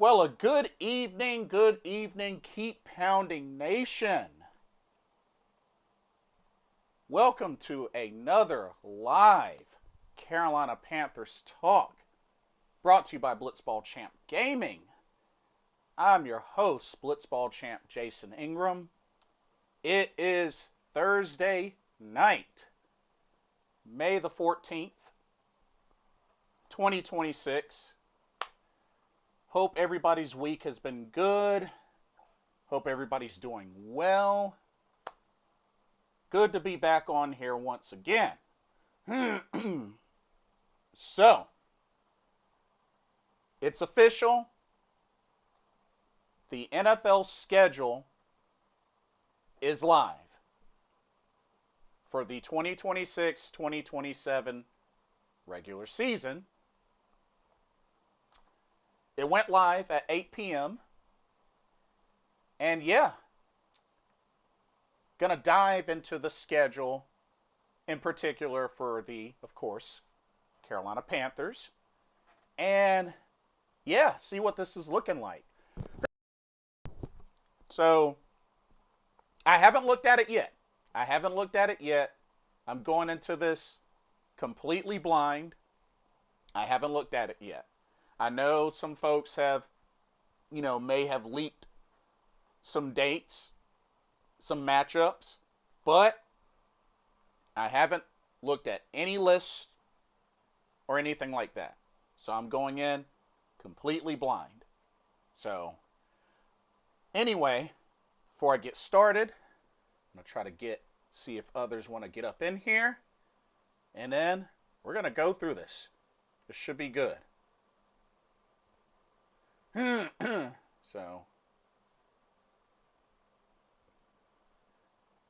Well, a good evening, keep pounding nation. Welcome to another live Carolina Panthers talk brought to you by Blitzball Champ Gaming. I'm your host, Blitzball Champ Jason Ingram. It is Thursday night, May the 14th, 2026. Hope everybody's week has been good. Hope everybody's doing well. Good to be back on here once again. So, it's official. The NFL schedule is live for the 2026-2027 regular season. It went live at 8 p.m. And yeah, gonna dive into the schedule in particular for the, of course, Carolina Panthers. And yeah, see what this is looking like. So, I haven't looked at it yet. I'm going into this completely blind. I haven't looked at it yet. I know some folks have, may have leaked some dates, some matchups, but I haven't looked at any lists or anything like that. So I'm going in completely blind. So anyway, before I get started, I'm going to try to see if others want to get up in here. And then we're going to go through this. This should be good. So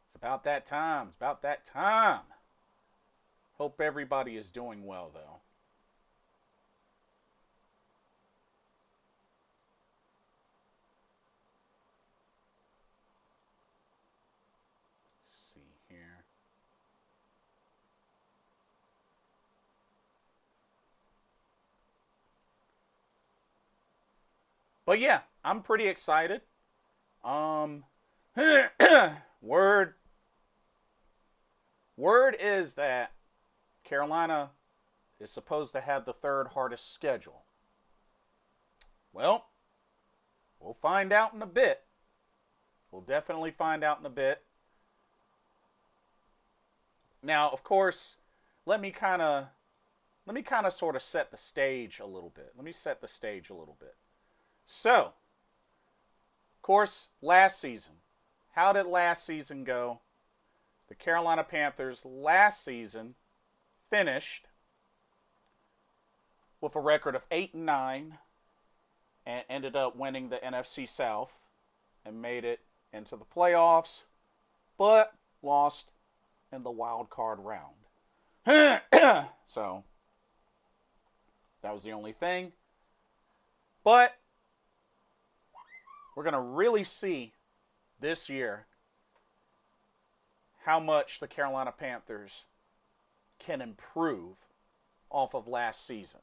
it's about that time. Hope everybody is doing well, though. Let's see here. But yeah, I'm pretty excited. Um, word is that Carolina is supposed to have the third hardest schedule. Well, we'll find out in a bit. We'll definitely find out in a bit. Now, of course, let me kind of sort of set the stage a little bit. Let me set the stage a little bit. So, of course, last season. How did last season go? The Carolina Panthers last season finished with a record of 8-9 and ended up winning the NFC South and made it into the playoffs, but lost in the wild card round. So that was the only thing. But we're going to really see this year how much the Carolina Panthers can improve off of last season.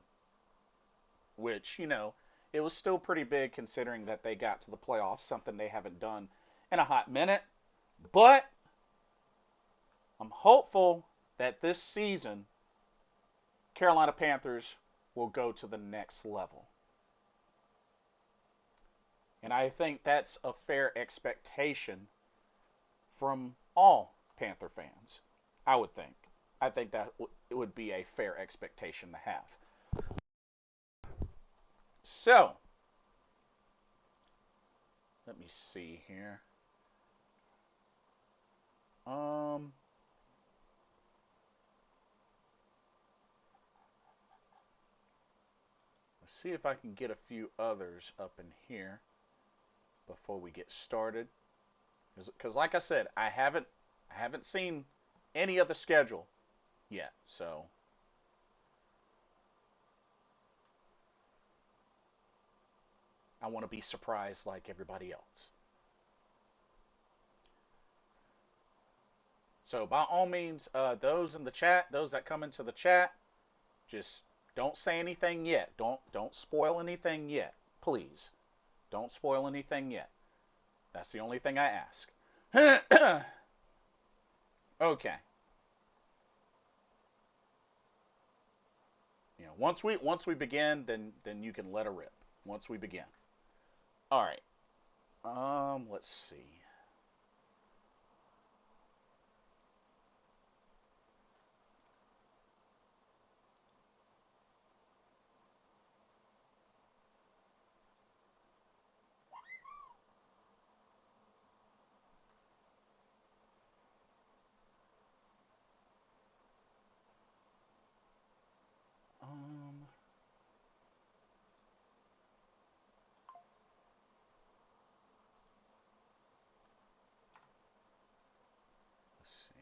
Which, it was still pretty big considering that they got to the playoffs, something they haven't done in a hot minute. But I'm hopeful that this season, Carolina Panthers will go to the next level. And I think that's a fair expectation from all Panther fans, I would think. I think that it would be a fair expectation to have. So, let me see here. Let's see if I can get a few others up in here before we get started. Because like I said, I haven't seen any of the schedule yet. So I want to be surprised like everybody else. So by all means, those in the chat, those that come into the chat, just don't say anything yet. Don't spoil anything yet, please. Don't spoil anything yet. That's the only thing I ask. Okay. Once we begin, then you can let her rip. Once we begin. All right. Let's see. Um, let's see.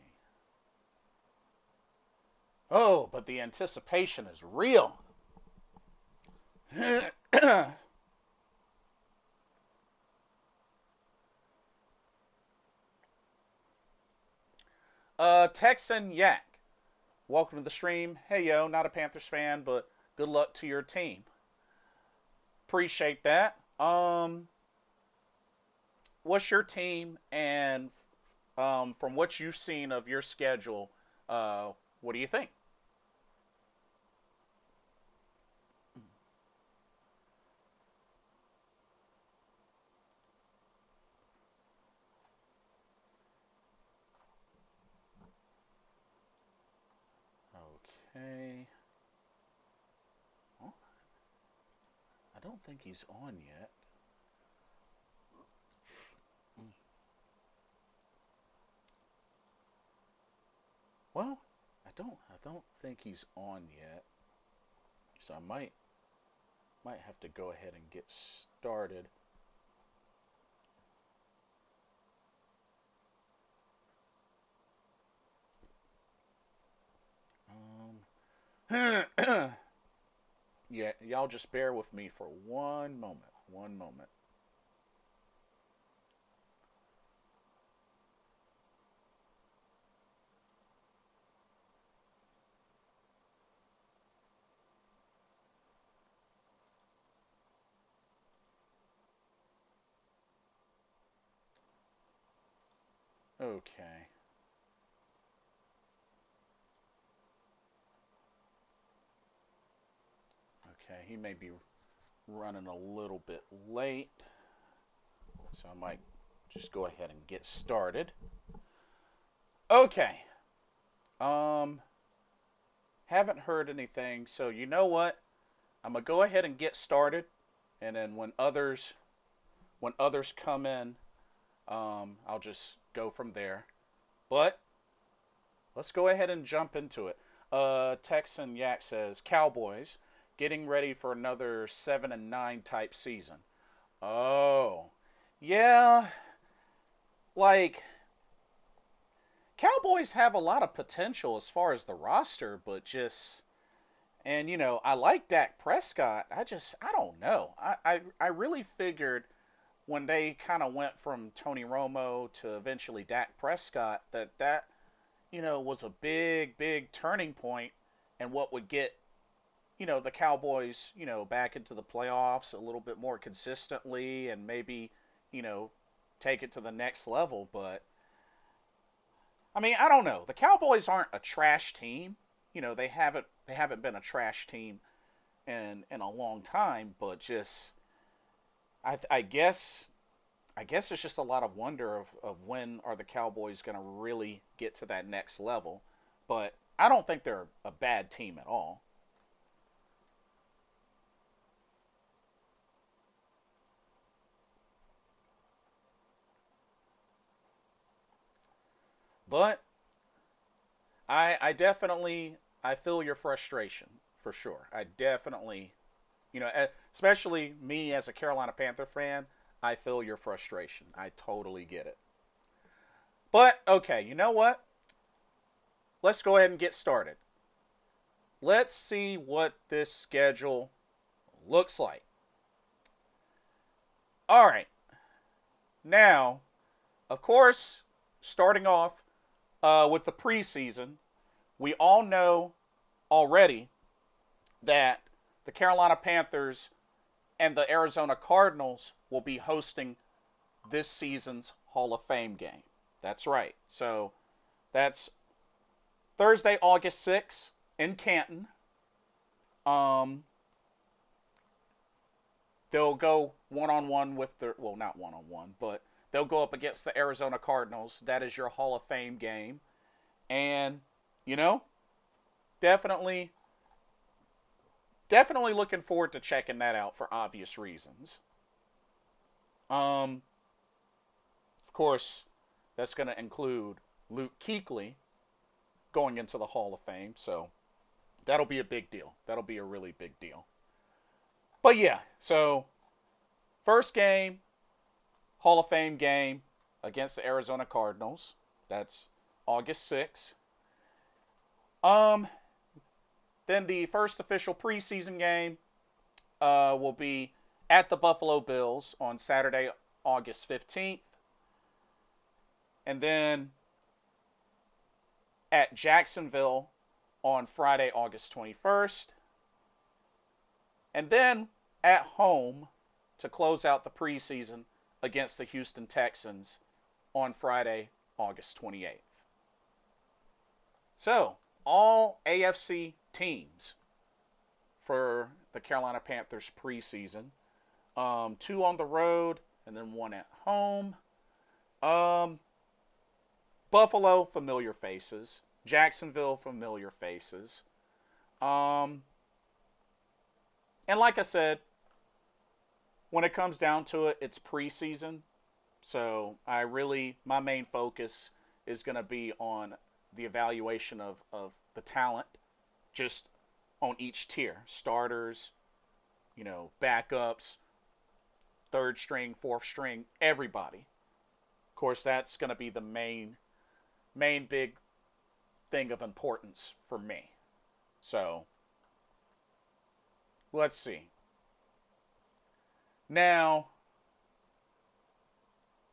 Oh, but the anticipation is real. Texan Yak, welcome to the stream. Hey yo, not a Panthers fan, but good luck to your team. Appreciate that. What's your team, and from what you've seen of your schedule, what do you think? Okay. Well, I don't think he's on yet. Well, I don't think he's on yet. So I might have to go ahead and get started. Um, yeah, y'all just bear with me for one moment. One moment. Okay. Okay, he may be running a little bit late, so I might just go ahead and get started. Okay. Um, haven't heard anything, so you know what? I'm gonna go ahead and get started, and then when others come in, I'll just go from there. But let's go ahead and jump into it. Texan Yak says Cowboys getting ready for another 7-9 type season. Oh, yeah, like Cowboys have a lot of potential as far as the roster, but just and I like Dak Prescott. I don't know. I really figured when they kind of went from Tony Romo to eventually Dak Prescott that was a big turning point and what would get the Cowboys back into the playoffs a little bit more consistently and maybe you know take it to the next level. But I mean, I don't know. The Cowboys aren't a trash team. They haven't been a trash team in a long time, but just I guess it's just a lot of wonder of when are the Cowboys going to really get to that next level. But I don't think they're a bad team at all. But I definitely I feel your frustration for sure. I definitely especially me as a Carolina Panther fan, I feel your frustration. I totally get it. But okay, you know what? Let's go ahead and get started. Let's see what this schedule looks like. All right. Now, of course, starting off with the preseason, we all know already that the Carolina Panthers And the Arizona Cardinals will be hosting this season's Hall of Fame game. That's right. So that's Thursday, August 6th in Canton. Um, they'll go one-on-one with their, well, not one-on-one, but they'll go up against the Arizona Cardinals. That is your Hall of Fame game. And, you know, definitely, definitely looking forward to checking that out for obvious reasons. Of course, that's going to include Luke Kuechly going into the Hall of Fame. So that'll be a big deal. That'll be a really big deal. But yeah, so first game, Hall of Fame game against the Arizona Cardinals. That's August 6th. Um, then the first official preseason game will be at the Buffalo Bills on Saturday, August 15th. And then at Jacksonville on Friday, August 21st. And then at home to close out the preseason against the Houston Texans on Friday, August 28th. So, all AFC teams for the Carolina Panthers preseason. Two on the road and then one at home. Buffalo, familiar faces. Jacksonville, familiar faces. And like I said, when it comes down to it, it's preseason. So my main focus is going to be on the evaluation of the talent just on each tier. Starters, backups, third string, fourth string, everybody. Of course, that's going to be the main big thing of importance for me. So, let's see. Now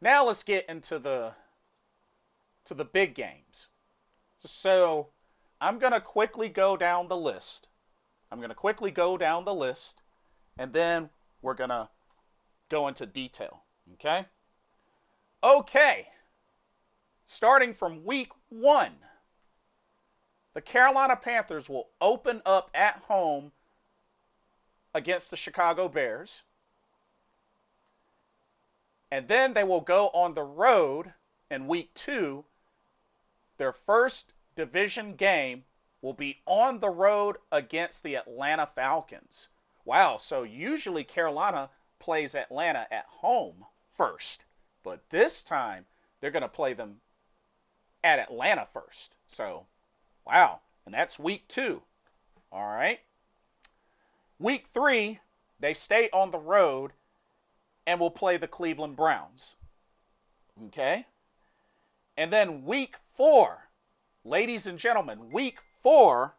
let's get into the big games. So, I'm going to quickly go down the list. And then we're going to go into detail. Okay? Okay. Starting from week 1, the Carolina Panthers will open up at home against the Chicago Bears. And then they will go on the road in week 2. Their first division game will be on the road against the Atlanta Falcons. Wow, so usually Carolina plays Atlanta at home first. But this time, they're going to play them at Atlanta first. So, wow. And that's week 2. All right. Week 3, they stay on the road and will play the Cleveland Browns. Okay. And then week 4, ladies and gentlemen, week 4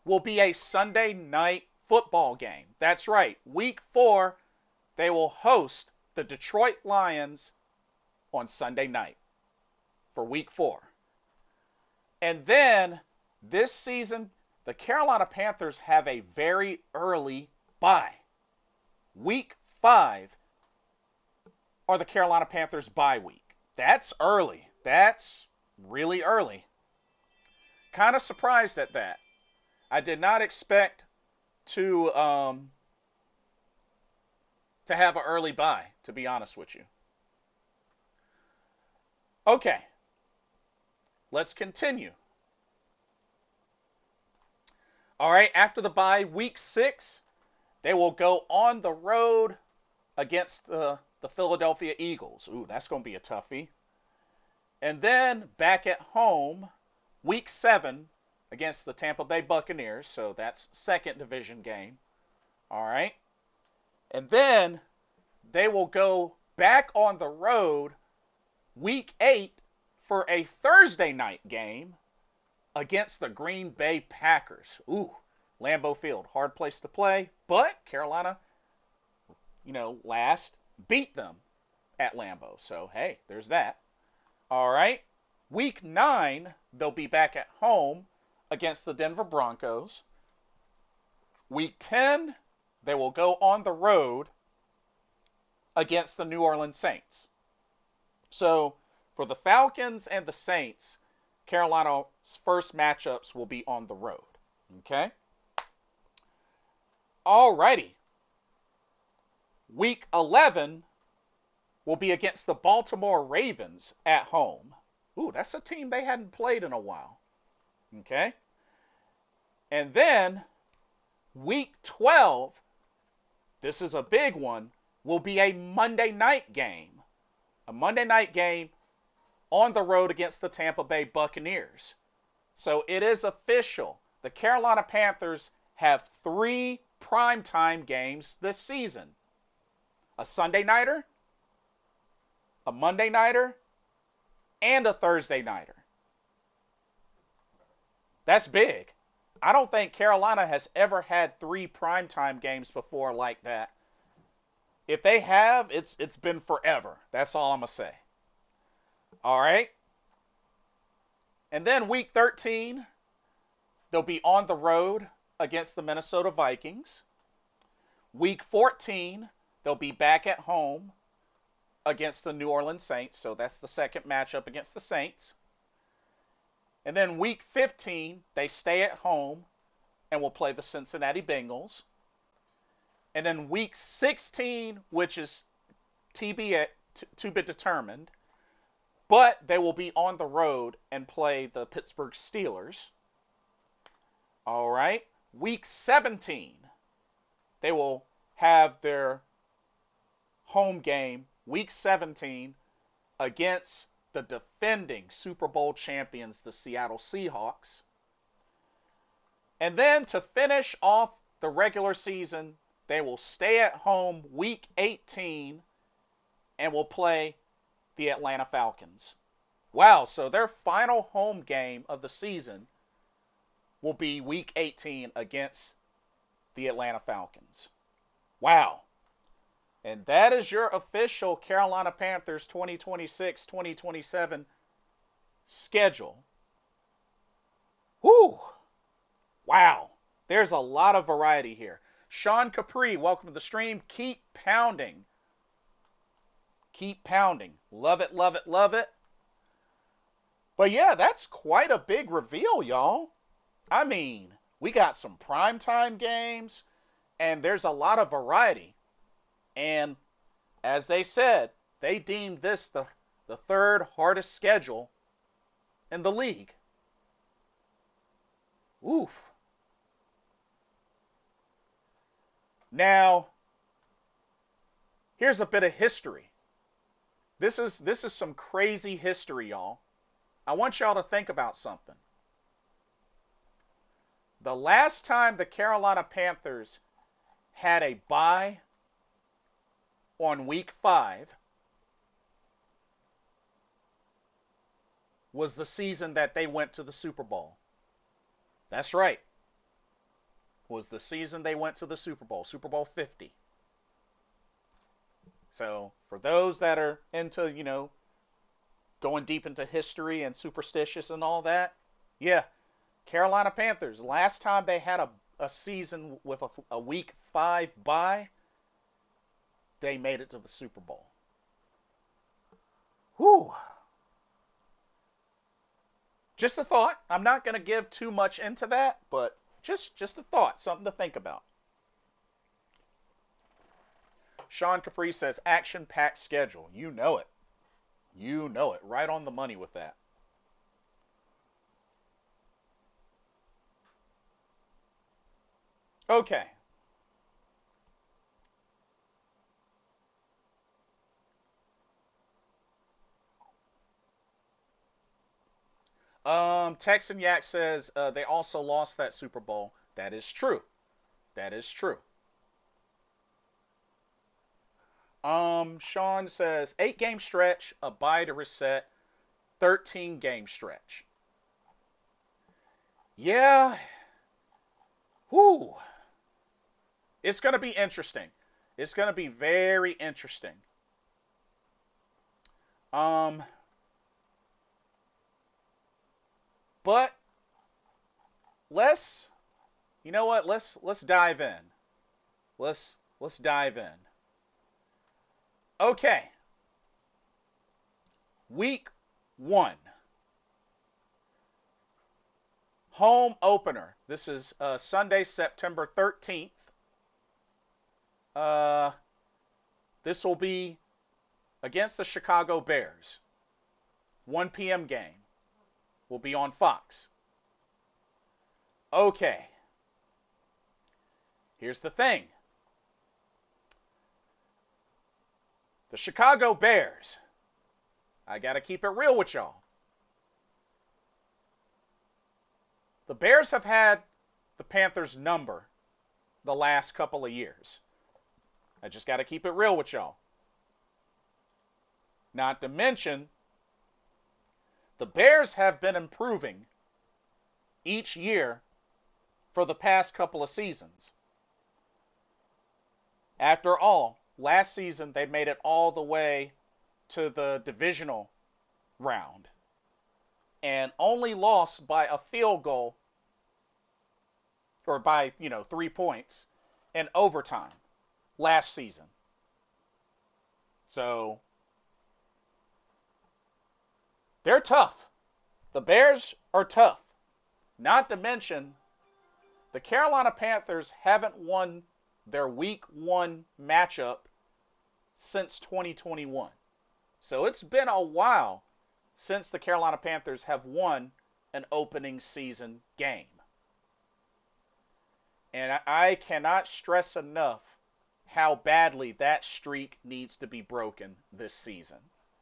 will be a Sunday night football game. That's right. Week 4, they will host the Detroit Lions on Sunday night for week 4. And then this season, the Carolina Panthers have a very early bye. Week 5 are the Carolina Panthers bye week. That's early. That's really early. Kind of surprised at that. I did not expect to have an early bye, to be honest with you. Okay. Let's continue. All right, after the bye, week 6, they will go on the road against the Philadelphia Eagles. Ooh, that's going to be a toughie. And then back at home, week 7 against the Tampa Bay Buccaneers. So that's second division game. All right. And then they will go back on the road week 8 for a Thursday night game against the Green Bay Packers. Ooh, Lambeau Field, hard place to play, but Carolina, last beat them at Lambeau. So, hey, there's that. All right. Week 9, they'll be back at home against the Denver Broncos. Week 10, they will go on the road against the New Orleans Saints. So for the Falcons and the Saints, Carolina's first matchups will be on the road. Okay? Alrighty. Week 11 will be against the Baltimore Ravens at home. Ooh, that's a team they hadn't played in a while. Okay? And then week 12, this is a big one, will be a Monday night game. A Monday night game on the road against the Tampa Bay Buccaneers. So it is official. The Carolina Panthers have 3 primetime games this season. A Sunday nighter, a Monday nighter, and a Thursday nighter. That's big. I don't think Carolina has ever had 3 primetime games before like that. If they have, it's been forever. That's all I'm going to say. All right. And then week 13, they'll be on the road against the Minnesota Vikings. Week 14, they'll be back at home against the New Orleans Saints. So that's the second matchup against the Saints. And then week 15, they stay at home and will play the Cincinnati Bengals. And then week 16, which is TBA, to be determined, but they will be on the road and play the Pittsburgh Steelers. All right. Week 17, they will have their home game, week 17, against the defending Super Bowl champions, the Seattle Seahawks. And then to finish off the regular season, they will stay at home week 18 and will play the Atlanta Falcons. Wow, so their final home game of the season will be week 18 against the Atlanta Falcons. Wow. And that is your official Carolina Panthers 2026-2027 schedule. Whew. Wow. There's a lot of variety here. Sean Capri, welcome to the stream. Keep pounding. Keep pounding. Love it, love it, love it. But yeah, that's quite a big reveal, y'all. I mean, we got some primetime games, and there's a lot of variety. And as they said, they deemed this the third hardest schedule in the league. Oof. Now, here's a bit of history. This is some crazy history, y'all. I want y'all to think about something. The last time the Carolina Panthers had a bye on week 5 was the season that they went to the Super Bowl. That's right. Was the season they went to the Super Bowl, Super Bowl 50. So, for those that are into, going deep into history and superstitious and all that, yeah, Carolina Panthers, last time they had a season with a week 5 bye, they made it to the Super Bowl. Whew. Just a thought. I'm not going to give too much into that, but just a thought, something to think about. Sean Capri says, action-packed schedule. You know it. You know it. Right on the money with that. Okay. Texan Yak says they also lost that Super Bowl. That is true. That is true. Sean says 8-game stretch, a bye to reset, 13-game stretch. Yeah. Whew. It's going to be interesting. It's going to be very interesting. But let's, you know what? Let's dive in. let's dive in. Okay. Week 1. Home opener. This is Sunday, September 13th. This will be against the Chicago Bears. 1 p.m. game. Will be on Fox. Okay. Here's the thing. The Chicago Bears. I got to keep it real with y'all. The Bears have had the Panthers' number the last couple of years. I just got to keep it real with y'all. Not to mention, the Bears have been improving each year for the past couple of seasons. After all, last season they made it all the way to the divisional round and only lost by a field goal or by, 3 points in overtime last season. So they're tough. The Bears are tough. Not to mention, the Carolina Panthers haven't won their Week 1 matchup since 2021. So it's been a while since the Carolina Panthers have won an opening season game. And I cannot stress enough how badly that streak needs to be broken this season,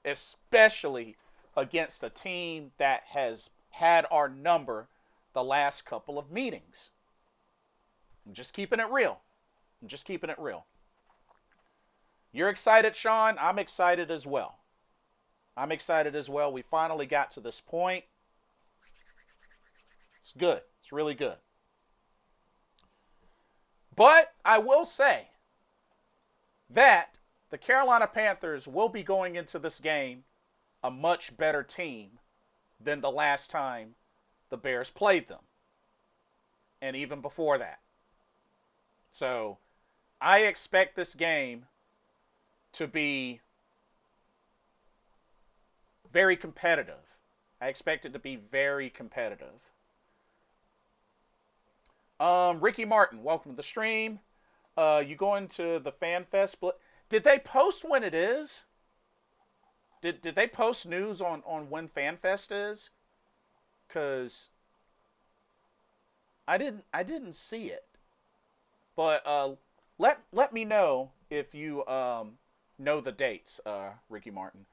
especially against a team that has had our number the last couple of meetings. I'm just keeping it real. You're excited, Sean. I'm excited as well. We finally got to this point. It's good. It's really good. But I will say that the Carolina Panthers will be going into this game a much better team than the last time the Bears played them. And even before that. So I expect this game to be very competitive. I expect it to be very competitive. Ricky Martin, welcome to the stream. You going to the Fan Fest? Did they post when it is? Did they post news on when Fan Fest is? Cause I didn't see it. But let me know if you know the dates, Ricky Martin,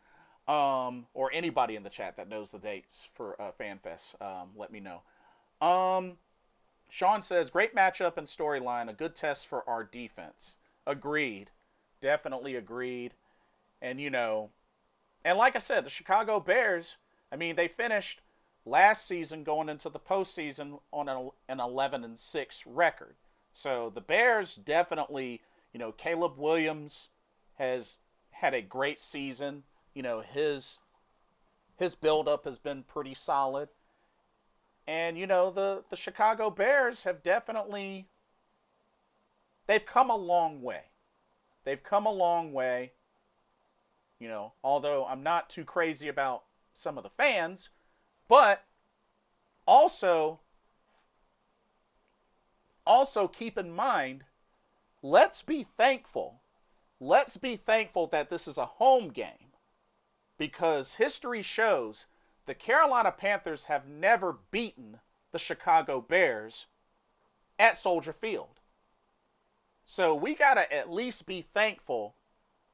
or anybody in the chat that knows the dates for Fan Fest. Let me know. Sean says, great matchup and storyline, a good test for our defense. Agreed. Definitely agreed. And, and like I said, the Chicago Bears, they finished last season going into the postseason on an 11-6 record. So the Bears definitely, Caleb Williams has had a great season. His build-up has been pretty solid. And, the Chicago Bears have definitely, they've come a long way. Although I'm not too crazy about some of the fans, but also keep in mind, let's be thankful that this is a home game, because history shows the Carolina Panthers have never beaten the Chicago Bears at Soldier Field. So we got to at least be thankful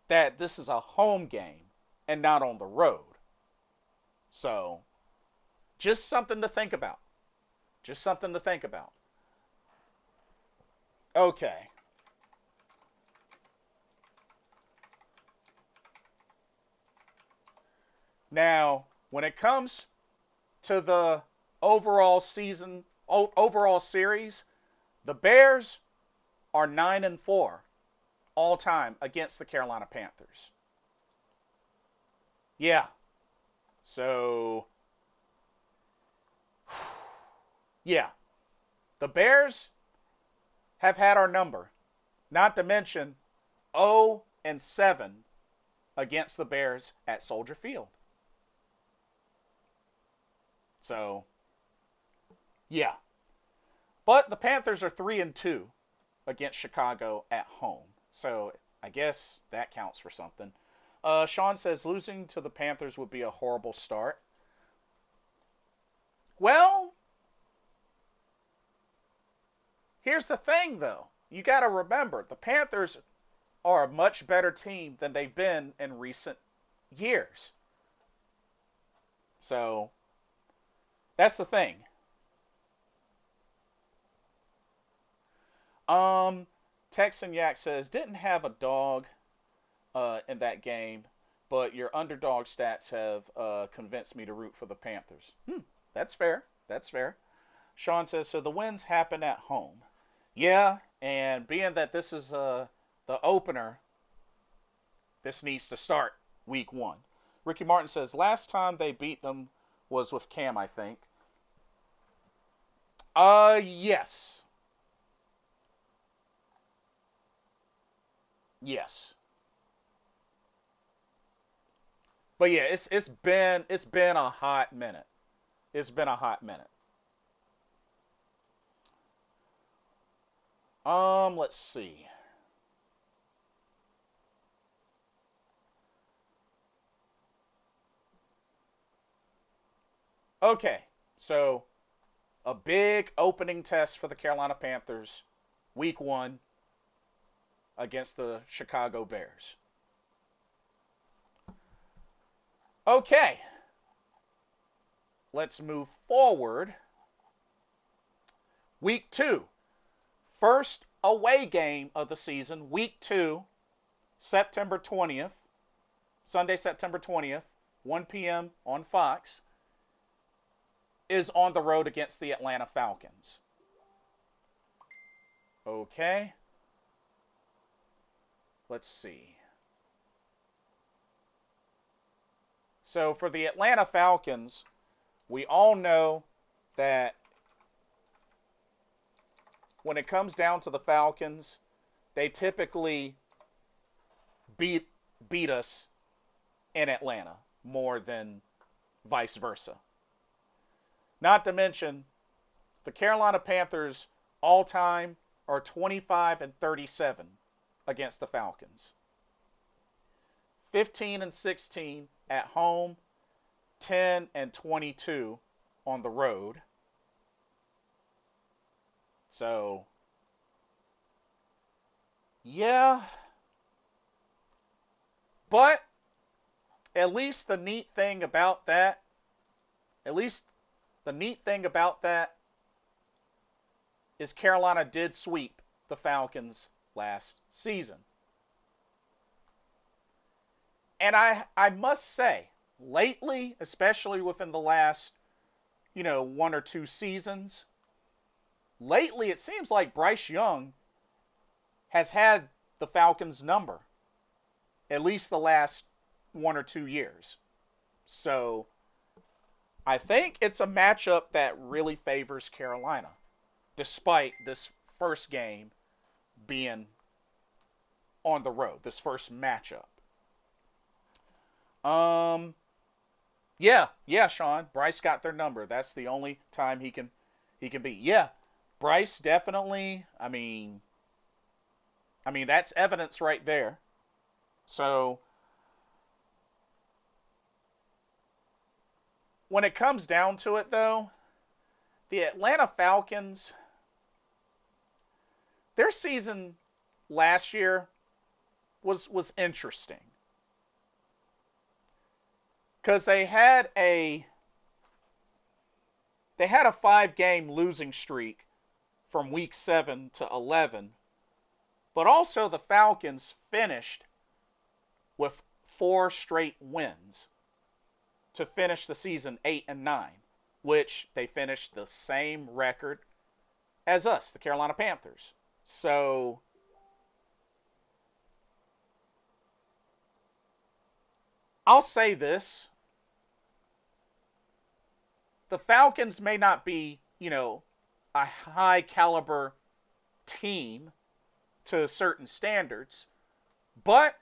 that this is a home game and not on the road. So just something to think about. Okay. Now, when it comes to the overall series, the Bears are 9-4 all time against the Carolina Panthers. Yeah. So, yeah. The Bears have had our number Not to mention 0-7 against the Bears at Soldier Field. So, yeah. But the Panthers are 3-2 against Chicago at home. So, I guess that counts for something. Sean says losing to the Panthers would be a horrible start. Well, here's the thing, though. You got to remember, the Panthers are a much better team than they've been in recent years. So, that's the thing. Um, Texan Yak says, didn't have a dog in that game, but your underdog stats have convinced me to root for the Panthers. That's fair. That's fair. Sean says, so the wins happen at home. Yeah, and being that this is the opener, this needs to start week 1. Ricky Martin says, last time they beat them was with Cam, I think. Yes. Yes. But yeah, it's been a hot minute. It's been a hot minute. Let's see. Okay, so a big opening test for the Carolina Panthers, week 1 against the Chicago Bears. Okay, let's move forward. Week 2, first away game of the season, week 2, September 20th, Sunday, September 20th, 1 p.m. on Fox, is on the road against the Atlanta Falcons. Okay. Let's see. So for the Atlanta Falcons, we all know that when it comes down to the Falcons, they typically beat us in Atlanta more than vice versa. Not to mention, the Carolina Panthers all time are 25-37 against the Falcons. 15-16 at home, 10-22 on the road. So, yeah. But at least the neat thing about that, is Carolina did sweep the Falcons last season. And I must say, lately, especially within the last, 1 or 2 seasons, lately it seems like Bryce Young has had the Falcons' number, at least the last 1 or 2 years. So I think it's a matchup that really favors Carolina, despite this first game being on the road, this first matchup. Yeah, Sean. Bryce got their number. That's the only time he can beat. Yeah, Bryce definitely. I mean that's evidence right there. So when it comes down to it, though, the Atlanta Falcons, their season last year was interesting because they had a 5-game losing streak from week 7 to 11, but also the Falcons finished with 4 straight wins to finish the season 8-9, which they finished the same record as us, the Carolina Panthers. So I'll say this. The Falcons may not be, a high caliber team, to certain standards, but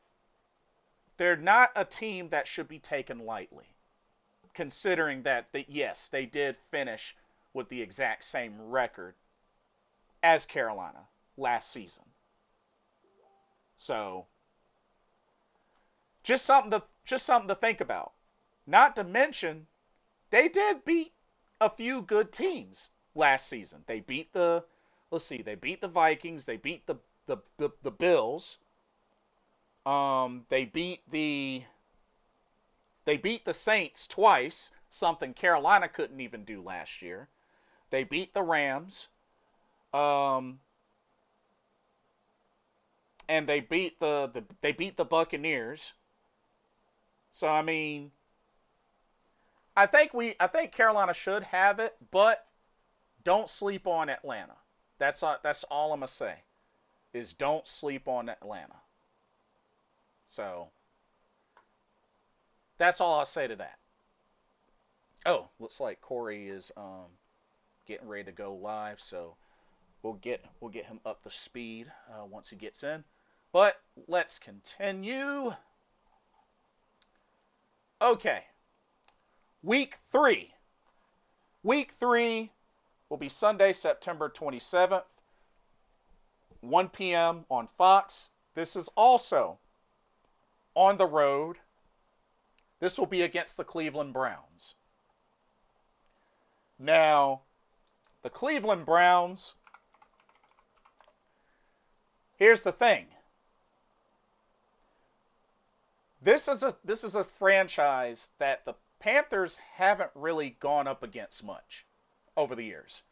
they're not a team that should be taken lightly, considering that yes, they did finish with the exact same record as Carolina last season. So just something to think about. Not to mention they did beat a few good teams last season. They beat the they beat the Vikings, they beat the Bills. They beat the Saints twice, something Carolina couldn't even do last year. They beat the Rams. Um, and they beat the Buccaneers. So I mean, I think Carolina should have it, but don't sleep on Atlanta. That's all I'm gonna say is don't sleep on Atlanta. So that's all I'll say to that. Oh, looks like Corey is getting ready to go live, so we'll get him up to speed once he gets in. But let's continue. Okay, week three. Week three will be Sunday, September 27th, 1 p.m. on Fox. This is also on the road. This will be against the Cleveland Browns. Now, the Cleveland Browns, here's the thing. This is a franchise that the Panthers haven't really gone up against much over the years.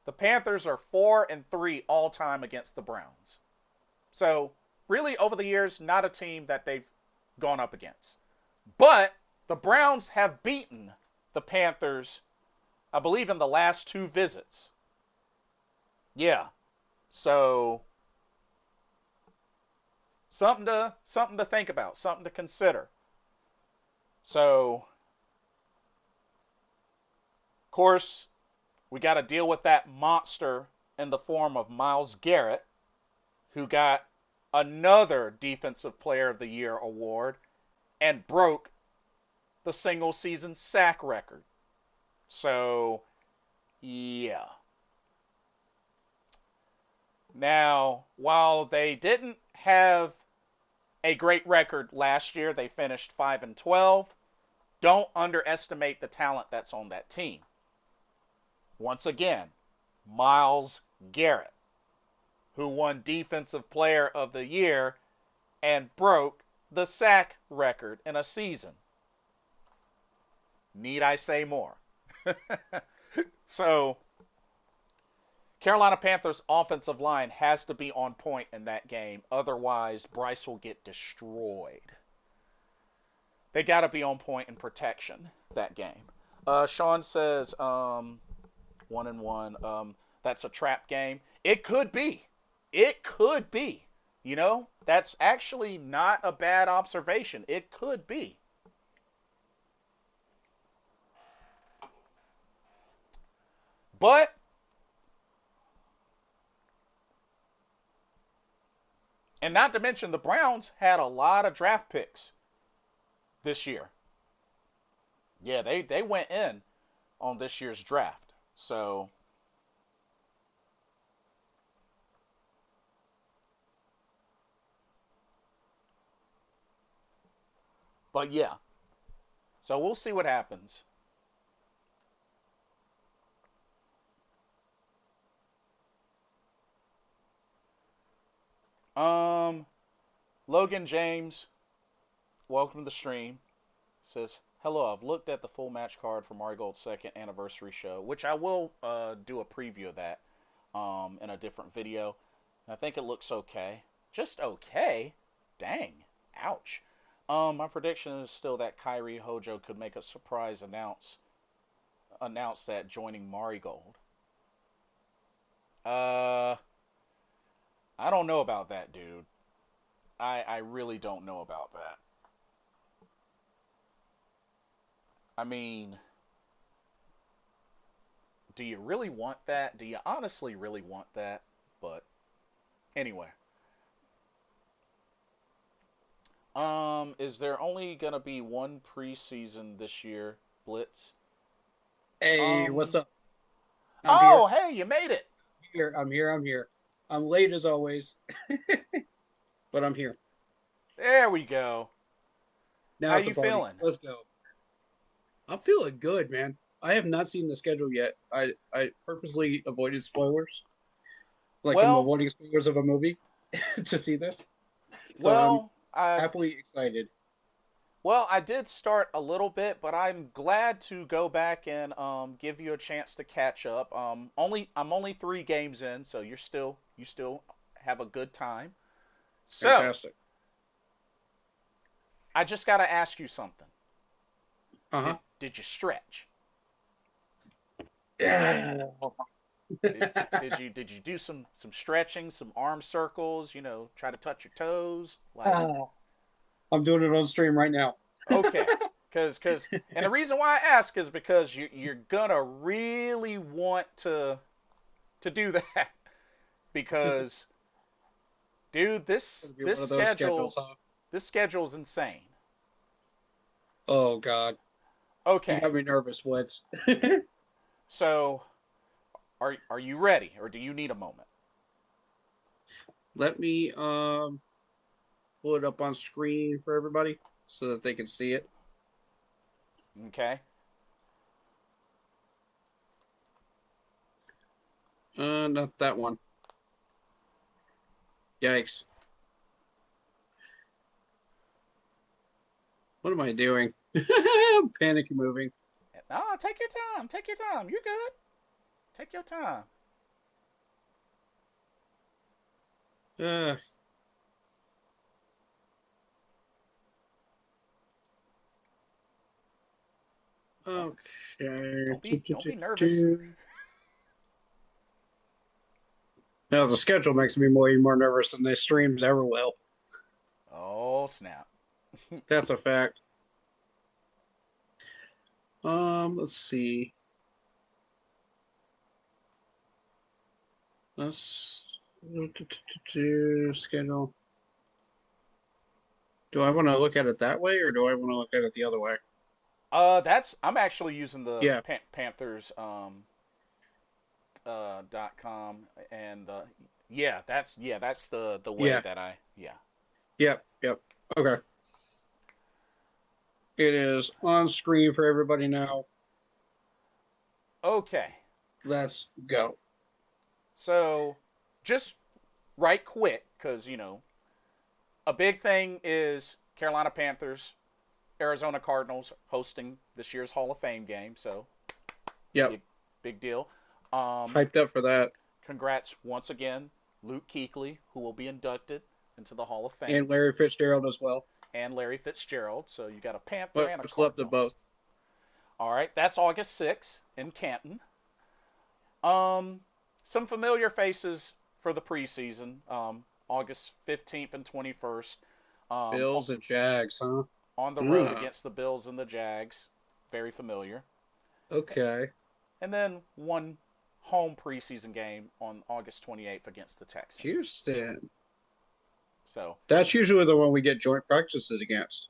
The Panthers are 4-3 all time against the Browns. So, really over the years, not a team that they've gone up against. But the Browns have beaten the Panthers, I believe, in the last two visits. Yeah. So something to think about, something to consider. So, of course, we got to deal with that monster in the form of Myles Garrett, who got another Defensive Player of the Year award and broke the single season sack record. So, yeah. Now, while they didn't have a great record last year, they finished 5-12. Don't underestimate the talent that's on that team. Once again, Myles Garrett, who won Defensive Player of the Year and broke the sack record in a season. Need I say more? So, Carolina Panthers offensive line has to be on point in that game. Otherwise, Bryce will get destroyed. They got to be on point in protection that game. Sean says 1-1. That's a trap game. It could be. It could be. That's actually not a bad observation. It could be. But and not to mention the Browns had a lot of draft picks this year. Yeah, they went in on this year's draft. So, but yeah. So we'll see what happens. Um, Logan James, welcome to the stream. Says, hello, I've looked at the full match card for Marigold's second anniversary show, which I will do a preview of that in a different video. I think it looks okay. Just okay? Dang. Ouch. My prediction is still that Kyrie Hojo could make a surprise announce that joining Marigold. Uh, I don't know about that, dude. I really don't know about that. I mean, do you really want that? Do you honestly really want that? But anyway. Is there only gonna be one preseason this year, Blitz? Hey, what's Um. up? I'm here. Oh, hey, you made it. I'm here. I'm late as always, but I'm here. There we go. Now How it's a you party. feeling? Let's go. I'm feeling good, man. I have not seen the schedule yet. I purposely avoided spoilers, like I'm Well, avoiding spoilers of a movie to see this. So I'm well, I happily excited. I did start a little bit, but I'm glad to go back and give you a chance to catch up. I'm only 3 games in, so you still have a good time. So Fantastic. I just got to ask you something. Uh-huh. Did you stretch? Yeah. Did you do some stretching, some arm circles? You know, try to touch your toes, like. I'm doing it on stream right now. Okay, cause and the reason why I ask is because you're gonna really want to do that because dude, It'll be one of those schedules, huh? this schedule's insane. Oh God. You Okay, got me nervous, Woods. so are you ready or do you need a moment? Let me pull it up on screen for everybody so that they can see it. Okay, Not that one. Yikes. What am I doing? I'm panic moving. no, take your time, take your time. You're good. Take your time. Uh, Don't okay. don't be nervous. Now the schedule makes me way more nervous than the streams ever will. Oh snap. That's a fact. Let's see. Let's schedule. Do I want to look at it that way or do I want to look at it the other way? That's I'm actually using the Yeah, Panthers .com and that's the way yeah, that I yeah. yep. Okay. It is on screen for everybody now. Okay, Let's go. so just right quick because you know a big thing is Carolina Panthers, Arizona Cardinals hosting this year's Hall of Fame game, so Yep. big big deal. Um, Hyped up for that. Congrats once again, Luke Kuechly, who will be inducted into the Hall of And Fame, Larry Fitzgerald as well. and Larry Fitzgerald. So you got a Panther and a Much love to Cardinal. both. All right, that's August 6th in Canton. Um, some familiar faces for the preseason. August 15th and 21st. Um, Bills and Jags, huh? on the road Yeah. against the Bills and the Jags. Very familiar. Okay. And then one home preseason game on August 28th against the Texans. Houston. So, That's usually the one we get joint practices against.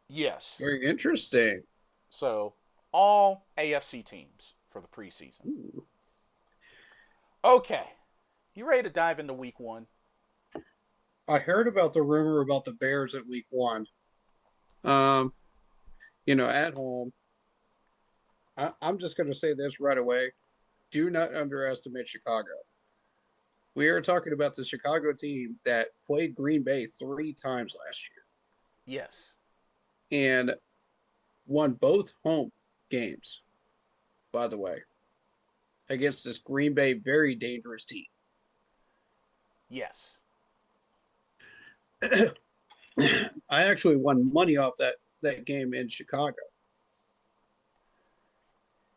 yes. Very interesting. So, all AFC teams for the preseason. Ooh. Okay. You ready to dive into week one? I heard about the rumor about the Bears at week one. Um, at home. I'm just going to say this right away. Do not underestimate Chicago. We are talking about the Chicago team that played Green Bay 3 times last Yes. year and won both home games, by the way, against this Green Bay very dangerous team. Yes. I actually won money off that game in Chicago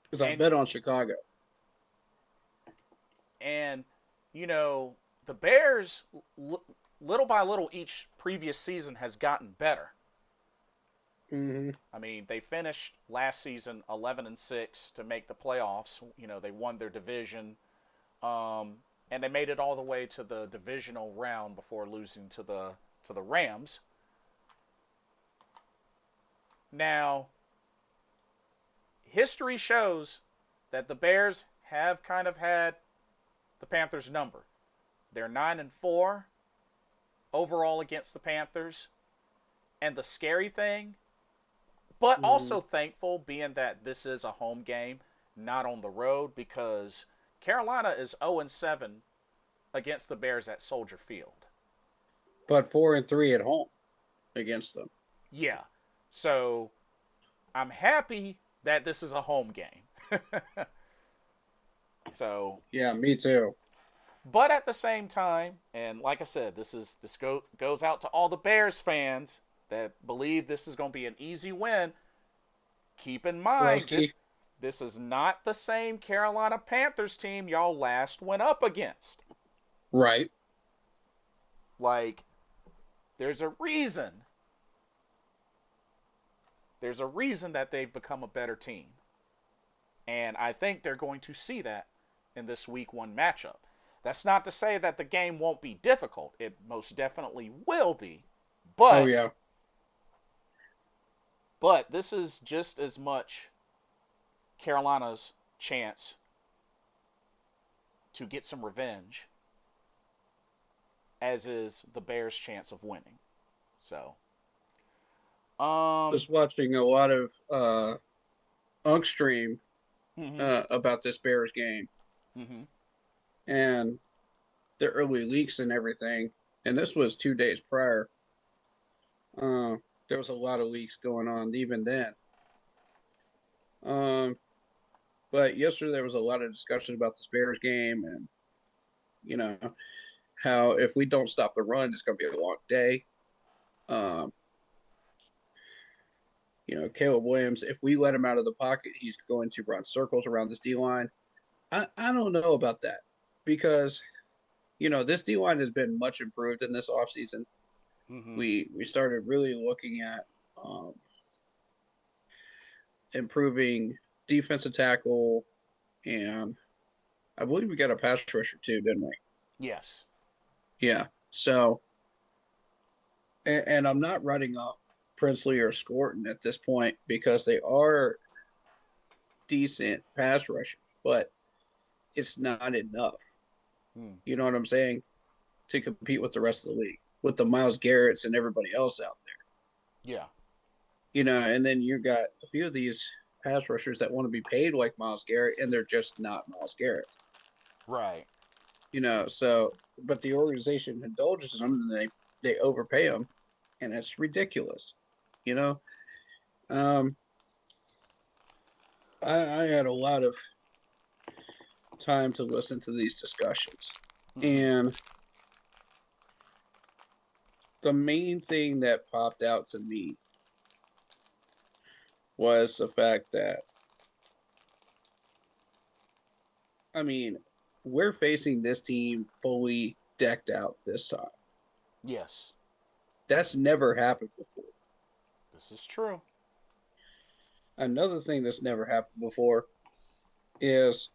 because I And bet on Chicago. and you know, the Bears little by little each previous season has gotten better. Mm-hmm. I mean, they finished last season 11-6 to make the playoffs. You know, they won their division, and they made it all the way to the divisional round before losing to the Rams. Now, history shows that the Bears have kind of had the Panthers' number. They're 9-4 overall against the Panthers. And the scary thing, but Mm-hmm. also thankful, being that this is a home game, not on the road, because Carolina is 0-7 against the Bears at Soldier Field. But 4-3 at home against them. Yeah. So I'm happy that this is a home game. So, Yeah, me too. but at the same time, and like I said, goes out to all the Bears fans that believe this is going to be an easy win. Keep in mind, Broski. this is not the same Carolina Panthers team y'all last went up against. Right. Like, there's a reason. There's a reason that they've become a better team. And I think they're going to see that in this week one matchup. That's not to say that the game won't be difficult. It most definitely will be. Oh But yeah. this is just as much Carolina's chance to get some revenge as is the Bears' chance of winning. So, um, Was watching a lot of Unk stream mhm, about this Bears game mhm, and the early leaks and everything. And this was 2 days prior. Uh, there was a lot of leaks going on even then. Um, but yesterday there was a lot of discussion about this Bears game and you know how if we don't stop the run, it's going to be a long day. Um, Caleb Williams, if we let him out of the pocket, he's going to run circles around this D line. I don't know about that because this D line has been much improved in this offseason. mhm, We started really looking at um, improving defensive tackle, and I believe we got a pass rusher too, didn't we? yes, Yeah. So, and I'm not writing off Princely or Scorton at this point because they are decent pass rushers, but it's not enough. mm, You know what I'm saying? To compete with the rest of the league, with the Miles Garrett's and everybody else out there. yeah, And then you got a few of these pass rushers that want to be paid like Miles Garrett, and they're just not Miles Garrett. right, So but the organization indulges them and they overpay them, and it's ridiculous. You know, um, I had a lot of time to listen to these discussions, mhm, and the main thing that popped out to me was the fact that I mean, we're facing this team fully decked out this time. yes, That's never happened before. this is true. Another thing that's never happened before is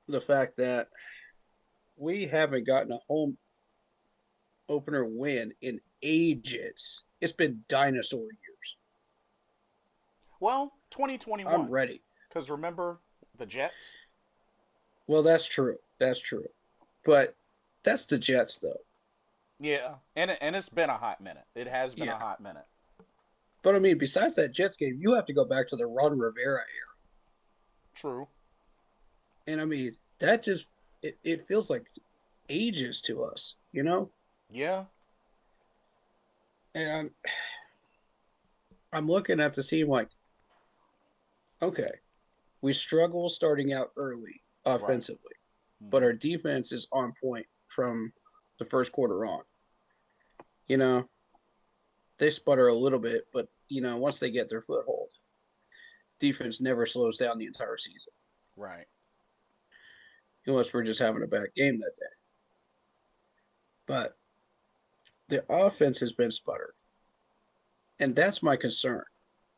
the fact that we haven't gotten a home opener win in ages. It's been dinosaur years. Well, I'm 2021, ready. because remember the Jets? Well, that's true. That's true. But that's the Jets, though. Yeah, and it's been a hot minute. It has been a Yeah. hot minute. But I mean, besides that Jets game, you have to go back to the Ron Rivera era. True. And I mean, that just it feels like ages to us. Yeah. And I'm looking at the team like, okay, we struggle starting out early Right. offensively, but Mhm. our defense is on point from the first quarter on. You know, they sputter a little bit, but once they get their foothold, defense never slows down the entire season, Right. unless we're just having a bad game that day. But the offense has been sputtered, and that's my concern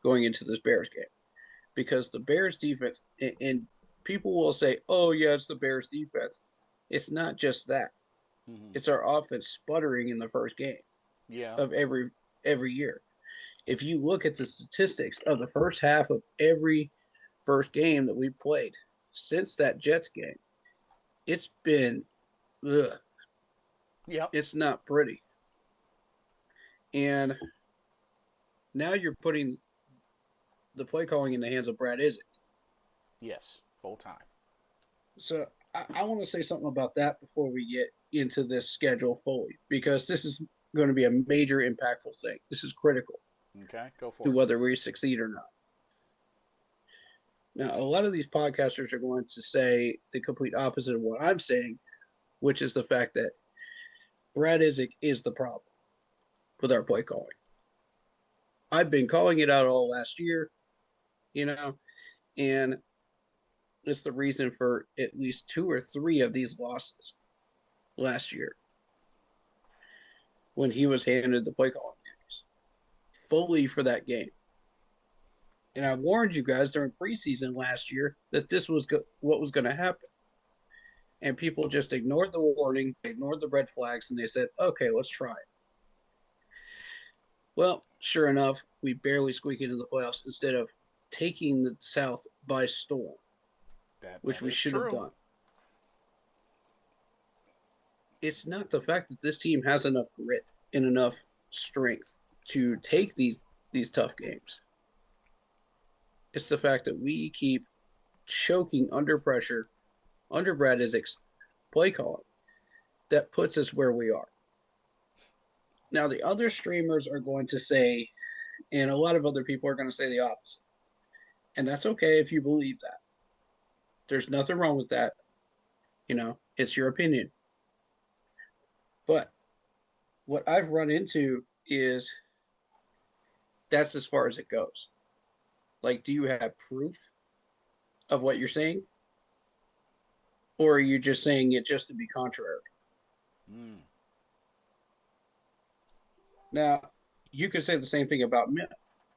going into this Bears game because the Bears defense, and people will say, "Oh yeah, it's the Bears defense." It's not just that; Mhm. it's our offense sputtering in the first game Yeah. of every year. If you look at the statistics of the first half of every first game that we played since that Jets game, it's been, ugh, Yep. it's not pretty. And now you're putting the play calling in the hands of Brad Isaac. Yes. Full time. So I want to say something about that before we get into this schedule fully, because this is going to be a major impactful thing. This is critical Okay. Go to for it. whether we succeed or not. Now, a lot of these podcasters are going to say the complete opposite of what I'm saying, which is the fact that Brad Isaac is the problem with our play calling. I've been calling it out all last year, you know, and it's the reason for at least 2 or 3 of these losses last year when he was handed the play calling duties fully for that game. And I warned you guys during preseason last year that this was what was going to happen. And people just ignored the warning, ignored the red flags, and they said, okay, let's try it. Well, sure enough, we barely squeak into the playoffs instead of taking the South by storm, which That we is should have true. done. It's not the fact that this team has enough grit and enough strength to take these tough games. It's the fact that we keep choking under pressure, under Brad Isaac's play calling, that puts us where we are. Now, the other streamers are going to say, and a lot of other people are going to say the opposite. And that's okay if you believe that. There's nothing wrong with that. It's your opinion. But what I've run into is that's as far as it goes. Like, do you have proof of what you're saying? Or are you just saying it just to be contrary? Mm. Now, you could say the same thing about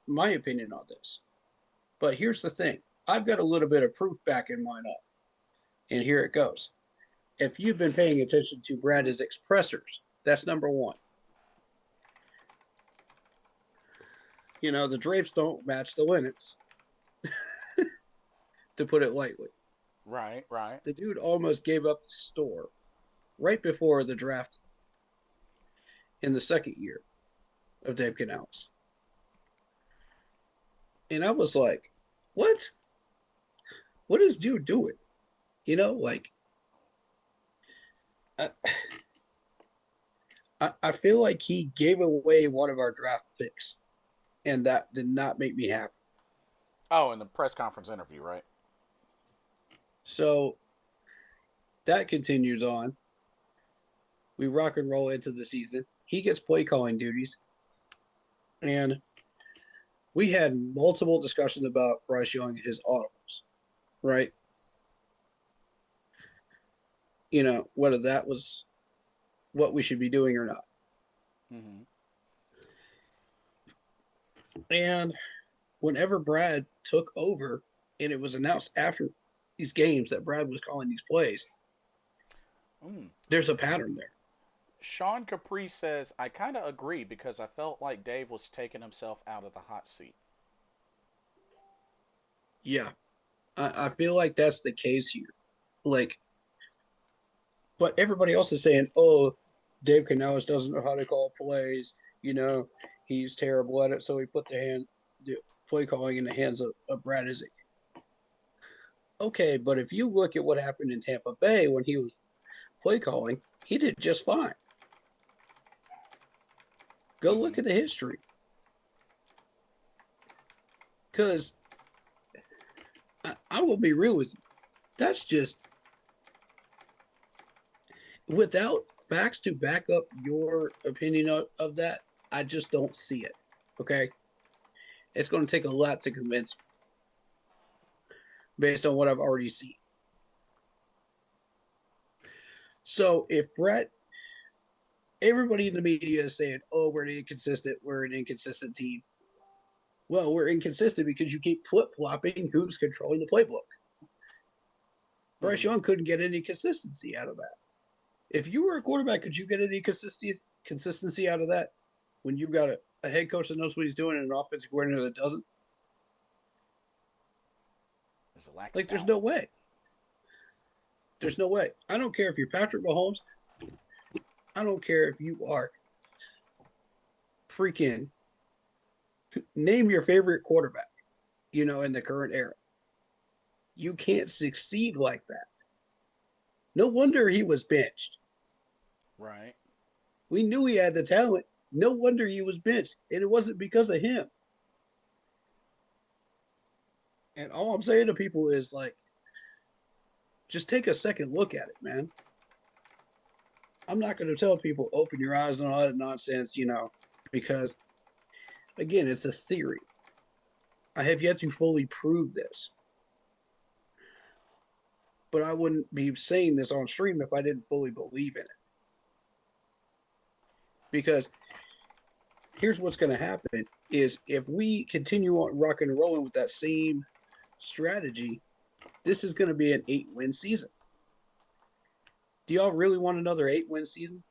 my opinion on this. But here's the thing. I've got a little bit of proof backing mine up. And here it goes. If you've been paying attention to Brad's expressors, that's number one. The drapes don't match the linens, to put it lightly. Right. Right. The dude almost gave up the store right before the draft in the second year of Dave Canales. And I was like, what? What is dude doing? Like, I, I feel like he gave away one of our draft picks, and that did not make me happy. Oh, in the press conference interview, right? So that continues on. We rock and roll into the season. He gets play calling duties, and we had multiple discussions about Bryce Young and his audibles, right? Whether that was what we should be doing or not. Mm-hmm. And whenever Brad took over, and it was announced after these games that Brad was calling these plays, Mm. there's a pattern there. Sean Capri says, I kind of agree because I felt like Dave was taking himself out of the hot seat. Yeah, I feel like that's the case here. Like, but everybody else is saying, "Oh, Dave Canales doesn't know how to call plays. You know, he's terrible at it." So he put the play calling in the hands of Brad Isaac. Okay, but if you look at what happened in Tampa Bay when he was play calling, he did just fine. Go Mm-hmm. look at the history, because I will be real with you. That's just without facts to back up your opinion of that. I just don't see it. Okay, it's going to take a lot to convince me based on what I've already seen. So if Brett, everybody in the media is saying, "Oh, we're an inconsistent team." Well, we're inconsistent because you keep flip flopping who's controlling the playbook. Bryce Mm-hmm. Young couldn't get any consistency out of that. If you were a quarterback, could you get any consistency out of that when you've got a head coach that knows what he's doing and an offensive coordinator that doesn't? There's a lack of Like, there's no balance. way. There's no way. I don't care if you're Patrick Mahomes. I don't care if you are freaking name your favorite quarterback, in the current era. You can't succeed like that. No wonder he was benched. Right. We knew he had the talent. No wonder he was benched. And it wasn't because of him. And all I'm saying to people is like, just take a second look at it, man. I'm not going to tell people open your eyes and all that nonsense, because again, it's a theory. I have yet to fully prove this, but I wouldn't be saying this on stream if I didn't fully believe in it. Because here's what's going to happen is if we continue on rocking and rolling with that same strategy, this is going to be an 8-win season. Do y'all really want another 8-win season?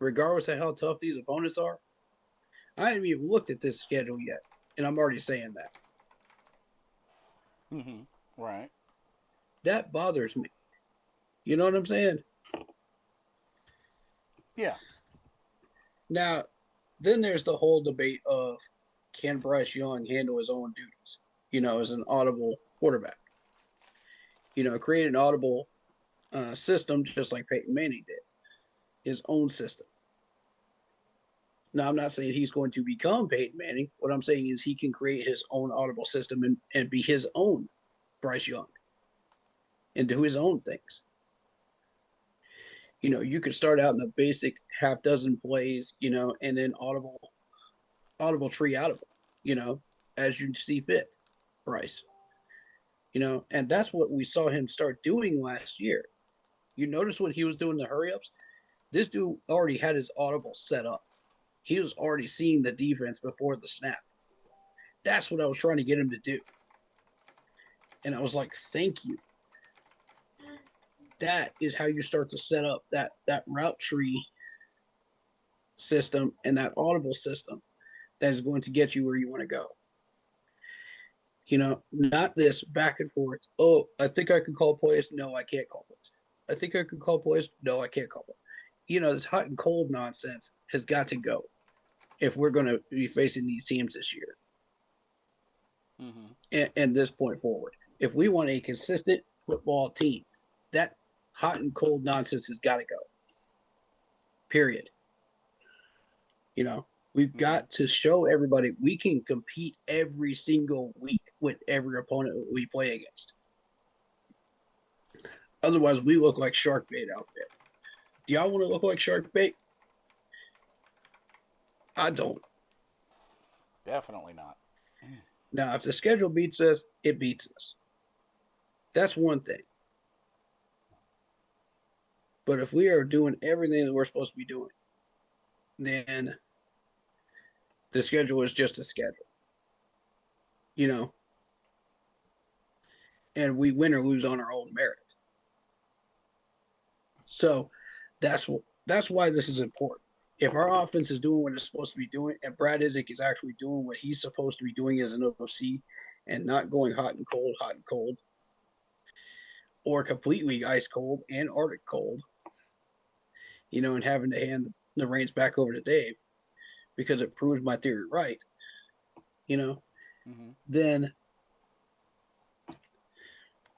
Regardless of how tough these opponents are? I haven't even looked at this schedule yet, and I'm already saying that. Right. That bothers me. You know what I'm saying? Yeah. Now, then there's the whole debate of can Bryce Young handle his own duties, as an audible quarterback? Create an audible system just like Peyton Manning did, his own system. Now, I'm not saying he's going to become Peyton Manning. What I'm saying is he can create his own audible system and be his own Bryce Young and do his own things. You could start out in the basic half dozen plays, and then audible tree out of them, as you see fit, Bryce. And that's what we saw him start doing last year. You notice when he was doing the hurry ups, this dude already had his audible set up. He was already seeing the defense before the snap. That's what I was trying to get him to do. And I was like, thank you. That is how you start to set up that route tree system and that audible system that is going to get you where you want to go. Not this back and forth. Oh, I think I can call plays. No, I can't call plays. I think I can call plays. No, I can't call plays. This hot and cold nonsense has got to go if we're going to be facing these teams this year and this point forward. If we want a consistent football team, that hot and cold nonsense has got to go. Period. We've got to show everybody we can compete every single week with every opponent we play against. Otherwise, we look like shark bait out there. Do y'all want to look like shark bait? I don't. Definitely not. Now, if the schedule beats us, it beats us. That's one thing. But if we are doing everything that we're supposed to be doing, then the schedule is just a schedule. And we win or lose on our own merit. So that's why this is important. If our offense is doing what it's supposed to be doing, and Brad Isaac is actually doing what he's supposed to be doing as an OC, and not going hot and cold, or completely ice cold and Arctic cold, and having to hand the reins back over to Dave because it proves my theory right, then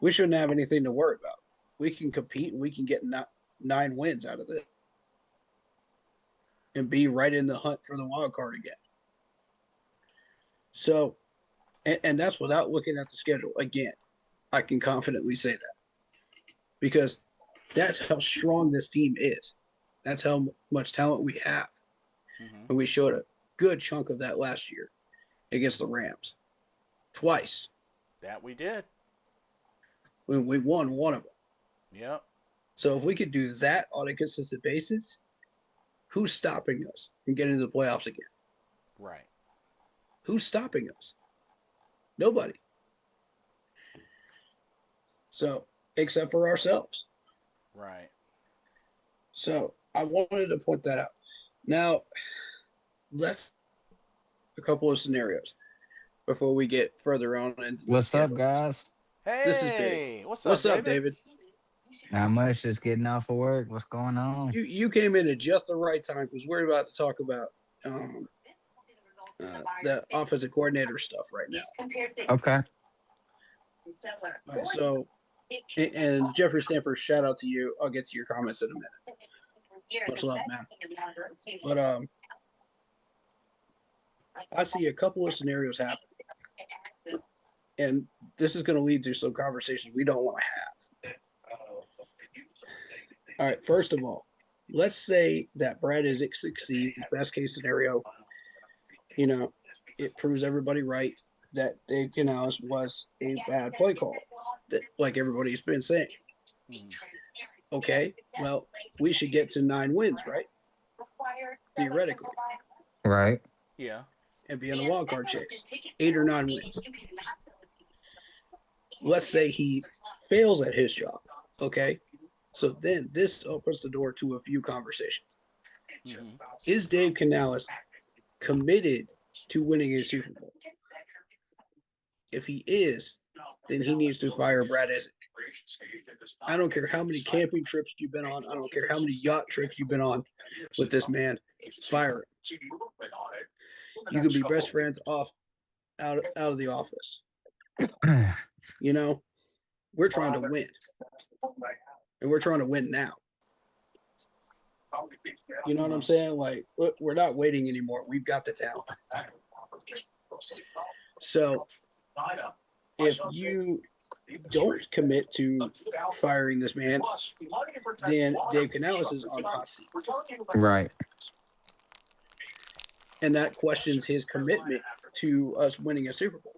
we shouldn't have anything to worry about. We can compete and we can get 9 wins out of this and be right in the hunt for the wild card again. So, and that's without looking at the schedule. Again, I can confidently say that because that's how strong this team is. That's how much talent we have. And we showed a good chunk of that last year against the Rams. Twice. That we did. We won one of them. Yep. So if we could do that on a consistent basis, who's stopping us from getting to the playoffs again? Right. Who's stopping us? Nobody. So, except for ourselves. Right. So, I wanted to point that out. Now, let's a couple of scenarios before we get further on into the What's up, schedule. guys? This is big. Hey, what's up, What's up, David? David? Not much. Just getting off of work. What's going on? You came in at just the right time because we're about to talk about the offensive coordinator stuff right now. Okay. All right, so and Jeffrey Stanford, shout out to you. I'll get to your comments in a minute. Much love, man. But I see a couple of scenarios happen, and this is going to lead to some conversations we don't want to have. All right, first of all, let's say that Brad Isaac succeeds. Best case scenario, it proves everybody right that Dave Canales was a bad play call, that like everybody's been saying. Mhm. Okay, well, we should get to 9 wins, right? Theoretically, Right. Yeah. and be in a wild card chase, 8 or 9 wins. Let's say he fails at his job. Okay, so then this opens the door to a few conversations. Hmm. Is Dave Canales committed to winning a Super Bowl? If he is, then he needs to fire Brad Isaac. I don't care how many camping trips you've been on. I don't care how many yacht trips you've been on with this man. Fire him. You could be best friends out of the office. You know, we're trying to win, and we're trying to win now. You know what I'm Hmm. saying? Like we're not waiting anymore. We've got the talent. So if you don't commit to firing this man, then Dave Canales is on the hot seat. Right. And that questions his commitment to us winning a Super Bowl.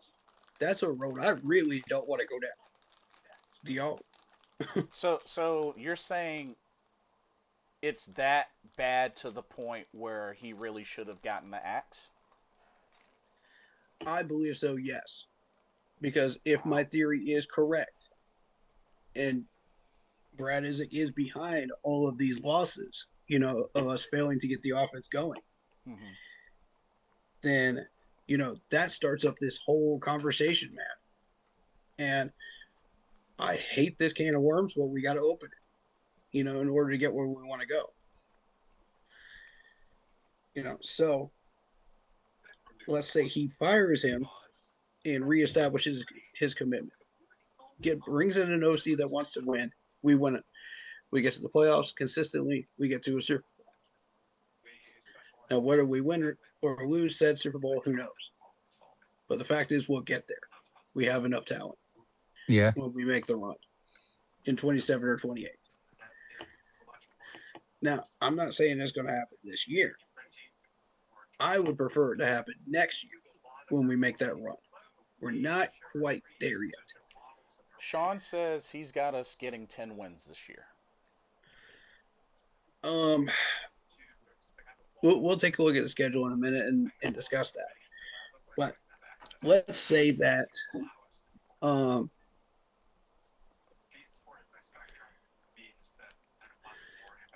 That's a road I really don't want to go down. Do y'all? So you're saying it's that bad to the point where he really should have gotten the axe? I believe so, yes. Because if my theory is correct, and Brad is behind all of these losses, of us failing to get the offense going, Hmm. then, that starts up this whole conversation, man. And I hate this can of worms, but we got to open it, in order to get where we want to go. So let's say he fires him and reestablishes his commitment. Brings in an OC that wants to win. We win it. We get to the playoffs consistently. We get to a Super Bowl. Now, whether we win or lose said Super Bowl, who knows? But the fact is, we'll get there. We have enough talent Yeah. when we make the run in 27 or 28. Now, I'm not saying it's going to happen this year. I would prefer it to happen next year when we make that run. We're not quite there yet. Sean says he's got us getting 10 wins this year. Um, we'll take a look at the schedule in a minute and discuss that. But let's say that um,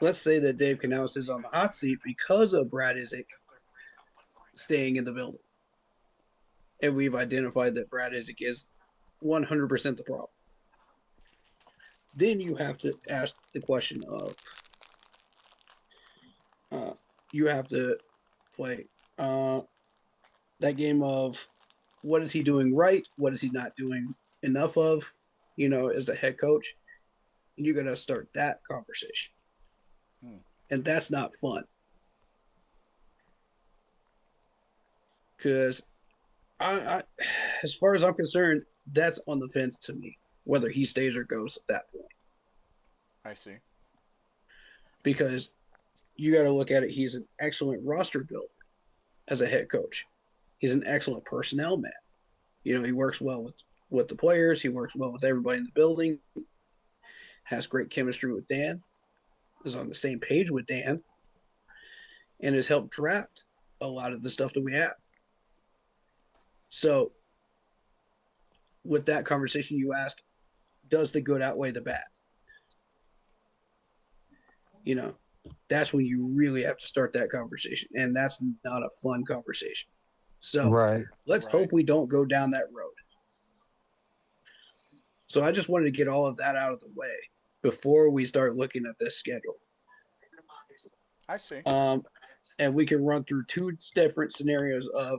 let's say that Dave Canales is on the hot seat because of Brad Isaac staying in the building, and we've identified that Brad Isaac is 100% the problem. Then you have to ask the question of you have to play that game of what is he doing right, what is he not doing enough of, as a head coach. And you're going to start that conversation. Hmm. And that's not fun. Because as far as I'm concerned, that's on the fence to me, whether he stays or goes at that point. I see. Because you got to look at it, he's an excellent roster builder as a head coach. He's an excellent personnel man. He works well with the players. He works well with everybody in the building. Has great chemistry with Dan. Is on the same page with Dan. And has helped draft a lot of the stuff that we have. So, with that conversation, you ask, does the good outweigh the bad? That's when you really have to start that conversation. And that's not a fun conversation. So Right. let's hope we don't go down that road. So I just wanted to get all of that out of the way before we start looking at this schedule. I see. And we can run through two different scenarios of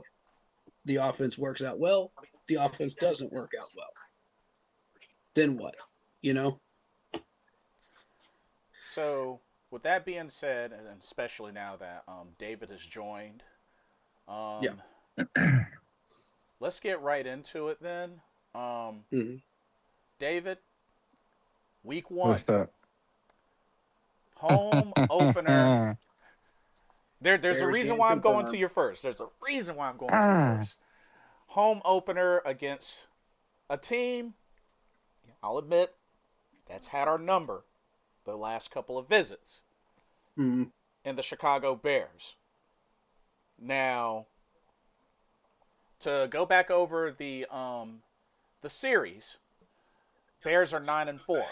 the offense works out well, the offense doesn't work out well. Then what? You know? So, with that being said, and especially now that David has joined, Yeah. um, let's get right into it then. Um, Mm-hmm. David, week one, What's up? home opener. There's a Bears reason game why I'm going to confirmed. you first. There's a reason why I'm going to you first. Home opener against a team, I'll admit, that's had our number the last couple of visits, Mm-hmm. in the Chicago Bears. Now, to go back over the series, Bears are 9-4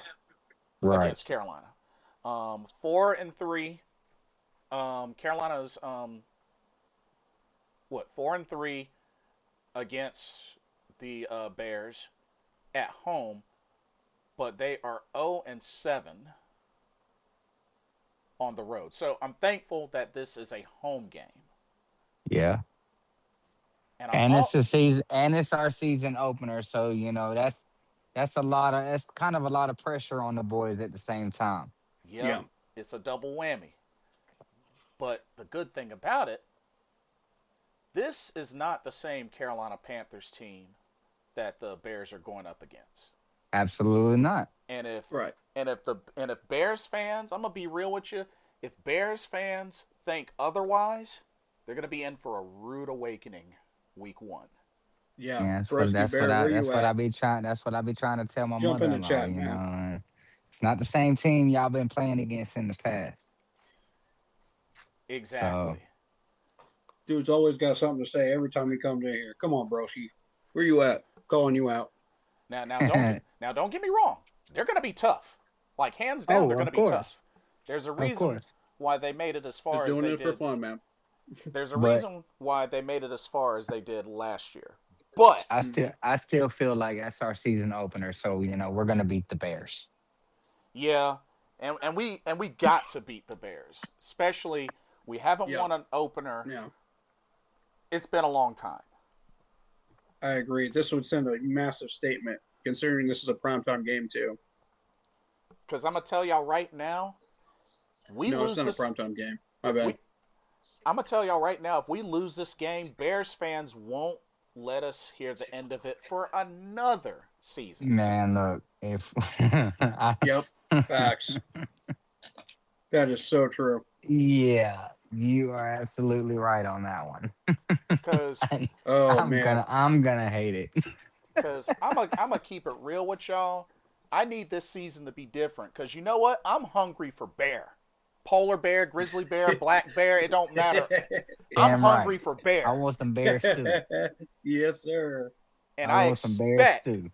Right. against Carolina. 4-3. Carolina's what 4-3 against the Bears at home, but they are 0-7 on the road. So I'm thankful that this is a home game, Yeah. and I'm And it's all the season, and it's our season opener. So that's a lot of that's kind of a lot of pressure on the boys at the same time. yep, Yeah. it's a double whammy. But the good thing about it, this is not the same Carolina Panthers team that the Bears are going up against. Absolutely not. And if Right. and if Bears fans, I'm gonna be real with you, if Bears fans think otherwise, they're gonna be in for a rude awakening week one. Yeah. Yeah, Broski Bear, where you at? that's what I be trying to tell my Jump in the mother-in-law. chat, man. It's not the same team y'all been playing against in the past. So Exactly. Dude's always got something to say every time he comes in here. Come on, Broski. Where you at? Calling you out. Now don't get me wrong. They're gonna be tough. Like hands down, oh, they're gonna of be course, tough. There's a of reason course. why they made it as Just far as doing they it for did. fun, man. There's a But reason why they made it as far as they did last year. But Mm-hmm. I still feel like that's our season opener. So we're gonna beat the Bears. yeah, and we got to beat the Bears. Especially we haven't Yeah. won an opener. Yeah. It's been a long time. I agree. This would send a massive statement, considering this is a primetime game too. Cause I'm gonna tell y'all right now, we No, it's lose not a this. primetime game. My If bad. we, I'm gonna tell y'all right now, if we lose this game, Bears fans won't let us hear the end of it for another season. Man, look, if Yep. Facts. That is so true. yeah, you are absolutely right on that one. Cause Oh man. I'm gonna hate it. Cause I'm gonna keep it real with y'all. I need this season to be different. Cause you know what? I'm hungry for bear, polar bear, grizzly bear, black bear. It don't matter. I'm Damn right. hungry for I bear, want some Bears too. Yes, sir. and I I want some Bears expect too.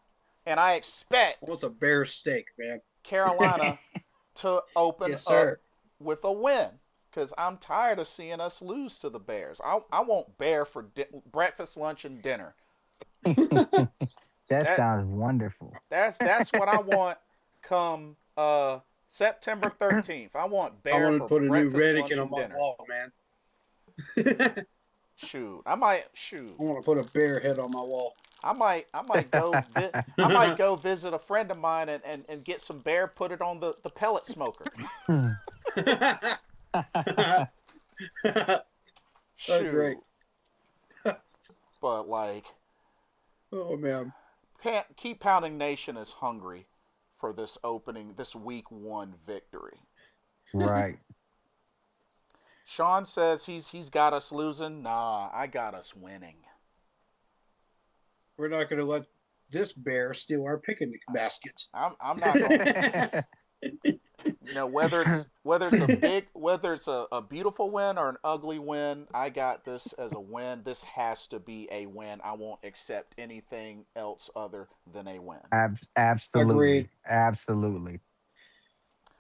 and I I expect want some bear steak, man. Carolina to open Yes, up sir. with a win. Cause I'm tired of seeing us lose to the Bears. I want bear for breakfast, lunch, and dinner. That That sounds wonderful. that's what I want. Come September 13th, I want I bear want to for put a new breakfast, Reddikin lunch, on and my dinner. wall, man. I Shoot, I might shoot. want to put a bear head on my wall. I might go visit a friend of mine and get some bear, put it on the pellet smoker. That's great. Shoot, but like, Oh man. Keep Pounding Nation is hungry for this week one victory. Right. Sean says he's got us losing. Nah, I got us winning. We're not going to let this bear steal our picnic baskets. I'm not gonna. Whether it's a beautiful win or an ugly win, I got this as a win. This has to be a win. I won't accept anything else other than a win. Agreed. Absolutely. Absolutely.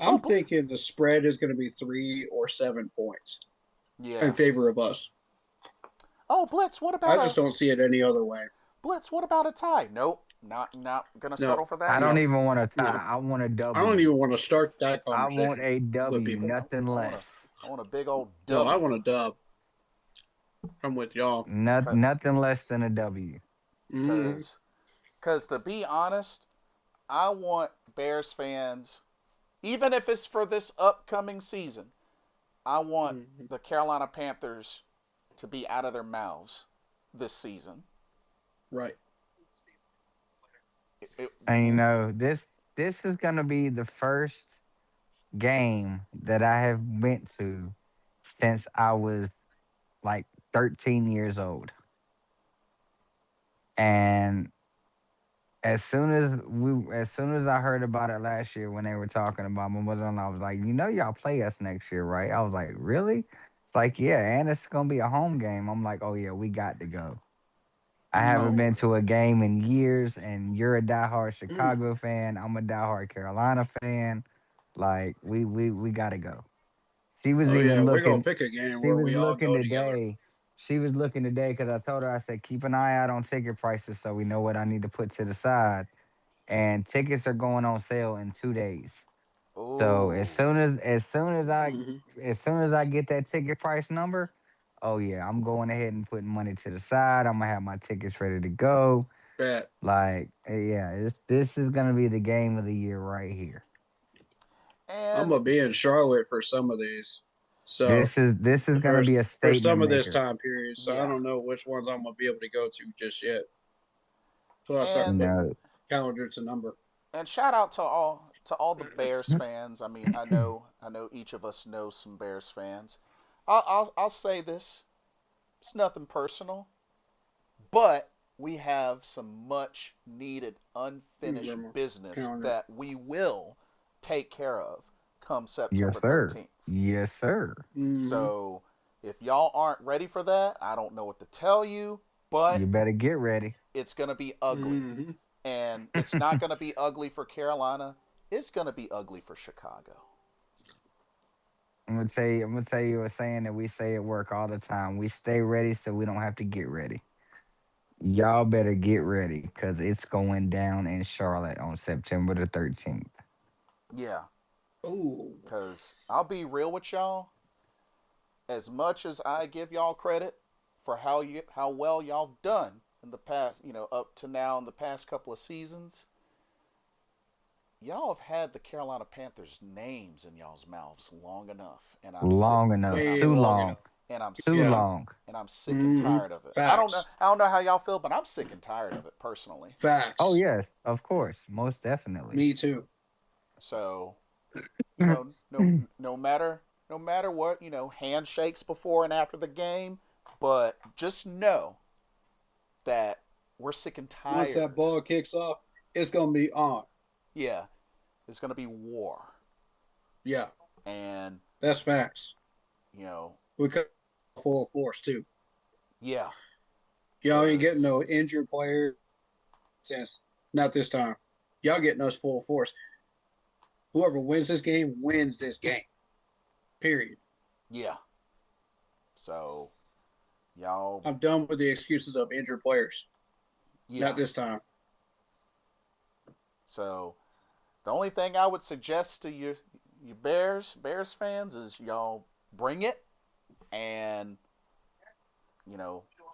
Oh, I'm thinking the spread is going to be 3 or 7 points in yeah. favor of us. Oh, Blitz, what I about just a don't see it any other way. Blitz? What about a tie? Nope, not gonna No, settle for I that don't no, either. even want a no. tie. I want a I don't W. even want to start that I want conversation a with W, people. nothing less. I want a big old No, I W. want a dub. I'm with y'all. Nothing less than a W. Mm-hmm. Cause, cause to be honest, I want Bears fans, even if it's for this upcoming season, I want Mm-hmm. the Carolina Panthers to be out of their mouths this season. Right. It, And this is gonna be the first game that I have went to since I was like 13 years old. And as soon as I heard about it last year when they were talking about my mother and I was like, y'all play us next year, right? I was like, really? It's like, yeah, and it's gonna be a home game. I'm like, oh yeah, we got to go. I haven't Mm-hmm. oh, been to a game in years, and you're a diehard Mm. Chicago fan. I'm a diehard Carolina fan. Like, we gotta go. She was Oh yeah, even we're gonna looking. pick a game She where was we all looking go together. today. She was looking today because I told her I said keep an eye out on ticket prices so we know what I need to put to the side. And tickets are going on sale in 2 days. So oh, Mm-hmm. as soon as I get that ticket price number, oh yeah, I'm going ahead and putting money to the side. I'm gonna have my tickets ready to go. Bet. Like yeah, this is gonna be the game of the year right here. I'm and gonna be in Charlotte for some of these. So This is gonna for be a for statement some of this maker. time period. So I yeah, don't know which ones I'm gonna be able to go to just yet. So I start You and putting know, calendar to number. shout out to all the Bears fans. I mean, I know each of us knows some Bears fans. I'll say this. It's nothing personal, but we have some much needed unfinished Grandma, business calendar. that we will take care of come yes, September sir. 13th. Yes, sir. Mm-hmm. So if y'all aren't ready for that, I don't know what to tell you, but You better get ready. it's going to be ugly. Mm-hmm. And it's not going to be ugly for Carolina. It's going to be ugly for Chicago. I'm gonna tell you a saying that we say at work all the time. We stay ready so we don't have to get ready. Y'all better get ready because it's going down in Charlotte on September the 13th. Yeah, Oh, because I'll be real with y'all. As much as I give y'all credit for how well y'all done in the past, up to now in the past couple of seasons, y'all have had the Carolina Panthers names in y'all's mouths long enough, and I'm sick, Long and enough. I'm way Too long long. enough. and I'm Too sick Yeah. long. and I'm sick and Mm-hmm. tired of it. Facts. I don't know how y'all feel, but I'm sick and tired of it personally. Oh, Facts. yes. Of course. Most definitely. Me too. So, no matter what, handshakes before and after the game, but just know that we're sick and Once that tired. ball kicks off, it's gonna be on. Yeah, it's gonna be war, Yeah, and that's facts. you know, We come full force too. yeah, Y'all ain't getting cause no injured players since not this time. Y'all getting us full force. Whoever wins this game wins this game. Period. yeah, so y'all, I'm done with the excuses of injured players. Not yeah, this time. so the only thing I would suggest to you Bears fans is y'all bring it and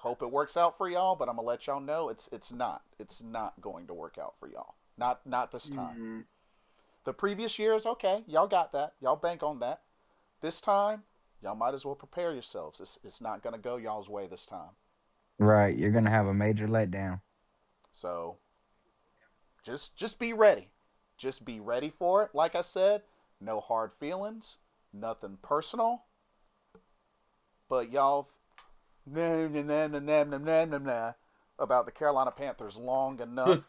hope it works out for y'all. But I'm gonna let y'all know it's not going to work out for y'all. Not this time. Mm, The previous years, okay, y'all got that. Y'all bank on that. This time, y'all might as well prepare yourselves. It's not gonna go y'all's way this time. Right. You're going to have a major letdown. So just be ready. Just be ready for it. Like I said, no hard feelings, nothing personal. But y'all nah, nah, nah, nah, nah, nah, nah, nah, nah, about the Carolina Panthers long enough.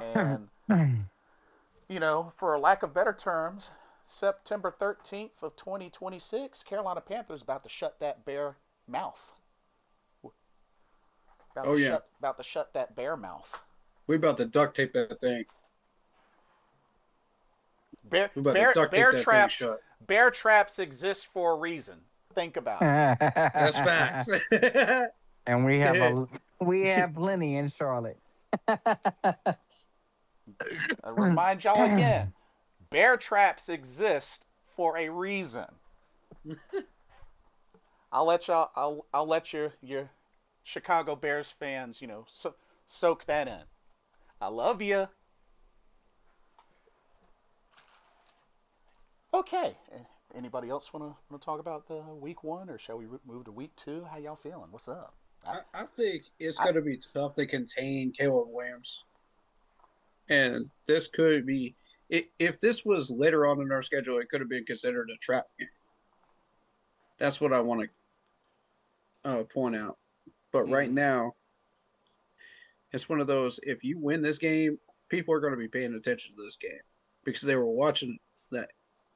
And for lack of better terms, September 13th of 2026, Carolina Panthers about to shut that bear mouth. oh yeah. About to shut that bear mouth. We about to duct tape that thing. Bear We about to bear duct tape bear that thing traps shut. bear traps exist for a reason. think about it. That's facts. And we have plenty in Charlotte. I remind y'all again, bear traps exist for a reason. I'll let your Chicago Bears fans, soak that in. I love you. Okay. Anybody else want to talk about the week one, or shall we move to week two? How y'all feeling? What's up? I think it's I going to be tough to contain Caleb Williams, and this could be if this was later on in our schedule, it could have been considered a trap game. That's what I want to point out. But right mm-hmm. now, it's one of those. If you win this game, people are going to be paying attention to this game because they were watching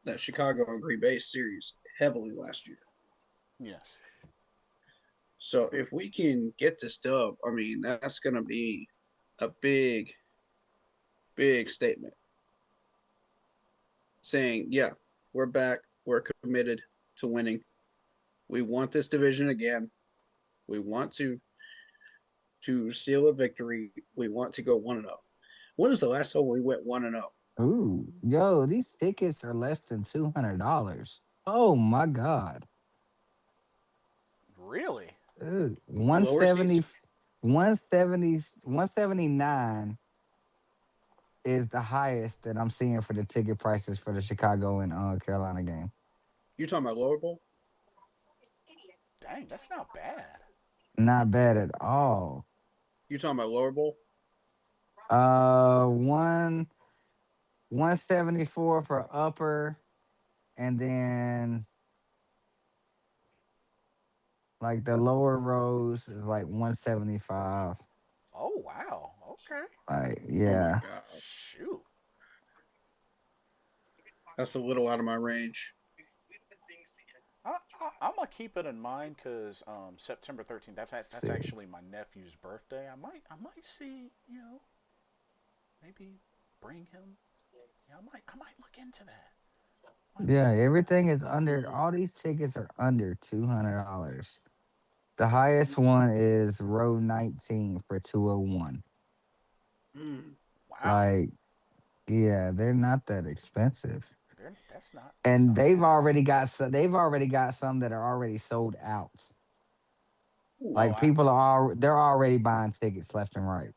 that Chicago and Green Bay series heavily last year. Yes. So if we can get this dub, I mean, that's going to be a big, big statement saying, yeah, we're back. We're committed to winning. We want this division again. We want to seal a victory. We want to go 1-0. When was the last time we went 1-0? Ooh, yo, these tickets are less than $200. Oh my God. Really? Ooh, Lower seats? 179 is the highest that I'm seeing for the ticket prices for the Chicago and Carolina game. You talking about lower bowl? Dang, that's not bad. Not bad at all. You talking about lower bowl? One 174 for upper, and then like the lower rows is like 175. Oh wow. Okay. Like, Oh my yeah. god, Shoot. that's a little out of my range. I'm gonna keep it in mind because September 13th. That's See. actually my nephew's birthday. I might see, maybe bring him. Yeah, I might look into that. Might look Yeah, into that. everything is under Mm, all these tickets are under $200. The highest one is row 19 for 201. mm. Wow. Like, yeah, they're not that expensive. That's And not bad. they've already got some that are already sold out. Ooh. Oh Like I they're already buying tickets left and right.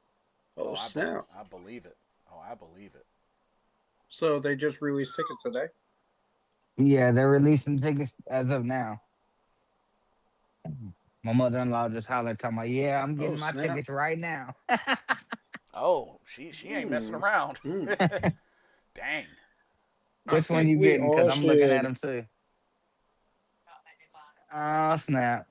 Oh oh snap! I believe it. Oh I believe it. So they just released tickets today. Yeah, they're releasing tickets as of now. My mother-in-law just hollered, talking about, yeah, I'm Oh getting my snap! tickets right now. Oh, she ain't messing Mm, around. mm. Dang. I Which one think you we getting? Because all I'm looking at should. them too. Oh, snap.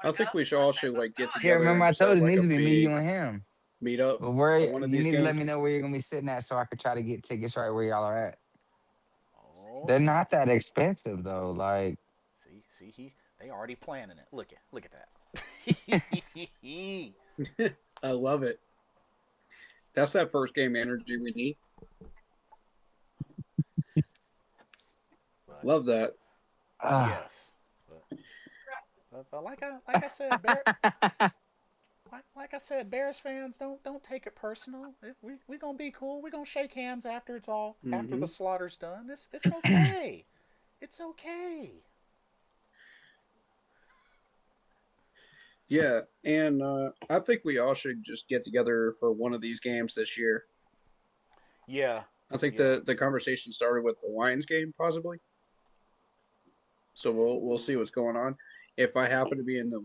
I think we should all should like get Yeah, together remember and I just told have you it like needs a to be me, you, big and him. meetup But for where one of you these need to let games. me know where you're gonna be sitting at so I could try to get tickets right where y'all are at. Oh They're not snap. that expensive though. Like, See, they already planning it. Look at that. I love it. That's that first game energy we need. but Love that. ah, yes, but, but like I said, like I said, Bears fans don't take it personal. We gonna be cool. We gonna shake hands after Hmm. the slaughter's done. It's okay. It's okay. Yeah, and I think we all should just get together for one of these games this year. Yeah, I think yeah. the conversation started with the Lions game, possibly. So we'll see what's going on. If I happen to be in the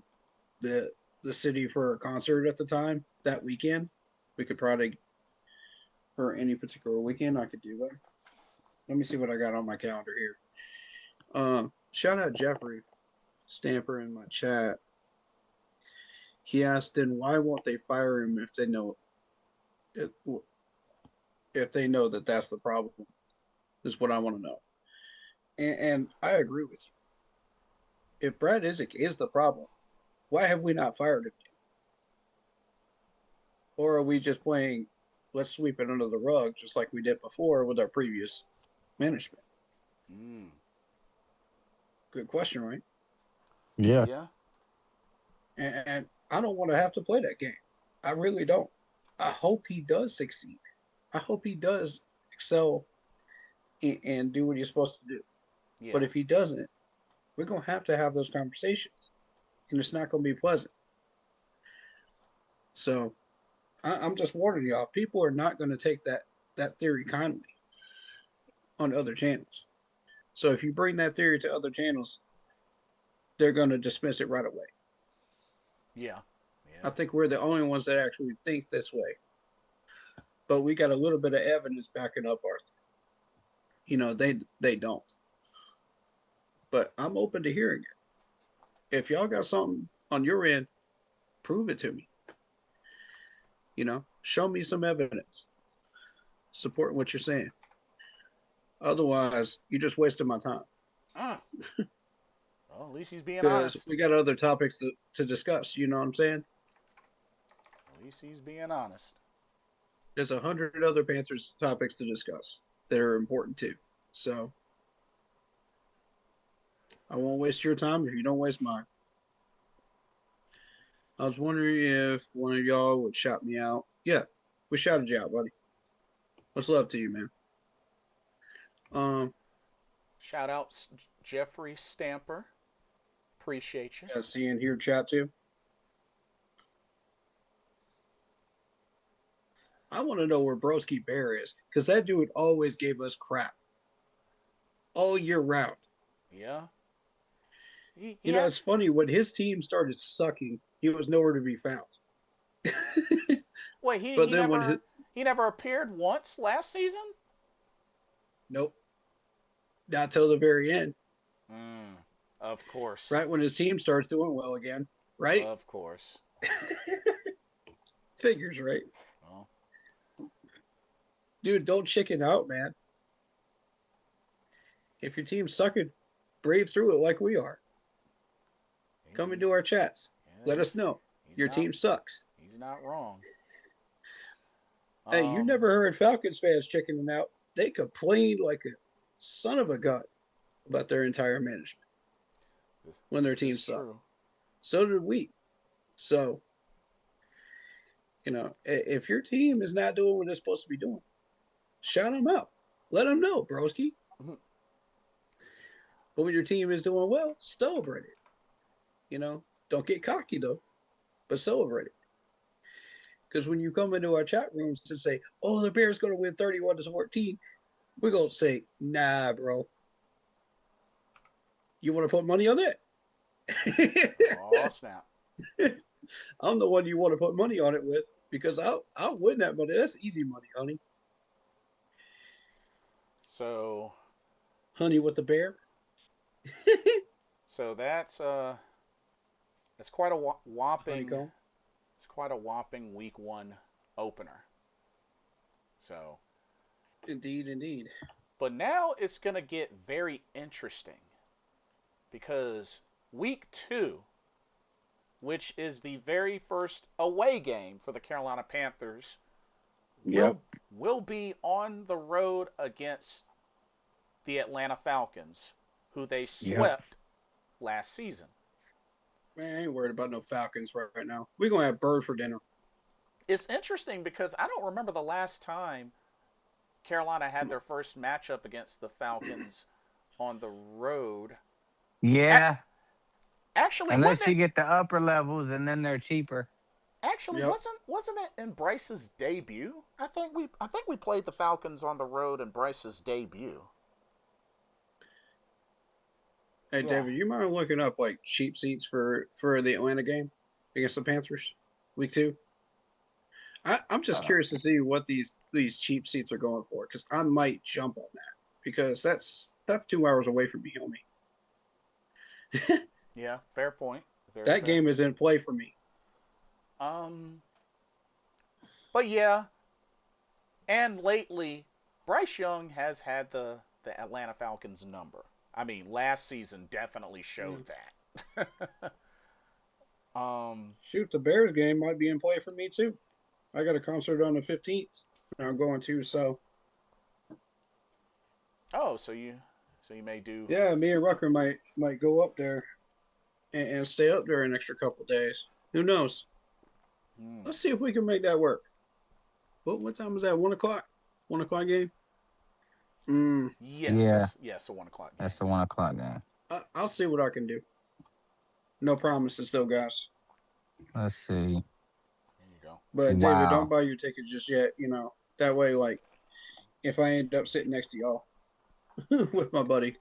the city for a concert at the time that weekend, we could probably for any particular weekend I could do that. Let me see what I got on my calendar here. Shout out Jeffrey Stamper in my chat. He asked, "Then why won't they fire him if, if they know that that's the problem?" Is what I want to know. And I agree with you. If Brad Isaac is the problem, why have we not fired him yet? Or are we just playing let's sweep it under the rug just like we did before with our previous management? Mm. Good question, right? Yeah. Yeah. And I don't want to have to play that game. I really don't. I hope he does succeed. I hope he does excel and do what he's supposed to do. But Yeah. if he doesn't, we're gonna have those conversations, and it's not gonna be pleasant. So I'm just warning y'all. People are not gonna take that theory kindly on other channels. So if you bring that theory to other channels, they're gonna dismiss it right away. Yeah. I Yeah. think we're the only ones that actually think this way. But we got a little bit of evidence backing up our. They don't. But I'm open to hearing it. If y'all got something on your end, prove it to me. Show me some evidence supporting what you're saying. Otherwise, you just wasted my time Mm. Well, at least he's being because honest. we got other topics to discuss. You know what I'm saying? At least he's being honest. There's 100 other Panthers topics to discuss that are important too. So I won't waste your time if you don't waste mine. I was wondering if one of y'all would shout me out. Yeah, we shouted you out, buddy. Much love to you, man. Um, Shout outs Jeffrey Stamper. Appreciate you. yeah, see and hear chat too. I want to know where Broski Bear is because that dude always gave us crap all year round. Yeah. He It's funny when his team started sucking, he was nowhere to be found. wait, he But he then when his never he never appeared once last season? nope, not till the very end, Mm, of course. right when his team starts doing well again, right? Of course. Figures, right? Well, Dude, don't chicken out, man. If your team's sucking, brave through it like we are. Come he's into our chats. yeah, Let us know he's your not team sucks. he's not wrong. Hey, you Um, never heard Falcons fans chickening out. They complained like a son of a gun about their entire management when their this team is sucked. true. So did we. So, if your team is not doing what it's supposed to be doing, shout them out. Let them know, broski. Mhm. But when your team is doing well, celebrate it. Don't get cocky though, but celebrate it. Because when you come into our chat rooms and say, "Oh, the Bears going to win 31-14," we're gonna say, "Nah, bro. You want to put money on that?" Oh snap! I'm the one you want to put money on it with because I'll win that money. That's easy money, honey. So Honey with the bear. so that's quite a whopping. Honeycomb. It's quite a whopping week one opener. So, Indeed, indeed. but now it's gonna get very interesting because week two, which is the very first away game for the Carolina Panthers, Yep. will be on the road against the Atlanta Falcons, who they Yep. swept last season. Man, I ain't worried about no Falcons right now. We're gonna have bird for dinner. It's interesting because I don't remember the last time Carolina had their first matchup against the Falcons on the road. Yeah. Actually, wasn't Unless you it? get the upper levels and then they're cheaper. Actually, Yep. wasn't it in Bryce's debut? I think we played the Falcons on the road in Bryce's debut. Hey, Yeah. David, you mind looking up like cheap seats for the Atlanta game against the Panthers, week two? I'm just Uh, curious to see what these cheap seats are going for because I might jump on that because that's 2 hours away from me, homie. Yeah. Fair point. Very That fair. game is in play for me. Um. But yeah, and lately, Bryce Young has had the Atlanta Falcons number. I mean, last season definitely Yeah. showed that. um. Shoot, the Bears game might be in play for me too. I got a concert on the 15th. I'm going to, so Oh, so So you may do. Yeah, me and Rucker might go up there and stay up there an extra couple days. Who knows? Hmm. Let's see if we can make that work. What time is that? 1 o'clock. 1 o'clock game. Mm, Yes, Yeah, a 1 o'clock that's game. the 1 o'clock game. I'll see what I can do. No promises though, guys. Let's see. There you go. But David, don't Wow. buy your tickets just yet. That way, like if I end up sitting next to y'all with my buddy,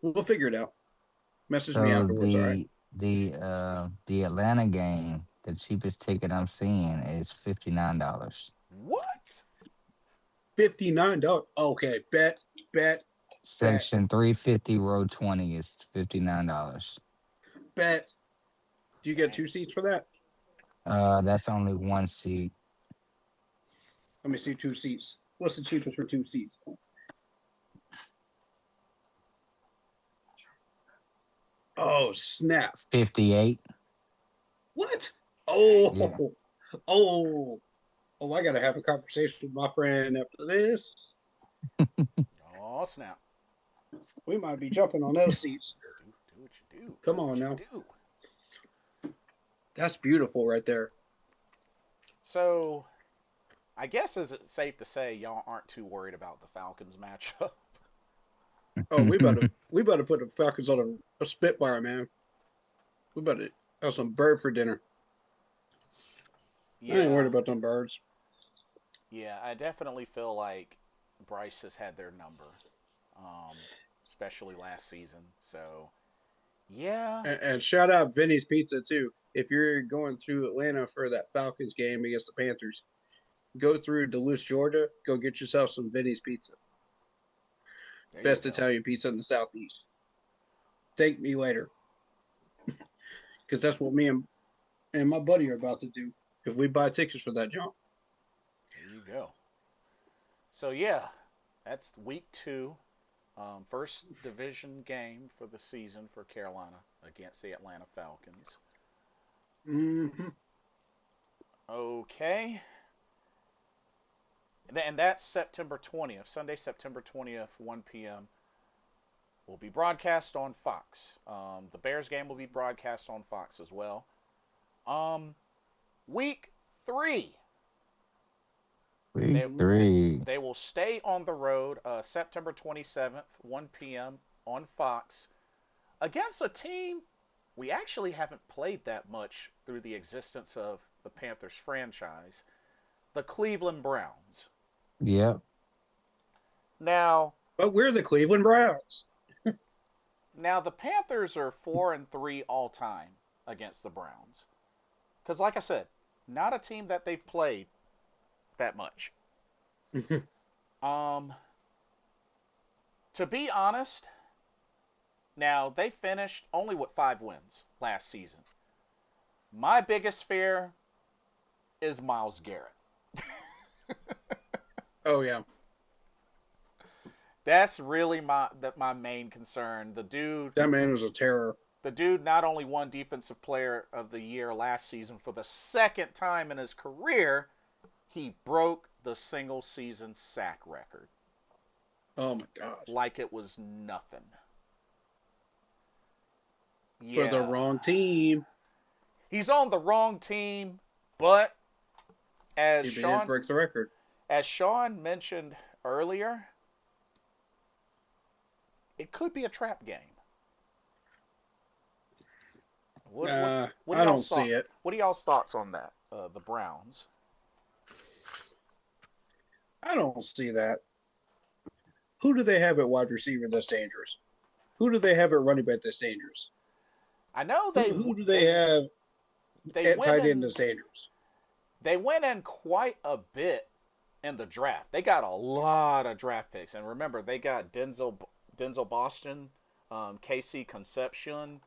we'll figure it out. Message me So afterwards. All right. the Atlanta game, the cheapest ticket I'm seeing is $59. What? $59. Okay, bet, bet, Section 350, row 20 is $59. bet. Do you get Dang. 2 seats for that? That's only one seat. Let me see 2 seats. What's the cheapest for 2 seats? Oh snap! 58. What? Yeah. Oh, oh, oh! I gotta have a conversation with my friend after this. Oh snap! We might be jumping on those seats. Do what you do. Come Do on what you now. do. That's beautiful right there. So I guess is it safe to say y'all aren't too worried about the Falcons matchup? Oh, we better put the Falcons on a Spitfire, man. We better have some bird for dinner. I ain't worried Yeah, about them birds. yeah. I definitely feel like Bryce has had their number, um, especially last season. So yeah, And shout out Vinny's Pizza too. If you're going through Atlanta for that Falcons game against the Panthers, go through Duluth, Georgia. Go get yourself some Vinny's Pizza. there you Best go. Italian pizza in the Southeast. Thank me later, because that's what me and my buddy are about to do if we buy tickets for that jump. There you go. So yeah, that's week 2. First division game for the season for Carolina against the Atlanta Falcons. Mm-hmm. Okay. And that's September 20th, Sunday, September 20th, 1 p.m. will be broadcast on Fox. The Bears game will be broadcast on Fox as well. Um, week 3, Week they Mm-hmm. three. they will stay on the road September 27th, 1 p.m. on Fox against a team we actually haven't played that much through the existence of the Panthers franchise, the Cleveland Browns. Yep. Now, But we're the Cleveland Browns. now the Panthers are 4-3 all time against the Browns. Because, like I said, not a team that they've played that much. Um, to be honest, now they finished only with 5 wins last season. My biggest fear is Miles Garrett. Oh yeah, That's really my main concern. that man was a terror. The dude not only won Defensive Player of the Year last season for the second time in his career, he broke the single season sack record Oh my God, like it was nothing. for the Yeah, wrong team. he's on the wrong team, but as He did Sean break the record. as Sean mentioned earlier, it could be a trap game. What do I y'all don't thought? see it. What are y'all's thoughts on that? The Browns. I don't see that. Who do they have at wide receiver that's dangerous? Who do they have at running back that's dangerous? I know Who do they have they at went tight end in that's dangerous? they went in quite a bit in the draft. They got a lot of draft picks, and remember they got Denzel Boston, KC Concepcion.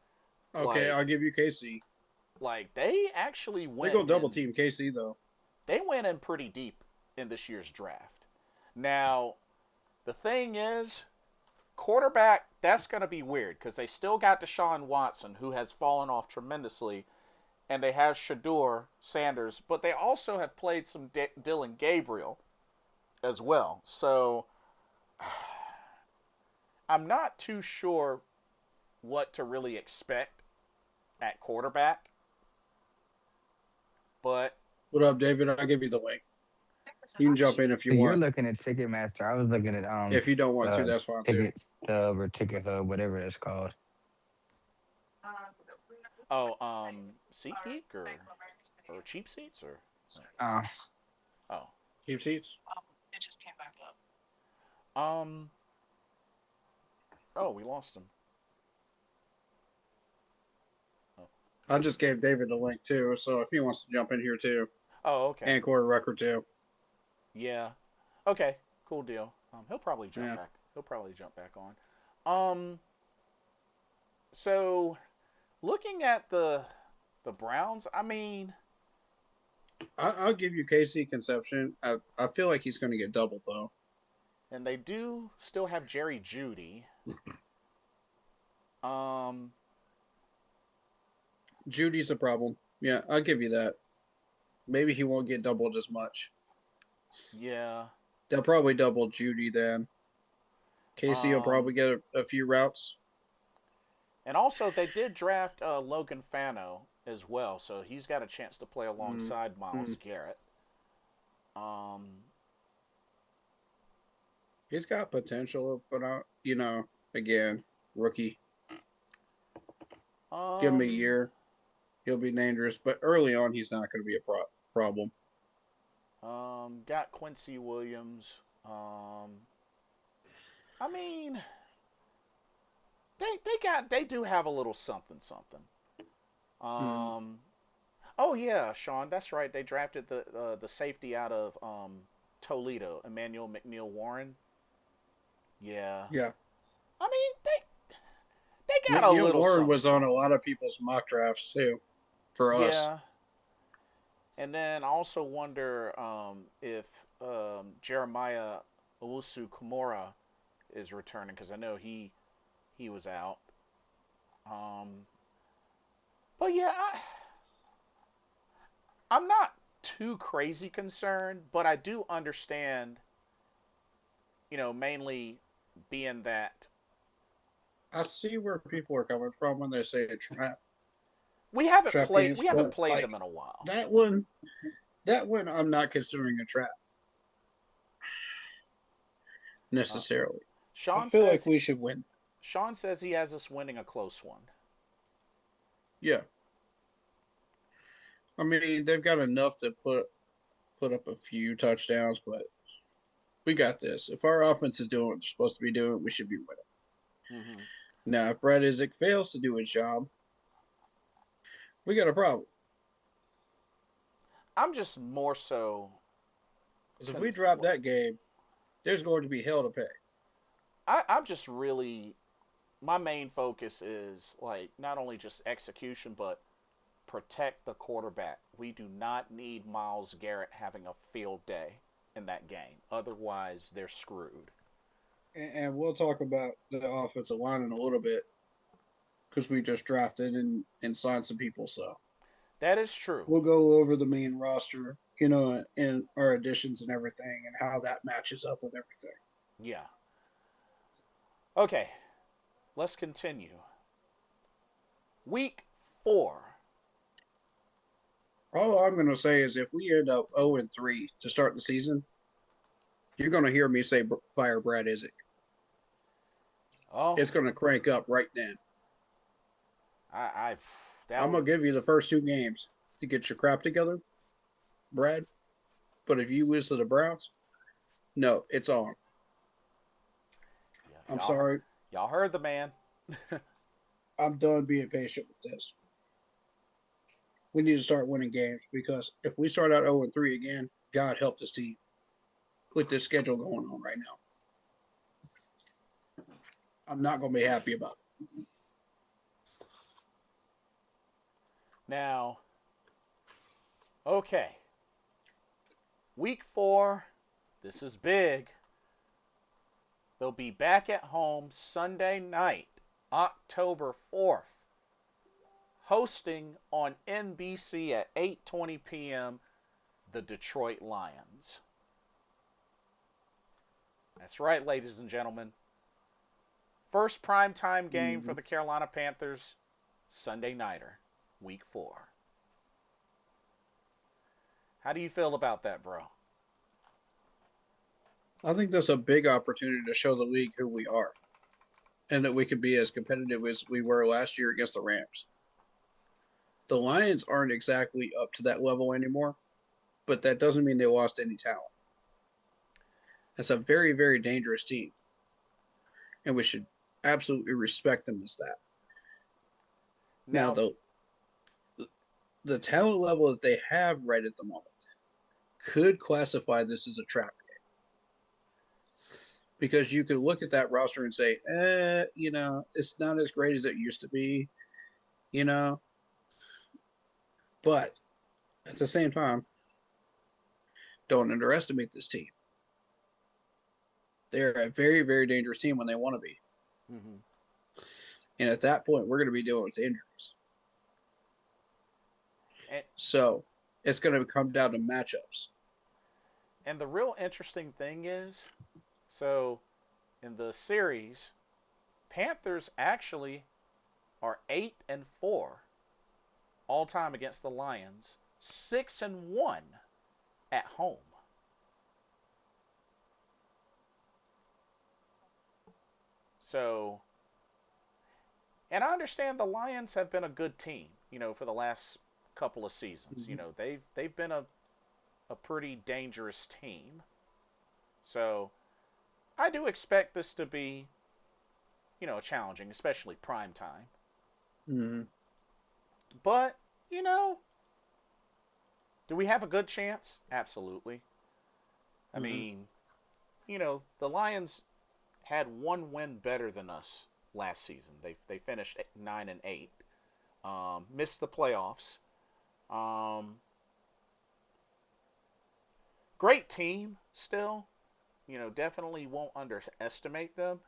Okay, Like I'll give you KC. they actually They went go double in. team KC though. They went in pretty deep in this year's draft. Now the thing is, quarterback, that's going to be weird because they still got Deshaun Watson, who has fallen off tremendously, and they have Shador Sanders, but they also have played some Dylan Gabriel as well. So I'm not too sure what to really expect at quarterback, but What up, David? I'll give you the link. You can jump in if you So you're want. looking at Ticketmaster. I was looking at If you don't want to, uh that's fine too. Ticket Hub or Ticket Hub, whatever it's called. oh, SeatGeek or cheap seats or Uh, oh, Keep seats. um, oh, we lost him. Oh, I just gave David the link too, so if he wants to jump in here too, oh, okay, and Corey Record too. yeah, okay, cool deal. He'll probably jump Yeah, back. He'll probably jump back on. Um, so looking at the Browns, I mean, I'll give you KC Conception. I feel like he's going to get doubled though. and they do still have Jerry Judy. Um, Judy's a problem. Yeah, I'll give you that. Maybe he won't get doubled as much. yeah. They'll probably double Judy then. KC will Um, probably get a few routes. and also they did draft Logan Fano as well, so he's got a chance to play Mm, alongside Miles mm. Garrett. Um, He's got potential, but again, rookie. Give him a um, year, he'll be dangerous. But early on, he's not going to be a problem. got Quincy Williams. I mean, they do have a little something something. Mm. Um, oh yeah, Sean, that's right. They drafted the safety out of Toledo, Emmanuel McNeil Warren. Yeah, Yeah, I mean they got a McNeil little Warren something was on a something. lot of people's mock drafts too. For us, Yeah, and then I also wonder if Jeremiah Owusu Komora is returning because I know he was out. Um, but yeah, I'm not too crazy concerned, but I do understand, mainly being that I see where people are coming from when they say a trap we games, haven't but played like them in a while. that one, that one, I'm not considering a trap Uh, necessarily. I Sean feel like says we should win. Sean says he has us winning a close one. Yeah, I mean they've got enough to put up a few touchdowns, but we got this. If our offense is doing what they're supposed to be doing, we should be winning. Hmm. Now, if Brad Isaac fails to do his job, we got a problem. I'm just more so. Because if we drop that game, there's going to be hell to pay. I'm just really my main focus is like not only just execution but protect the quarterback. We do not need Miles Garrett having a field day in that game. Otherwise, they're screwed. And we'll talk about the offensive line in a little bit because we just drafted and signed some people. So That is true. we'll go over the main roster, and our additions and everything and how that matches up with everything. Yeah. Okay, let's continue. Week 4. All I'm going to say is if we end up 0-3 to start the season, you're going to hear me say fire Brad Isaac. Oh, It's going to crank up right then. I that I'm would going to give you the first two games to get your crap together, Brad. But if you lose to the Browns, no, it's on. yeah, I'm sorry. y'all heard the man. I'm done being patient with this. We need to start winning games because if we start out 0-3 again, God help this team with this schedule going on right now. I'm not going to be happy about it. Now, okay. Week 4. This is big. They'll be back at home Sunday night, October 4th, hosting on NBC at 8:20 p.m. the Detroit Lions. That's right, ladies and gentlemen. First primetime game for Mhm. the Carolina Panthers, Sunday nighter, week 4. How do you feel about that, bro? I think that's a big opportunity to show the league who we are and that we can be as competitive as we were last year against the Rams. The Lions aren't exactly up to that level anymore, but that doesn't mean they lost any talent. That's a very, very dangerous team, and we should absolutely respect them as that. Now, Now, the talent level that they have right at the moment could classify this as a trap because you could look at that roster and say, it's not as great as it used to be, you know, but at the same time, don't underestimate this team. They're a very, very dangerous team when they want to be. mm-hmm. And at that point, we're going to be dealing with injuries. and, So it's going to come down to matchups. and the real interesting thing is, so in the series, Panthers actually are 8-4 all time against the Lions, 6-1 at home. So, and I understand the Lions have been a good team, for the last couple of seasons. Mm-hmm. They've been a pretty dangerous team. So, I do expect this to be, challenging, especially prime time. Mm-hmm. But, you know, do we have a good chance? Absolutely. I Mm-hmm. mean, the Lions had one win better than us last season. They finished 9-8. Missed the playoffs. Um, Great team still. Definitely won't underestimate them.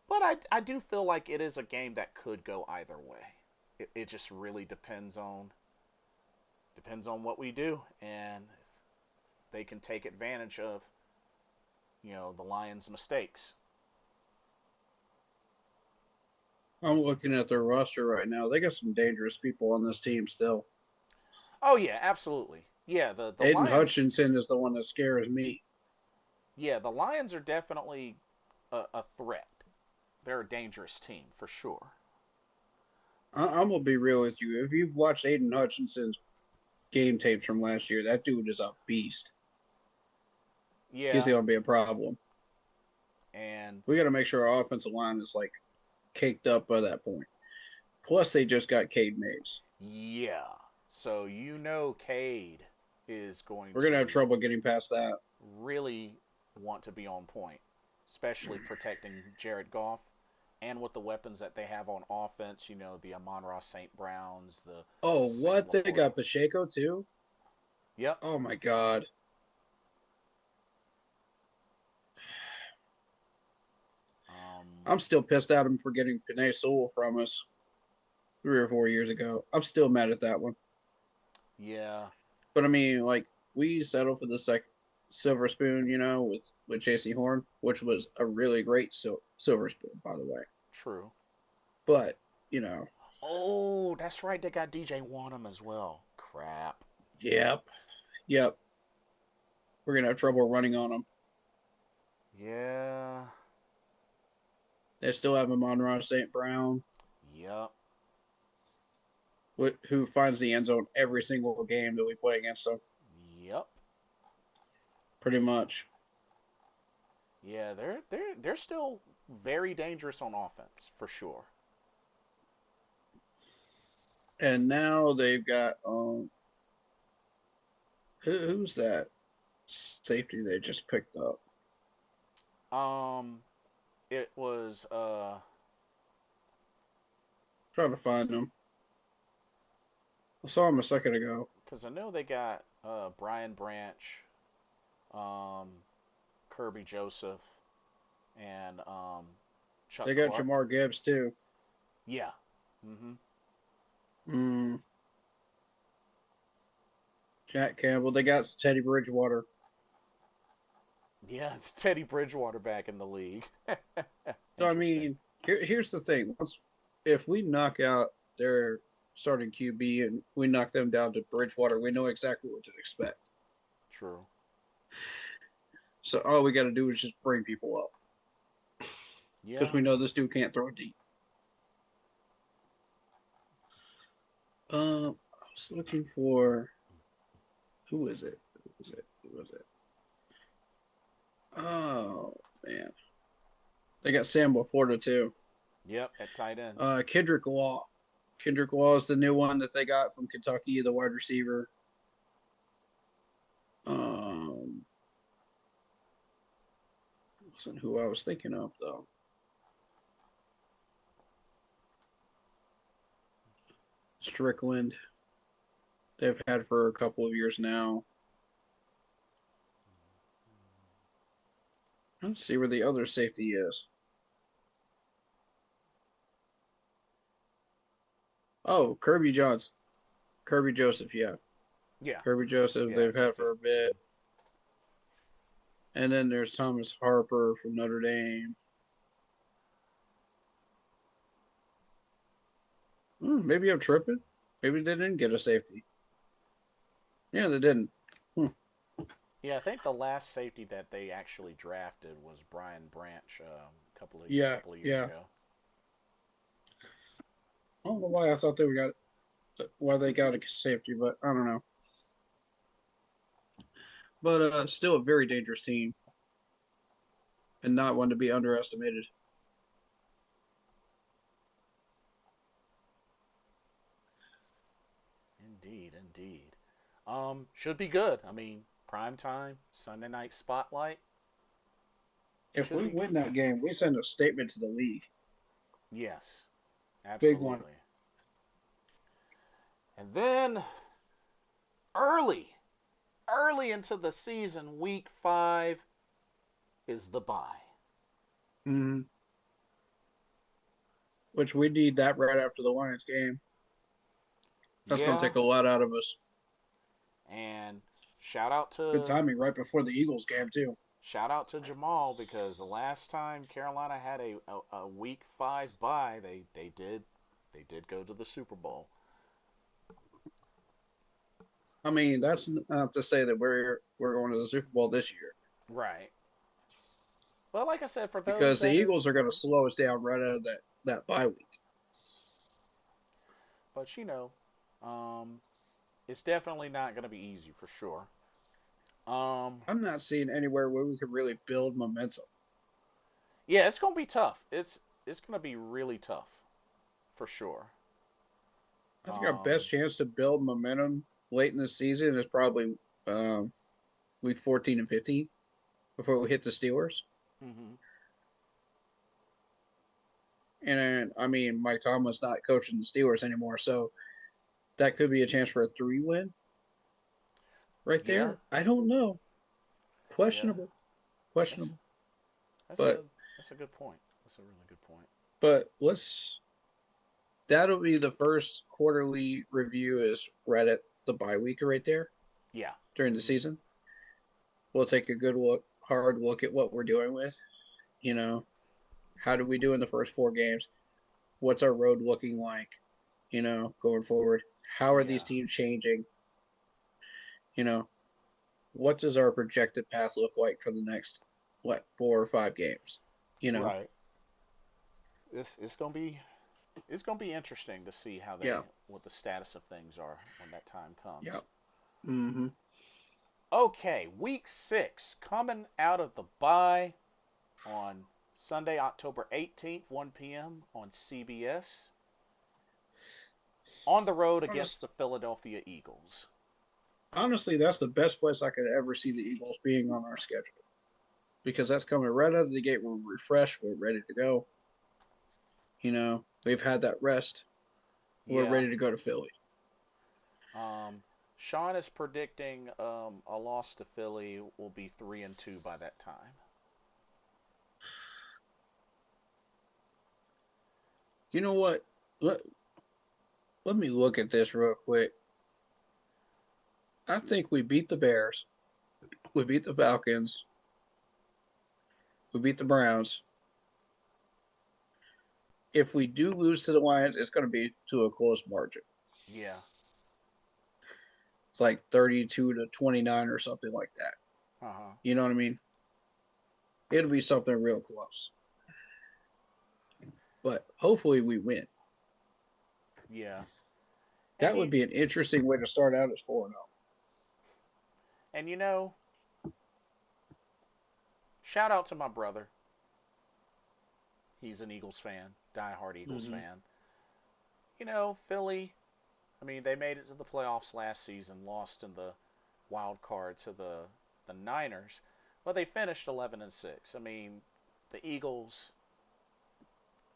But I do feel like it is a game that could go either way. It just really depends on what we do, and if they can take advantage of the Lions' mistakes. I'm looking at their roster right now. They got some dangerous people on this team still. Oh yeah, absolutely. Yeah, the Aiden Lions. Hutchinson is the one that scares me. Yeah, the Lions are definitely a threat. They're a dangerous team for sure. I'm gonna be real with you. If you've watched Aiden Hutchinson's game tapes from last year, that dude is a beast. He's Yeah, gonna be a problem. and We got to make sure our offensive line is like caked up by that point. Plus, they just got Cade Mays. yeah. So Cade is going We're gonna have to trouble getting past that. really want to be on point, especially protecting Jared Goff and with the weapons that they have on offense. The Amon-Ra St. Browns, the Oh, Sam what? They Laporta. got Pacheco too? Yep. Oh my God. Um, I'm still pissed at him for getting Panay Sewell from us 3 or 4 years ago. I'm still mad at that one. yeah. But I mean, like, we settled for the second silver spoon, with JC Horn, which was a really great silver spoon, by the way. True. But, you know, Oh, that's right. They got DJ Wanham as well. Crap. yep, yep. We're gonna have trouble running on them. Yeah. They still have Amon-Ra St. Brown, Yep. who finds the end zone every single game that we play against them, Yep. pretty much. Yeah, they're still very dangerous on offense for sure. And now they've got who's that safety they just picked up? Um, it was Trying to find them. I saw him a second ago. because I know they got Brian Branch, um, Kirby Joseph, and Chuck They got Clark. Jamar Gibbs too. Yeah. Mhm. Mm, Jack Campbell. They got Teddy Bridgewater. Yeah, it's Teddy Bridgewater back in the league. So I Interesting. mean, here's the thing: once if we knock out their starting QB and we knock them down to Bridgewater, we know exactly what to expect. True. So all we got to do is just bring people up because Yeah. we know this dude can't throw deep. I was looking for who is it? Who was it? Who was it? Oh man, they got Sam Laporta too. Yep. At tight end. Kendrick Law. Kendrick Law is the new one that they got from Kentucky, the wide receiver. Um, wasn't who I was thinking of though. Strickland. They've had for a couple of years now. Let's see where the other safety is. Oh, Kirby Johnson. Kirby Joseph, yeah. Yeah. Kirby Joseph, Yeah. they've had Safety. for a bit. Hmm. And then there's Thomas Harper from Notre Dame. Maybe I'm tripping. Maybe they didn't get a safety. Yeah, they didn't. Hmm. Yeah. I think the last safety that they actually drafted was Brian Branch a Yeah, couple of years yeah. ago. I don't know why I thought why they got a safety, but I don't know. But still a very dangerous team and not one to be underestimated. Indeed. Indeed. Should be good. I mean, prime time Sunday night spotlight If should we be win good. that game, we send a statement to the league. Yes. Big one. Absolutely. And then early, early into the season, week 5 is the bye. Mm-hmm. Which we need that right after the Lions game. That's going to Yeah, take a lot out of us. and shout out Good to timing right before the Eagles game too. shout out to Jamal because the last time Carolina had a week 5 bye, they did go to the Super Bowl. I mean, that's not to say that we're going to the Super Bowl this year Right. But like I said, for those because the that are, Eagles are going to slow us down right out of that bye week. but um, it's definitely not going to be easy for sure. Um, I'm not seeing anywhere where we could really build momentum. yeah, it's going to be tough. It's going to be really tough for sure. I think our Um, best chance to build momentum late in the season is probably um, week 14 and 15 before we hit the Steelers. hmm And I mean, Mike Tomlin's not coaching the Steelers anymore, so that could be a chance for a 3-win right Yeah, there. I don't know. yeah. Questionable, That's questionable. that's a But that's a good point. That's a really good point. let's that'll be the first quarterly review is right at the bye week right there Yeah. during the hmm season. We'll take a good look, hard look at what we're doing with. You know, how do we do in the first 4 games? What's our road looking like? Going forward. How are these Yeah. teams changing? You know, what does our projected path look like for the next 4 or 5 games? You know, Right. It's gonna be interesting to see how yeah, what the status of things are when that time yeah. comes. Mm-hmm. Okay, week 6 coming out of the bye on Sunday, October 18th, 1 p.m. on CBS on the road against Honest, the Philadelphia Eagles. honestly, that's the best place I could ever see the Eagles being on our schedule because that's coming right out of the gate. We're refreshed. We're ready to go. We've had that rest. We're Yeah. ready to go to Philly. Um, Sean is predicting a loss to Philly will be 3-2 by that time. You know what? Let, let me look at this real quick. I think we beat the Bears. We beat the Falcons. We beat the Browns. If we do lose to the Lions, it's going to be to a close margin. Yeah. It's like 32-29 or something like that. Uh-huh. You know what I mean? It'll be something real close. But hopefully we win. Yeah. And That would be an interesting way to start out as 4-0. and shout out to my brother. He's an Eagles fan, diehard Eagles Mm-hmm. fan. Philly, I mean, they made it to the playoffs last season, lost in the wild card to the Niners, but they finished 11-6. I mean, the Eagles,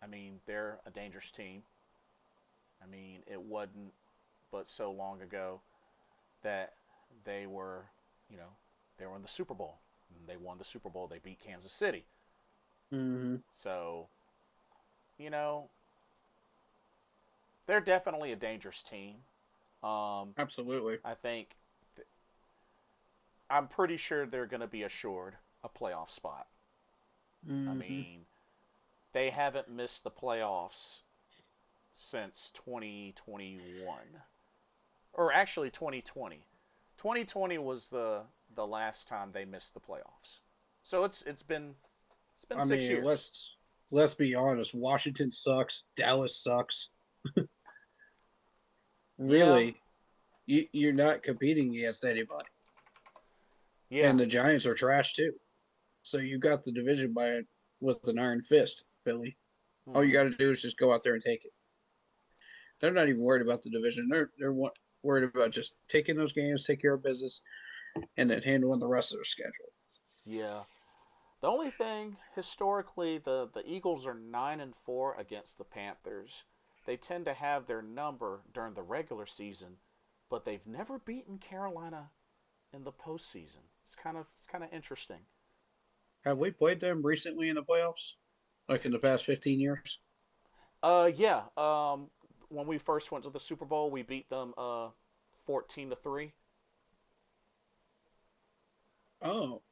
I mean, they're a dangerous team. I mean, it wasn't but so long ago that they were, you know, they were in the Super Bowl. And they won the Super Bowl. They beat Kansas City. Mm-hmm. So, you know, they're definitely a dangerous team. Um, Absolutely. I think I'm pretty sure they're going to be assured a playoff spot. I Mm-hmm. mean, they haven't missed the playoffs since 2021, or actually 2020. 2020 was the last time they missed the playoffs. So it's been I 6 mean, years. let's be honest. Washington sucks. Dallas sucks. Yeah, Really, you're not competing against anybody. yeah, And the Giants are trash too. So you got the division by with an iron fist, Philly. All you hmm got to do is just go out there and take it. They're not even worried about the division. They're worried about just taking those games, take care of business, and then handling the rest of their schedule. yeah. The only thing historically, the Eagles are 9-4 against the Panthers. They tend to have their number during the regular season, but they've never beaten Carolina in the postseason. It's kind of interesting. Have we played them recently in the playoffs? Like in the past 15 years? Yeah. When we first went to the Super Bowl, we beat them 14-3. Oh,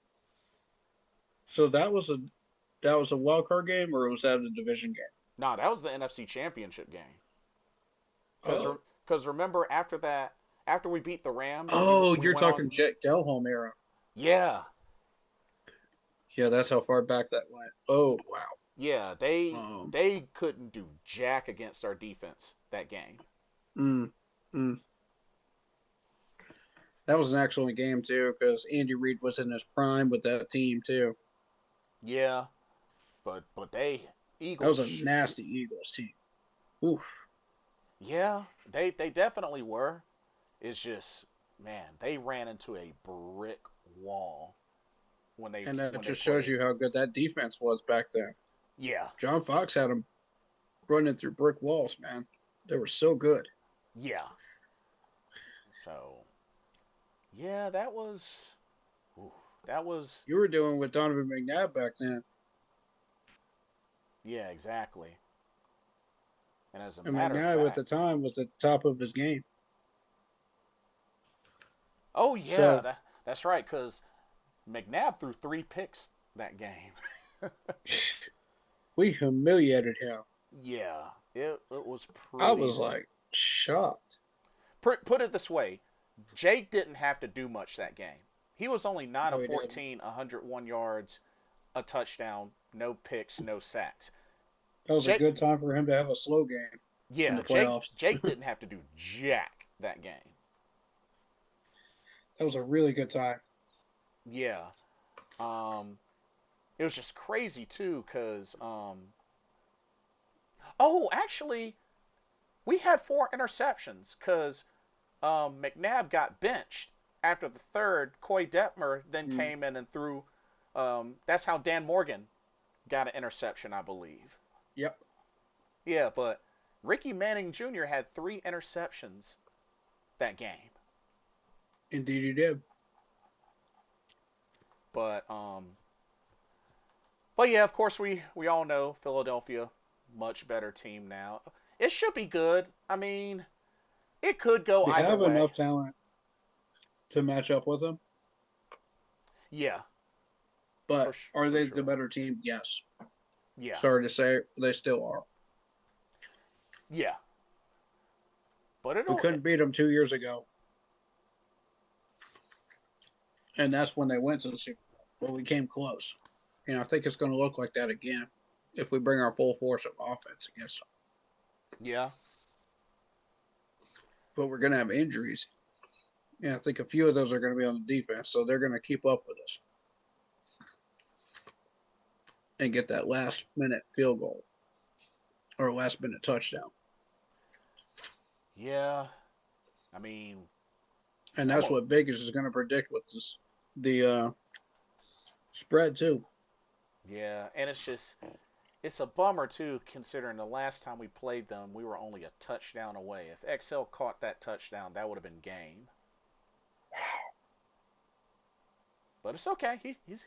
so that was a wild card game, or was that a division game? Nah, that was the NFC Championship game. Cause Oh, cause remember after that, after we beat the Rams, oh, we you're went on. talking Jack Delhomme era. Yeah, Yeah, that's how far back that went. Oh, wow. yeah. They Um, they couldn't do jack against our defense that game. mm, mm. That was an excellent game too, because Andy Reid was in his prime with that team too. Yeah, but they That Eagles. was a nasty Eagles team. Oof. Yeah, they definitely were. It's just man, they ran into a brick wall when they And that when they just shows played. you how good that defense was back then. Yeah, John Fox had them running through brick walls, man. They were so good. yeah. So yeah, ooh, that was You were dealing with Donovan McNabb back then. yeah, exactly. And as a And matter of McNabb at the fact, time was at the top of his game. oh yeah, So that's right, because McNabb threw 3 picks that game. we humiliated him. Yeah, it was I pretty. was like shocked. Put it this way, Jake didn't have to do much that game. He was only 9 No, of he didn't. 14, 101 yards, a touchdown, no picks, no sacks. That was a Jake, good time for him to have a slow game in yeah, the Jake playoffs. Jake didn't have to do jack that game. That was a really good time. Yeah. Um it was just crazy too cuz oh, actually we had 4 interceptions cuz McNabb got benched after the third. Coy Detmer then Mm, came in and threw that's how Dan Morgan got an interception, I believe. yep, Yeah, but Ricky Manning Jr. had 3 interceptions that game. indeed he did. But but yeah, of course we all know Philadelphia much better team now. It should be good. I mean, it could go They either have way. enough talent to match up with him. Yeah. But are For they the sure. better team? Yes. Yeah, Sorry to say, they still are. yeah. But We it'll. couldn't beat them 2 years ago, and that's when they went to the Super Bowl. But we came close. I think it's going to look like that again if we bring our full force of offense against them. Yeah, But we're going to have injuries. I think a few of those are going to be on the defense, so they're going to keep up with us and get that last minute field goal or last minute touchdown. yeah. I mean, And I'm that's a. what Vegas is going to predict with the spread too. Yeah, and it's a bummer too, considering the last time we played them, we were only a touchdown away. If XL caught that touchdown, that would have been game. But it's okay.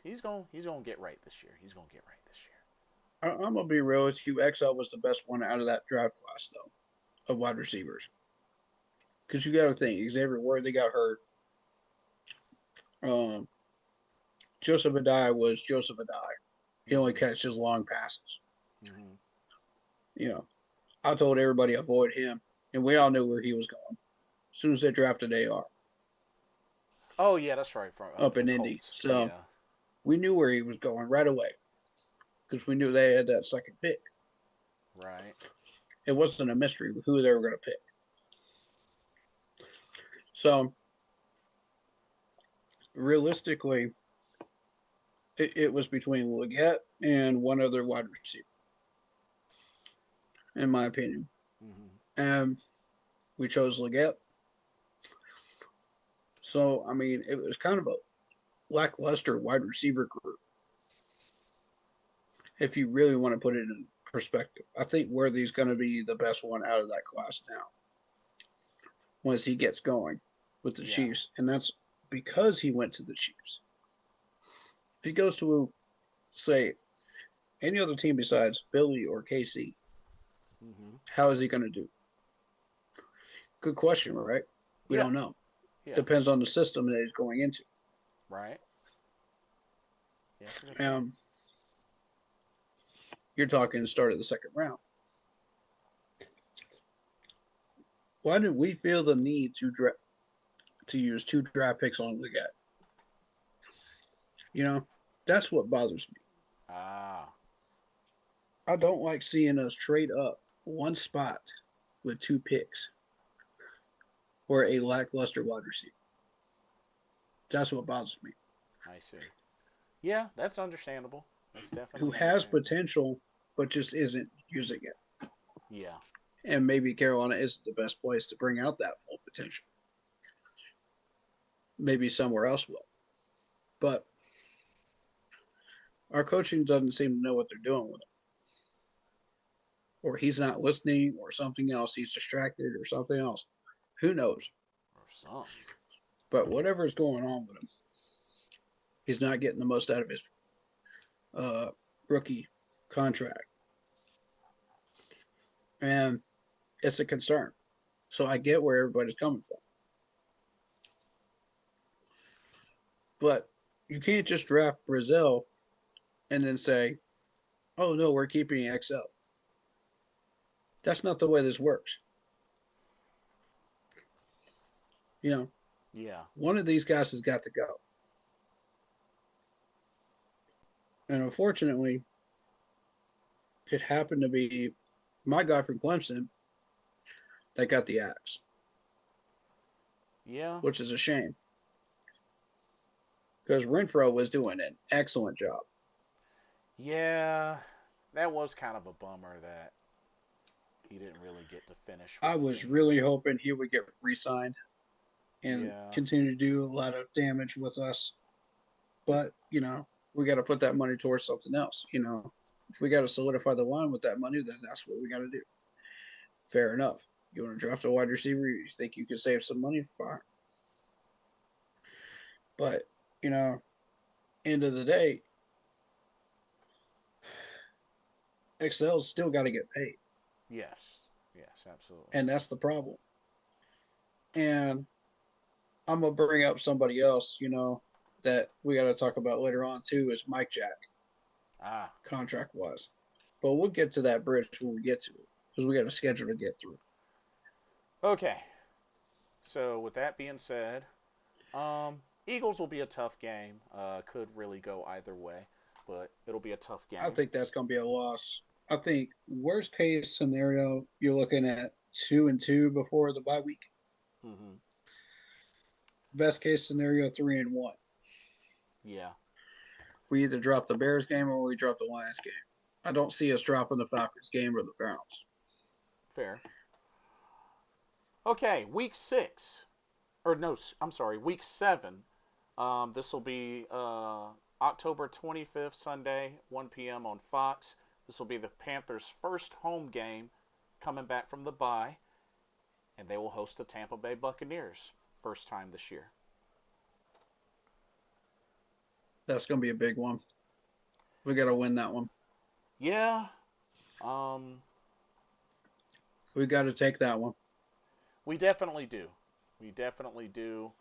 He's gonna get right this year. He's gonna get right this year. I'm gonna be real with you. XL was the best one out of that draft class though of wide receivers. Because you got to think Xavier Ward, they got hurt. Um, Joseph Adai was Joseph Adai. He only Mhm. catches long passes. Mhm. You know, I told everybody avoid him, and we all knew where he was going. As soon as they drafted AR Oh yeah, that's right. From up the in Indy, Colts. so Yeah. we knew where he was going right away because we knew they had that second pick. Right. It wasn't a mystery who they were going to pick. So realistically, it was between Leggett and one other wide receiver, in my opinion. Mhm. And we chose Leggett. So, I mean, it was kind of a lackluster wide receiver group, if you really want to put it in perspective. I think Worthy's going to be the best one out of that class now once he gets going with the Yeah. Chiefs. And that's because he went to the Chiefs. If he goes to, say, any other team besides Philly or KC, Mhm. how is he going to do? Good question, right? We Yeah. don't know. Yeah. Depends on the system that he's going into. Right. Yeah, that's a good point. Um, you're talking start of the second round. Why did we feel the need to use two draft picks on the guy? You know, that's what bothers me. Ah. I don't like seeing us trade up one spot with two picks or a lackluster wide receiver. That's what bothers me. I see. Yeah, that's understandable. That's Who definitely has understandable. potential but just isn't using it. Yeah. And maybe Carolina isn't the best place to bring out that full potential. Maybe somewhere else will. But our coaching doesn't seem to know what they're doing with it. Or he's not listening or something else. He's distracted or something else. Who knows? Or something. But whatever is going on with him, he's not getting the most out of his uh, rookie contract. And it's a concern. So I get where everybody's coming from. But you can't just draft Brazil and then say, oh no, we're keeping XL. That's not the way this works. You know, Yeah. one of these guys has got to go. And unfortunately, it happened to be my guy from Clemson that got the axe, Yeah. which is a shame because Renfro was doing an excellent job. Yeah. That was kind of a bummer that he didn't really get to finish with I the was team. really hoping he would get re signed and Yeah. continue to do a lot of damage with us. But, we got to put that money towards something else. If we got to solidify the line with that money, then that's what we got to do. Fair enough. You want to draft a wide receiver? You think you can save some money? Fine. But, you know, end of the day, Excel's still got to get paid. Yes. Yes, absolutely. And that's the problem. And I'm going to bring up somebody else. that we got to talk about later on too is Mike Jack Ah, contract wise. But we'll get to that bridge when we get to it because we got a schedule to get through. okay. So with that being said, Eagles will be a tough game. Could really go either way, but it'll be a tough I game. think that's going to be a loss. I think worst case scenario, you're looking at 2-2 before the bye week. Hmm. Best case scenario, 3-1. Yeah, We either drop the Bears game or we drop the Lions game. I don't see us dropping the Falcons game or the Browns. fair. Okay, week 6, or no, I'm sorry, week 7. This will be October 25th, Sunday, 1 p.m. on Fox. This will be the Panthers' first home game coming back from the bye, and they will host the Tampa Bay Buccaneers, first time this year. That's going to be a big one. We got to win that one. Yeah, um, We got to take that one. we definitely do. We definitely do.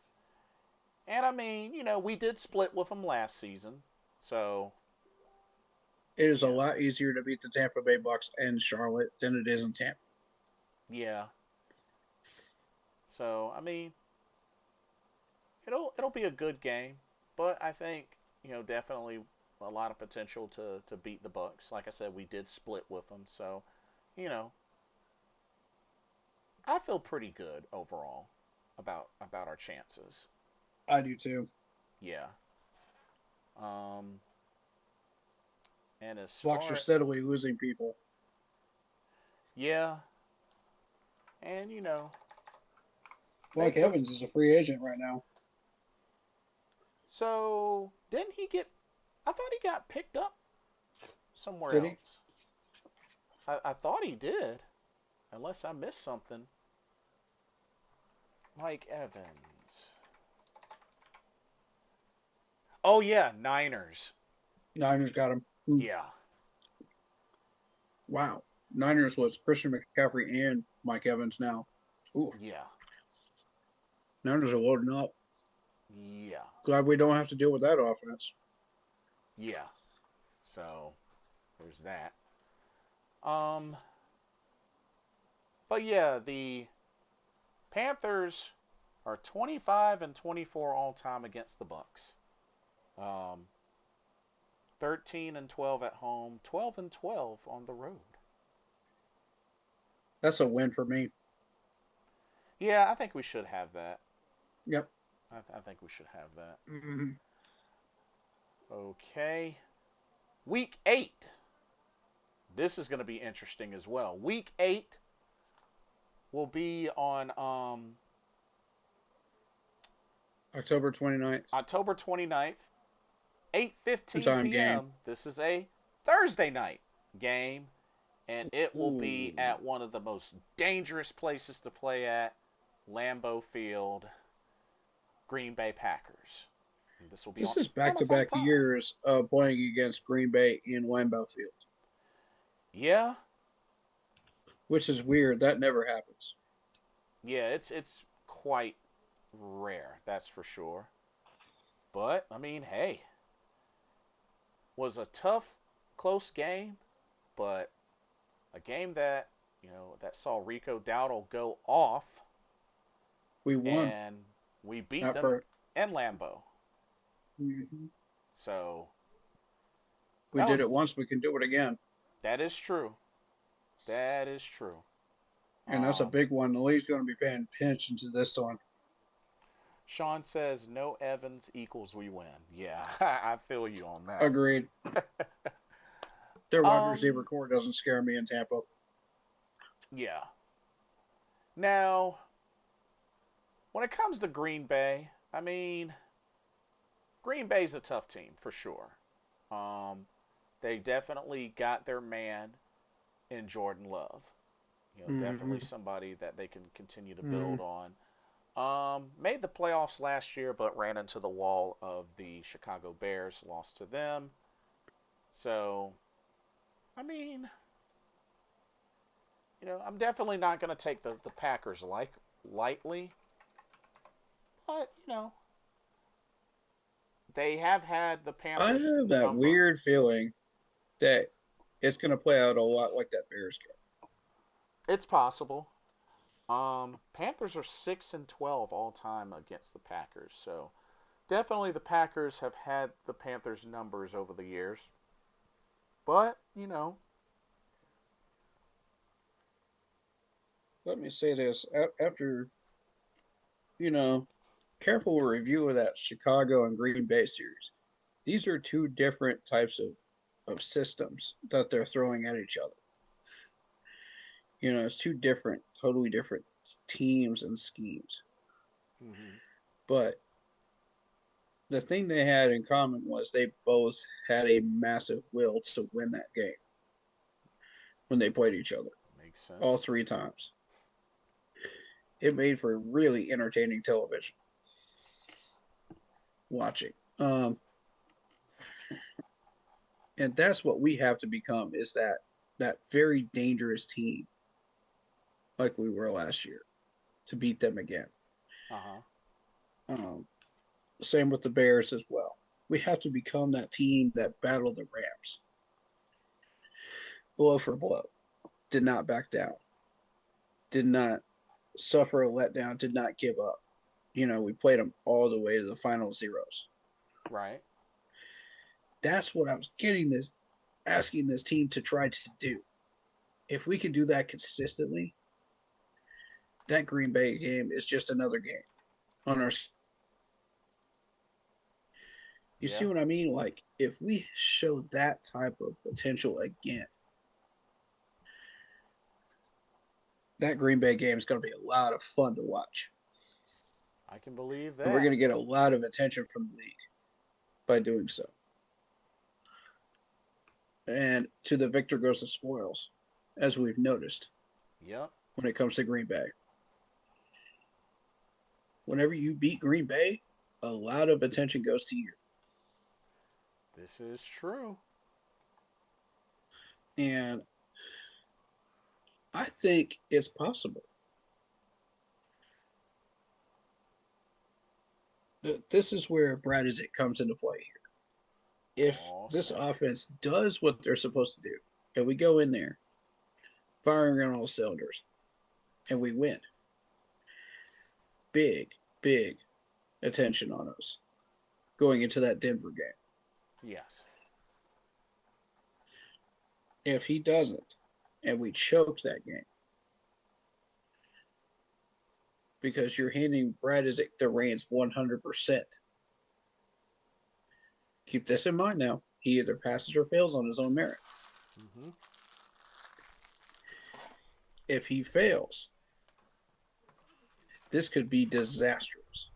And I mean, we did split with them last season, so It is a you know, lot easier to beat the Tampa Bay Bucks and Charlotte than it is in Tampa. yeah. So I mean, it'll be a good game, but I think definitely a lot of potential to beat the Bucks. Like I said, we did split with them, so you know I feel pretty good overall about our chances. I do too. Yeah. Um, and as Bucks are far steadily losing people. yeah, and they Mike Evans is a free agent right now. so didn't he get? I thought he got picked up somewhere Did he? else. I thought he did, unless I missed something. Mike Evans. Oh yeah, Niners. Niners got him. Yeah, Wow. Niners was Christian McCaffrey and Mike Evans now. Ooh, yeah, Niners are loading up. yeah, Glad we don't have to deal with that offense. yeah. So there's that. Um, but yeah, the Panthers are 25 and 24 all time against the Bucks. Um, 13 and 12 at home, 12 and 12 on the road. That's a win for me. Yeah, I think we should have that. Yep. I think we should have that. Mm-hmm. Okay. Week 8. This is going to be interesting as well. Week 8 will be on October 29th. October 29th, Two 8:15 time game. p.m. This is a Thursday night game, and it will be Ooh. at one of the most dangerous places to play at, Lambeau Field, Green Bay Packers. And this will be This on is back to Amazon back Prime. years of playing against Green Bay in Lambeau Field, Yeah, which is weird. That never happens. yeah, it's quite rare, that's for sure. But I mean, hey, was a tough, close game, but a game that that saw Rico Dowdle go off, We won. and we beat Not them per. in Lambeau. Mm-hmm. So We that did was it once. We can do it again. that is true. That is true. And that's a Um, big one. The league's going to be paying attention to this one. Sean says no Evans equals we win. Yeah, I feel you on that. Agreed. Their wide receiver um, core doesn't scare me in Tampa. yeah. Now, when it comes to Green Bay, I mean, Green Bay's a tough team for sure. Um, they definitely got their man in Jordan Love. Definitely Mm-hmm. somebody that they can continue to Mm-hmm. build on. Made the playoffs last year, but ran into the wall of the Chicago Bears, lost to them. So, I mean, I'm definitely not going to take the Packers lightly, but They have had the I Panthers have that number. weird feeling that it's going to play out a lot like that Bears game. It's possible. Panthers are 6-12 all time against the Packers, so definitely the Packers have had the Panthers numbers over the years. But Let me say this: after you know, careful review of that Chicago and Green Bay series, these are two different types of systems that they're throwing at each other. It's two different, totally different teams and schemes. hmm But the thing they had in common was they both had a massive will to win that game when they played each other makes all sense. three times. It made for really entertaining television watching. And that's what we have to become is that very dangerous team like we were last year to beat them again. Uh huh. Um, Same with the Bears as well. We have to become that team that battled the Rams blow for blow, did not back down, did not suffer a letdown, did not give up. We played them all the way to the final zeros. Right. That's what I was asking this team to try to do. If we can do that consistently, that Green Bay game is just another game on our. You see Yeah. what I mean? Like if we show that type of potential again, that Green Bay game is going to be a lot of fun to watch, I can believe and we're that. going to get a lot of attention from the league by doing so. And to the victor goes the spoils, as we've noticed Yep. when it comes to Green Bay. Whenever you beat Green Bay, a lot of attention goes to you. This is true. And I think it's possible. This is where Brad Isaac comes into play here. If Oh this snap. offense does what they're supposed to do, and we go in there firing on all cylinders, and we win, big, big attention on us going into that Denver game. Yes. If he doesn't, and we choke that game, because you're handing Brad Isaac the reins 100%. Keep this in mind now. He either passes or fails on his own merit. hmm If he fails, this could be disastrous.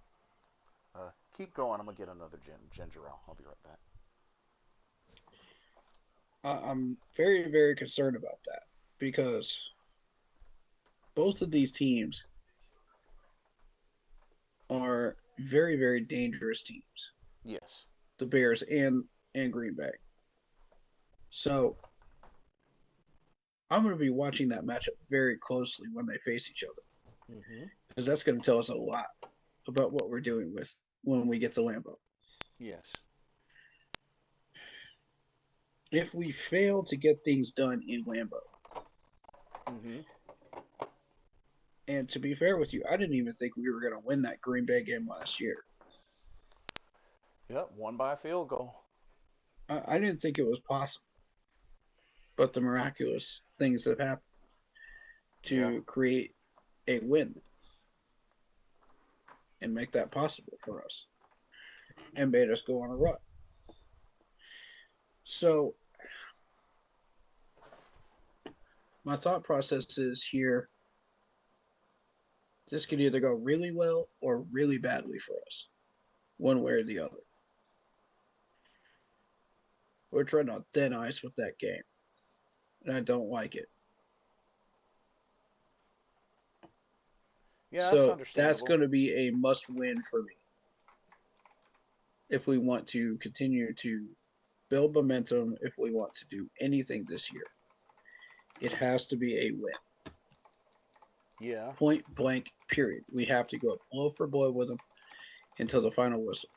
Keep going. I'm gonna get another ginger ale. I'll be right back. I'm very, very concerned about that because both of these teams are very, very dangerous teams. Yes. The Bears and Green Bay. So I'm going to be watching that matchup very closely when they face each other hmm because that's going to tell us a lot about what we're doing with when we get to Lambeau. Yes. If we fail to get things done in Lambeau, hmm and to be fair with you, I didn't even think we were going to win that Green Bay game last year. Yep. Won by a field goal. I didn't think it was possible, but the miraculous things have happened Yeah. to create a win and make that possible for us and made us go on a run. So my thought process is here this could either go really well or really badly for us, one way or the other. We're trying on thin ice with that game, and I don't like it. Yeah, that's So that's understandable. going to be a must win for me if we want to continue to build momentum, if we want to do anything this year. It has to be a win. Yeah. Point blank, period. We have to go blow for blow with them until the final whistle.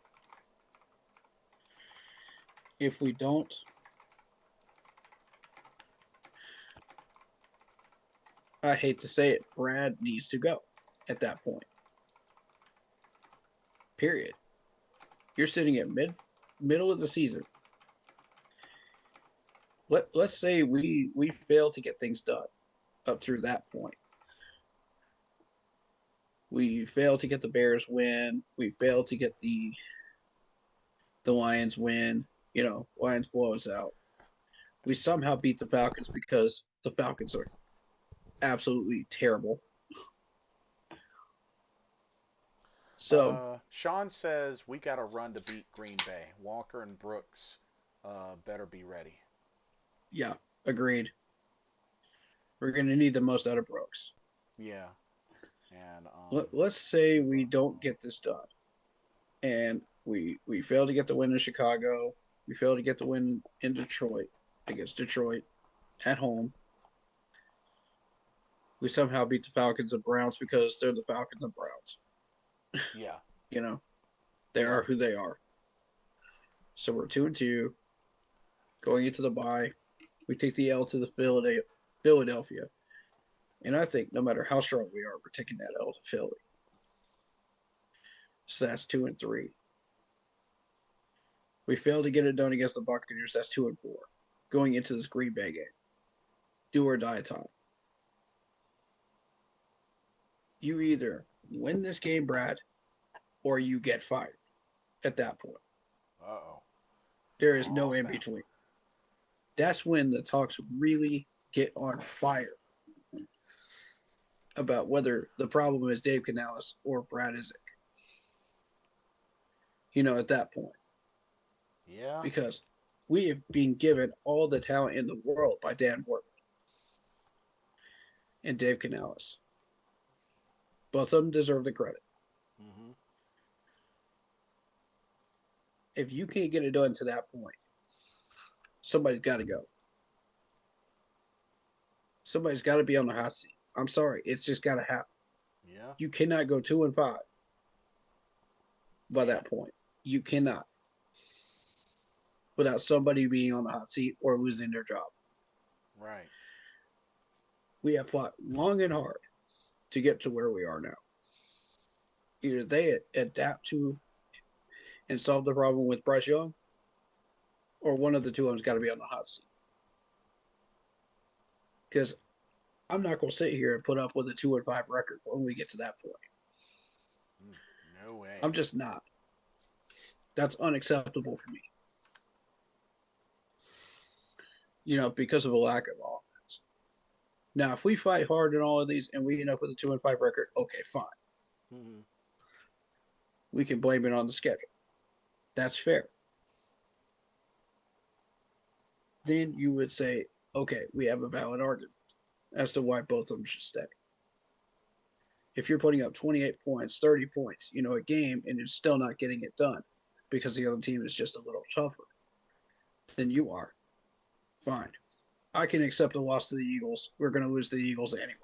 If we don't, I hate to say it, Brad needs to go at that point. Period. You're sitting at middle of the season. Let's say we fail to get things done up through that point. We fail to get the Bears win. We fail to get the Lions win. Lions blow us out. We somehow beat the Falcons because the Falcons are absolutely terrible. So, Sean says we got to run to beat Green Bay. Walker and Brooks better be ready. yeah, agreed. We're going to need the most out of Brooks. Yeah, and Let's say we don't get this done, and we fail to get the win in Chicago. We fail to get the win in Detroit against Detroit at home. We somehow beat the Falcons and Browns because they're the Falcons and Browns. yeah, They yeah, are who they are. So we're 2-2 going into the bye. We take the L to the Philadelphia. And I think no matter how strong we are, we're taking that L to Philly. So that's 2-3. We failed to get it done against the Buccaneers. That's 2-4. Going into this Green Bay game. Do or die time. You either win this game, Brad, or you get fired at that point. Uh-oh. There is Oh, no in snap. between. That's when the talks really get on fire about whether the problem is Dave Canales or Brad Isaac. At that point. Yeah, Because we have been given all the talent in the world by Dan Wortman and Dave Canales. Both of them deserve the credit. hmm, If you can't get it done to that point, somebody's got to go. Somebody's got to be on the hot seat. I'm sorry, it's just got to happen. yeah, You cannot go 2-5 by that point. You cannot without somebody being on the hot seat or losing their job. right. We have fought long and hard to get to where we are now. Either they adapt to and solve the problem with Bryce Young, or one of the two of them's got to be on the hot seat. Because I'm not going to sit here and put up with a 2-5 record when we get to that point. Mm, no way. I'm just not. That's unacceptable for me. Because of a lack of offense. Now, if we fight hard in all of these and we end up with a 2-5 record, okay, fine. Hmm. We can blame it on the schedule. That's fair. Then you would say, okay, we have a valid argument as to why both of them should stay. If you're putting up 28 points, 30 points, a game, and you're still not getting it done because the other team is just a little tougher than you are, fine. I can accept a loss to the Eagles. We're going to lose to the Eagles anyway.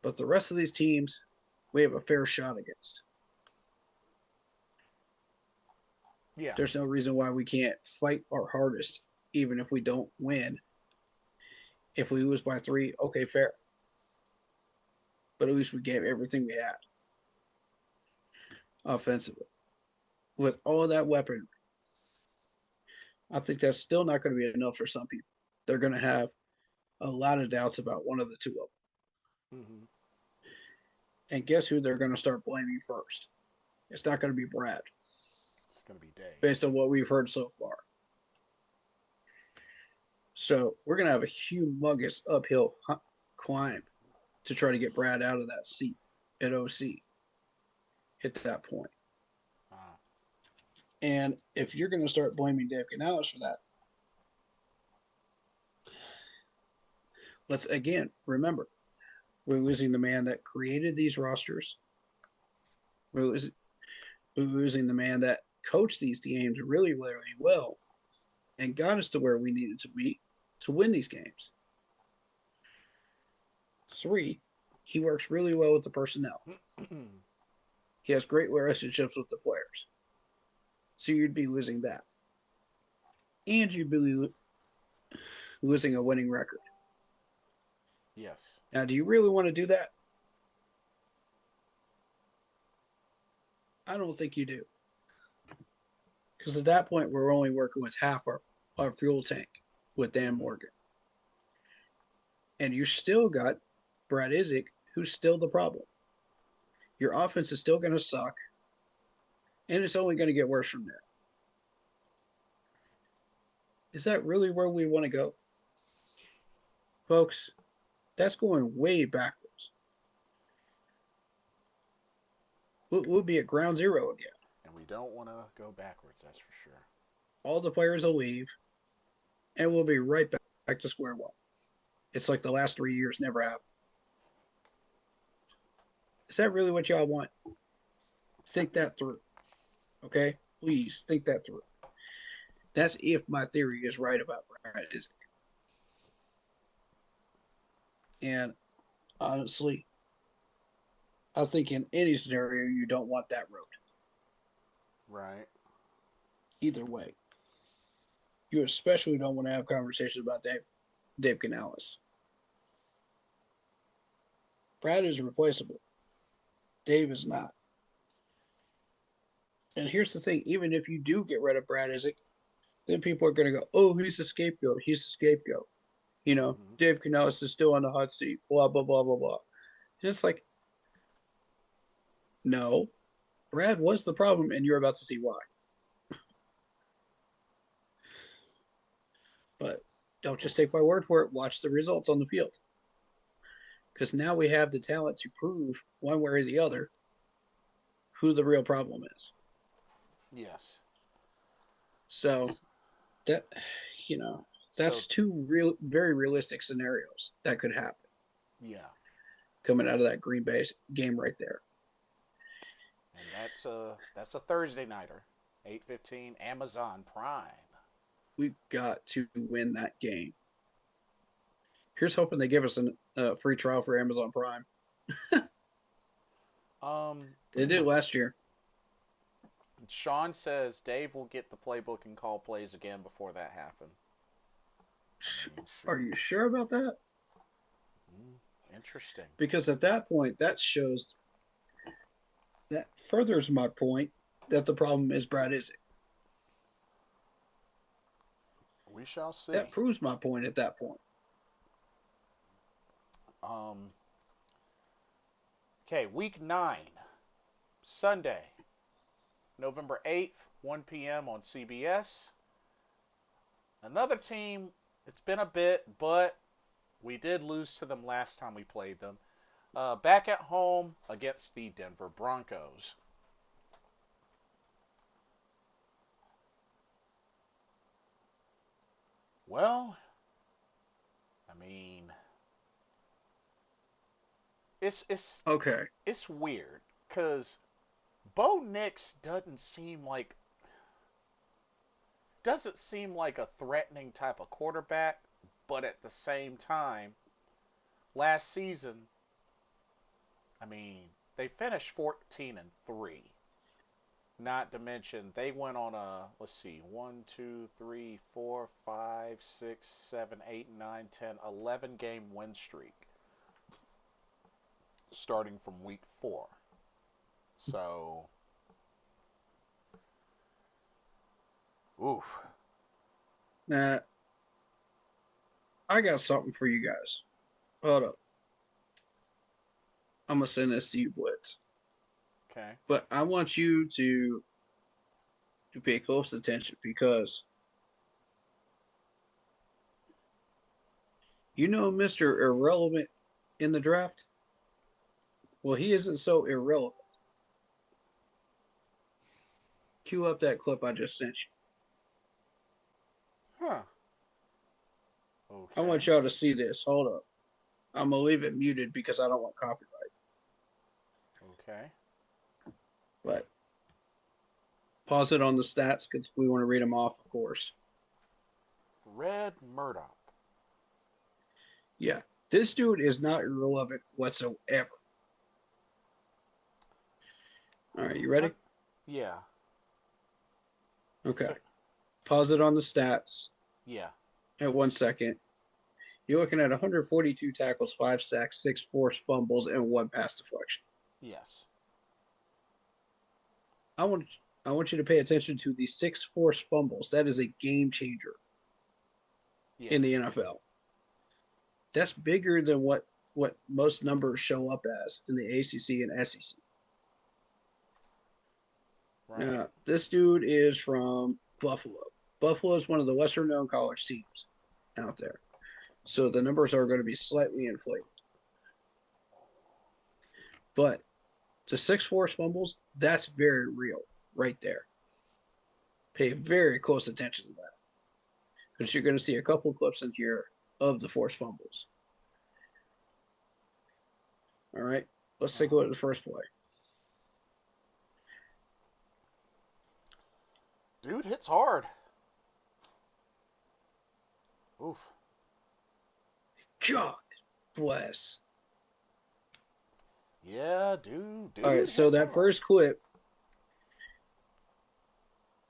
But the rest of these teams, we have a fair shot against. Yeah, There's no reason why we can't fight our hardest, even if we don't win. If we lose by 3, okay, fair. But at least we gave everything we had offensively. With all of that weaponry, I think that's still not going to be enough for some people. They're going to have a lot of doubts about one of the two of them. hmm, And guess who they're going to start blaming first? It's not going to be Brad, it's gonna be Dave. based on what we've heard so far. So we're going to have a humongous uphill climb to try to get Brad out of that seat at OC at that point. Uh, And if you're going to start blaming Dave Canales for that, let's again remember we're losing the man that created these rosters. We're losing the man that coached these games really, really well and got us to where we needed to be to win these games. 3, he works really well with the personnel. He has great relationships with the players. So you'd be losing that. And you'd be losing a winning record. Yes. Now, do you really want to do that? I don't think you do. Because at that point, we're only working with half our fuel tank with Dan Mm-hmm. Morgan. And you still got Brad Isaac, who's still the problem. Your offense is still going to suck, and it's only going to get worse from there. Is that really where we want to go? Folks, that's going way backwards. We'll be at ground zero again. And we don't want to go backwards, that's for sure. All the players will leave, and we'll be right back to square one. It's like the last 3 years never happened. Is that really what y'all want? Think that through. Okay? Please think that through. That's if my theory is right about Brad Isaac. And honestly, I think in any scenario, you don't want that road. Right. Either way. You especially don't want to have conversations about Dave Canales. Brad is replaceable. Dave is not. And here's the thing, even if you do get rid of Brad Isaac, then people are going to go, oh, he's a scapegoat. He's a scapegoat. You know, Mm-hmm. Dave Canales is still on the hot seat, blah, blah, blah, blah, blah. And it's like, no, Brad was the problem, and you're about to see why. But don't just take my word for it. Watch the results on the field. Because now we have the talent to prove, one way or the other, who the real problem is. Yes. So that, you know, So, that's two very realistic scenarios that could happen yeah. coming out of that Green Bay game right there. And that's a Thursday nighter. 8:15 Amazon Prime. We've got to win that game. Here's hoping they give us a free trial for Amazon Prime. Um They did last year. Sean says Dave will get the playbook and call plays again before that happens. I mean, Are sure. you sure about that? Interesting. Because at that point, that furthers my point that the problem is Brad Isaac. We shall see. That proves my point at that point. Um okay, week 9, Sunday, November 8th, 1 p.m. on CBS. Another team, it's been a bit, but we did lose to them last time we played them. Back at home against the Denver Broncos. Well, I mean, it's Okay. it's weird because Bo Nix doesn't seem like a threatening type of quarterback, but at the same time, last season, I mean, they finished 14-3. Not to mention they went on a, let's see, 1, 2, 3, 4, 5, 6, 7, 8, 9, 10, 11 game win streak starting from week 4. So, oof. Now, I got something for you guys. Hold up. I'm going to send this to you, Blitz. Okay. But I want you to pay close attention because you know Mr. Irrelevant in the draft? Well, he isn't so irrelevant. Cue up that clip I just sent you. Huh. I Okay. want y'all to see this. Hold up. I'm going to leave it muted because I don't want copyright. Okay. But pause it on the stats because we want to read them off, of course. Red Murdoch. Yeah. This dude is not irrelevant whatsoever. All right, you ready? Yeah. Okay. So, Pause it on the stats yeah. at 1 second. You're looking at 142 tackles, 5 sacks, 6 forced fumbles, and 1 pass deflection. Yes. I want I want you to pay attention to the 6 forced fumbles. That is a game changer in the Yes. NFL. That's bigger than what most numbers show up as in the ACC and SEC. Right. Now, this dude is from Buffalo. Buffalo is one of the lesser known college teams out there. So the numbers are going to be slightly inflated. But the 6 forced fumbles, that's very real right there. Pay very close attention to that because you're going to see a couple clips in here of the forced fumbles. All right, let's take a look at the first play. Dude hits hard. Oof. God bless. Yeah, dude. All right, Dude so hits hard.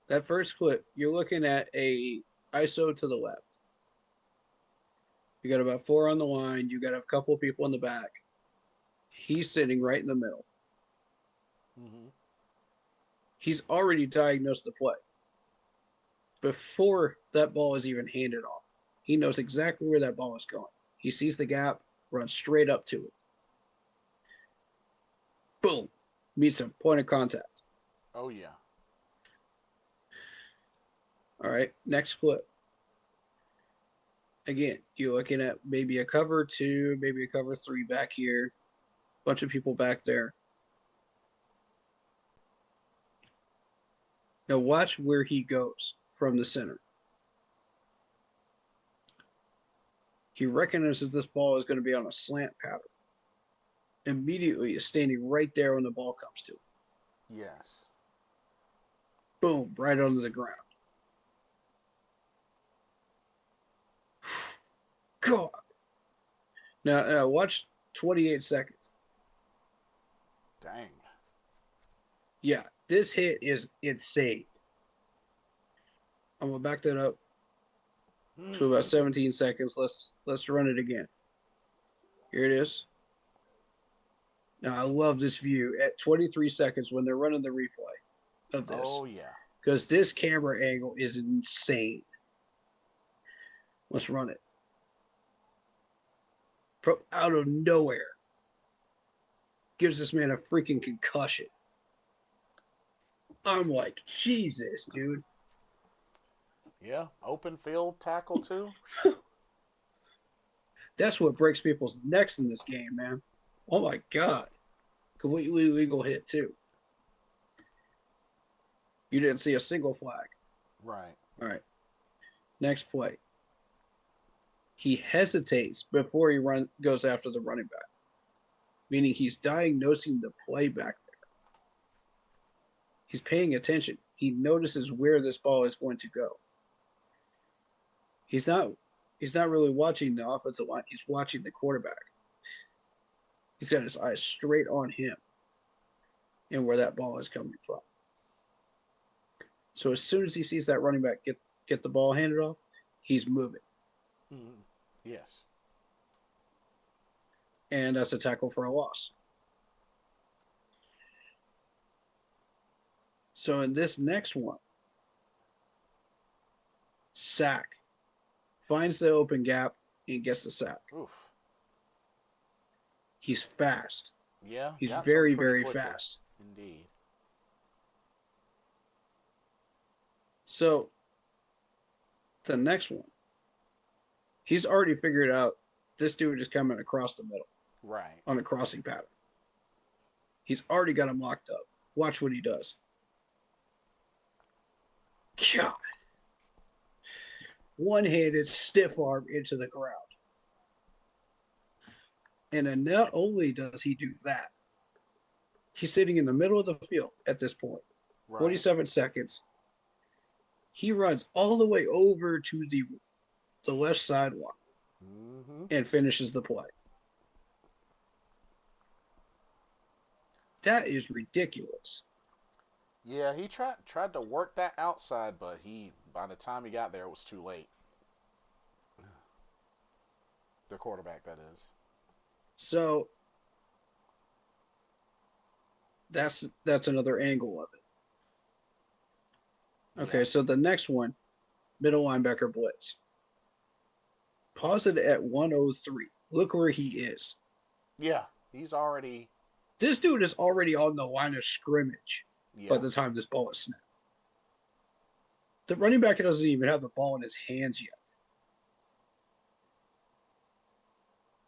that first clip, you're looking at a ISO to the left. You got about 4 on the line. You got a couple of people in the back. He's sitting right in the middle. Mm-hmm. He's already diagnosed the play before that ball is even handed off. He knows exactly where that ball is going. He sees the gap, runs straight up to it. Boom, meets a point of contact. Oh yeah. All right, next clip. Again, you're looking at maybe a cover 2, maybe a cover 3 back here. Bunch of people back there. Now watch where he goes from the center. He recognizes this ball is going to be on a slant pattern. Immediately is standing right there when the ball comes to him. Yes. Boom, right onto the ground. God. Now watch 28 seconds. Dang. Yeah, this hit is insane. I'm gonna back that up to about 17 seconds. Let's run it again. Here it is. Now I love this view at 23 seconds when they're running the replay of this Oh yeah. because this camera angle is insane. Let's run it from out of nowhere. Gives this man a freaking concussion. I'm like, Jesus, dude. Yeah. Open field tackle too. That's what breaks people's necks in this game, man. Oh my God. Completely legal hit, too. You didn't see a single flag. Right. All right. Next play. He hesitates before he goes after the running back, meaning he's diagnosing the play back there. He's paying attention. He notices where this ball is going to go. He's not really watching the offensive line. He's watching the quarterback. He's got his eyes straight on him and where that ball is coming from. So as soon as he sees that running back get the ball handed off, he's moving. Mm-hmm. Yes. And that's a tackle for a loss. So in this next one, sack, finds the open gap and gets the sack. Oof. He's fast. Yeah. He's Got to him very, pretty very quickly. fast. Indeed. So the next one, he's already figured out this dude is coming across the middle Right. on a crossing pattern. He's already got him locked up. Watch what he does. God. One-handed stiff arm into the ground. And then not only does he do that, he's sitting in the middle of the field at this point. Right. 47 seconds. He runs all the way over to the left sideline Mm-hmm. and finishes the play. That is ridiculous. Yeah, he tried to work that outside, but he by the time he got there, it was too late. The quarterback, that is. So that's another angle of it. Yeah, Okay, so the next one, middle linebacker blitz. Pause it at 103. Look where he is. yeah, he's already. This dude is already on the line of scrimmage by Yeah, the time this ball is snapped. The running back doesn't even have the ball in his hands yet.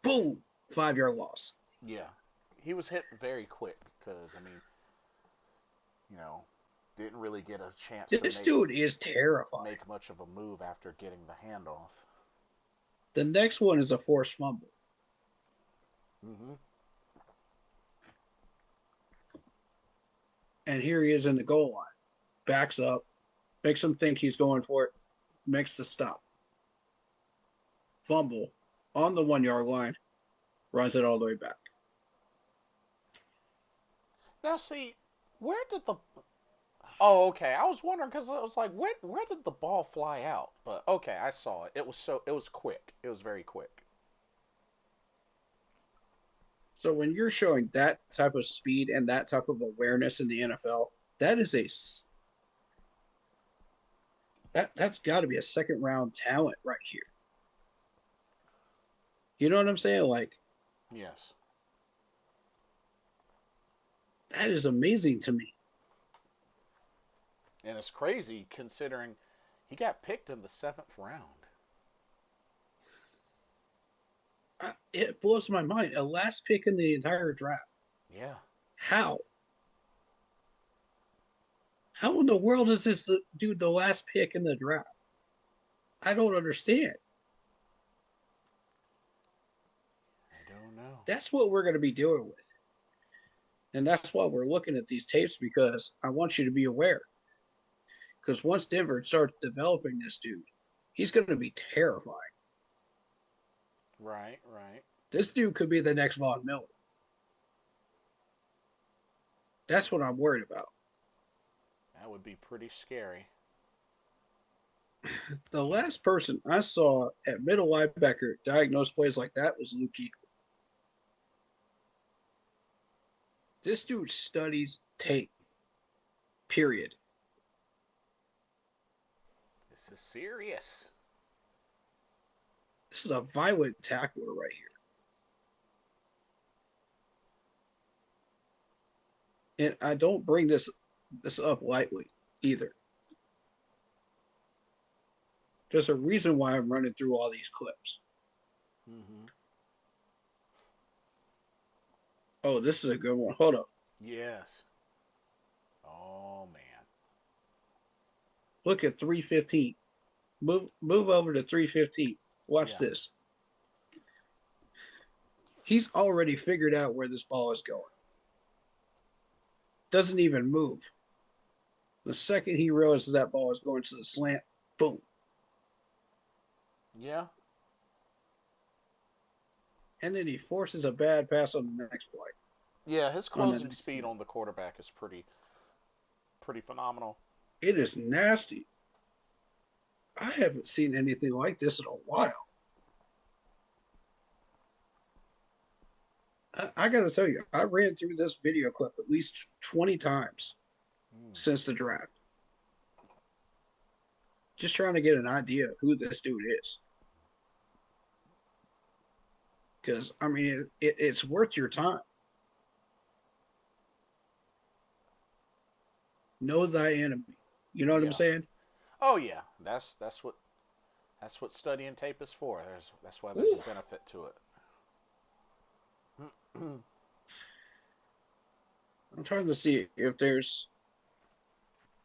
Boom! 5 yard loss. yeah, he was hit very quick because I mean, you know, didn't really get a chance to This dude is terrifying. make much of a move after getting the handoff. The next one is a forced fumble. Mm-hmm. And here he is in the goal line. Backs up, makes him think he's going for it, makes the stop. Fumble on the 1 yard line, runs it all the way back. Now see, where did the Oh, okay. I was wondering because I was like, where did the ball fly out? But okay, I saw it. It was quick. It was very quick. So when you're showing that type of speed and that type of awareness in the NFL, that is that's got to be a second round talent right here. You know what I'm saying? Like Yes. that is amazing to me. And it's crazy considering he got picked in the seventh round. It blows my mind. A last pick in the entire draft. Yeah. How? How in the world is this dude the last pick in the draft? I don't understand. I don't know. That's what we're going to be dealing with. And that's why we're looking at these tapes because I want you to be aware. Because once Denver starts developing this dude, he's going to be terrifying. Right, right. This dude could be the next Von Miller. That's what I'm worried about. That would be pretty scary. The last person I saw at middle linebacker diagnose plays like that was Luke Eagle. This dude studies tape. Period. This is serious. This is a violent tackler right here. And I don't bring this up lightly either. There's a reason why I'm running through all these clips. Mm-hmm. Oh, this is a good one. Hold up. Yes. Oh man. Look at 315. Move over to 315. Watch Yeah. this. He's already figured out where this ball is going. Doesn't even move. The second he realizes that ball is going to the slant, boom. Yeah. And then he forces a bad pass on the next play. Yeah. His On the closing next speed play. on the quarterback is pretty phenomenal. It is nasty. I haven't seen anything like this in a while. I got to tell you, I ran through this video clip at least 20 times Mm. since the draft. Just trying to get an idea of who this dude is. Because, I mean, it's worth your time. Know thy enemy. You know what I'm Yeah. saying? Oh yeah. That's what studying tape is for. That's why there's a Ooh. benefit to it. I'm trying to see if there's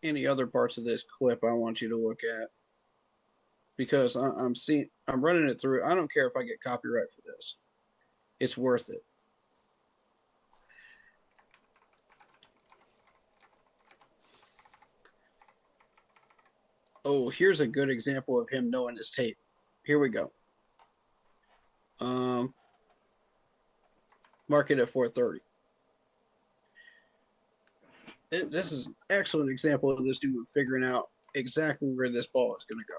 any other parts of this clip I want you to look at. Because I'm running it through. I don't care if I get copyright for this. It's worth it. Oh, here's a good example of him knowing his tape. Here we go. Um, Mark it at 430. this is an excellent example of this dude figuring out exactly where this ball is going to go.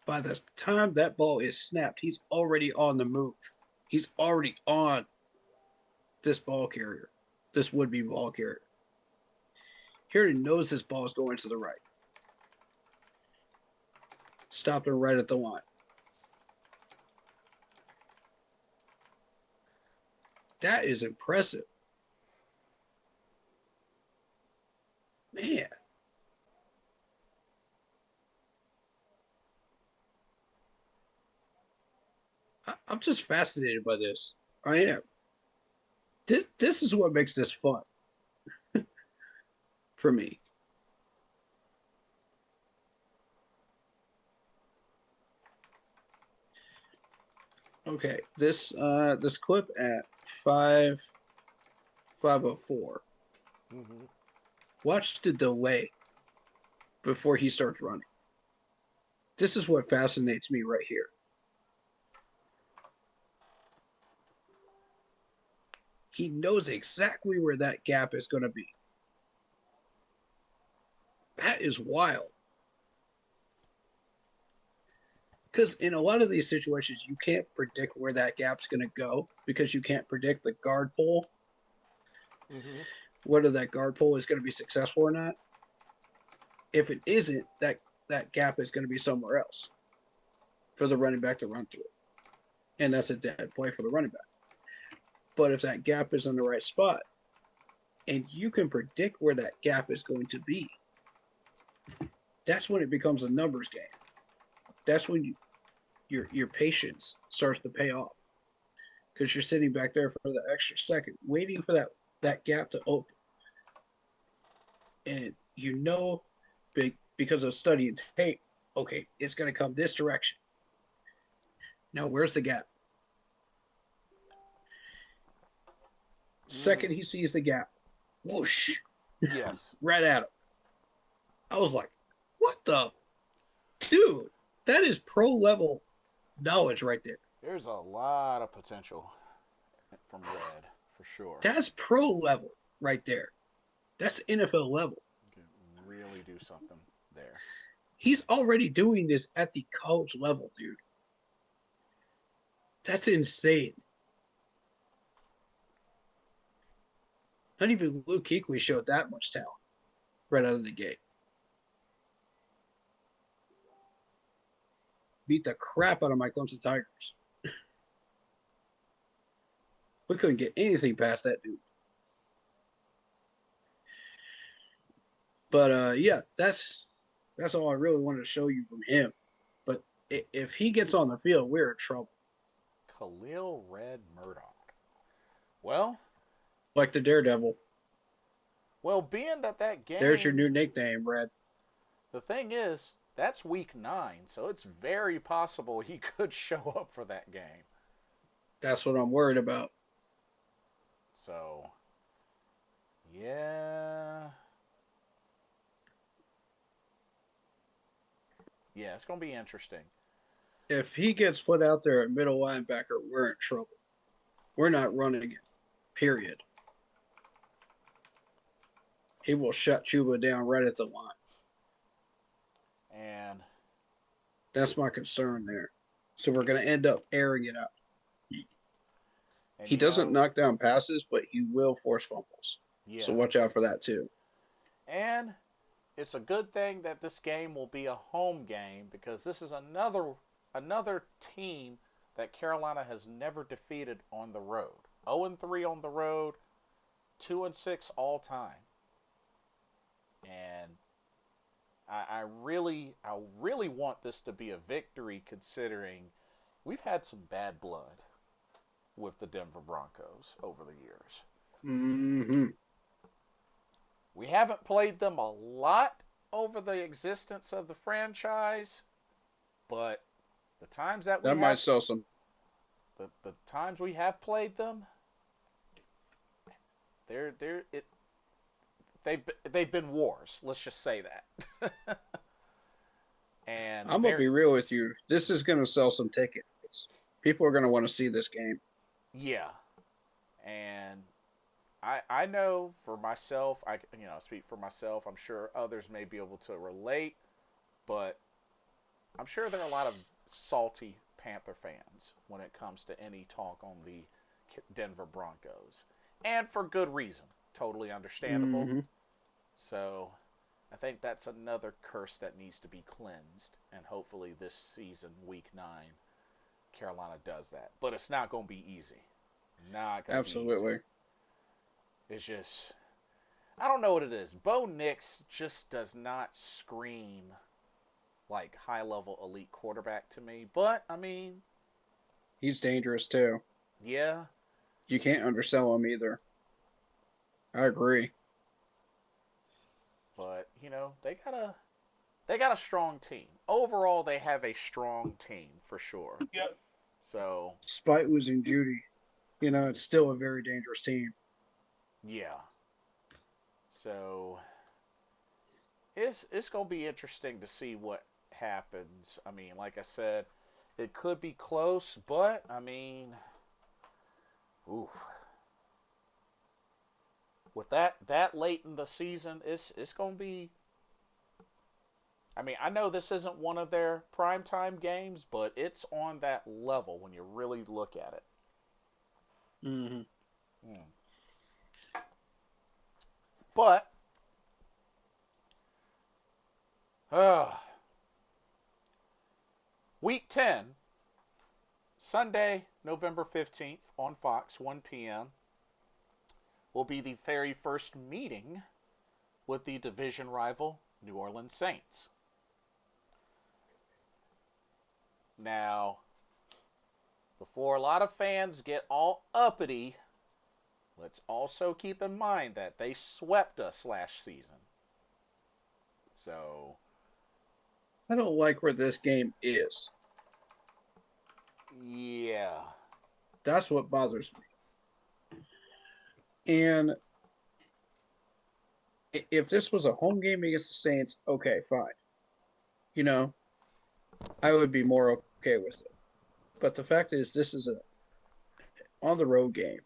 By the time that ball is snapped, he's already on the move. He's already on this ball carrier, this would-be ball carrier. He already knows this ball is going to the right. Stopped him right at the line. That is impressive. Man. I'm just fascinated by this. I am. This is what makes this fun for me. Okay, this clip at 5:04. Mm-hmm. Watch the delay before he starts running. This is what fascinates me right here. He knows exactly where that gap is going to be. That is wild. Because in a lot of these situations, you can't predict where that gap's going to go because you can't predict the guard pull, Mm-hmm. whether that guard pull is going to be successful or not. If it isn't, that gap is going to be somewhere else for the running back to run through. And that's a dead play for the running back. But if that gap is in the right spot, and you can predict where that gap is going to be, that's when it becomes a numbers game. That's when your patience starts to pay off because you're sitting back there for the extra second, waiting for that gap to open, and you know, because of studying tape, okay, it's going to come this direction. Now, where's the gap? Second, he sees the gap, whoosh, Yes. right at him. I was like, what the dude? That is pro level knowledge right there. There's a lot of potential from Red, for sure. That's pro level right there. That's NFL level. You can really do something there. He's already doing this at the college level, dude. That's insane. Not even Luke Kuechly showed that much talent right out of the gate. Beat the crap out of my Clemson Tigers. We couldn't get anything past that dude. But yeah, that's all I really wanted to show you from him. But if he gets on the field, we're in trouble. Khalil Red Murdoch. Well, Like the Daredevil. being that There's your game, new nickname, Brad. the thing is, that's week 9, so it's very possible he could show up for that game. That's what I'm worried about. So, yeah. Yeah, it's going to be interesting. If he gets put out there at middle linebacker, we're in trouble. We're not running it. Period. He will shut Chuba down right at the line. And That's my concern there. So we're going to end up airing it out. and He doesn't knock down passes, but he will force fumbles. yeah. So watch out for that too. And it's a good thing that this game will be a home game because this is another team that Carolina has never defeated on the road. 0-3 on the road, 2-6 all time. And I really want this to be a victory considering we've had some bad blood with the Denver Broncos over the years. Mm-hmm. We haven't played them a lot over the existence of the franchise, but the times that we might have sell some. the times we have played them, they've been wars. Let's just say that. And I'm gonna be real with you. This is gonna sell some tickets People are going to want to see this game. Yeah, and I know for myself, I speak for myself. I'm sure others may be able to relate, but I'm sure there are a lot of salty Panther fans when it comes to any talk on the Denver Broncos, and for good reason. Totally understandable. Mm-hmm. So I think that's another curse that needs to be cleansed, and hopefully this season, Week 9, Carolina does that. But it's not going to be easy. Not going to be easy. Absolutely. It's just I don't know what it is. Bo Nix just does not scream like high level elite quarterback to me. But I mean, He's dangerous too. yeah. You can't undersell him either. I agree. But they got a strong team. Overall, they have a strong team for sure. Yep. So Despite losing Judy, it's still a very dangerous team. yeah. So it's gonna be interesting to see what happens. I mean, like I said, it could be close, but I mean, oof. With that late in the season, it's gonna be. I mean, I know this isn't one of their primetime games, but it's on that level when you really look at it. Mm-hmm. Mm. But uh, week 10, Sunday, November 15th on Fox, 1 p.m. will be the very first meeting with the division rival New Orleans Saints. Now, before a lot of fans get all uppity, let's also keep in mind that they swept us last season. So, I don't like where this game is. yeah. That's what bothers me. And if this was a home game against the Saints, okay, fine. You know, I would be more okay with it. But the fact is, this is a on the road game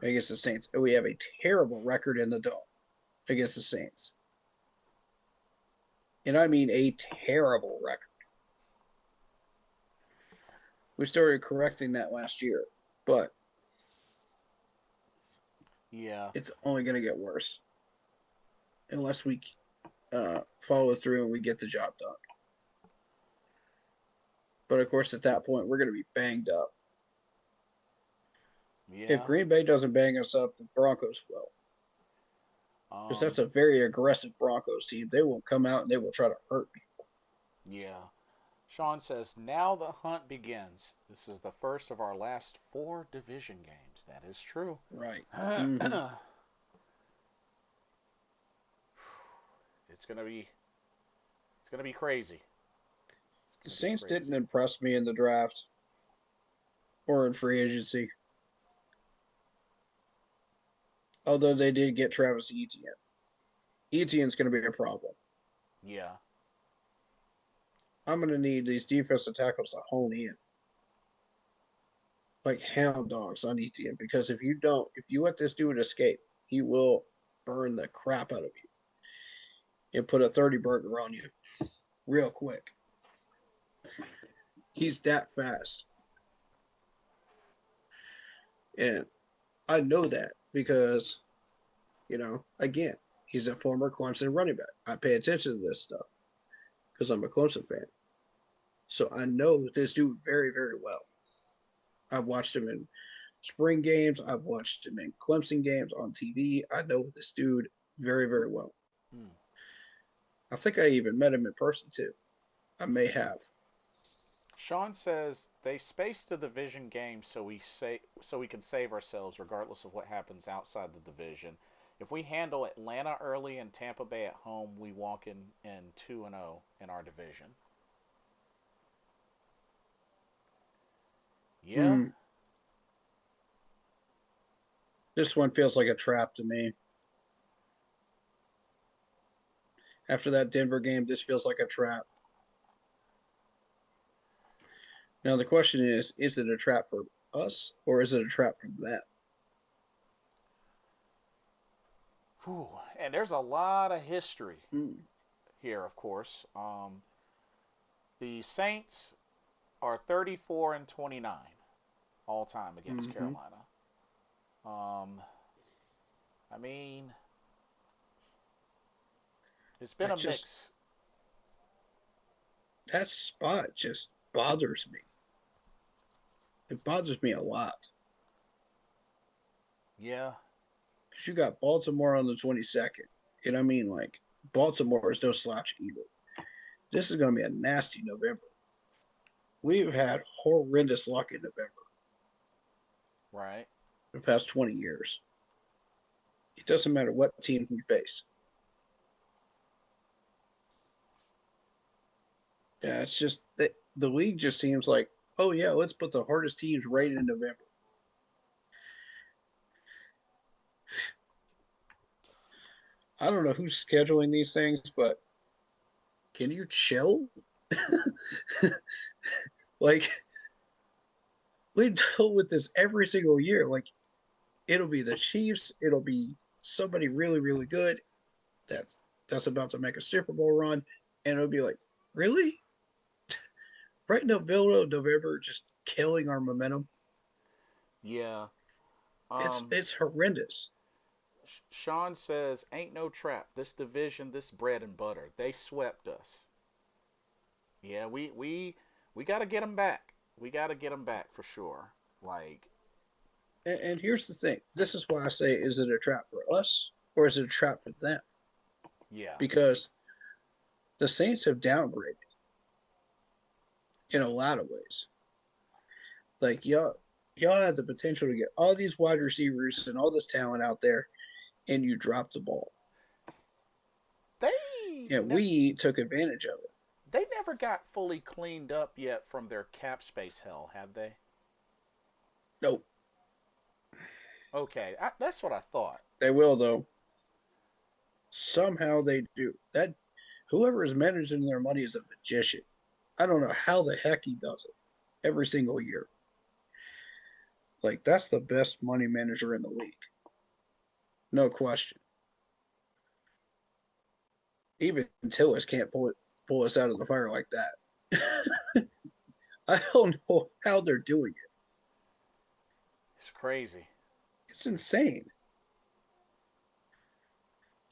against the Saints, and we have a terrible record in the dome against the Saints. And I mean a terrible record. We started correcting that last year, but Yeah. it's only going to get worse unless we follow through and we get the job done. But of course, at that point, we're going to be banged up. If Yeah. Green Bay doesn't bang us up, the Broncos will. Because that's Um, a very aggressive Broncos team. They will come out and they will try to hurt me. yeah. Sean says, now the hunt begins. This is the first of our last 4 division games. That is true. Right. Mm-hmm. it's gonna be it's gonna be crazy. It's The gonna be Saints didn't crazy. impress me in the draft or in free agency, although they did get Travis Etienne. Etienne's going to be a problem. Yeah. I'm going to need these defensive tackles to hone in like hound dogs on Etienne because if you don't, if you let this dude escape, he will burn the crap out of you and put a 30 burger on you real quick. He's that fast. And I know that because, again, he's a former Clemson running back. I pay attention to this stuff because I'm a Clemson fan. So I know this dude very, very well. I've watched him in spring games. I've watched him in Clemson games on TV. I know this dude very, very well. Hmm. I think I even met him in person too. I may have. Sean says they spaced the division game so we can save ourselves regardless of what happens outside the division. If we handle Atlanta early and Tampa Bay at home, we walk in 2-0 in our division. Yeah. Hmm. This one feels like a trap to me. After that Denver game, this feels like a trap. Now the question is it a trap for us or is it a trap for them? Whew. And there's a lot of history Mm, here, of course. The Saints are 34 and 29 all time against mm-hmm. Carolina. Um, I mean, it's been I a just mix. that spot just bothers me. It bothers me a lot Yeah, because you got Baltimore on the 22nd, and I mean like Baltimore is no slouch either. This is going to be a nasty November. We've had horrendous luck in November right. the past 20 years. It doesn't matter what teams we face. Yeah, it's just that the league just seems like, oh yeah, let's put the hardest teams right in November. I don't know who's scheduling these things, but can you chill? Like we deal with this every single year. Like it'll be the Chiefs, it'll be somebody really, really good that's that's about to make a Super Bowl run, and it'll be like, really? Right in the middle of November, just killing our momentum. Yeah. It's Um, it's horrendous. Sean says, "Ain't no trap. This division, this bread and butter. They swept us. Yeah, we got to get them back. We got to get them back for sure. Like, And here's the thing: this is why I say, is it a trap for us or is it a trap for them? yeah, Because the Saints have downgraded in a lot of ways. Like y'all had the potential to get all these wide receivers and all this talent out there, and you dropped the ball. they And ne- we took advantage of it. they never got fully cleaned up yet from their cap space hell, have they? Nope, Okay, that's what I thought. they will though. Somehow they do. That whoever is managing their money is a magician. I don't know how the heck he does it every single year. Like that's the best money manager in the league, no question. Even Tillis can't pull us out of the fire like that. I don't know how they're doing it. It's crazy. It's insane.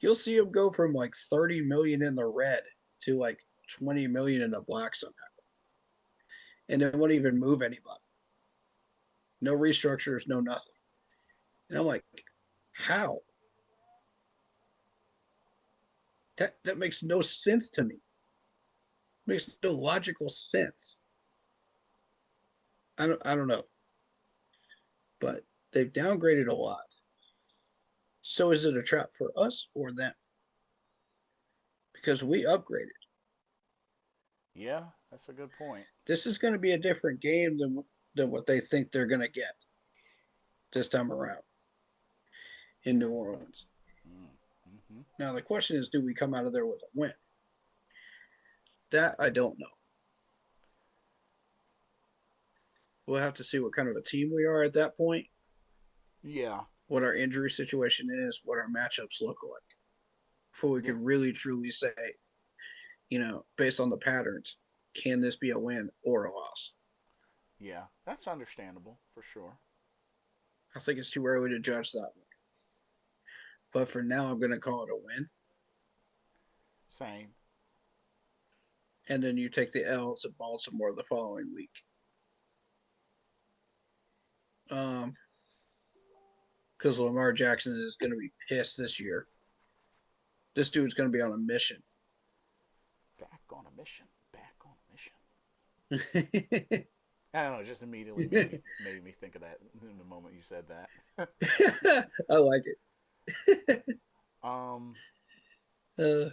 You'll see him go from like 30 million in the red to like 20 million in the black somehow, and it won't even move anybody. No restructures, no nothing. And I'm like, how? That makes no sense to me. It makes no logical sense. I don't know, but they've downgraded a lot. So is it a trap for us or them? Because we upgraded. Yeah, that's a good point. This is going to be a different game than what they think they're going to get this time around in New Orleans. Mm-hmm. Now the question is, do we come out of there with a win? That I don't know. We'll have to see what kind of a team we are at that point, Yeah. what our injury situation is, what our matchups look like, before we Yeah. can really truly say, based on the patterns, can this be a win or a loss? Yeah. That's understandable for sure. I think it's too early to judge that one. But for now, I'm going to call it a win. Same. And then you take the L to Baltimore the following week. Um, because Lamar Jackson is going to be pissed this year. This dude's going to be on a mission. Back on a mission. Back on a mission. I I don't know. Just immediately made me think of that in the moment you said that. like it. um. uh,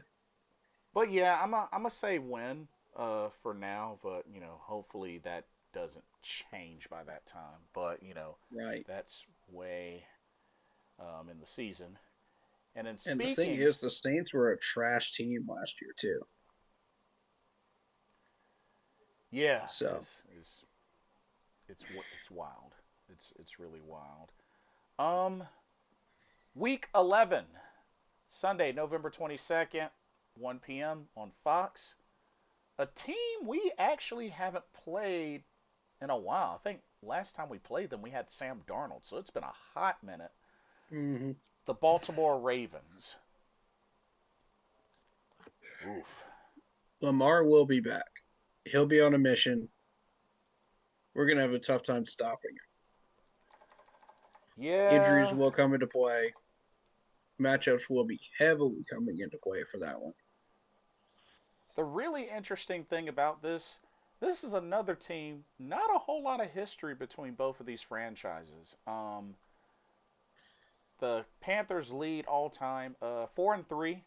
But yeah, I'm a say win. For now, but hopefully that doesn't change by that time. But right. that's way in the season. And then And the thing speaking, is, the Saints were a trash team last year too. yeah, So is It's wild. It's really wild. Um, Week 11, Sunday, November 22nd, 1 p.m. on Fox. A team we actually haven't played in a while. I think last time we played them, we had Sam Darnold, so it's been a hot minute. Mm-hmm. The Baltimore Ravens. Oof. Lamar will be back. He'll be on a mission. We're going to have a tough time stopping him. Injuries Yeah. will come into play. Matchups will be heavily coming into play for that one. The really interesting thing about this is another team, not a whole lot of history between both of these franchises. The Panthers lead all time 4-3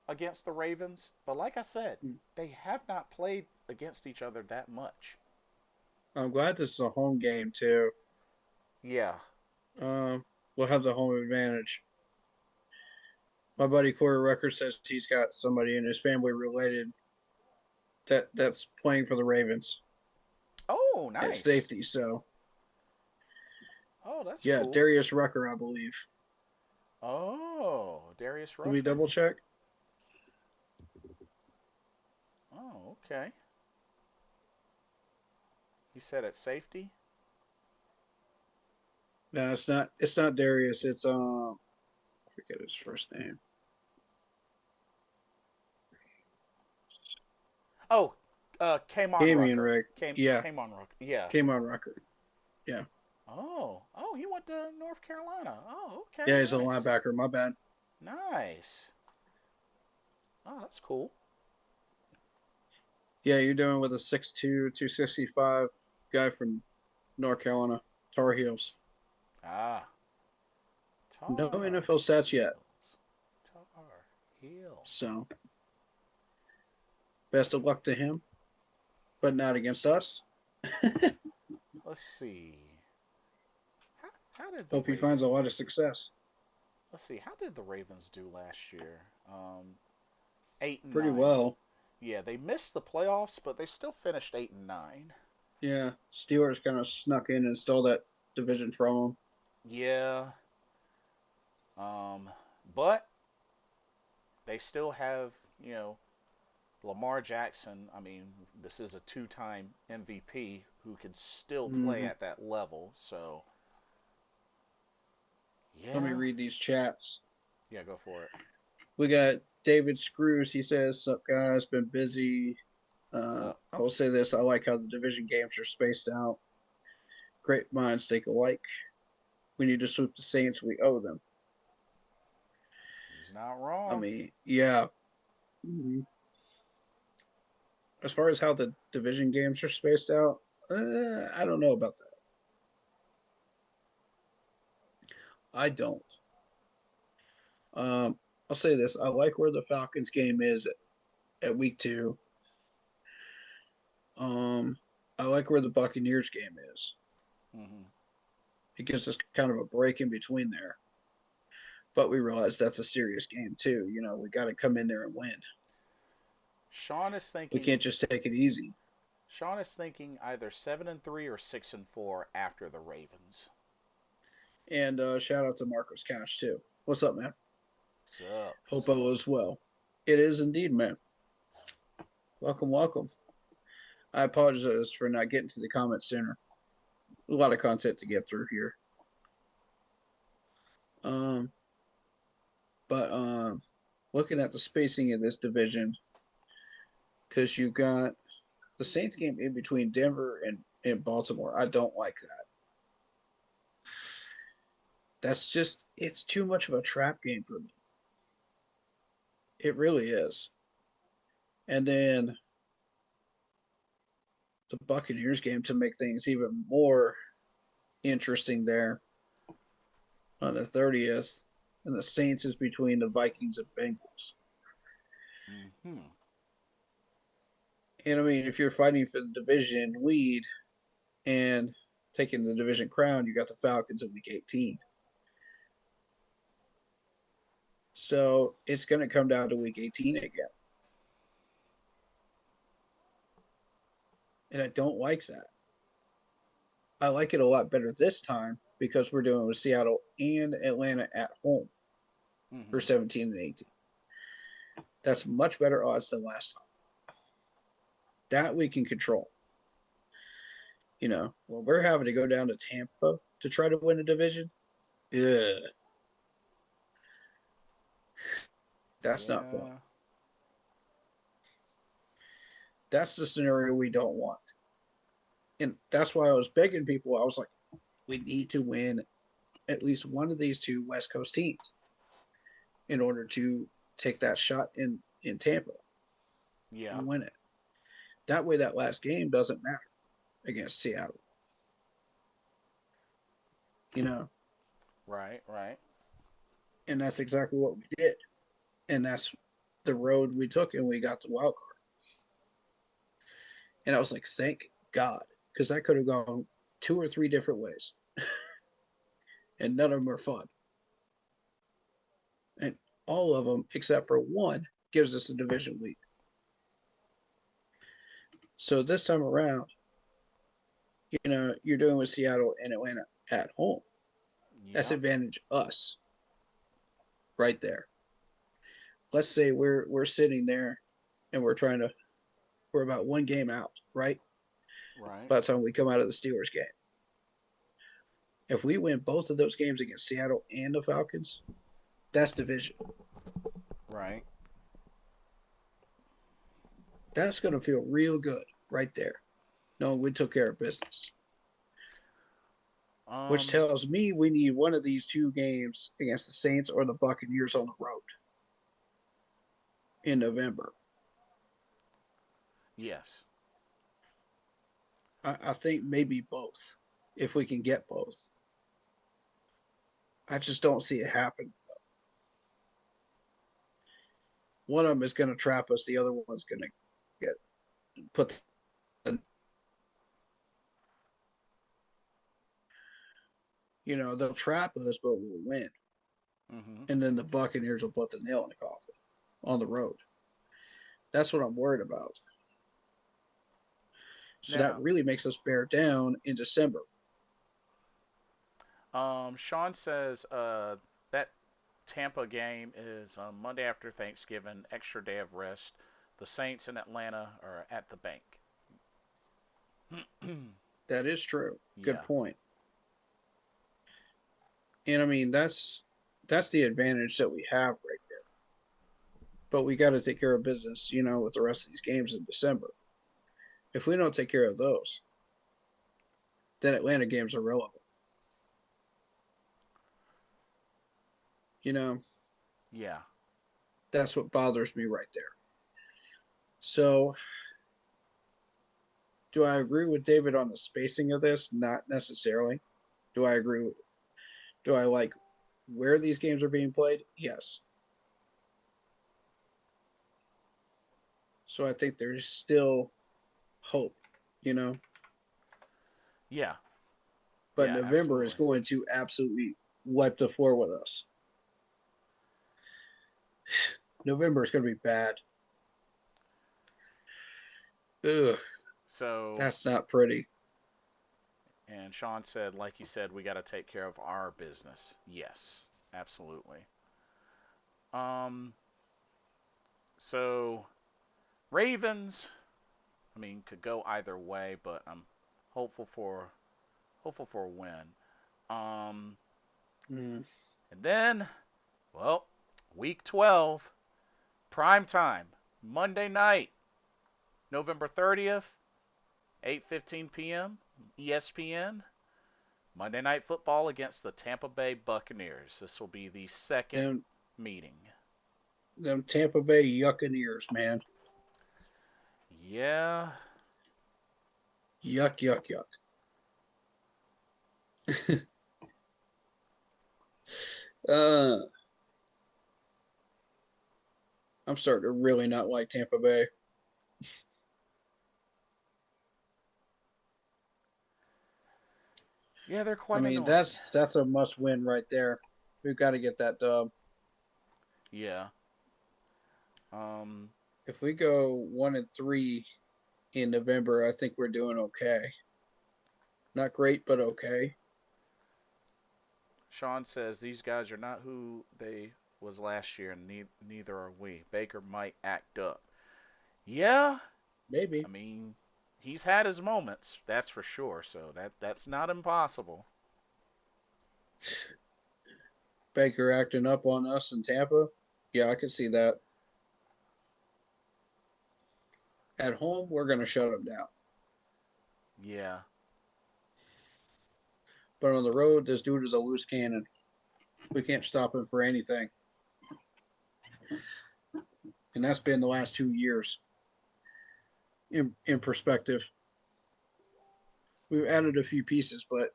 against the Ravens, but like I said, they have not played against each other that much. I'm glad this is a home game, too. Yeah. Um, we'll have the home advantage. My buddy Corey Rucker says he's got somebody in his family related that's playing for the Ravens Oh, at nice. safety. So, Oh, that's yeah, cool. Darius Rucker, I believe. Oh, Darius Let me Rucker. double check. Oh, okay. You said at safety? No, it's not. It's not Darius. It's I forget his first name. Oh, Kamon Damian Rucker. Rick. Yeah, Kamon Rucker. Yeah. came on Rucker. Yeah, Oh, he went to North Carolina. Oh, okay, yeah, he's a nice. linebacker. My bad. Nice. Oh, that's cool. Yeah, you're doing with a 6'2", 265 guy from North Carolina Tar Heels. Ah, No Tar NFL stats yet, Heels. Tar Heels. so best of luck to him, but not against us. Let's see. How did the Hope he finds a Ravens? lot of success. Let's see. How did the Ravens do last year? 8-9. Pretty well. Yeah, they missed the playoffs, but they still finished 8-9. Yeah, Steelers kind of snuck in and stole that division from him. Yeah. Um, but they still have, you know, Lamar Jackson. I mean, this is a two-time MVP who can still play Mm-hmm. at that level. So, Let me yeah, read these chats. yeah, go for it. We got David Screws. He says, "Sup guys, been busy. Up. I will say this: I like how the division games are spaced out. Great minds think alike. We need to sweep the Saints. We owe them. He's not I wrong. mean, yeah. Mm-hmm. As far as how the division games are spaced out, I don't know about that. I don't. Um, I'll say this: I like where the Falcons game is at week 2. Um, I like where the Buccaneers game is. Hmm. It gives us kind of a break in between there. But we realize that's a serious game too. You know, we got to come in there and win. Sean is We thinking. can't just take it easy. Sean is thinking either 7-3 or 6-4 after the Ravens. And shout out to Marcos Cash too. What's up, man? What's up? Hope What's up? all is well. It is indeed, man. Welcome, welcome. I apologize for not getting to the comments sooner. A lot of content to get through here. Um, but looking at the spacing of this division, because you got the Saints game in between Denver and Baltimore. I don't like that. That's just it's too much of a trap game for me. It really is. And then the Buccaneers game to make things even more interesting there on the 30th. And the Saints is between the Vikings and Bengals. Hmm. And I mean, if you're fighting for the division lead and taking the division crown, you got the Falcons in week 18. So it's going to come down to week 18 again. And I don't like that. I like it a lot better this time because we're doing with Seattle and Atlanta at home for Hmm. 17 and 18. That's much better odds than last time. That we can control. Well, we're having to go down to Tampa to try to win a division. Ugh, that's not fun. Yeah. That's the scenario we don't want. And that's why I was begging people. I was like, we need to win at least one of these two West Coast teams in order to take that shot in Tampa Yeah. and win it. That way, that last game doesn't matter against Seattle. You know, Right. Right. and that's exactly what we did. And that's the road we took, and we got the wild card. And I was like, thank God, because that could have gone two or three different ways, and none of them are fun. And all of them, except for one, gives us a division lead. So this time around, you're doing with Seattle and Atlanta at home. That's Yep. advantage us right there. Let's say we're sitting there and we're about one game out, right? Right. By the time we come out of the Steelers game. If we win both of those games against Seattle and the Falcons, that's division. Right. That's going to feel real good right there. No, we took care of business. Which Um. tells me we need one of these two games against the Saints or the Buccaneers on the road in November. Yes. I think maybe both, if we can get both. I just don't see it happen. One of them is going to trap us. The other one's going to get put. They'll trap us, but we'll win. Hmm. And then the Buccaneers will put the nail in the coffin on the road. That's what I'm worried about. So that Now, really makes us bear down in December. Sean says that Tampa game is Monday after Thanksgiving, extra day of rest. The Saints in Atlanta are at the bank. That is true. Good Yeah. point. And I mean that's the advantage that we have right there. But we got to take care of business, with the rest of these games in December. If we don't take care of those, then Atlanta games are relevant. You know, Yeah. that's what bothers me right there. So, do I agree with David on the spacing of this? Not necessarily. Do I agree with Do I like where these games are being played? Yes. So I think there's still hope, you know. Yeah. But Yeah. November is Absolutely. going to absolutely wipe the floor with us. November is going to be bad. Ugh, So, that's not pretty. and Sean said, like you said, we got to take care of our business. Yes. Absolutely. Um. So Ravens. I mean, could go either way, but I'm hopeful for hopeful for a win. Um. Mm, And then, well, week 12, prime time, Monday night, November 30th, 8:15 p.m. ESPN. Monday Night Football against the Tampa Bay Buccaneers. This will be the second them, meeting. them Tampa Bay Yuccaneers, man. Yeah. Yuck, yuck, yuck. uh, I'm starting to really not like Tampa Bay. Yeah, they're I quite mean, annoying. that's a must win right there. We've got to get that dub. Yeah. Um, If we go 1-3 in November, I think we're doing okay. Not great, but okay. Sean says these guys are not who they was last year, and neither are we. Baker might act up. Yeah, I Maybe. mean, he's had his moments, that's for sure. So that's not impossible. Baker acting up on us in Tampa. Yeah, I could see that. At home, we're going to shut him down. Yeah. But on the road, this dude is a loose cannon. We can't stop him for anything. And that's been the last 2 years in perspective. We've added a few pieces, but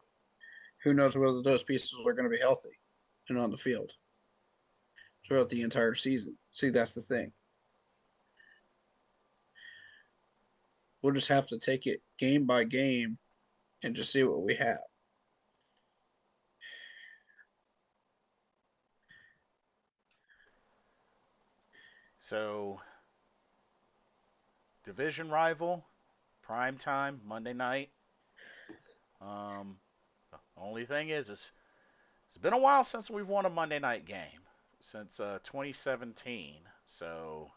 who knows whether those pieces are going to be healthy and on the field throughout the entire season. See, that's the thing. We'll just have to take it game by game and just see what we have. So division rival, prime time, Monday night. The only thing is it's been a while since we've won a Monday night game since 2017. So,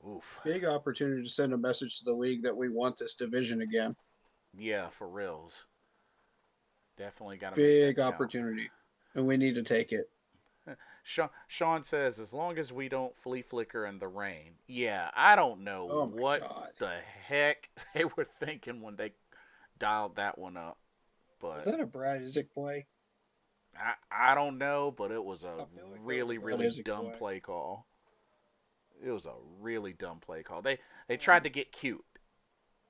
oof, Big opportunity to send a message to the league that we want this division again. yeah, for reals. Definitely got to make that Big count. opportunity. And we need to take it. Sean says, as long as we don't flea flicker in the rain. Yeah, I don't know Oh my what God. the heck they were thinking when they dialed that one up, Was but that a Brad Isaac play? I don't know, but it was a I feel like that was a really, Brad really Isaac dumb play. play call. It was a really dumb play call. They tried to get cute.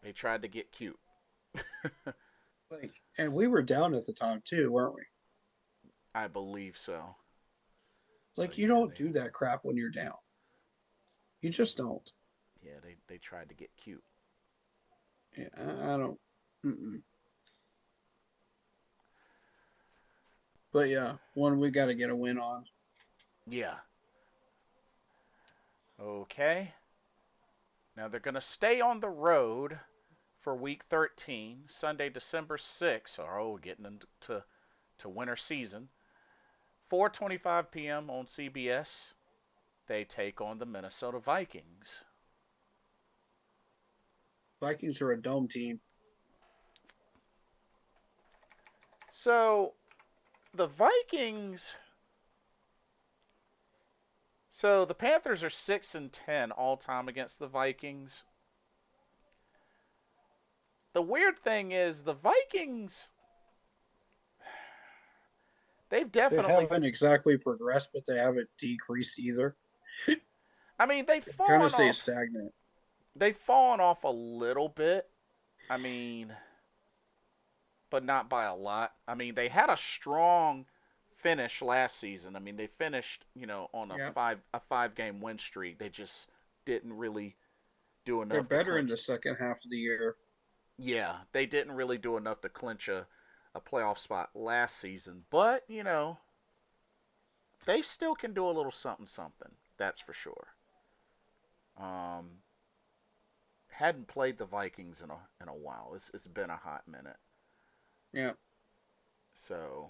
They tried to get cute. Like, and we were down at the time too, weren't we? I believe so. Like, But you yeah, don't do that crap when you're down. You just don't. they tried to get cute. Yeah, I don't. Mm-mm. But yeah, one we got to get a win on. Yeah. Okay. Now they're gonna stay on the road for week 13, Sunday, December 6th. Oh, getting into to winter season. 4:25 p.m. on CBS. They take on the Minnesota Vikings. Vikings are a dome team. So the Vikings. So the Panthers are 6-10 all time against the Vikings. The weird thing is the Vikings. They've They definitely. haven't exactly progressed, but they haven't decreased either. I mean, they've They kind of fallen stay off. stagnant. They've fallen off a little bit. I mean, but not by a lot. I mean, they had a strong finish last season. I mean, they finished, on a Yeah, five game win streak. They just didn't really do they're enough to better in clinch. the second half of the year. Yeah, they didn't really do enough to clinch a playoff spot last season. But, they still can do a little something something. That's for sure. Um hadn't played the Vikings in a while. It's been a hot minute. Yeah. So,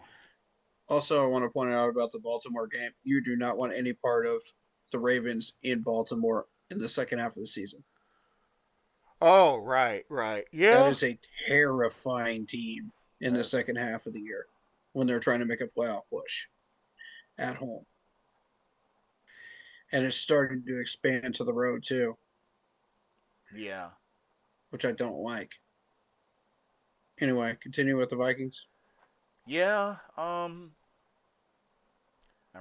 Also, I want to point out about the Baltimore game. You do not want any part of the Ravens in Baltimore in the second half of the season. oh, right, right. That Yeah. is a terrifying team in the That, second half of the year when they're trying to make a playoff push at home. And it's starting to expand to the road too, yeah. which I don't like. Anyway, continue with the Vikings. Yeah, I'm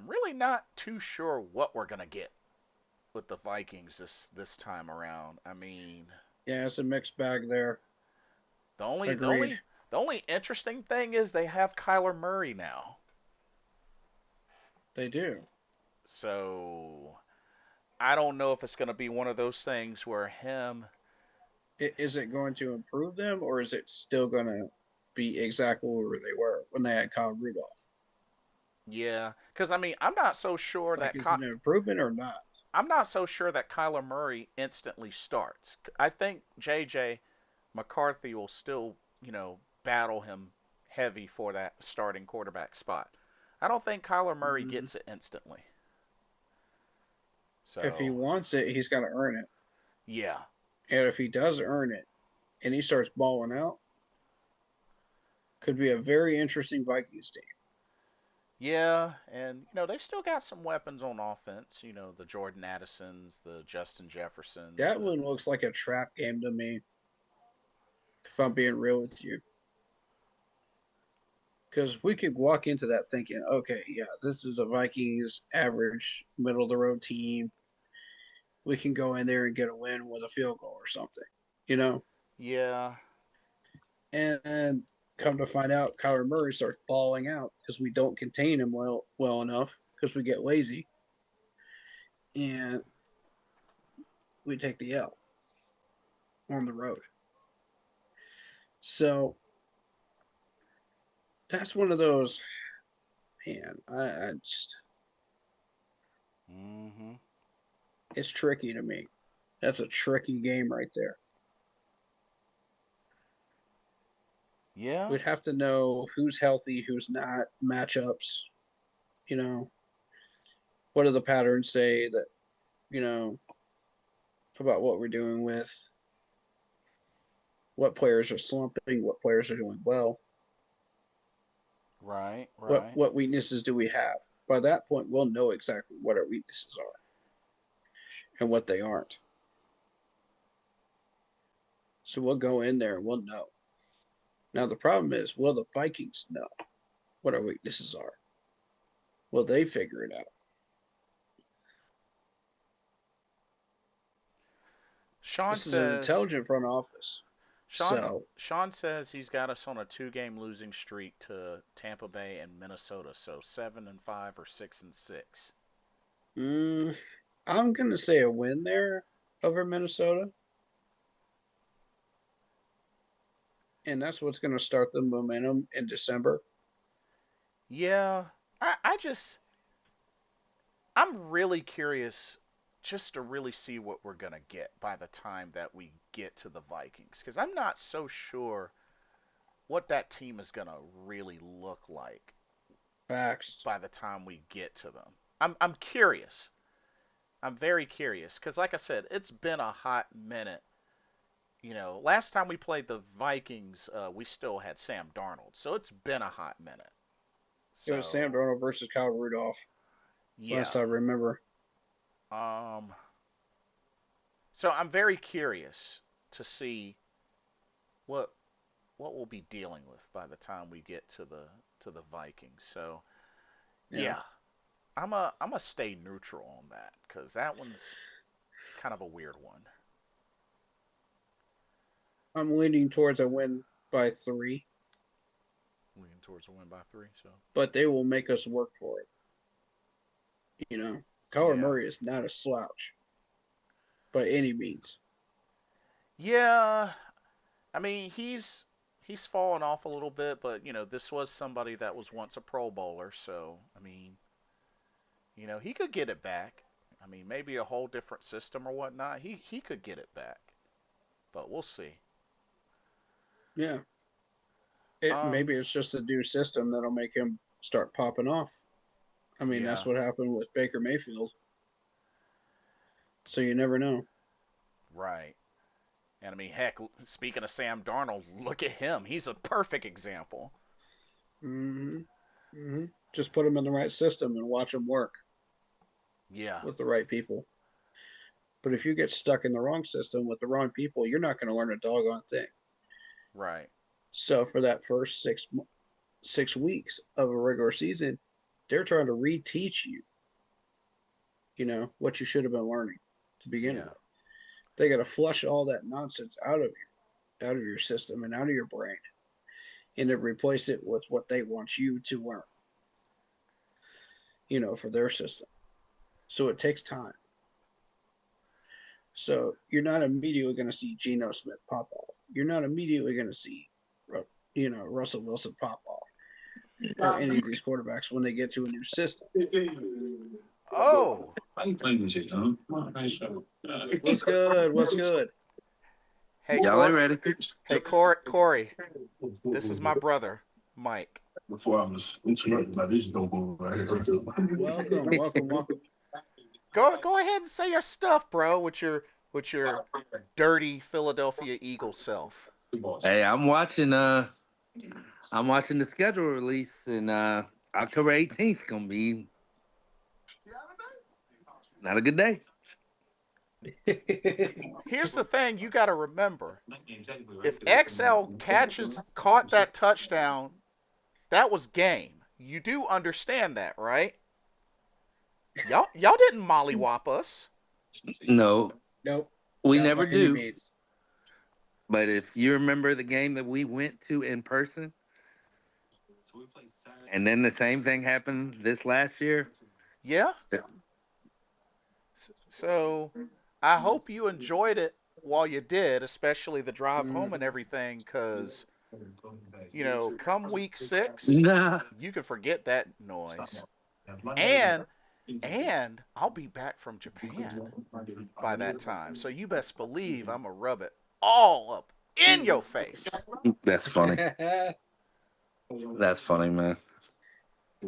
really not too sure what we're going to get with the Vikings this time around. I mean, Yeah, it's a mixed bag there. the only the Agreed. only the only interesting thing is they have Kyler Murray now. They do. So, I don't know if it's going to be one of those things where him. Is it going to improve them, or is it still going to be exactly where they were when they had Kyle Rudolph? Yeah, cuz I mean, Like, is it an improvement or not? I'm not so sure that Kyler Murray instantly starts. I think JJ McCarthy will still battle him heavy for that starting quarterback spot. I don't think Kyler Murray Mhm. gets it instantly. If he So, wants it, he's got to earn it. yeah. And if he does earn it and he starts balling out, could be a very interesting Vikings team. Yeah, and they've still got some weapons on offense. The Jordan Addisons, the Justin Jeffersons, That the one looks like a trap game to me, if I'm being real with you. Because we could walk into that thinking, okay, yeah, this is a Vikings average, middle of the road team. We can go in there and get a win with a field goal or something, you know? yeah, And come to find out, Kyler Murray starts balling out because we don't contain him well enough because we get lazy and we take the L on the road. So that's one of those, man. I just hmm it's tricky to me. That's a tricky game right there. yeah, We'd have to know who's healthy, who's not, matchups. You know, what do the patterns say that you know about what we're doing with what players are slumping, what players are doing well, right, what right. what weaknesses do we have? By that point, we'll know exactly what our weaknesses are and what they aren't. So we'll go in there and we'll know. Now the problem is, will the Vikings know what our weaknesses are? Will they figure it out? Sean This is an says intelligent front office. Sean's So, Sean says he's got us on a two-game losing streak to Tampa Bay and Minnesota, so 7-5 or 6-6. mm, I'm going to say a win there over Minnesota. And that's what's going to start the momentum in December. Yeah, I'm really curious just to really see what we're gonna get by the time that we get to the Vikings, because I'm not so sure what that team is gonna really look like Facts. by the time we get to them. I'm curious. I'm very curious because, like I said, it's been a hot minute. Last time we played the Vikings, we still had Sam Darnold, so it's been a hot minute. It was Sam So Darnold versus Kyle Rudolph, yeah, last I remember. um, so I'm very curious to see what what we'll be dealing with by the time we get to the Vikings. So Yeah. yeah, I'm a stay neutral on that because that one's kind of a weird one. I'm leaning towards a win by 3, Leaning towards a win by 3. So but they will make us work for it. You know, Kyler yeah, Murray is not a slouch by any means. yeah. I mean he's fallen off a little bit, but this was somebody that was once a Pro Bowler, so I mean he could get it back. I mean maybe a whole different system or whatnot. He could get it back, but we'll see. Yeah. Maybe it's just a new system that'll make him start popping off. I mean, that's Yeah, what happened with Baker Mayfield. So you never know. right. And I mean, heck, speaking of Sam Darnold, look at him. He's a perfect example. hmm Just put him in the right system and watch him work Yeah, with the right people. But if you get stuck in the wrong system with the wrong people, you're not going to learn a doggone thing. right. So for that first 6 weeks of a regular season, they're trying to reteach you, what you should have been learning to begin Yeah, with. They got to flush all that nonsense out of your system and out of your brain, and then replace it with what they want you to learn, for their system. So it takes time. So you're not immediately going to see Geno Smith pop off. You're not immediately going to see, Russell Wilson pop off, or any of these quarterbacks when they get to a new system. Oh, What's good? What's good? Hey, Y'all ain't Corey. ready. Hey, Corey. This is my brother, Mike. Before I was interrupted by this dope right here. Welcome, welcome, welcome. Go ahead and say your stuff, bro, with your dirty Philadelphia Eagle self. Hey, I'm watching the schedule release, and October 18th gonna be not a good day. Here's the thing you got to remember. If XL caught that touchdown, that was game. You do understand that, right? Y'all didn't mollywop us. No, Nope, we not never by any do. means. But if you remember the game that we went to in person, and then the same thing happened this last year. Yeah. So I hope you enjoyed it while you did, especially the drive home and Mm. everything, because come week 6, Nah. you can forget that noise. And I'll be back from Japan by that time. So you best believe I'm gonna rub it all up in your face. That's funny. That's funny, man.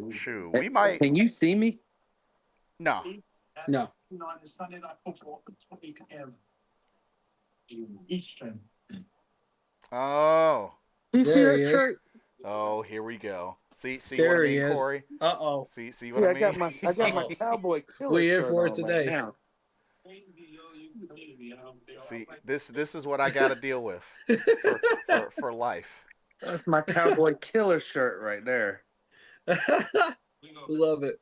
Shoot, Hey, we might. can you see me? No. No. Oh. Do you see There he that is. shirt? Oh, here we go. See what I There he mean, is. Corey? Uh-oh. See what I Yeah, mean? I got my Uh-oh. cowboy killer We in shirt for it on right today. now. See, this is what I got to deal with for life. That's my cowboy killer shirt right there. Love it.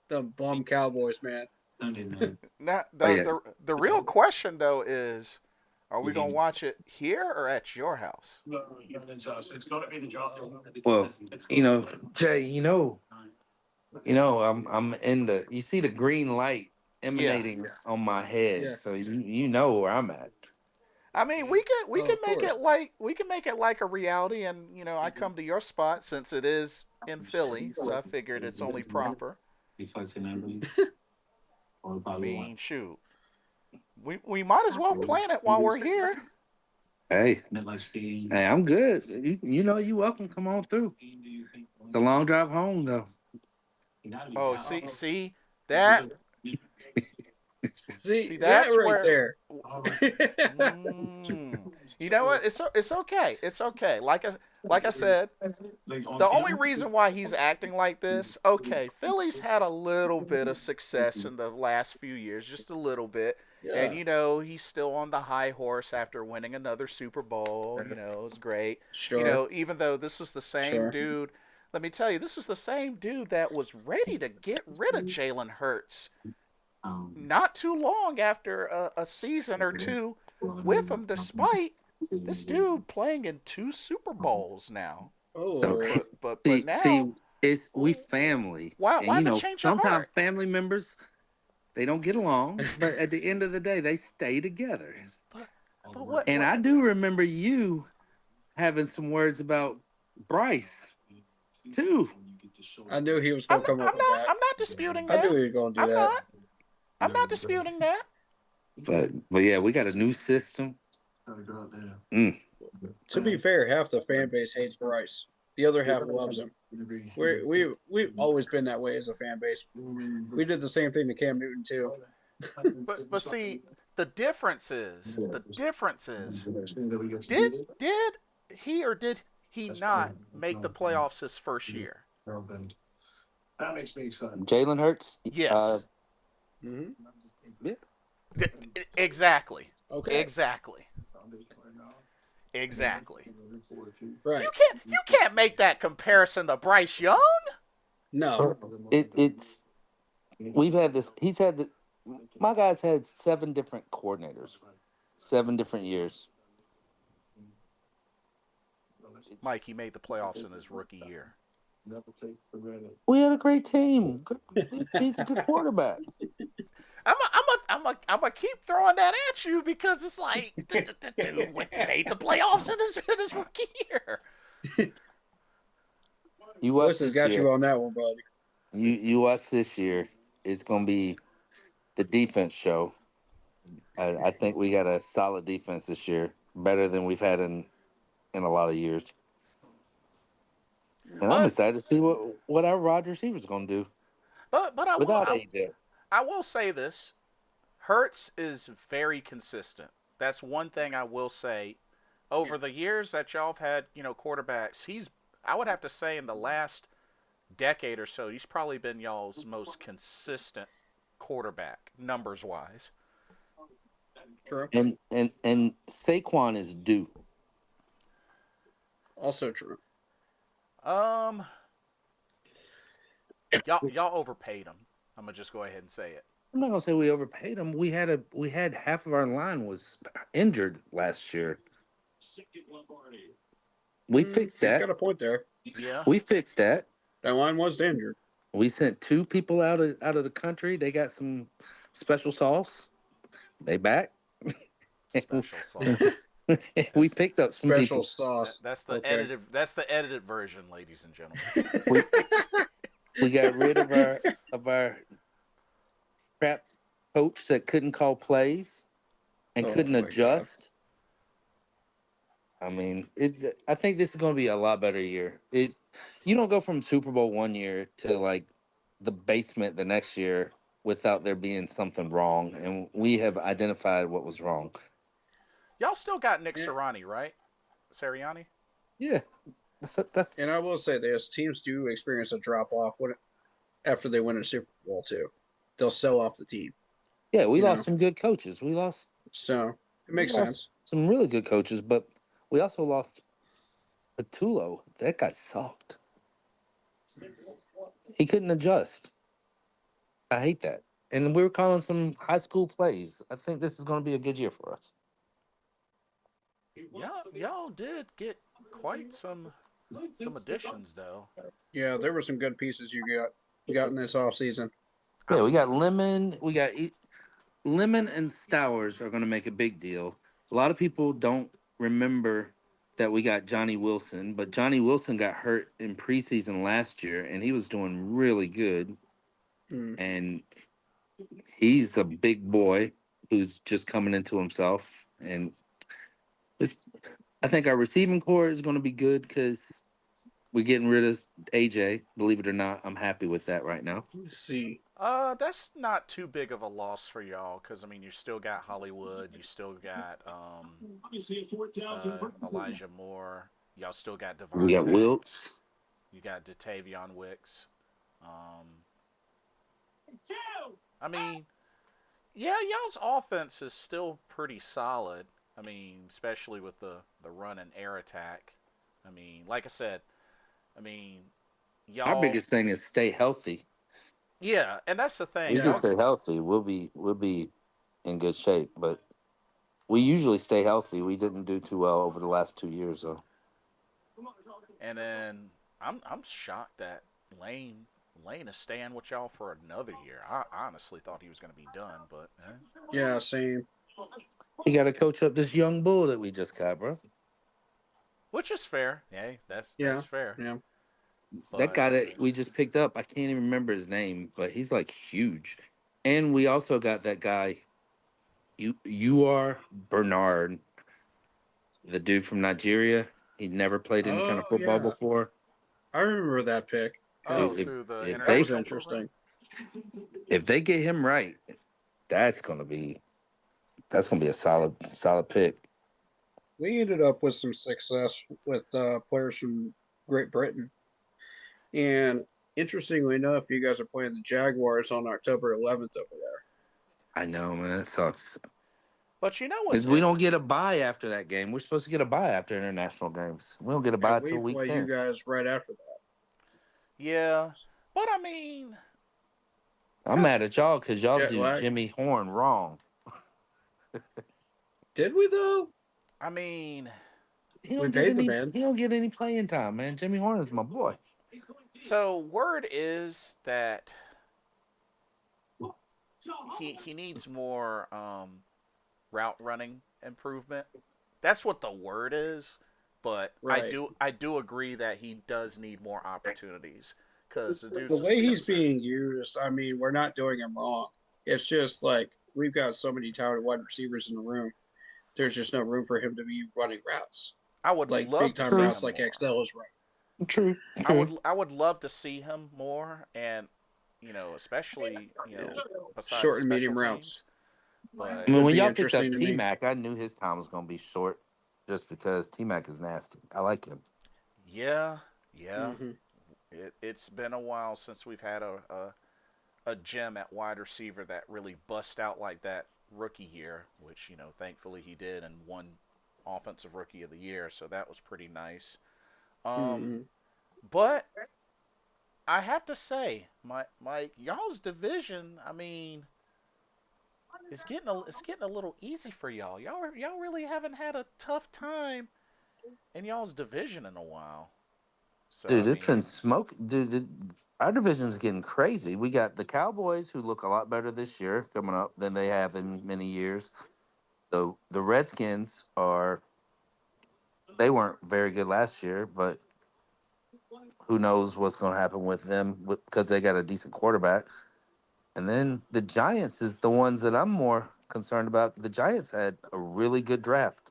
The bum Cowboys, man. Now, Oh yeah. the real question though is, are we gonna watch it here or at your house? Well, Jay, I'm in the. You see the green light Yeah. emanating on my head, Yeah. so you know where I'm at. I mean, we Oh, can of make course. it like a reality, and I come to your spot since it is in Philly, so I figured it's only proper. I mean, shoot, we might as well plan it while we're here. Hey, hey, I'm good. You welcome. Come on through. It's a long drive home, though. Oh, see that See see that that's right where. there. Mm, you know what? It's okay. It's okay. Like I said, the only reason why he's acting like this, okay, Philly's had a little bit of success in the last few years, just a little bit. And Yeah. he's still on the high horse after winning another Super Bowl. It's great. Sure. Even though this was the same Sure. dude, let me tell you, this was the same dude that was ready to get rid of Jalen Hurts not too long after a season or two with him, despite this dude playing in 2 Super Bowls now. Oh. Okay. But now, See, it's we family, and why the change of sometimes heart? family members they don't get along, but at the end of the day, they stay together. But what And what? I do remember you having some words about Bryce too. I knew he was gonna come up with that. I'm not disputing I knew that. he was gonna do I'm that. not I'm not disputing that. But yeah, we got a new system. Mm. To be fair, half the fan base hates Bryce. The other half loves him. We've always been that way as a fan base. We did the same thing to Cam Newton too. But see, the difference is did he or did he not make the playoffs his first year? Jalen Hurts. Yes. Hmm. Yeah. Exactly. Okay. Exactly. Exactly. Right. You can't make that comparison to Bryce Young. No. It's we've had this. He's had the. My guy's had 7 different coordinators, 7 different years. Mike, he made the playoffs in his rookie year. We had a great team. He's a good quarterback. I'm a keep throwing that at you because it's like dude made the playoffs in his rookie year. You watch Voice has this got year. you on that one, buddy. You watch this year. It's gonna be the defense show. I think we got a solid defense this year, better than we've had in a lot of years. And I'm But excited to see what our wide receivers going to do but I will without AJ. I will say this. Hertz is very consistent. That's one thing I will say. Over the years that y'all have had, quarterbacks, I would have to say in the last decade or so, he's probably been y'all's most consistent quarterback, numbers wise. True. And Saquon is due. Also true. Um, y'all overpaid him. I'm gonna just go ahead and say it. I'm not gonna say we overpaid him. We had half of our line was injured last year. We fixed He's that. got a point there. Yeah, We fixed that. That line was injured. We sent 2 people out of the country. They got some special sauce. They back. special sauce. We That's picked up some Special people. sauce. that's the Okay. edited that's the edited version, ladies and gentlemen. We we got rid of our crap coach that couldn't call plays and Oh couldn't my god. adjust. I mean, I think this is going to be a lot better year. You don't go from Super Bowl one year to like the basement the next year without there being something wrong, and we have identified what was wrong. Y'all still got Nick Yeah. Sirianni, right? Sirianni? Yeah, that's And I will say this: teams do experience a drop off after they win a Super Bowl too. They'll sell off the team. yeah. We You lost know, some good coaches. so it We makes sense. lost some really good coaches, but we also lost Patulo. That guy sucked. He couldn't adjust. I hate that. And we were calling some high school plays. I think this is going to be a good year for us. Y'all did get quite some additions though. Yeah, there were some good pieces you got in this off season. Yeah, we I'm got Lemon. Lemon and Stowers are going to make a big deal. A lot of people don't remember that we got Johnny Wilson, but Johnny Wilson got hurt in preseason last year, and he was doing really good. Mm. And he's a big boy who's just coming into himself. And it's, I think our receiving core is going to be good because we're getting rid of AJ. Believe it or not, I'm happy with that right now. Let's see. that's not too big of a loss for y'all because I mean you still got Hollywood, you still got Elijah Moore, y'all still got We got Devontae, Wilkes. you got Datavion Wicks. Um, I mean, yeah, y'all's offense is still pretty solid. I mean, especially with the run and air attack. I mean, like I said, I mean, Our y'all, biggest thing is stay healthy. yeah, and that's the thing. We can Yeah. Y'all, stay healthy. We'll be in good shape. But we usually stay healthy. We didn't do too well over the last 2 years, though. and then I'm shocked that Lane Lane is staying with y'all for another year. I honestly thought he was going to be done, but Yeah, same. We got to coach up this young bull that we just got, bro. which is fair. Hey, that's Yeah. fair. Yeah. That But guy that we just picked up, I can't even remember his name, but he's like huge. And we also got that guy, you are Bernard, the dude from Nigeria. He never played any kind Oh of football yeah. before. I remember that pick. Yeah. oh, Dude, through the if That they was international program. interesting. if they get him right, that's gonna be that's gonna be a solid pick. We ended up with some success with players from Great Britain. And interestingly enough, you guys are playing the Jaguars on October 11th over there. I know, man. That sucks. But you know what's Because we in don't get a bye after that game. We're supposed to get a bye after international games. We don't get a And bye we till week play you 10. guys right after that. Yeah, but I mean, I'm that's mad at y'all because y'all Jet do lag. Jimmy Horn wrong. Did we though? I mean, He We don't get paid the any. man. He don't get any playing time, man. Jimmy Horn is my boy. so word is that he needs more route running improvement. That's what the word is, but Right. I do agree that he does need more opportunities because the The dude's a way he's speedster. being used, I mean, we're not doing him wrong. It's just like we've got so many talented wide receivers in the room. There's just no room for him to be running routes I would like big love to time see True, routes him like more. XL is running. true, I true. would I would love to see him more, and especially Yeah, besides short and special medium routes teams. But I mean, would when be y'all picked interesting up to T me. Mac, I knew his time was gonna be short, just because T Mac is nasty. I like him. yeah, yeah, Hmm. it's been a while since we've had a gem at wide receiver that really bust out like that rookie year, which thankfully he did and won offensive rookie of the year, so that was pretty nice. Um, Hmm. but I have to say, my y'all's division, I mean, it's getting a little easy for y'all. Y'all really haven't had a tough time in y'all's division in a while. So I Dude, it's been mean, smoke. Dude, our division's getting crazy. We got the Cowboys, who look a lot better this year coming up than they have in many years. The Redskins are they weren't very good last year, but who knows what's going to happen with them because they got a decent quarterback. And then the Giants is the ones that I'm more concerned about. The Giants had a really good draft.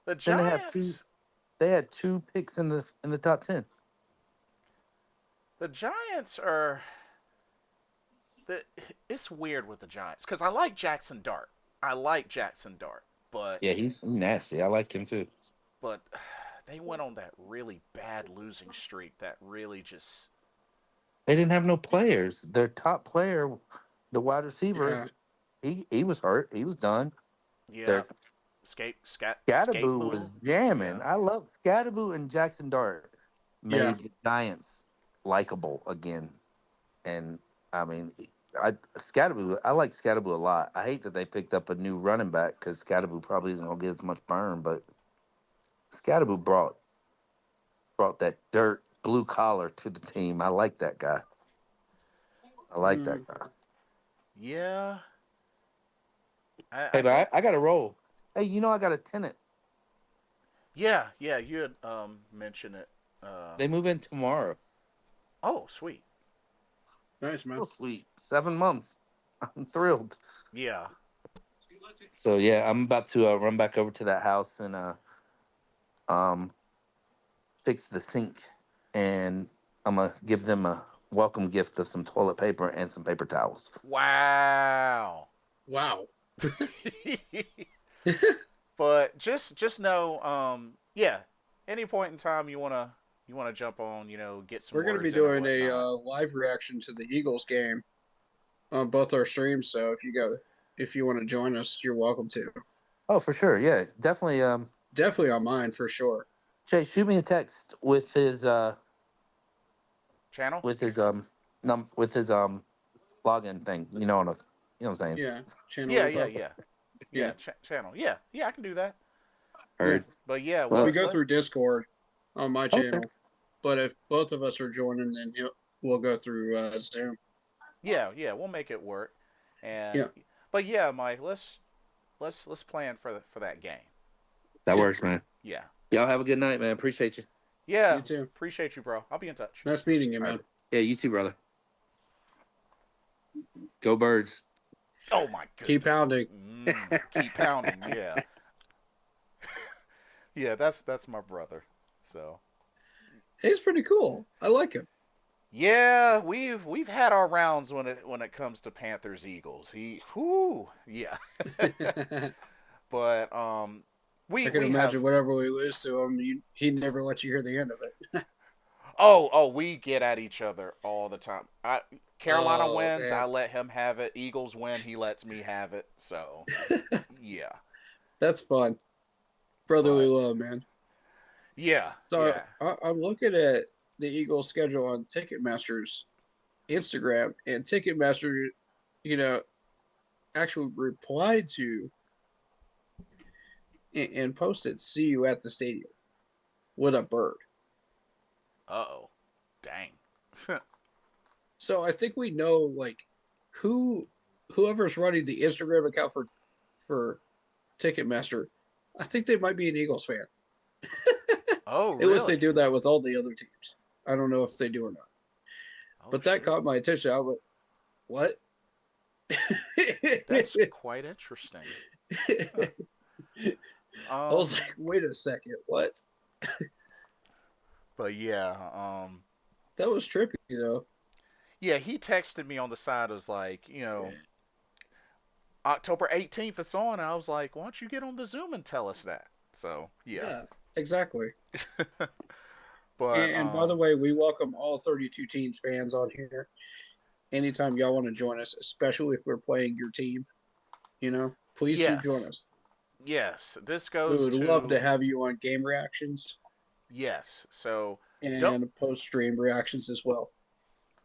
the Then they have two. Giants, They had two picks in the top 10. the Giants are the. It's weird with the Giants because I like Jackson Dart. I like Jackson Dart, but Yeah, he's nasty. I like him too. but they went on that really bad losing streak that really just They didn't have no players. Their top player, the wide receiver, Yeah, he was hurt. He was done. yeah Their skate Scatterboo was boo. jamming. Yeah. I love Scatterboo and Jackson Dart yeah. made the Giants likable again. And I mean, Scatterboo. I like Scatterboo a lot. I hate that they picked up a new running back because Scatterboo probably isn't gonna get as much burn. But Scatterboo brought that dirt blue collar to the team. I like that guy. I like Mm. that guy. Yeah. I Hey, but think I got to roll. Hey, I got a tenant. yeah, you had mentioned it. They move in tomorrow. Oh, sweet. Nice, Oh, man. sweet. 7 months. I'm thrilled. Yeah. So yeah, I'm about to run back over to that house and um fix the sink, and I'm gonna give them a welcome gift of some toilet paper and some paper towels. Wow. Wow. But just know yeah, any point in time you want to jump on, get some We're going to be words in or doing a whatnot. live reaction to the Eagles game on both our streams. So if you want to join us, you're welcome to. Oh, for sure. Yeah, definitely. Definitely on mine for sure. Jay, shoot me a text Channel? with his with his login thing. You know what I'm saying. Yeah, channel Yeah, yeah, info. yeah. Yeah, Yeah, channel. Yeah. Yeah, I can do that. yeah. Heard. But yeah, We Well, what go what through Discord on my okay. channel, but if both of us are joining, then we'll go through Zoom. yeah, we'll make it work. And Yeah, but yeah, Mike, let's plan for that game. That yeah. works, man. Yeah. Y'all have a good night, man. Appreciate you. Yeah. You too. Appreciate you, bro. I'll be in touch. Nice meeting you, All man. right. Yeah, you too, brother. Go birds. Oh my Keep goodness. pounding. Keep pounding. Yeah. Yeah, that's my brother. So, He's pretty cool. I like him. yeah, we've had our rounds when it comes to Panthers Eagles. Yeah. I But can we have imagine whatever we lose to him, he'd never let you hear the end of it. we get at each other all the time. Carolina Oh wins, I man, let him have it. Eagles win, he lets me have it. So, yeah. that's fun. Brotherly But love, man. yeah, So yeah. I'm looking at the Eagles' schedule on Ticketmaster's Instagram, and Ticketmaster, you know, actually replied to and posted, "See you at the stadium" with a bird. Uh-oh. Dang. So I think we know like who whoever's running the Instagram account for Ticketmaster. I think they might be an Eagles fan, Oh, unless they really? do that with all the other teams. I don't know if they do or not. Oh, But that shoot. caught my attention. I went, "What?" That's quite interesting. Huh. I was Um, like, wait a second, what? but yeah, That was trippy though. yeah, he texted me on the side. Was like, October 18th it's on. And I was like, why don't you get on the Zoom and tell us that? So yeah. Yeah, exactly. But And by the way, we welcome all 32 teams fans on here. Anytime y'all want to join us, especially if we're playing your team, please do join yes, us. yes, this We goes would love to to have you on game reactions yes. So don't and post stream reactions as well.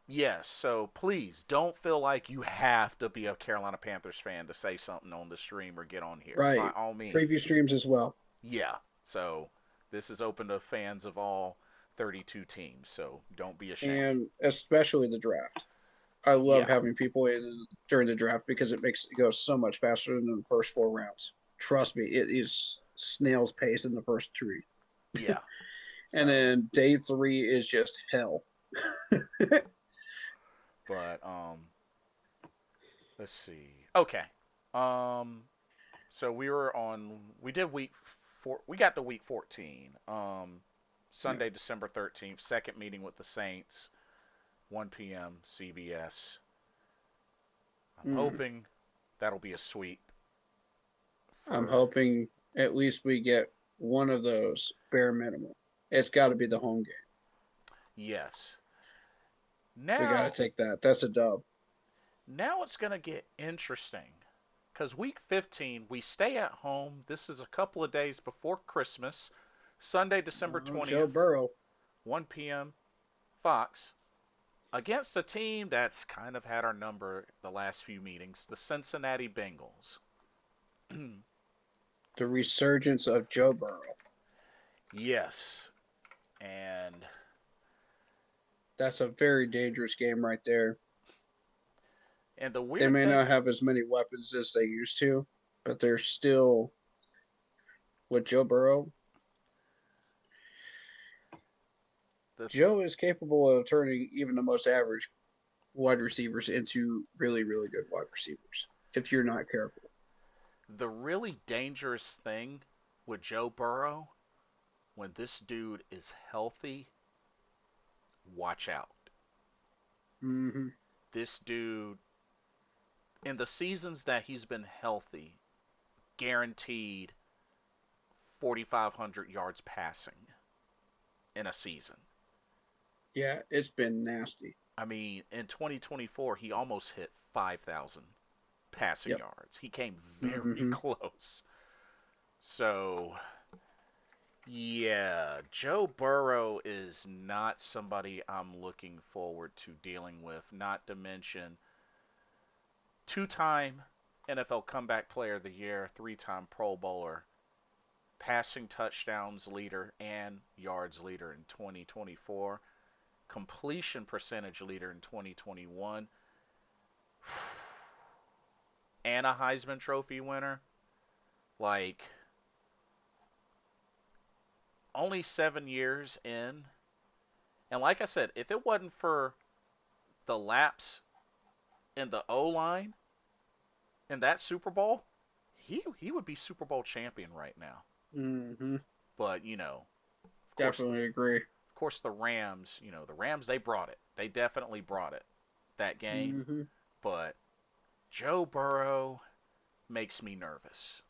yes. So please don't feel like you have to be a Carolina Panthers fan to say something on the stream or get on here. By Right. all Preview means, streams as well. yeah. So this is open to fans of all 32 teams. So don't be ashamed. And especially the draft. I love Yeah. having people in during the draft because it makes it go so much faster than the first 4 rounds. Trust me, it is snail's pace in the first three. Yeah. And So, then day 3 is just hell. but let's see. Okay. Um, so we did week four. We got to week 14. Yeah. Sunday, December 13th, second meeting with the Saints, 1 p.m. CBS. I'm Mm. hoping that'll be a sweep I'm for hoping at least we get one of those bare minimum. It's got to be the home game. yes. We got to Now, take that. That's a dub. now it's gonna get interesting because week 15 we stay at home. This is a couple of days before Christmas, Sunday, December Joe 20th, Burrow. 1 p.m. Fox, against a team that's kind of had our number the last few meetings, the Cincinnati Bengals. The resurgence of Joe Burrow. Yes, and That's a very dangerous game right there. the They weird may thing, not have as many weapons as they used to, but they're still with Joe Burrow. the Joe is capable of turning even the most average wide receivers into really, really good wide receivers if you're not careful. the really dangerous thing with Joe Burrow, when this dude is healthy, watch out. Mm-hmm. This dude, in the seasons that he's been healthy, guaranteed 4,500 yards passing in a season. Yeah, it's been nasty. I mean, in 2024, he almost hit 5,000 passing Yep. yards. He came very Mm-hmm. close. So, yeah, Joe Burrow is not somebody I'm looking forward to dealing with, not to mention two-time NFL Comeback Player of the Year, three-time Pro Bowler, passing touchdowns leader and yards leader in 2024, completion percentage leader in 2021, and a Heisman Trophy winner. Like, only 7 years in. And like I said, if it wasn't for the lapse in the O line in that Super Bowl, he would be Super Bowl champion right now. Mm-hmm. But of course, Definitely agree. the Rams, the Rams, they brought it. They definitely brought it that game. Mm-hmm. But Joe Burrow makes me nervous.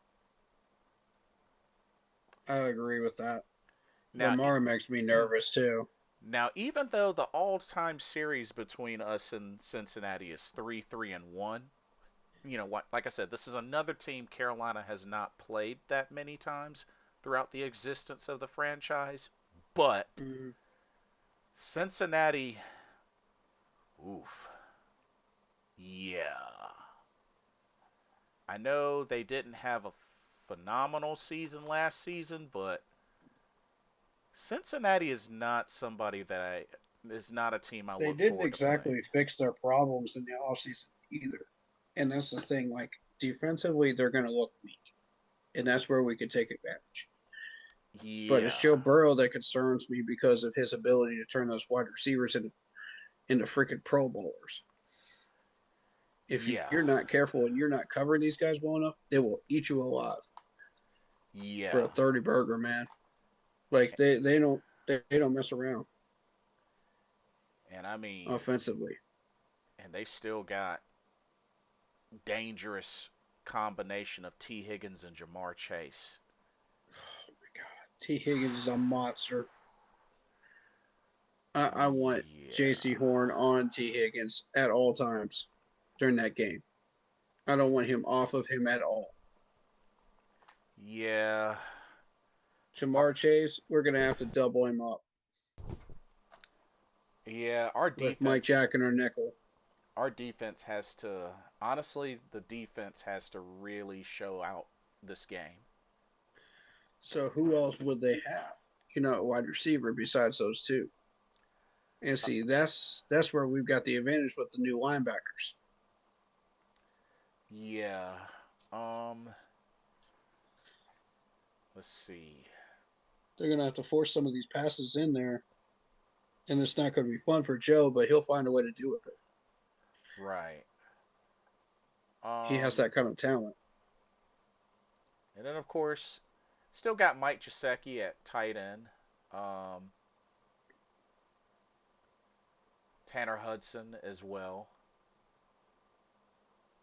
I agree with that. Now, Lamar makes me nervous too. now even though the all-time series between us and Cincinnati is 3-3-1, what? Like I said, this is another team Carolina has not played that many times throughout the existence of the franchise. But Mm-hmm. Cincinnati, oof, yeah. I know they didn't have a phenomenal season last season, but Cincinnati is not somebody that is not a team I They look didn't forward to playing. exactly fix their problems in the offseason either. And that's the thing. Like, defensively, they're going to look weak. And that's where we could take advantage. But it's Yeah. Joe Burrow that concerns me because of his ability to turn those wide receivers into freaking Pro Bowlers. If Yeah. you're not careful and you're not covering these guys well enough, they will eat you alive for Yeah. a 30 burger, man. Like they don't mess around And I mean, offensively. and they still got dangerous combination of T. Higgins and Jamar Chase. Oh my God, T. Higgins is a monster. I want J.C. Yeah. Horn on T. Higgins at all times during that game. I don't want him off of him at all. Yeah. Our, Jamar Chase, we're gonna have to double him up yeah, our with Mike defense Jack and our nickel. our defense has to honestly the defense has to really show out this game. So who else would they have? Wide receiver besides those two. And Uh, see, that's where we've got the advantage with the new linebackers. yeah. Um let's see. They're gonna have to force some of these passes in there, and it's not gonna be fun for Joe, but he'll find a way to do it. Right. He has Um that kind of talent. and then of course still got Mike Gesicki at tight end. Um Tanner Hudson as well.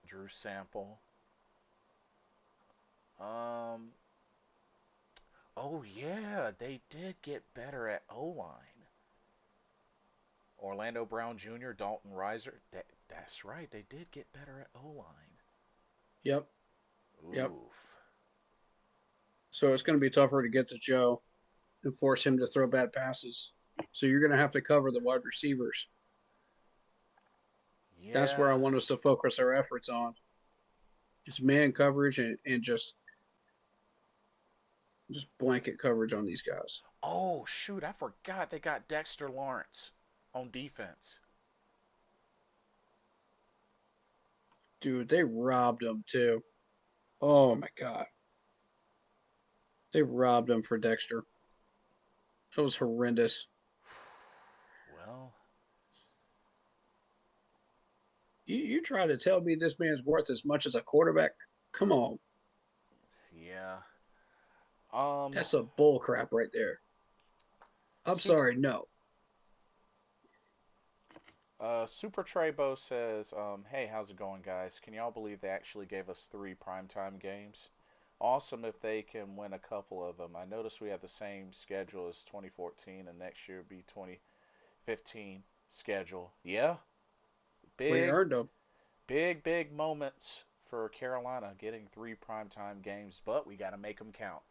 Drew Sample. Um oh yeah, they did get better at O-line. Orlando Brown Jr., Dalton Reiser. That's right, they did get better at O-line. Yep, yep. Oof. So it's gonna be tougher to get to Joe and force him to throw bad passes. So you're gonna have to cover the wide receivers. That's where I Yeah. want us to focus our efforts on. Just man coverage and just blanket coverage on these guys. Oh shoot, I forgot they got Dexter Lawrence on defense. Dude, they robbed him too. Oh my God. They robbed him for Dexter. It was horrendous. Well, You try to tell me this man's worth as much as a quarterback? Come on. yeah. Um, That's a bull crap right there. I'm Super sorry, no. Super Trebo says, hey, how's it going, guys? Can y'all believe they actually gave us 3 primetime games? Awesome if they can win a couple of them. I noticed we have the same schedule as 2014, and next year be 2015 schedule. Yeah, We big, earned them. big moments for Carolina getting 3 primetime games, but we got to make them count.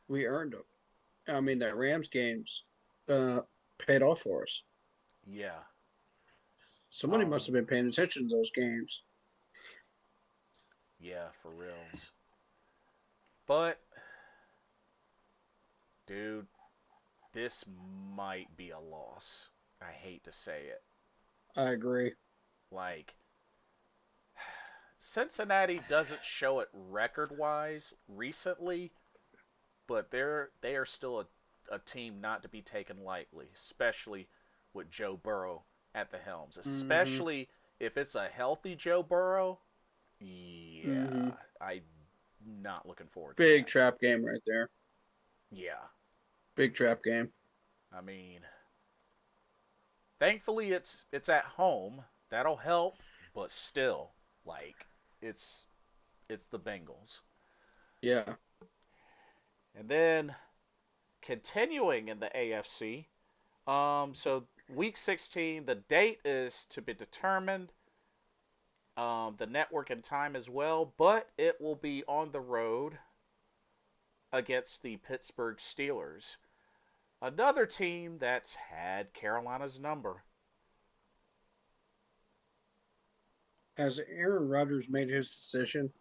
We earned them. I mean, that Rams games uh, paid off for us. Yeah. Somebody must Um. have been paying attention to those games. Yeah, for reals. But, dude, this might be a loss. I hate to say it. I agree. Like, Cincinnati doesn't show it record wise recently, but they are still a team not to be taken lightly, especially with Joe Burrow at the helms. Mm-hmm. Especially if it's a healthy Joe Burrow. Mm-hmm. Yeah, I'm not looking forward to Big that. trap game right there. Yeah, Big trap game. I mean, thankfully it's at home. That'll help, but still, like it's it's the Bengals. Yeah. And then continuing in the AFC, so week 16, the date is to be determined, the network and time as well, but it will be on the road against the Pittsburgh Steelers, another team that's had Carolina's number. Has Aaron Rodgers made his decision?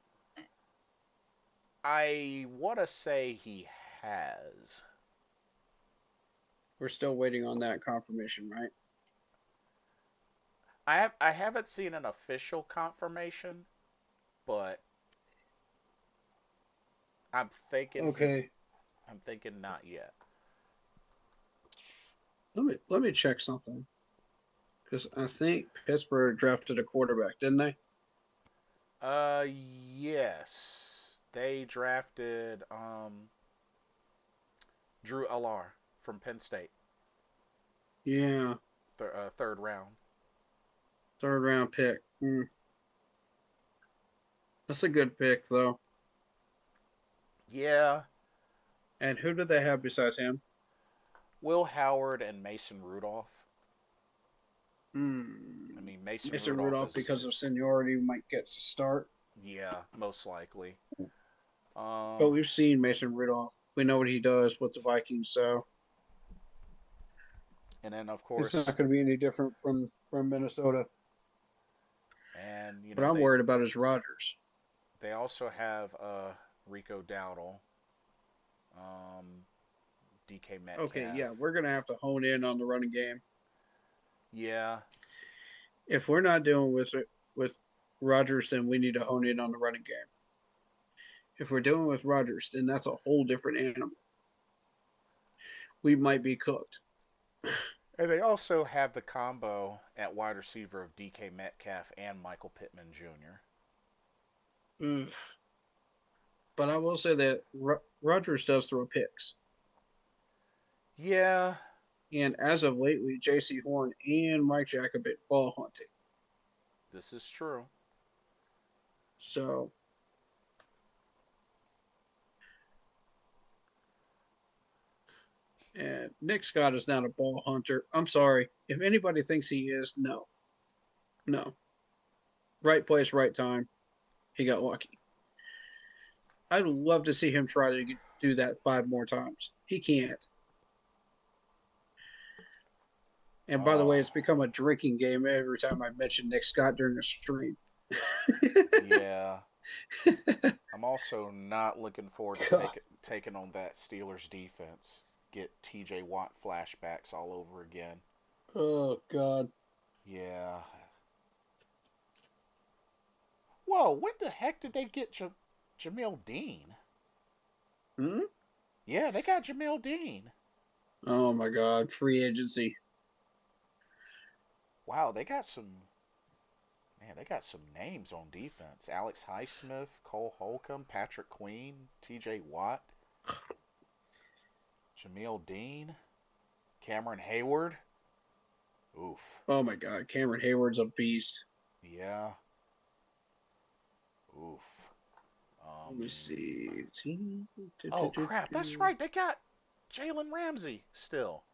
I want to say he has. We're still waiting on that confirmation, right? I haven't seen an official confirmation, but I'm thinking he Okay. I'm thinking not yet. Let me check something. Because I think Pittsburgh drafted a quarterback, didn't they? Yes. They drafted Drew Alar from Penn State, Yeah, third round. third round pick. That's a good pick, though. Yeah, And who did they have besides him? Will Howard and Mason Rudolph. I Hmm. mean, Mason Mason Rudolph Rudolph, because of seniority, might get to start. yeah, most likely. But Um, we've seen Mason Rudolph. We know what he does with the Vikings, so and then of it's not course, going to be any different from Minnesota. and But I'm worried about his Rodgers. they also have Rico Dowdle, um, DK Okay, Metcalf. yeah, we're going to have to hone in on the running game. Yeah, If we're not doing with Rodgers, then we need to hone in on the running game. If we're doing with Rodgers, then that's a whole different animal. We might be cooked. and they also have the combo at wide receiver of DK Metcalf and Michael Pittman Jr. Mm. But I will say that Rodgers does throw picks. Yeah, And as of lately, J.C. Horn and Mike Jack have been ball hunting. this is true. So, and Nick Scott is not a ball hunter. I'm sorry. If anybody thinks he is, no. No. Right place, right time. He got lucky. I'd love to see him try to do that 5 more times. He can't. And by the Uh, way, it's become a drinking game every time I mention Nick Scott during a stream. yeah. I'm also not looking forward to God. taking on that Steelers defense. Get TJ Watt flashbacks all over again. Oh, God. Yeah. Whoa, when the heck did they get Jamil Dean? Hmm? Yeah, they got Jamil Dean. Oh, my God. Free agency. Wow, they got some names on defense. Alex Highsmith, Cole Holcomb, Patrick Queen, TJ Watt, Jamil Dean, Cameron Hayward. Oof. Oh, my God. Cameron Hayward's a beast. Yeah. Oof. Let me Um, see. oh crap, that's right. They got Jalen Ramsey still.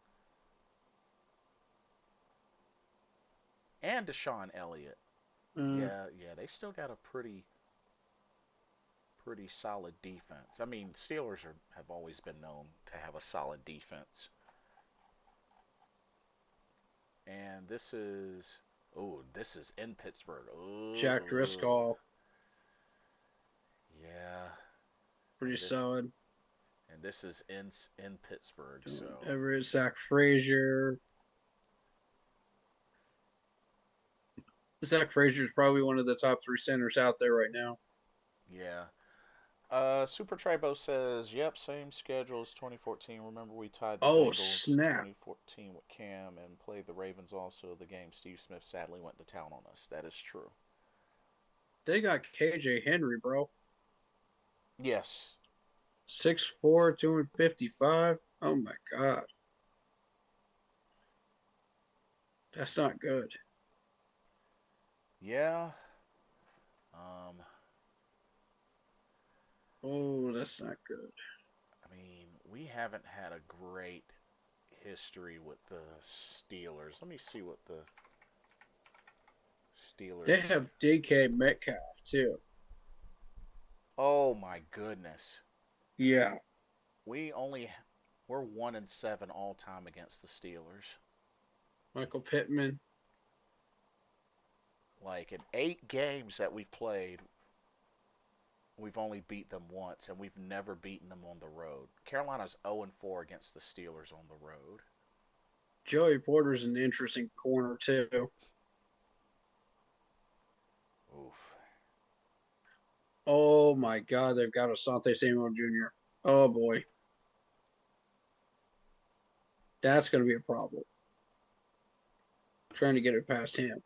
And Deshaun Elliott. Uh, Yeah, they still got a pretty solid defense. I mean, have always been known to have a solid defense. And this is in Pittsburgh. Jack Oh, Driscoll, yeah. pretty And this solid. and this is in Pittsburgh, Dylan so Everett, Zach Frazier. Zach Frazier is probably one of the top 3 centers out there right now. yeah. Super Tribo says, "Yep, same schedule as 2014. Remember we tied the Oh, Bengals snap. 2014 with Cam and played the Ravens also. The game Steve Smith sadly went to town on us. That is true." They got KJ Henry, bro. Yes. 6'4", 255. Oh, my God. That's not good. Yeah. Um, Oh, that's not good. I mean, we haven't had a great history with the Steelers. Let me see what the They Steelers. have DK Metcalf, too. Oh my goodness. Yeah. We only we're 1-7 all time against the Steelers. Michael Pittman. Like in 8 games that we've played, we've only beat them once, and we've never beaten them on the road. Carolina's 0-4 against the Steelers on the road. Joey Porter's an interesting corner, too. Oof. Oh, my God. They've got Asante Samuel Jr. Oh, boy. That's going to be a problem. trying to get it past him.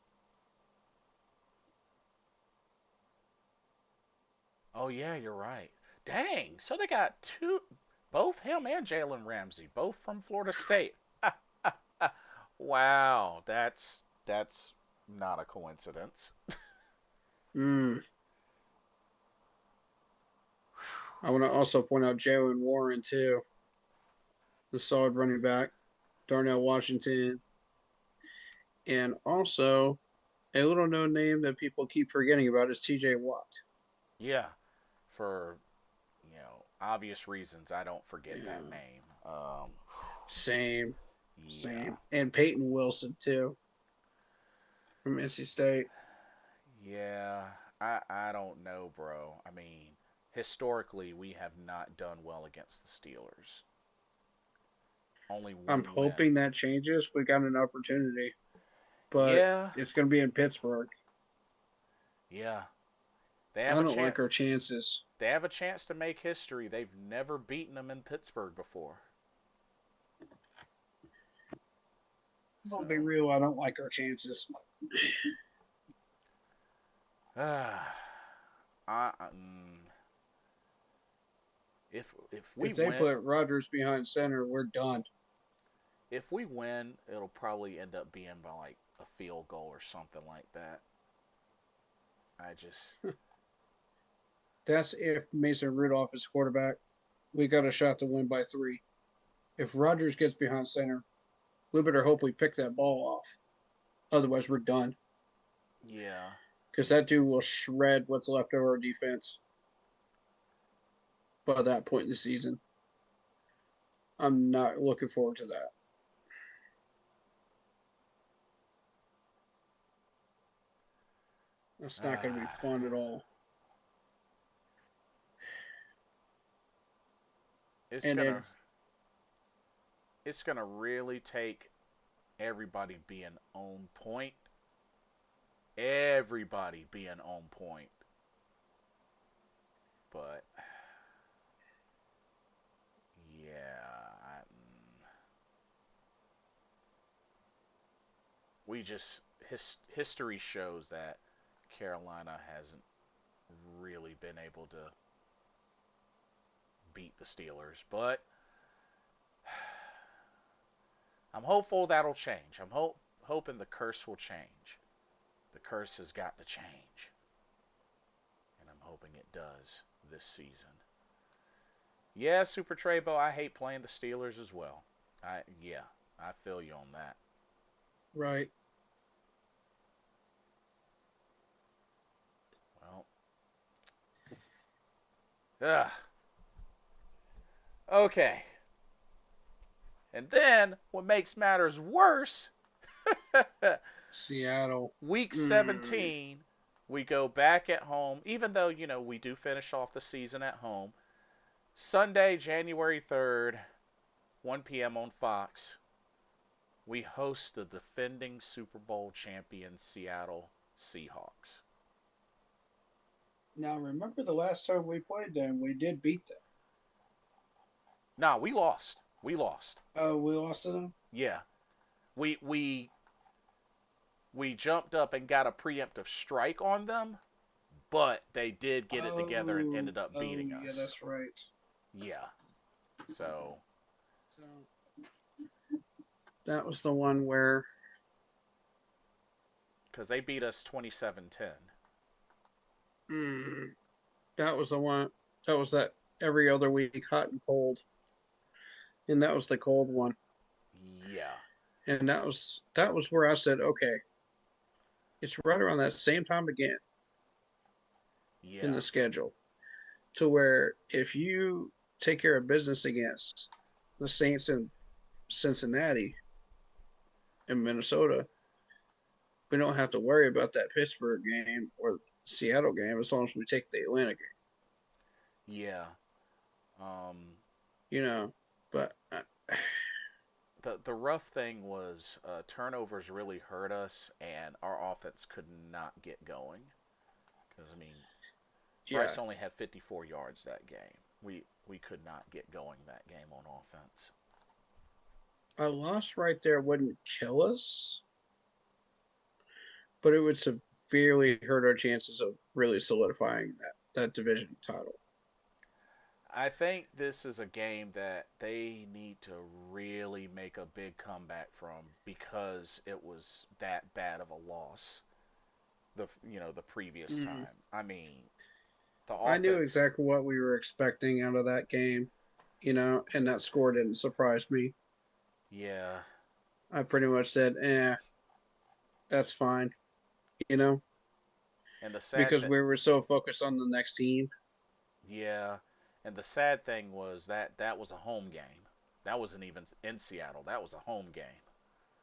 Oh yeah, you're right. Dang. So they got two, both him and Jalen Ramsey, both from Florida State. Wow, that's not a coincidence. Mm. I want to also point out Jalen Warren too, the solid running back, Darnell Washington, and also a little known name that people keep forgetting about is T.J. Watt. Yeah, for obvious reasons, I don't forget that Yeah, name. same, Yeah, same, and Peyton Wilson too from NC State. yeah. I don't know, bro. I mean, historically, we have not done well against the Steelers. Only I'm one win. hoping that changes. We got an opportunity, but Yeah, it's going to be in Pittsburgh. yeah. They have I a don't chance. like our chances. They have a chance to make history. They've never beaten them in Pittsburgh before. I'll be So, real. I don't like our chances. ah, if we If they win, put Rodgers behind center, we're done. if we win, it'll probably end up being by like a field goal or something like that. I just, That's if Mason Rudolph is quarterback. We got a shot to win by 3. If Rodgers gets behind center, we better hope we pick that ball off. Otherwise, we're done. yeah, Because that dude will shred what's left of our defense by that point in the season. I'm not looking forward to that. That's not going to be ah, fun at all. it's And gonna, then, it's gonna really take everybody being on point. Everybody being on point. But yeah, we just history shows that Carolina hasn't really been able to beat the Steelers, but I'm hopeful that'll change. Hoping the curse will change. The curse has got to change, and I'm hoping it does this season. Yeah, Super Treybo, I hate playing the Steelers as well. Yeah, I feel you on that. right. Well, ugh. Okay. And then what makes matters worse, Seattle. week Mm. 17, we go back at home, even though, we do finish off the season at home. Sunday, January 3rd, 1 p.m. on Fox, we host the defending Super Bowl champion Seattle Seahawks. Now, remember the last time we played them, we did beat them. Nah, we lost. We lost. Oh, we lost to them? Yeah. We jumped up and got a preemptive strike on them, but they did get it together and ended up beating Yeah, us. that's right. Yeah. So, So that was the one where because they beat us 27-10. mm, that was the one that was that every other week hot and cold, and that was the cold one, Yeah. and that was where I said, okay, it's right around that same time again in Yeah. the schedule, to where if you take care of business against the Saints in Cincinnati and Minnesota, we don't have to worry about that Pittsburgh game or Seattle game as long as we take the Atlanta game, Yeah. Um, you know. But the rough thing was turnovers really hurt us, and our offense could not get going. Because I mean, yeah, Bryce only had 54 yards that game. We could not get going that game on offense. a loss right there wouldn't kill us, but it would severely hurt our chances of really solidifying that division title. I think this is a game that they need to really make a big comeback from because it was that bad of a loss the previous Mm. time. I mean, the I knew offense, exactly what we were expecting out of that game, and that score didn't surprise me. yeah. I pretty much said, that's fine, you know, And the sad because thing, we were so focused on the next team. yeah, and the sad thing was that was a home game. That wasn't even in Seattle. That was a home game.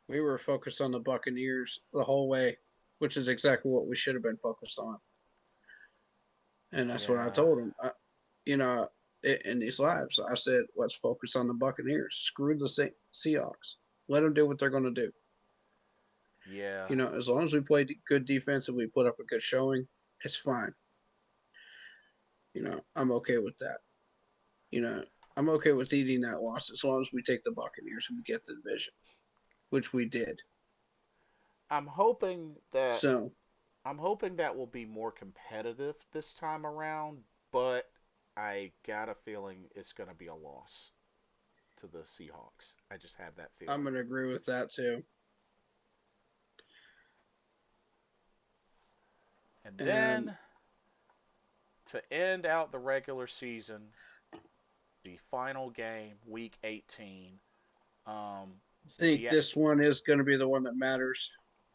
We were focused on the Buccaneers the whole way, which is exactly what we should have been focused on. And that's what I Yeah, told him. You know, in these lives, I said, let's focus on the Buccaneers. Screw the Seahawks. Let them do what they're going to do. yeah. As long as we play good defense and we put up a good showing, it's fine. I'm okay with that. You know, I'm okay with eating that loss as long as we take the Buccaneers and we get the division, which we did. I'm hoping that So I'm hoping that will be more competitive this time around, but I got a feeling it's going to be a loss to the Seahawks. I just have that I'm feeling. going to agree with that too. And And then to end out the regular season, the final game, Week 18, I will think be at this one is going to be the one that matters.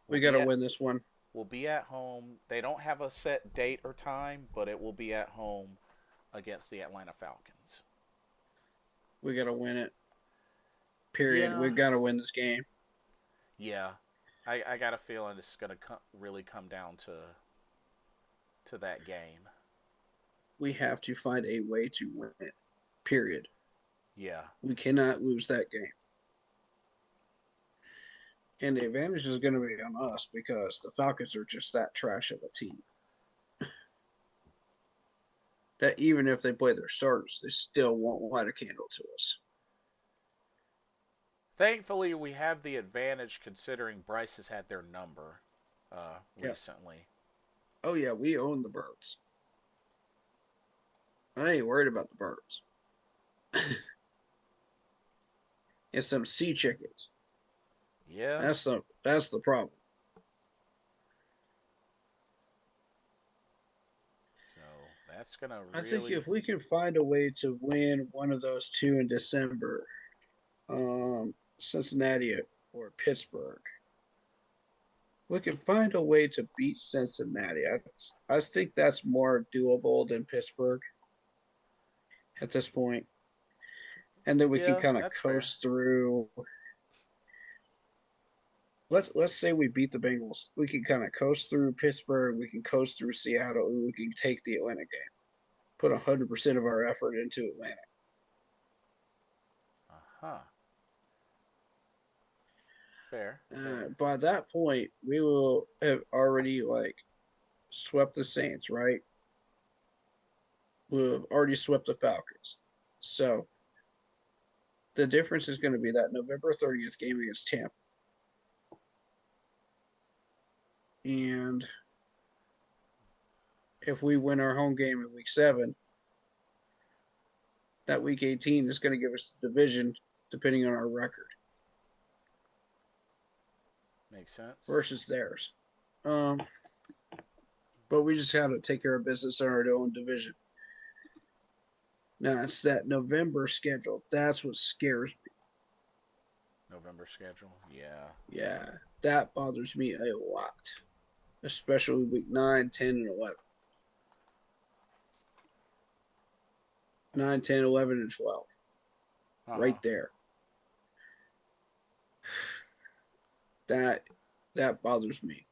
will We got be to at win this one. will be at home. They don't have a set date or time, but it will be at home against the Atlanta Falcons. We got to win it. Period. We Yeah, got to win this game. yeah. I got a feeling it's going to really come down to that game. We have to find a way to win it. Period. Yeah. We cannot lose that game. And the advantage is going to be on us because the Falcons are just that trash of a team. That even if they play their starters, they still won't light a candle to us. Thankfully, we have the advantage considering Bryce has had their number Yep. recently. Oh, yeah, we own the birds. I ain't worried about the birds. It's some sea chickens. Yeah. That's the problem. So that's going to I think really. if we can find a way to win one of those two in December, Cincinnati or Pittsburgh, we can find a way to beat Cincinnati. I think that's more doable than Pittsburgh at this point. And then we can Yeah, kind of that's fair. coast through. Let's say we beat the Bengals. We can kind of coast through Pittsburgh. We can coast through Seattle. And we can take the Atlanta game. Put 100% of our effort into Atlanta. Uh huh. Fair. Fair. By that point, we will have already swept the Saints, right? We'll have already swept the Falcons. So the difference is going to be that November 30th game against Tampa. And if we win our home game in week 7, that week 18 is going to give us the division depending on our record Makes sense. versus theirs. Um, but we just have to take care of business in our own division. Now it's that November schedule. That's what scares me. November schedule. Yeah. Yeah, that bothers me a lot, especially week 9, 10, and 11. 9, 10, 11, and 12. Uh huh. Right there. That that bothers me.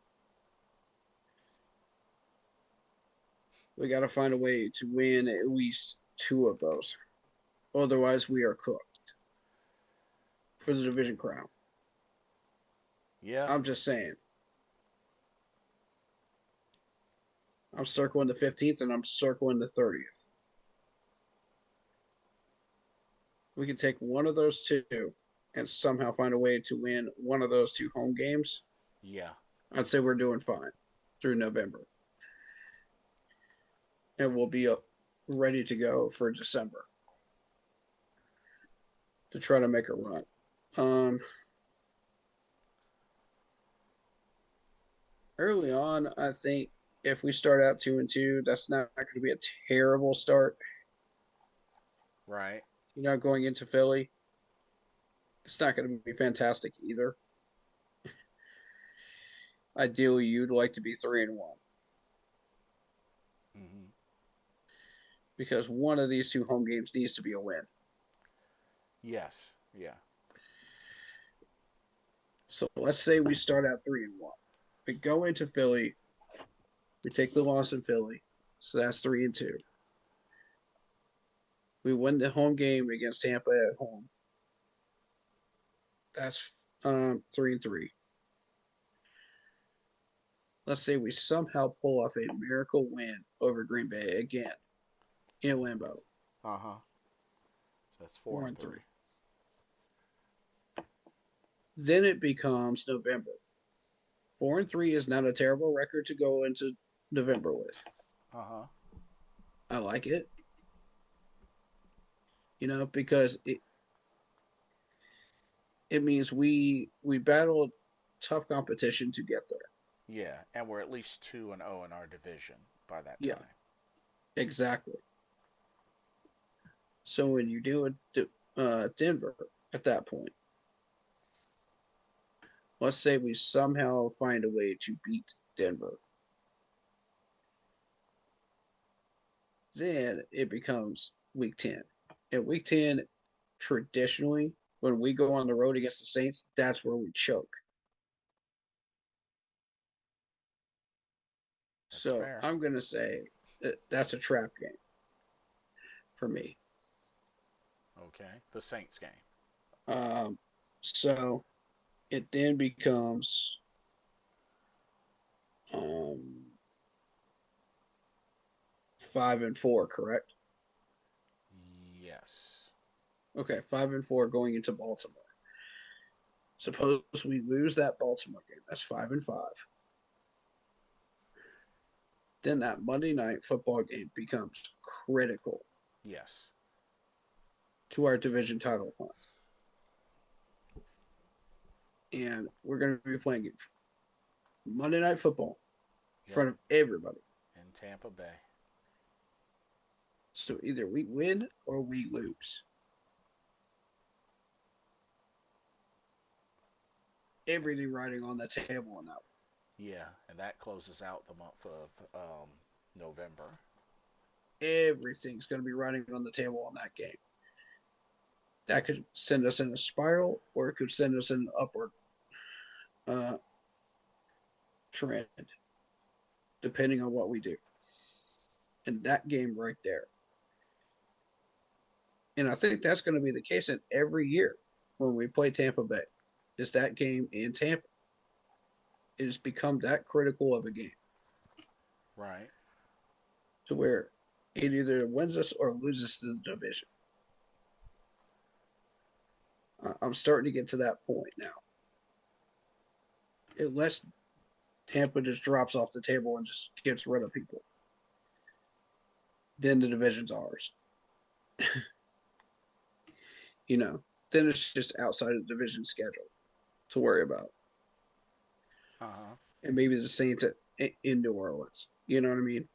We got to find a way to win at least 2 of those. Otherwise, we are cooked for the division crown. Yeah. I'm just saying. I'm circling the 15th and I'm circling the 30th. We can take one of those two and somehow find a way to win one of those 2 home games. Yeah. I'd say we're doing fine through November, and we'll be ready to go for December to try to make a run. Early on, I think if we start out 2-2, that's not going to be a terrible start. Right. Going into Philly, it's not going to be fantastic either. Ideally, you'd like to be 3-1 Hmm. because one of these two home games needs to be a win. Yes. Yeah. So let's say we start out 3-1. We go into Philly, we take the loss in Philly, so that's 3-2. We win the home game against Tampa at home. That's 3-3. Let's say we somehow pull off a miracle win over Green Bay again in Lambeau. Uh huh. So that's four Four and and three. three. Then it becomes November. 4-3 is not a terrible record to go into November with. Uh huh. I like it, because it means we battled tough competition to get there. Yeah, and we're at least 2-0 in our division by that Yeah, time. exactly. So when you do it, Denver at that point, let's say we somehow find a way to beat Denver, then it becomes week 10. And week 10, traditionally, when we go on the road against the Saints, that's where we choke. That's So fair. I'm going to say that's a trap game for me. Okay. The Saints game. So it then becomes um, 5-4, correct? Yes. Okay, 5-4 going into Baltimore. Suppose we lose that Baltimore game. That's 5-5. Then that Monday night football game becomes critical Yes. to our division title hunt. And we're going to be playing Monday night football in Yep. front of everybody. In Tampa Bay. So either we win or we lose. Everything riding on the table on that one. Yeah, and that closes out the month of November. Everything's going to be riding on the table on that game. That could send us in a spiral, or it could send us in an upward uh, trend, depending on what we do. And that game right there. And I think that's going to be the case in every year when we play Tampa Bay. Is that game in Tampa? It has become that critical of a game Right. to where it either wins us or loses the division. I'm starting to get to that point now. Unless Tampa just drops off the table and just gets rid of people, then the division's ours. Then it's just outside of the division schedule to worry about. Uh huh. And maybe the Saints in New Orleans. You know what I mean?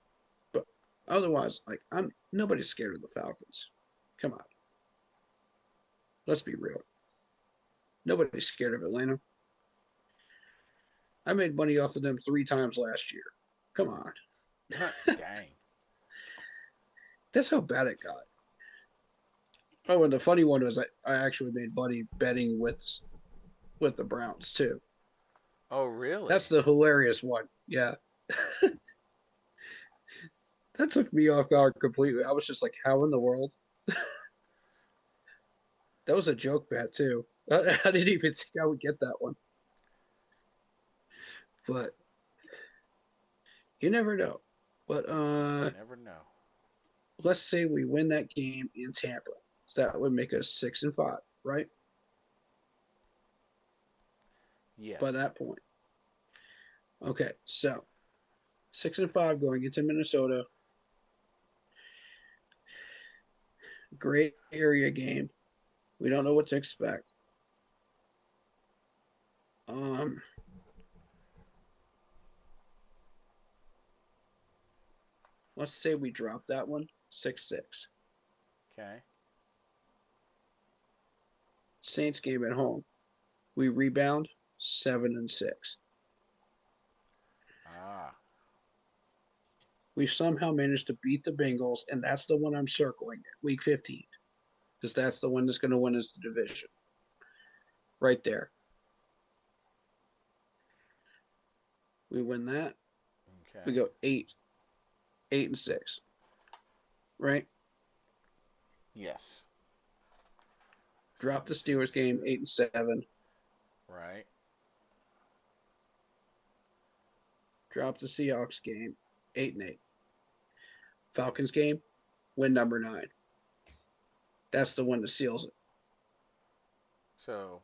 But otherwise, I'm nobody's scared of the Falcons. Come on, let's be real. Nobody's scared of Atlanta. I made money off of them 3 times last year. Come on, Dang. that's how bad it got. Oh, and the funny one was I actually made money betting with the Browns too. Oh, really? That's the hilarious one. Yeah, that took me off guard completely. I was just like, how in the world? That was a joke bet too. I didn't even think I would get that one, but you never know. But You never know. let's say we win that game in Tampa. So that would make us 6-5, right? By Yes. that point. Okay, so 6-5 going into Minnesota. Gray area game. We don't know what to expect. Um, let's say we drop that one 6-6. Okay. Saints game at home. We rebound 7-6. Ah. We somehow managed to beat the Bengals, and that's the one I'm circling at week 15 because that's the one that's going to win us the division. Right there. We win that. Okay. We go 8-6. Right? Yes. Drop the 7, Steelers 6. game 8-7. Right. Drop the Seahawks game 8-8. Falcons game, win number 9. That's the one that seals it. So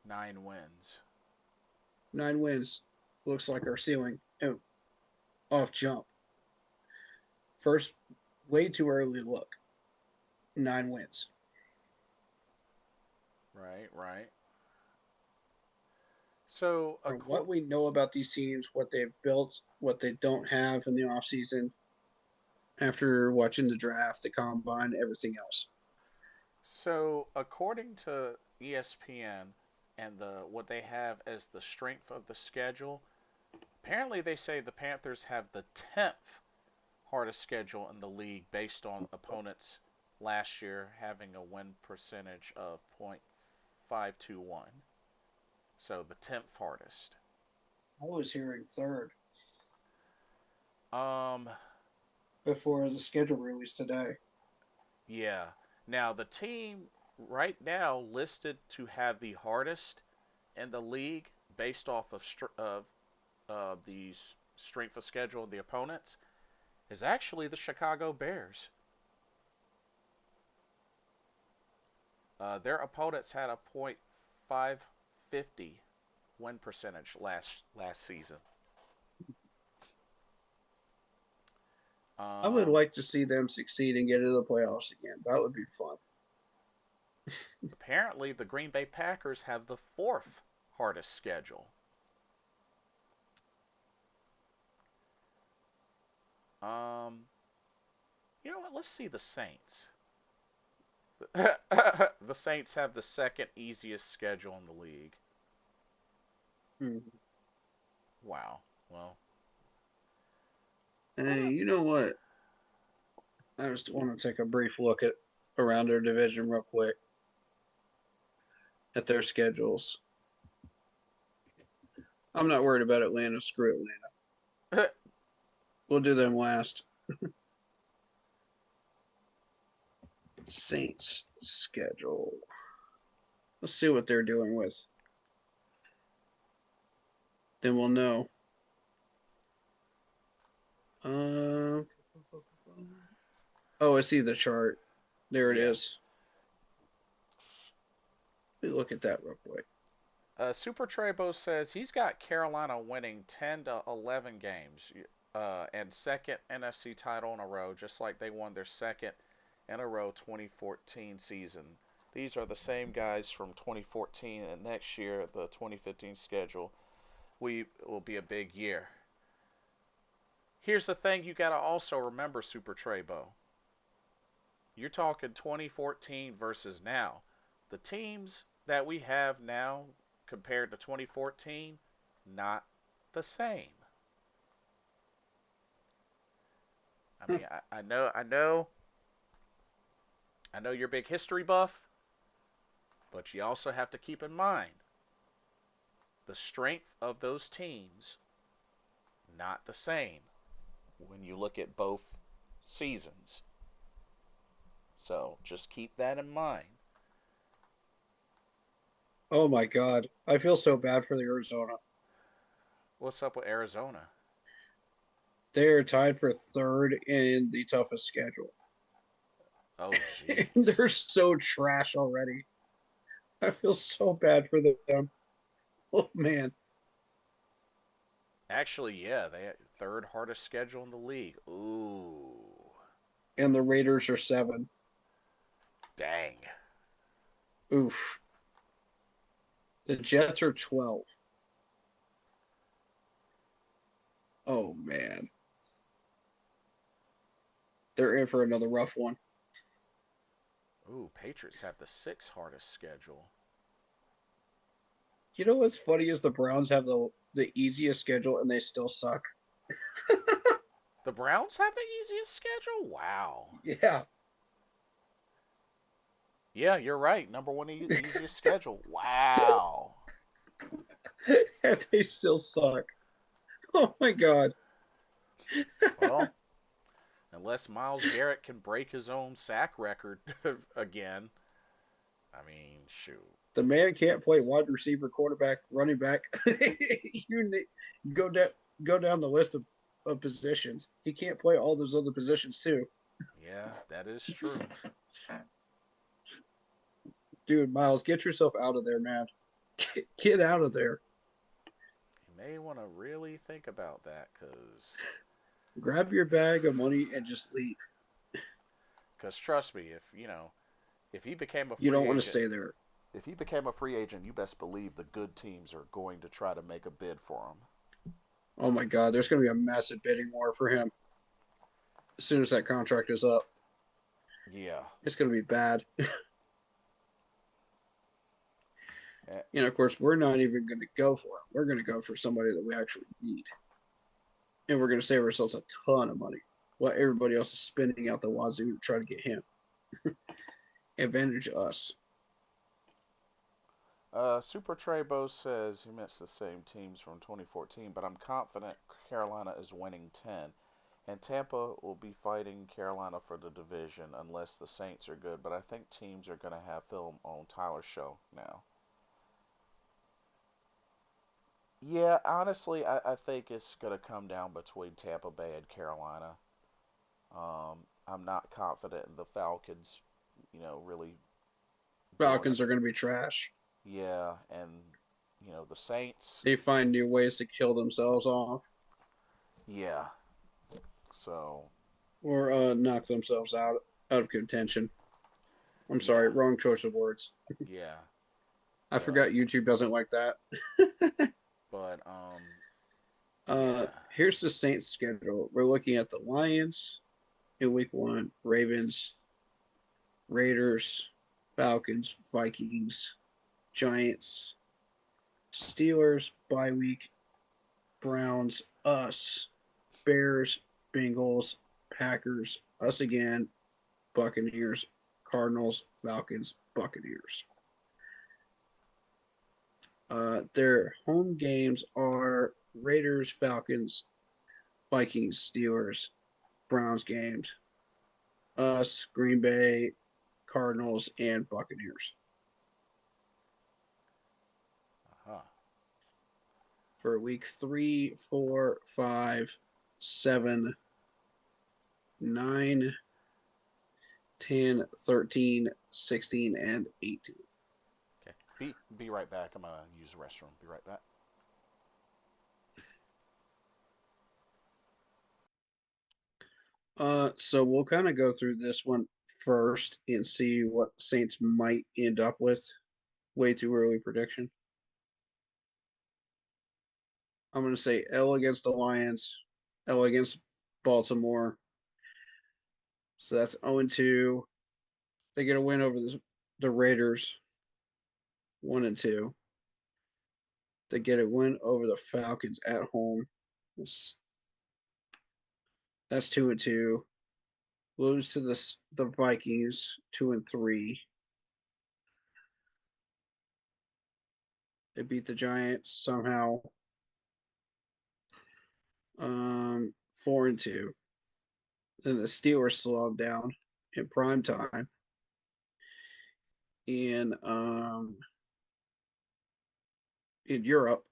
9 wins. 9 wins looks like our ceiling off jump. First, way too early look. 9 wins. Right. Right. So From what we know about these teams, what they've built, what they don't have in the offseason, after watching the draft, the combine, everything else. So according to ESPN and what they have as the strength of the schedule, apparently they say the Panthers have the 10th hardest schedule in the league based on opponents last year having a win percentage of .521. So the 10th hardest. I was hearing third Um before the schedule release today. yeah. Now the team right now listed to have the hardest in the league based off of the strength of schedule of the opponents is actually the Chicago Bears. Their opponents had a .550 win percentage last season. I would Um, like to see them succeed and get into the playoffs again. That would be fun. Apparently, the Green Bay Packers have the 4th hardest schedule. Um, you know what? Let's see the Saints. The Saints have the 2nd easiest schedule in the league. Mm-hmm. Wow. Well, Hey, you know what? I just want to take a brief look at around their division real quick at their schedules. I'm not worried about Atlanta. Screw Atlanta. We'll do them last. Saints schedule. Let's see what they're doing with. Then we'll know. Uh, oh, I see the chart. There it yeah. is. Let me look at that real quick. Super Trebo says he's got Carolina winning 10 to 11 games and 2nd NFC title in a row, just like they won their 2nd in a row 2014 season. These are the same guys from 2014, and next year, the 2015 schedule, we will be a big year. Here's the thing you got to also remember, Super Trebo. You're talking 2014 versus now. The teams that we have now compared to 2014, not the same. I Huh. mean, I know you're a big history buff, but you also have to keep in mind the strength of those teams not the same when you look at both seasons. So just keep that in mind. Oh my God. I feel so bad for the Arizona. What's up with Arizona? They are tied for third in the toughest schedule. Oh, And jeez. they're so trash already. I feel so bad for them. Oh man. Actually, yeah, they third hardest schedule in the league. Ooh, and the Raiders are 7. dang. Oof. The Jets are 12. Oh man, they're in for another rough one. Ooh, Patriots have the sixth hardest schedule. You know what's funny is the Browns have the easiest schedule and they still suck. The Browns have the easiest schedule? Wow. Yeah, Yeah, you're right. Number one easiest schedule. Wow. and they still suck. Oh my god. Well, unless Miles Garrett can break his own sack record again, I mean, shoot. The man can't play wide receiver, quarterback, running back. You go down go down the list of positions. He can't play all those other positions too. Yeah, that is true. Dude, Miles, get yourself out of there, man. Get out of there. You may want to really think about that, Grab your bag of money and just leave. cause trust me, if you know, if he became a You free don't want to agent, stay there. if he became a free agent, you best believe the good teams are going to try to make a bid for him. Oh my god, there's going to be a massive bidding war for him as soon as that contract is up. Yeah. It's going to be bad. Eh, And of course, we're not even going to go for it. We're going to go for somebody that we actually need. And we're going to save ourselves a ton of money while everybody else is spending out the wazoo to try to get him. Advantage us. Super Treybo says he missed the same teams from 2014, but I'm confident Carolina is winning 10. And Tampa will be fighting Carolina for the division unless the Saints are good. But I think teams are going to have film on Tyler's show now. Yeah, honestly, I think it's going to come down between Tampa Bay and Carolina. I'm not confident in the Falcons, really doing it. Falcons are going to be trash. Yeah, and, the Saints, They find new ways to kill themselves off yeah. So, or knock themselves out of contention. I'm sorry, yeah, wrong choice of words. yeah. I But, forgot YouTube doesn't like that. but, yeah. Here's the Saints schedule. We're looking at the Lions in week 1, Ravens, Raiders, Falcons, Vikings, Giants, Steelers, bye week, Browns, us, Bears, Bengals, Packers, us again, Buccaneers, Cardinals, Falcons, Buccaneers. Their home games are Raiders, Falcons, Vikings, Steelers, Browns games, us, Green Bay, Cardinals, and Buccaneers. Huh. For week 3, 4, 5, 7, 9, 10, 13, 16, and 18. Okay. Be right back. I'm gonna use the restroom. Be right back. So we'll kind of go through this one first and see what Saints might end up with. Way too early prediction. I'm going to say L against the Lions, L against Baltimore. So that's 0-2. They get a win over the Raiders, 1-2. They get a win over the Falcons at home. That's 2-2. Lose to the Vikings, 2-3. They beat the Giants somehow, 4-2. Then the Steelers slow them down in prime time in in Europe.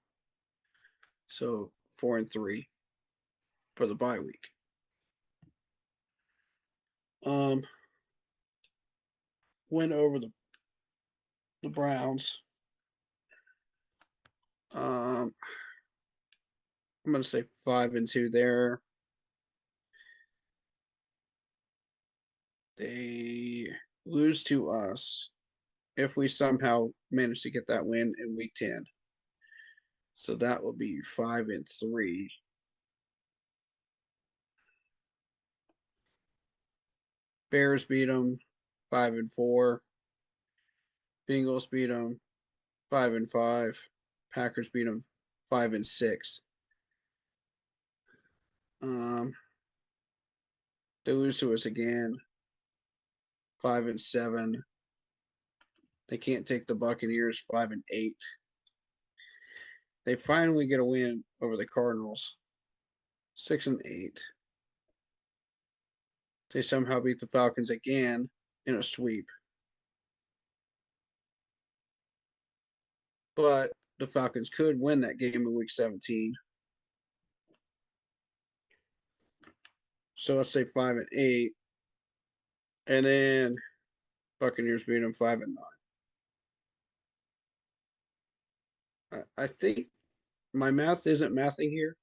So 4-3 for the bye week. Um, win over the Browns. Um, I'm going to say 5-2 there. They lose to us if we somehow manage to get that win in week 10. So that will be 5-3. Bears beat them 5-4. Bengals beat them 5-5. Packers beat them 5-6. They lose to us again 5-7. They can't take the Buccaneers 5-8. They finally get a win over the Cardinals 6-8. They somehow beat the Falcons again in a sweep. But the Falcons could win that game in week 17. So let's say 5-8. And then Buccaneers beat them 5-9. I think my math isn't mathing here,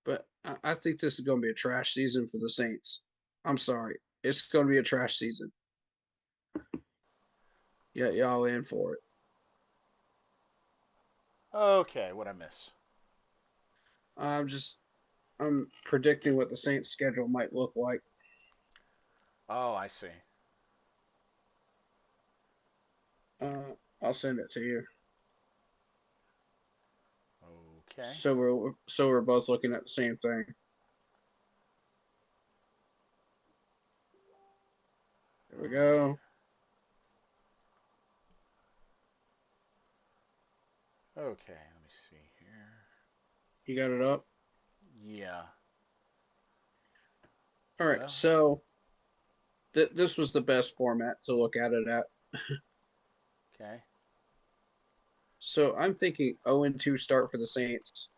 but I think this is going to be a trash season for the Saints. I'm sorry. It's going to be a trash season. Yeah, y'all in for it. Okay, what I miss? I'm predicting what the Saints schedule might look like. Oh, I see. I'll send it to you. Okay. So we're both looking at the same thing. There we go. Okay, let me see here. You got it up? Yeah. All right. Well, So this was the best format to look at it at. okay. So I'm thinking 0-2 start for the Saints.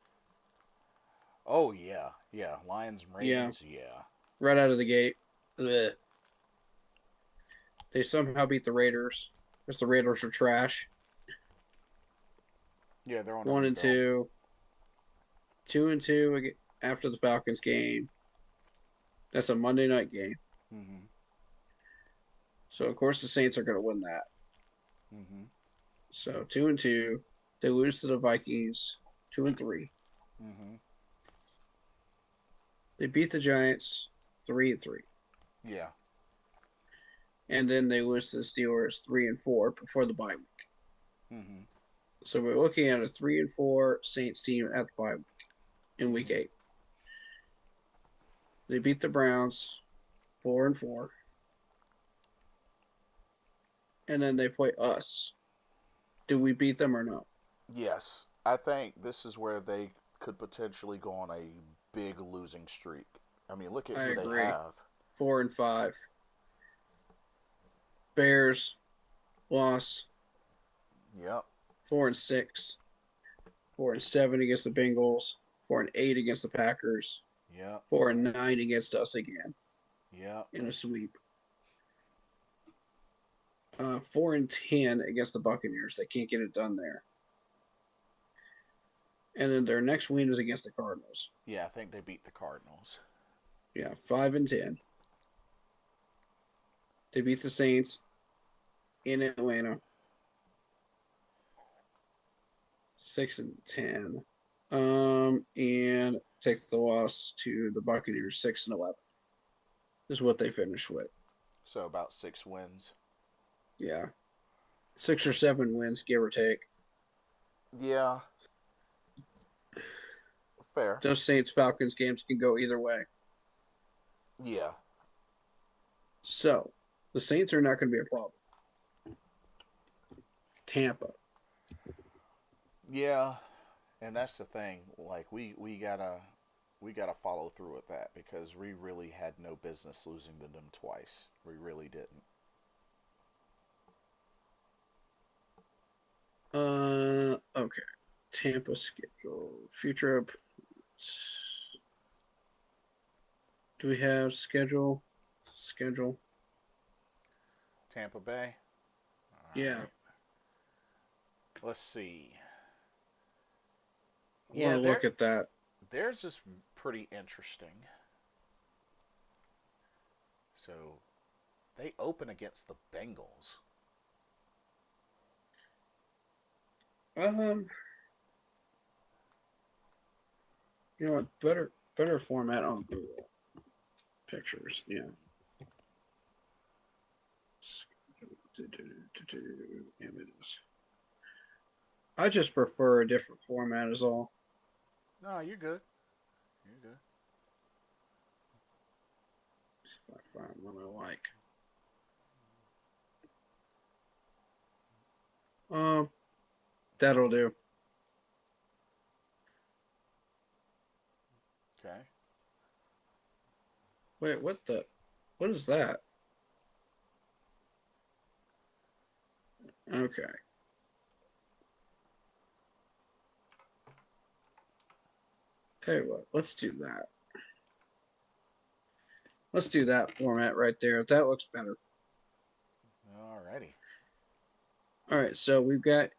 Oh yeah, yeah. Lions and Yeah, Ravens. Yeah. right out of the gate. Ugh. They somehow beat the Raiders because the Raiders are trash. Yeah, they're on a One and rebuild. two, 2-2 after the Falcons game. That's a Monday night game. Mhm. So of course the Saints are going to win that. Mhm. So 2-2. They lose to the Vikings 2-3. Mhm. They beat the Giants 3-3. Yeah. And then they lose to the Steelers 3-4 before the bye week. Mhm. So we're looking at a 3-4 Saints team at the bye week in week Mhm. 8. They beat the Browns 4-4. And then they play us. Do we beat them or no? Yes, I think this is where they could potentially go on a big losing streak. I mean, look at I who they agree. have. 4-5. Bears loss Yep. 4-6. 4-7 against the Bengals. 4-8 against the Packers. Yep. 4-9 against us again Yep. in a sweep. 4-10 against the Buccaneers. They can't get it done there. And then their next win is against the Cardinals. Yeah, I think they beat the Cardinals. Yeah, 5-10. They beat the Saints in Atlanta. 6-10. And take the loss to the Buccaneers 6-11. Is what they finished with. So about 6 wins. Yeah. 6 or 7 wins, give or take. Yeah. Fair. Those Saints Falcons games can go either way. Yeah. So the Saints are not going to be a problem. Tampa. Yeah. And that's the thing. Like we gotta follow through with that because we really had no business losing to them twice. We really didn't. Okay. Tampa schedule. Future up. Do we have schedule? Schedule. Tampa Bay. All Yeah. right. Let's see. I want Yeah, to look at that. theirs is pretty interesting. So they open against the Bengals. Um, you know what? Better format on Google Pictures. Yeah. Images. I just prefer a different format, is all. No, you're good. You're good. If I find one I like. Um, that'll do. Okay. Wait, what is that? Okay. Tell you what, let's do that. Let's do that format right there. That looks better. Alrighty. All right, so we've got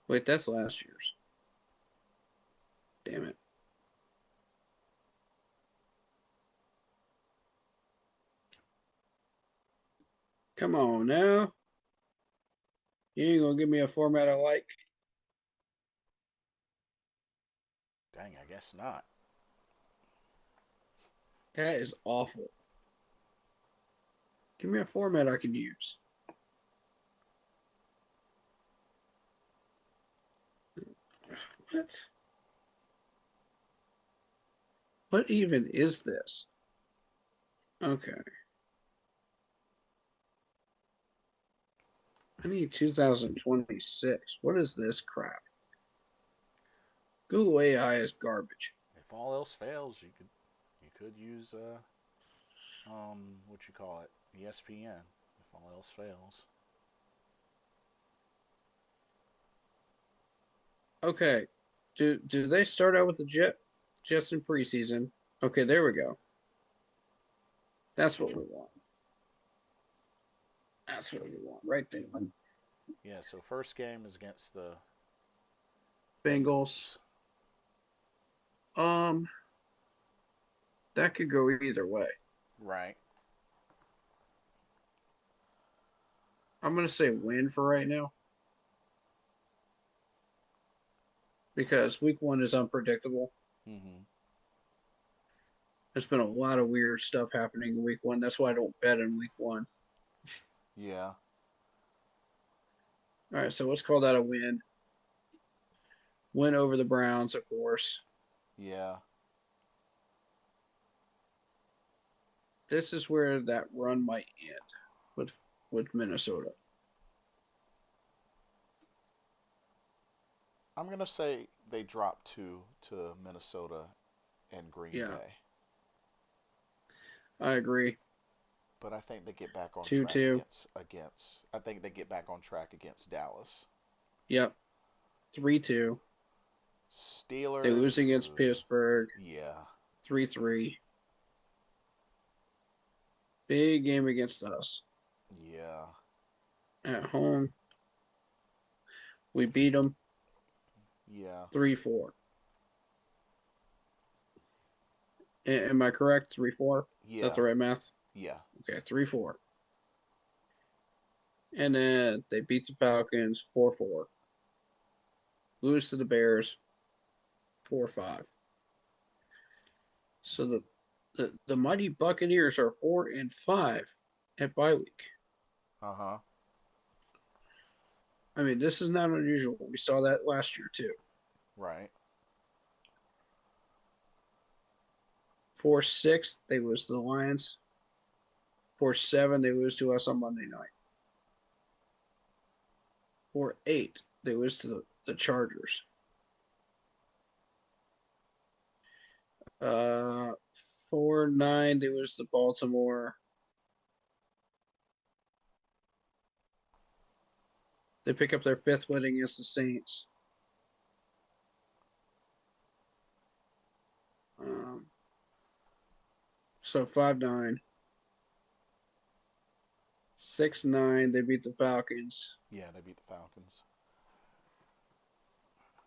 wait, that's last year's. Damn it. Come on now. You ain't gonna give me a format I like. Dang, I guess not. That is awful. Give me a format I can use. What? What even is this? Okay. I need 2026. What is this crap? Google AI is garbage. If all else fails, you could use what you call it, ESPN. If all else fails. Okay. Do they start out with the Jets in preseason? Okay, there we go. That's what we want. That's what we want right there. Yeah. So first game is against the Bengals. Um, that could go either way. Right. I'm gonna say win for right now because week one is unpredictable. Mm-hmm. There's been a lot of weird stuff happening in week one. That's why I don't bet in week one. Yeah. All right, so let's call that a win. Win over the Browns, of course. Yeah. This is where that run might end with Minnesota. I'm gonna say they drop two to Minnesota and Green Yeah, Bay, I agree. but I think they get back on track 2-2. against. I think they get back on track against Dallas. Yep. 3-2. They Steelers. lose against Pittsburgh. Yeah. 3-3. Big game against us. Yeah. At home, we beat them Yeah. 3-4. Am I correct? 3-4? That's Yeah. the right math? Yeah. Okay, 3-4. And then they beat the Falcons 4-4. Lose to the Bears 4-5. So the mighty Buccaneers are 4-5 at bye week. Uh huh. I mean, this is not unusual. We saw that last year too. Right. 4-6, they lose to the Lions. 4-7, they lose to us on Monday night. 4-8, they lose to the Chargers. 4-9, they lose to Baltimore. They pick up their fifth win against the Saints. So 5-9. 6-9. They beat the Falcons. Yeah, they beat the Falcons.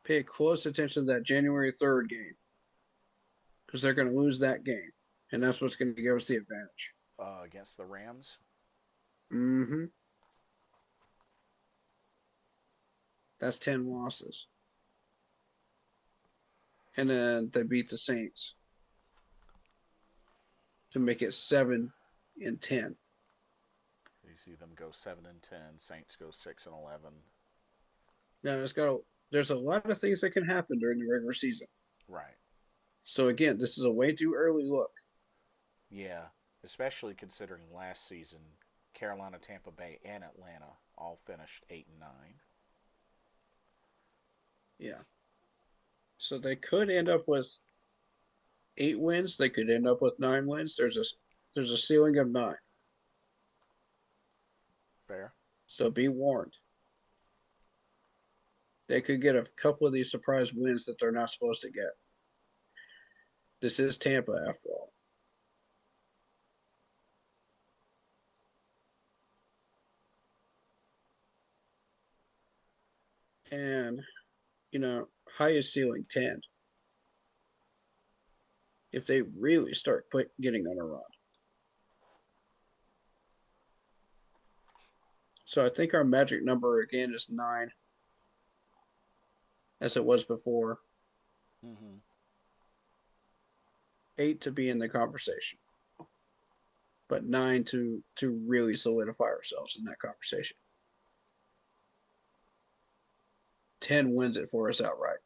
Pay close attention to that January 3rd game because they're going to lose that game, and that's what's going to give us the advantage. Against the Rams. Mm-hmm. That's 10 losses. And then they beat the Saints to make it 7-10. You see them go 7-10. Saints go 6-11. Now there's a lot of things that can happen during the regular season. Right. So again, this is a way too early look. Yeah, especially considering last season, Carolina, Tampa Bay, and Atlanta all finished 8-9. Yeah. So they could end up with 8 wins. They could end up with 9 wins. There's a ceiling of 9. Fair. So be warned. They could get a couple of these surprise wins that they're not supposed to get. This is Tampa after all. And, highest ceiling 10. If they really start getting on a run. So I think our magic number again is 9, as it was before. Mm-hmm. 8 to be in the conversation, but 9 to really solidify ourselves in that conversation. 10 wins it for us outright,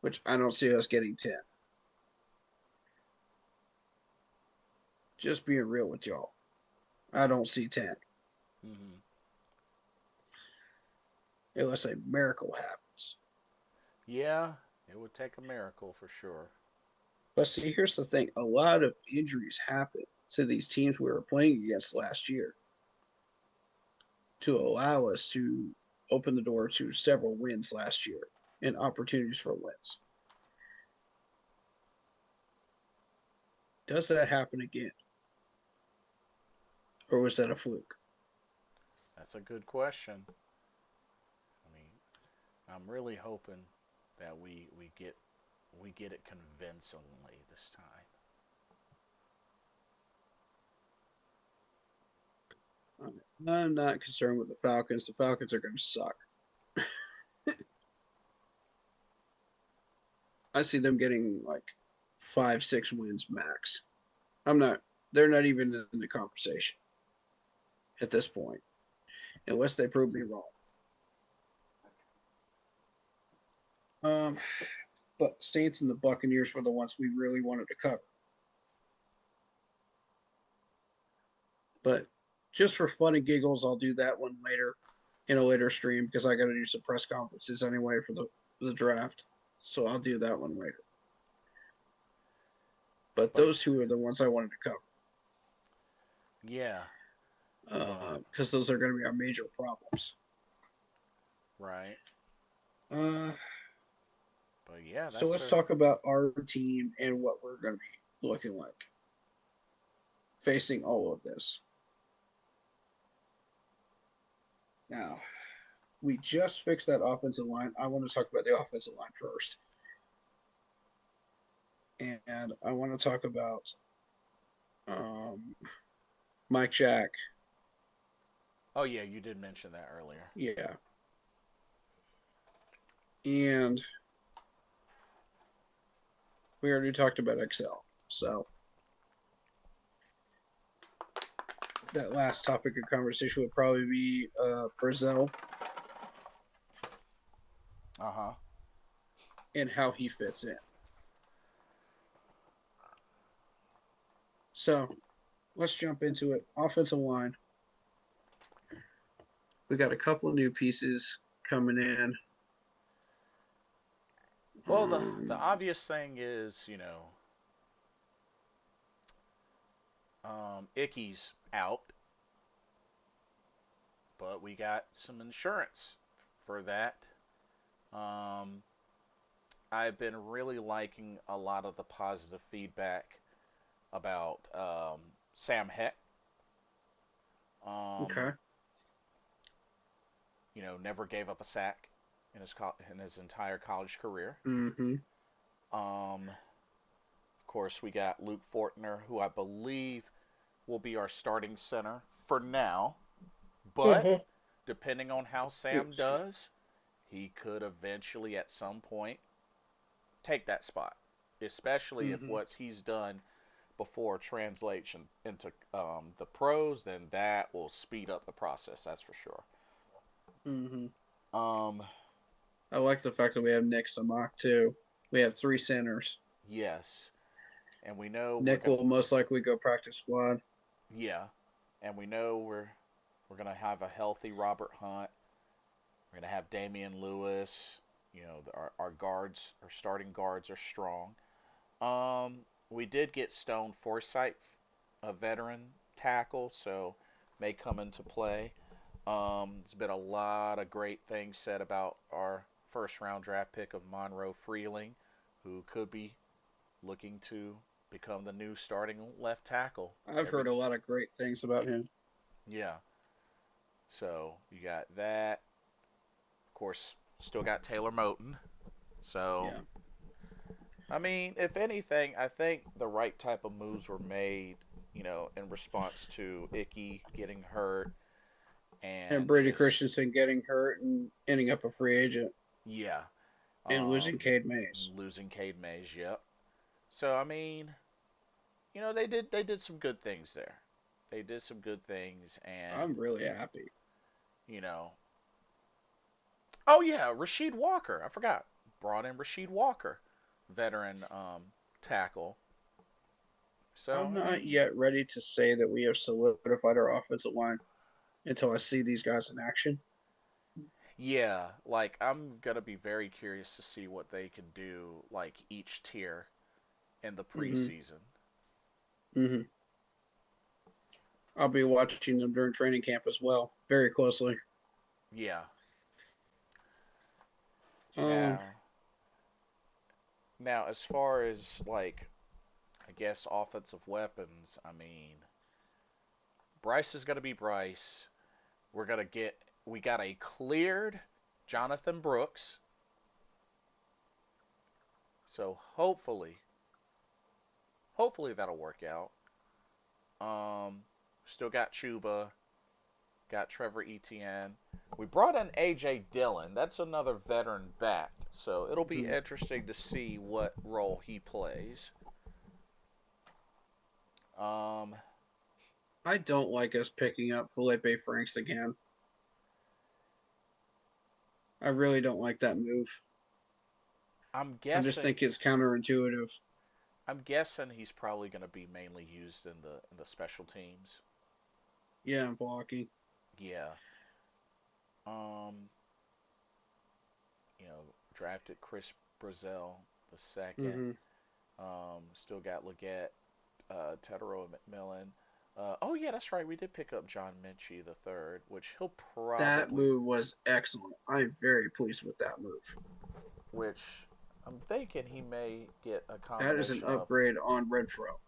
which I don't see us getting 10. Just being real with y'all, I don't see 10 Mm-hmm. unless a miracle happens. Yeah, it would take a miracle for sure. But see, here's the thing: a lot of injuries happen to these teams we were playing against last year to allow us to open the door to several wins last year and opportunities for wins. Does that happen again? Or was that a fluke? That's a good question. I mean, I'm really hoping that we get it convincingly this time. I'm not concerned with the Falcons. The Falcons are going to suck. I see them getting like 5, 6 wins max. I'm not. They're not even in the conversation at this point, unless they prove me wrong. Um, but Saints and the Buccaneers were the ones we really wanted to cover. But just for fun and giggles, I'll do that one later in a later stream because I got to do some press conferences anyway for the draft. So I'll do that one later. But But those two are the ones I wanted to cover yeah, yeah, because those are going to be our major problems. right. Uh, But yeah, so that's let's a talk about our team and what we're going to be looking like facing all of this. Now, we just fixed that offensive line. I want to talk about the offensive line first. And I want to talk about um, Mike Jack. Oh yeah, you did mention that earlier. Yeah. And we already talked about Excel. So that last topic of conversation would probably be Brazil Uh-huh. and how he fits in. So let's jump into it. Offensive line. We got a couple of new pieces coming in. Well, the obvious thing is, Icky's out, but we got some insurance for that. Um, I've been really liking a lot of the positive feedback about Sam Heck. Okay. Never gave up a sack in his entire college career. Mm-hmm. Of course, we got Luke Fortner, who I believe will be our starting center for now. But Uh-huh. depending on how Sam Excuse does, he could eventually at some point take that spot, especially me. if Mm-hmm. what he's done before translates into the pros, then that will speed up the process. That's for sure. Mm-hmm. Um, I like the fact that we have Nick Samak too. We have three centers. yes, and we know we're Nick gonna, will most likely go practice squad. yeah, and we know we're gonna have a healthy Robert Hunt. We're gonna have Damian Lewis. Our guards, our starting guards are strong. We did get Stone Forsythe, a veteran tackle, so may come into play. There's been a lot of great things said about our first round draft pick of Monroe Freeling, who could be looking to become the new starting left tackle. I've heard Every a lot of great things about him. Yeah, so you got that. Of course, still got Taylor Moton. So Yeah. I mean, if anything, I think the right type of moves were made, in response to Icky getting hurt And and Brady just, Christensen getting hurt and ending up a free agent yeah, and losing um, Cade Mays. losing Cade Mays. Yep. So I mean, they did some good things there. They did some good things, and I'm really happy. you know, oh yeah, Rasheed Walker. I forgot. Brought in Rasheed Walker, veteran tackle. So I'm I not mean, yet ready to say that we have solidified our offensive line until I see these guys in action. yeah, like I'm gonna be very curious to see what they can do, like each tier in the Mm-hmm. preseason. Mm-hmm. I'll be watching them during training camp as well, very closely. Yeah. Um, Now, now as far as like I guess offensive weapons, I mean, Bryce is gonna be Bryce. We got a cleared Jonathan Brooks, so hopefully that'll work out. Um, Still got Chuba, got Trevor Etienne. We brought in AJ Dillon. That's another veteran back. So it'll be mhm. interesting to see what role he plays. Um, I don't like us picking up Felipe Franks again. I really don't like that move. I'm I just guessing think it's counterintuitive. I'm guessing he's probably going to be mainly used in the special teams. Yeah, I'm blocking. Yeah. Um, Drafted Chris Brazell the second. Mm-hmm. Still got Leggett, Tedero McMillan. Oh yeah, that's right. We did pick up John Minchie the third, which he'll That probably, move was excellent. I'm very pleased with that move. which I'm thinking he may get a That is an combination of, upgrade on Renfro.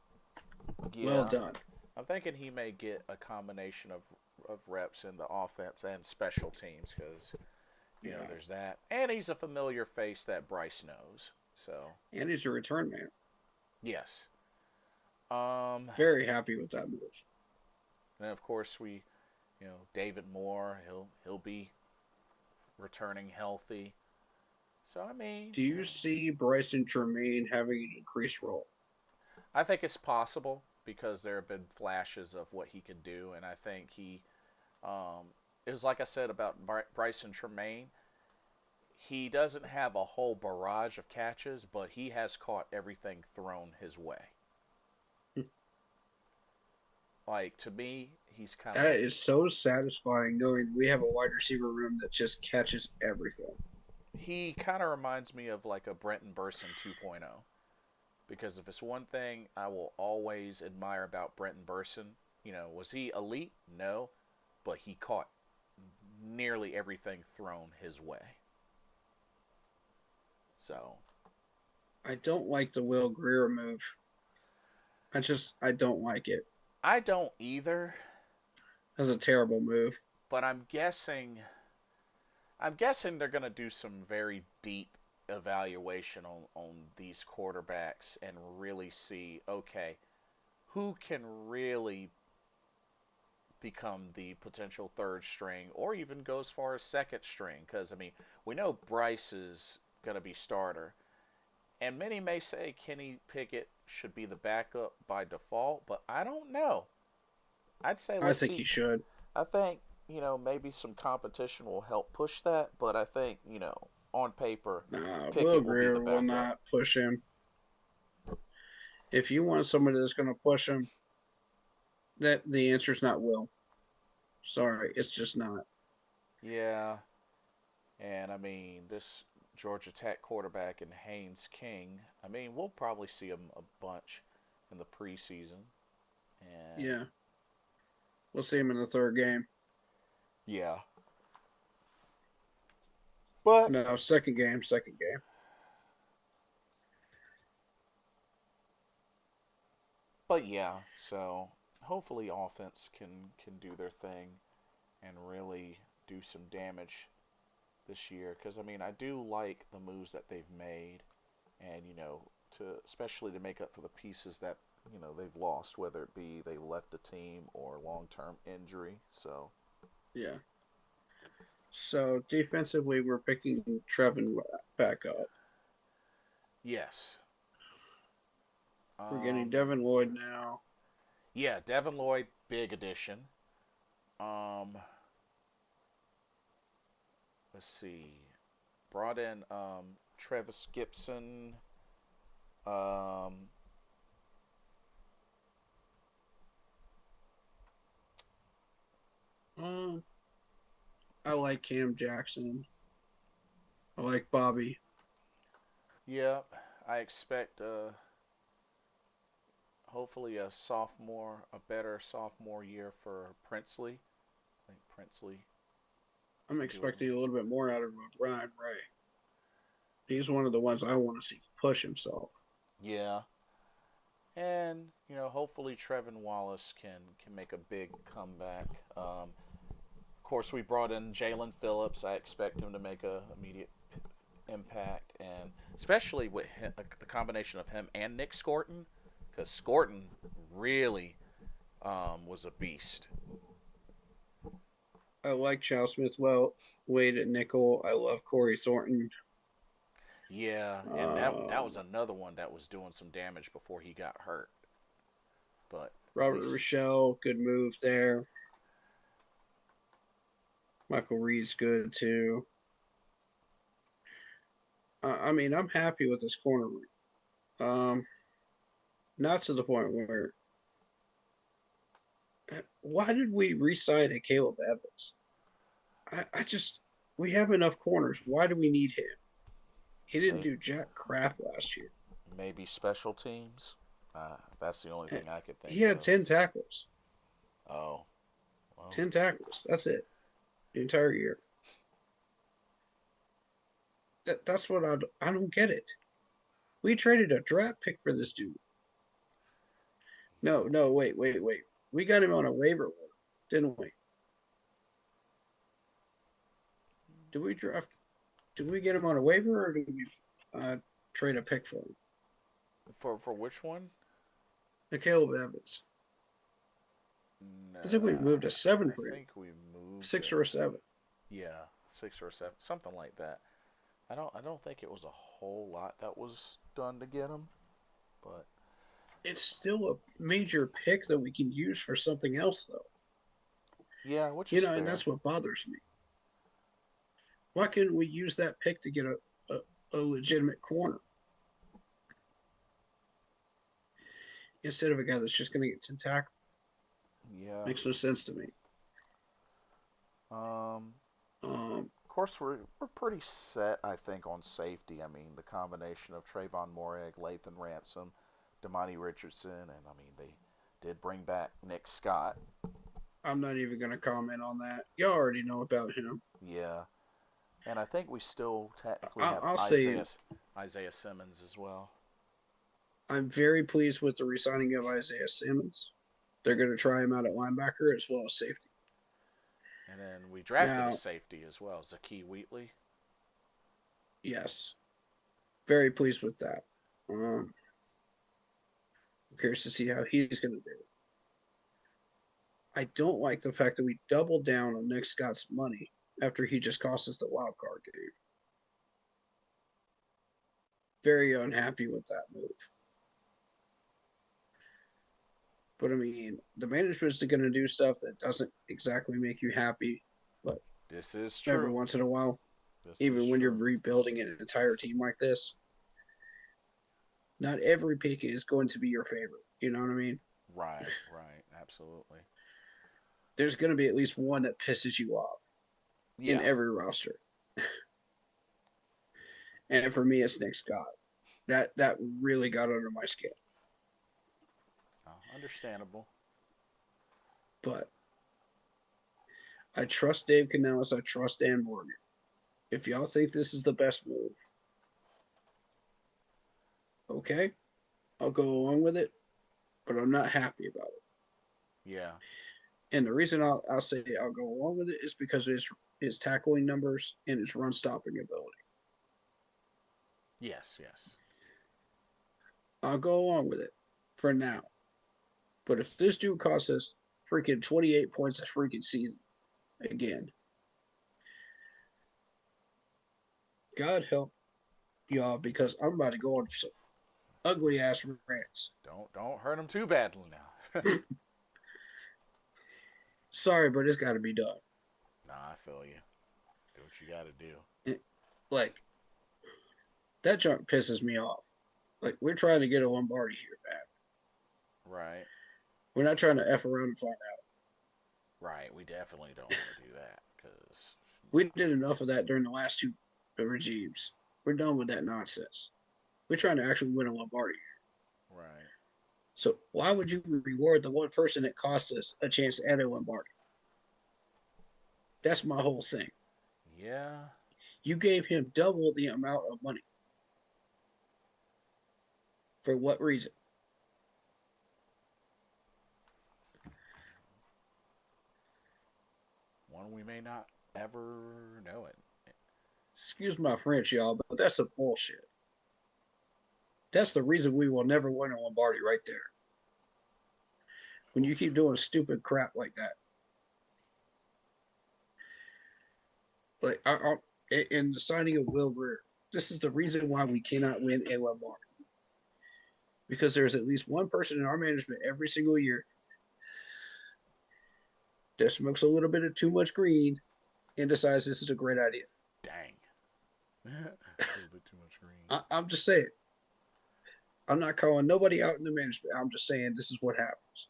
Well yeah, done. I'm thinking he may get a combination of reps in the offense and special teams because Yeah. there's that, and he's a familiar face that Bryce knows. So And he's a return man. yes. Um, Very happy with that move. and of course David Moore, he'll be returning healthy. So I mean, Do you see Bryson Tremaine having an increased role? I think it's possible because there have been flashes of what he can do, and I think it was like I said about Bryson Tremaine. He doesn't have a whole barrage of catches, but he has caught everything thrown his way. Like to me, he's kind of That is so satisfying knowing we have a wide receiver room that just catches everything. he kind of reminds me of like a Brenton Burson 2.0. Because if it's one thing I will always admire about Brenton Burson, was he elite? No, but he caught nearly everything thrown his way. So I don't like the Will Greer move. I don't like it. I don't either. That's a terrible move. but I'm guessing they're going to do some very deep evaluation on these quarterbacks and really see, okay, who can really become the potential third string or even go as far as second string. Because, I mean, we know Bryce is going to be starter. And many may say Kenny Pickett should be the backup by default, but I don't know. I'd say I let's think he see. should. I think, maybe some competition will help push that, but I think, on paper, Nah, Will Pickett will be the Greer will backup. not push him. If you want somebody that's going to push him, that the answer is not Will. Sorry, it's just not. Yeah, and I mean, this Georgia Tech quarterback in Haynes King, I mean, we'll probably see him a bunch in the preseason. And Yeah, we'll see him in the third game. yeah, but No, second game, second game. yeah, so hopefully offense can do their thing and really do some damage this year because I mean, I do like the moves that they've made and to especially to make up for the pieces that they've lost, whether it be they left the team or long-term injury. So Yeah. So defensively, we're picking Trevin back up. yes, We're getting um, Devin Lloyd now. yeah, Devin Lloyd, big addition. Um, let's see, brought in Travis Gibson. Um, Um, I like Cam Jackson. I like Bobby. yeah, I expect hopefully a better sophomore year for Princely. I think Princely I'm can do a expecting a little bit more out of Ryan Ray. He's one of the ones I want to see push himself. yeah, and hopefully Trevin Wallace can make a big comeback. Of course, we brought in Jalen Phillips. I expect him to make a immediate impact, and especially with him, the combination of him and Nick Scorton, because Scorton really was a beast. I like Chow Smith well. Wade at nickel. I love Corey Thornton. Yeah, and that was Um, another one that was doing some damage before he got hurt. But at Robert least, Rochelle, good move there. Michael Reed's good too. I mean, I'm happy with this corner room. Not to the point where why did we re-sign a Caleb Evans? I just we have enough corners. Why do we need him? He didn't may, do jack crap last year. maybe special teams. That's the only thing I could He think had of. 10 tackles. Oh, well, 10 tackles. That's it. The entire year. That's what I don't get it. We traded a draft pick for this dude. No, wait. We got him on a waiver order, didn't we? Did we draft? Did we get him on a waiver or did we trade a pick for him? for which one? The Caleb Evans. I think we Nah, moved a seven I for him, think we moved. 6 or a 7. Yeah, 6 or 7, something like that. I don't think it was a whole lot that was done to get him, but It's still a major pick that we can use for something else, though. yeah, which You is know, and fair. that's what bothers me. Why couldn't we use that pick to get a legitimate corner instead of a guy that's just going to get 10 tackles? Yeah. Makes no sense to me. Um, Um, of course, we're pretty set, I think, on safety. I mean, the combination of Trayvon Moreg, Lathan Ransom, Damani Richardson, and I mean they did bring back Nick Scott. I'm not even going to comment on that. Y'all already know about him. Yeah, and I think we still technically I'll, have I'll say Isaiah Simmons as well. I'm very pleased with the resigning of Isaiah Simmons. They're going to try him out at linebacker as well as safety. And then we drafted a Now, safety as well, Zakee Wheatley. yes, very pleased with that. I'm curious to see how he's going to do. I don't like the fact that we doubled down on Nick Scott's money after he just cost us the wild card game. Very unhappy with that move. But I mean, the management's going to do stuff that doesn't exactly make you happy, but This is every true. once in a while, This is even when you're true. rebuilding an entire team like this, not every pick is going to be your favorite. You know what I mean? Right, right, absolutely. There's going to be at least one that pisses you off in Yeah, every roster. And for me, it's Nick Scott. That really got under my skin. understandable. But I trust Dave Canales. I trust Dan Morgan. If y'all think this is the best move, okay, I'll go along with it. But I'm not happy about it. Yeah, And the reason I'll say I'll go along with it is because of his tackling numbers and his run stopping ability. yes, yes. I'll go along with it for now. But if this dude costs us freaking 28 points a freaking season again, God help y'all because I'm about to go on some ugly ass rants. Don't hurt him too badly now. Sorry, but it's got to be done. Nah, I feel you. Do what you got to do. Like that junk pisses me off. Like we're trying to get a Lombardi here, man. Right, We're not trying to f around and find out. right. We definitely don't want to do that because We did enough of that during the last two regimes. We're done with that nonsense. We're trying to actually win a Lombardi. right. So why would you reward the one person that cost us a chance at a Lombardi? That's my whole thing. Yeah, You gave him double the amount of money. For what reason? one we may not ever know it. Excuse my French, y'all, but that's some bullshit. That's the reason we will never win a Lombardi right there. When you keep doing stupid crap like that. Like in the signing of Will Greer, this is the reason why we cannot win a Lombardi. Because there's at least one person in our management every single year that smokes a little bit of too much green and decides this is a great idea. Dang. A little bit too much green. I'm just saying. I'm not calling nobody out in the management. I'm just saying this is what happens.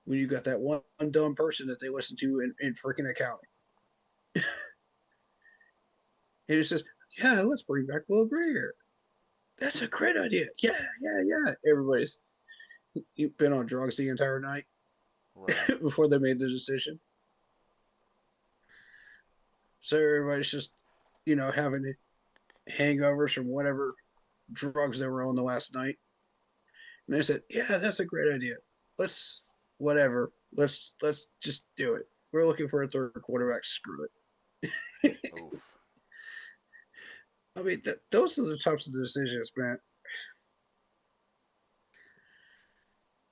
When you got that one dumb person that they listen to in freaking accounting. And it says, yeah, let's bring back Will Greer. That's a great idea. Yeah, yeah, yeah. Everybody's been on drugs the entire night Right. before they made the decision. So everybody's just, having hangovers from whatever drugs they were on the last night. And they said, yeah, that's a great idea. Let's whatever. Let's just do it. We're looking for a third quarterback. Screw it. Oof. I mean, those are the types of decisions, man.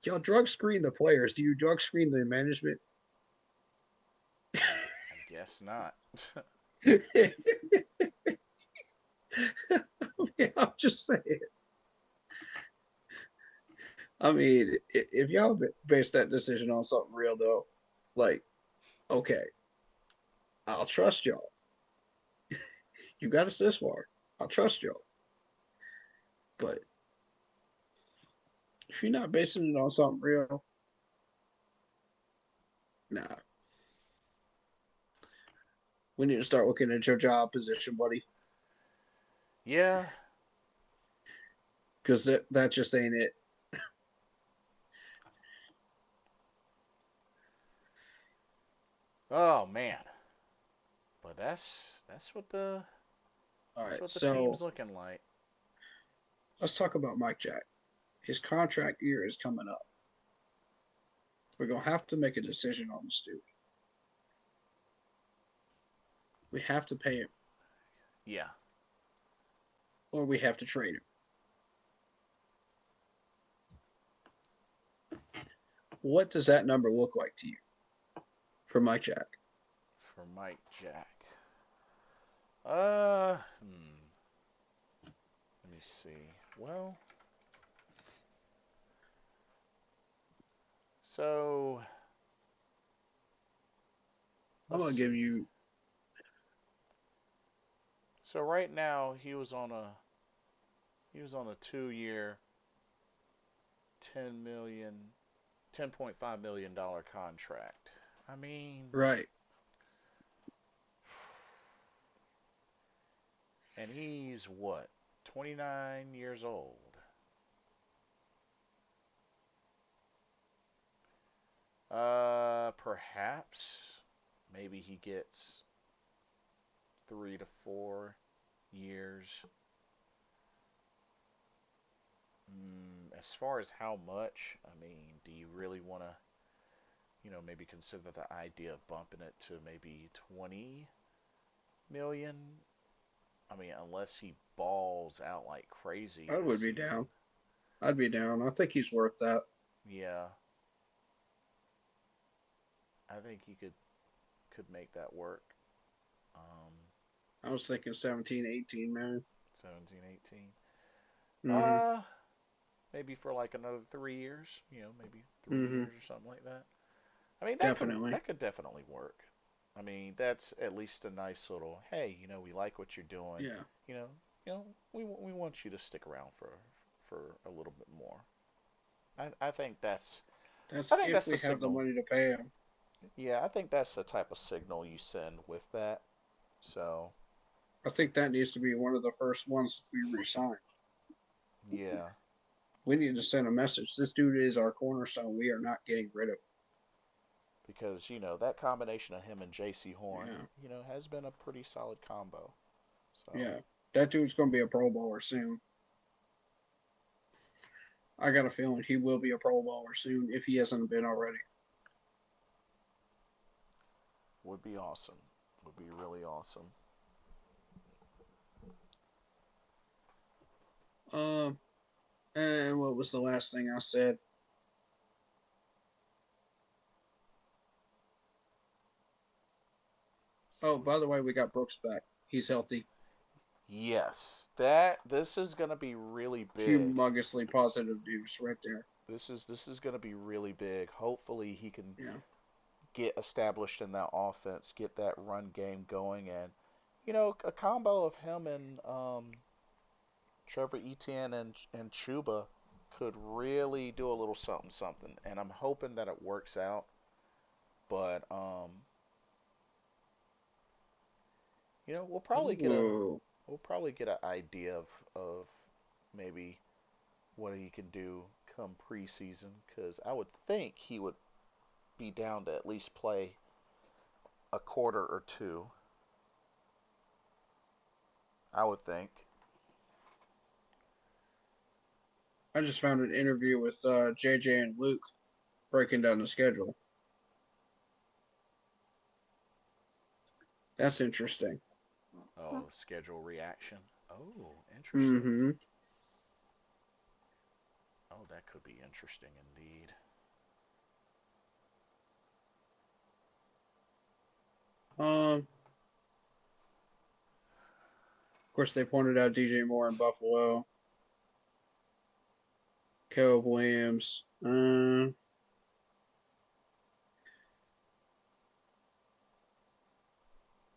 Y'all drug screen the players. Do you drug screen the management? I guess not. I mean, I'm just saying. I mean, if y'all base that decision on something real, though, like, okay, I'll trust y'all. You got us this far. I'll trust y'all. But if you're not basing it on something real, nah. We need to start looking at your job position, buddy, Yeah. because that just ain't it. Oh man. But that's what the All that's right, what the so team's looking like. let's talk about Mike Jack. His contract year is coming up. We're gonna have to make a decision on this dude. We have to pay him, Yeah. or we have to trade him. What does that number look like to you for Mike Jack? For Mike Jack. Let me see. Well, so I'm let's gonna give see. you. So right now he was on a 2-year, 10.5 million dollar contract. I mean, Right. and he's what, 29 years old. Perhaps maybe he gets 3 to 4 years. As far as how much, I mean, do you really want to, maybe consider the idea of bumping it to maybe 20 million? I mean, unless he balls out like crazy I this would be season. down. I'd be down. I think he's worth that. Yeah, I think he could make that work. Um, I was thinking 17, 18, man. 17, 18. Mm-hmm. Uh, maybe for like another 3 years. Maybe three Mm-hmm. years or something like that. I mean, that could Definitely. that could definitely work. I mean, that's at least a nice little, hey, we like what you're doing. Yeah. You know, we want you to stick around for a little bit more. I think that's I That's think if that's the we have the signal. money to pay him. Yeah, I think that's the type of signal you send with that. So, I think that needs to be one of the first ones we resign. yeah, We need to send a message. This dude is our cornerstone. We are not getting rid of him. because that combination of him and J.C. Horn, Yeah. has been a pretty solid combo. So, Yeah. That dude's going to be a Pro Bowler soon. I got a feeling he will be a Pro Bowler soon if he hasn't been already. would be awesome. Would be really awesome. Um, and what was the last thing I said? Oh, by the way, we got Brooks back. He's healthy. Yes, this is gonna be really big. Humongously positive news right there. This is gonna be really big. Hopefully he can Yeah. get established in that offense, get that run game going, and a combo of him and Trevor Etienne and Chuba could really do a little something something. And I'm hoping that it works out. But we'll probably get a Whoa. we'll probably get an idea of maybe what he can do come preseason, because I would think he would be down to at least play a quarter or two. I would think. I just found an interview with JJ and Luke breaking down the schedule. That's interesting. Oh, schedule reaction. Oh, interesting. Mm-hmm. Oh, that could be interesting indeed. Of course, they pointed out DJ Moore in Buffalo, Caleb Williams.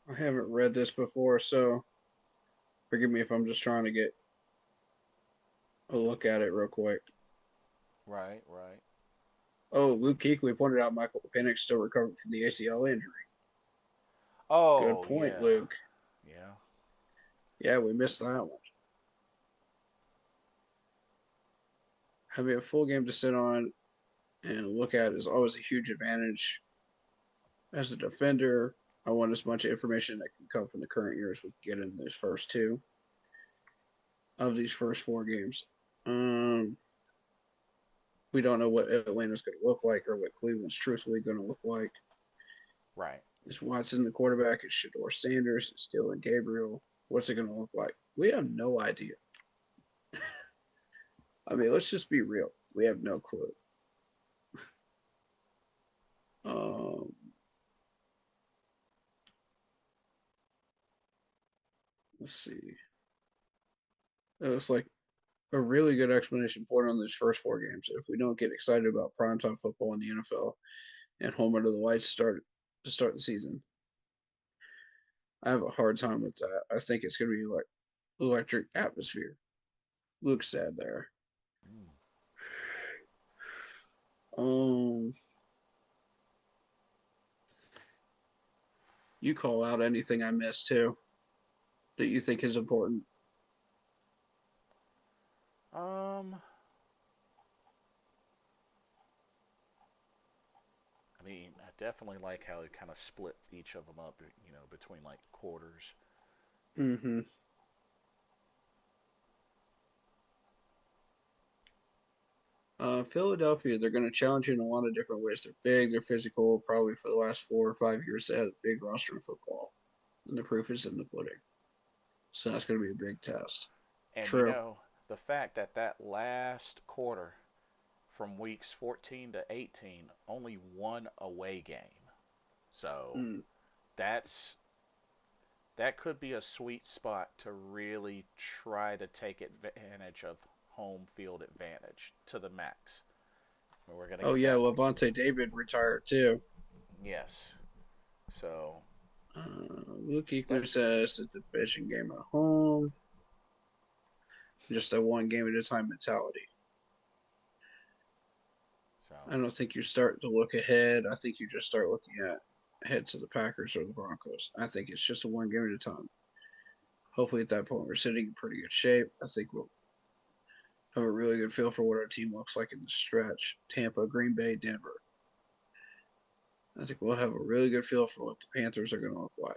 I haven't read this before, so forgive me if I'm just trying to get a look at it real quick. Right, right. Oh, Luke Kuechly pointed out Michael Penix still recovering from the ACL injury. Good Oh, point, yeah. Luke. Yeah. Yeah, we missed that one. Having a full game to sit on and look at is always a huge advantage. As a defender, I want as much information that can come from the current year as we can get in these first two of these first four games. We don't know what Atlanta's going to look like or what Cleveland's truthfully going to look like. Right. Is Watson the quarterback? Is Shador Sanders? Is Dylan Gabriel? What's it going to look like? We have no idea. I mean, let's just be real. We have no clue. Um, let's see. It was like a really good explanation point on these first four games. If we don't get excited about primetime football in the NFL and home under the lights to start the season, I have a hard time with that. I think it's going to be like electric atmosphere. Looks sad there. Mm. Um, you call out anything I missed too that you think is important. Um, I mean, I definitely like how they kind of split each of them up, between like quarters. Mm-hmm. Philadelphia, they're going to challenge you in a lot of different ways. They're big, they're physical. Probably for the last 4 or 5 years, they had a big roster in football, and the proof is in the pudding. So that's going to be a big test. And True. the fact that that last quarter from weeks 14 to 18 only one away game. So Mm. that's that could be a sweet spot to really try to take advantage of home field advantage to the max. We're going to Oh get yeah, that. Levante David retired too. Yes. So Luke that Kuechly says it's a division game at home, just a one game at a time mentality. so I don't think you start to look ahead. I think you just start looking at ahead to the Packers or the Broncos. I think it's just a one game at a time. Hopefully, at that point, we're sitting in pretty good shape. I think we'll have a really good feel for what our team looks like in the stretch. Tampa, Green Bay, Denver. I think we'll have a really good feel for what the Panthers are going to look like.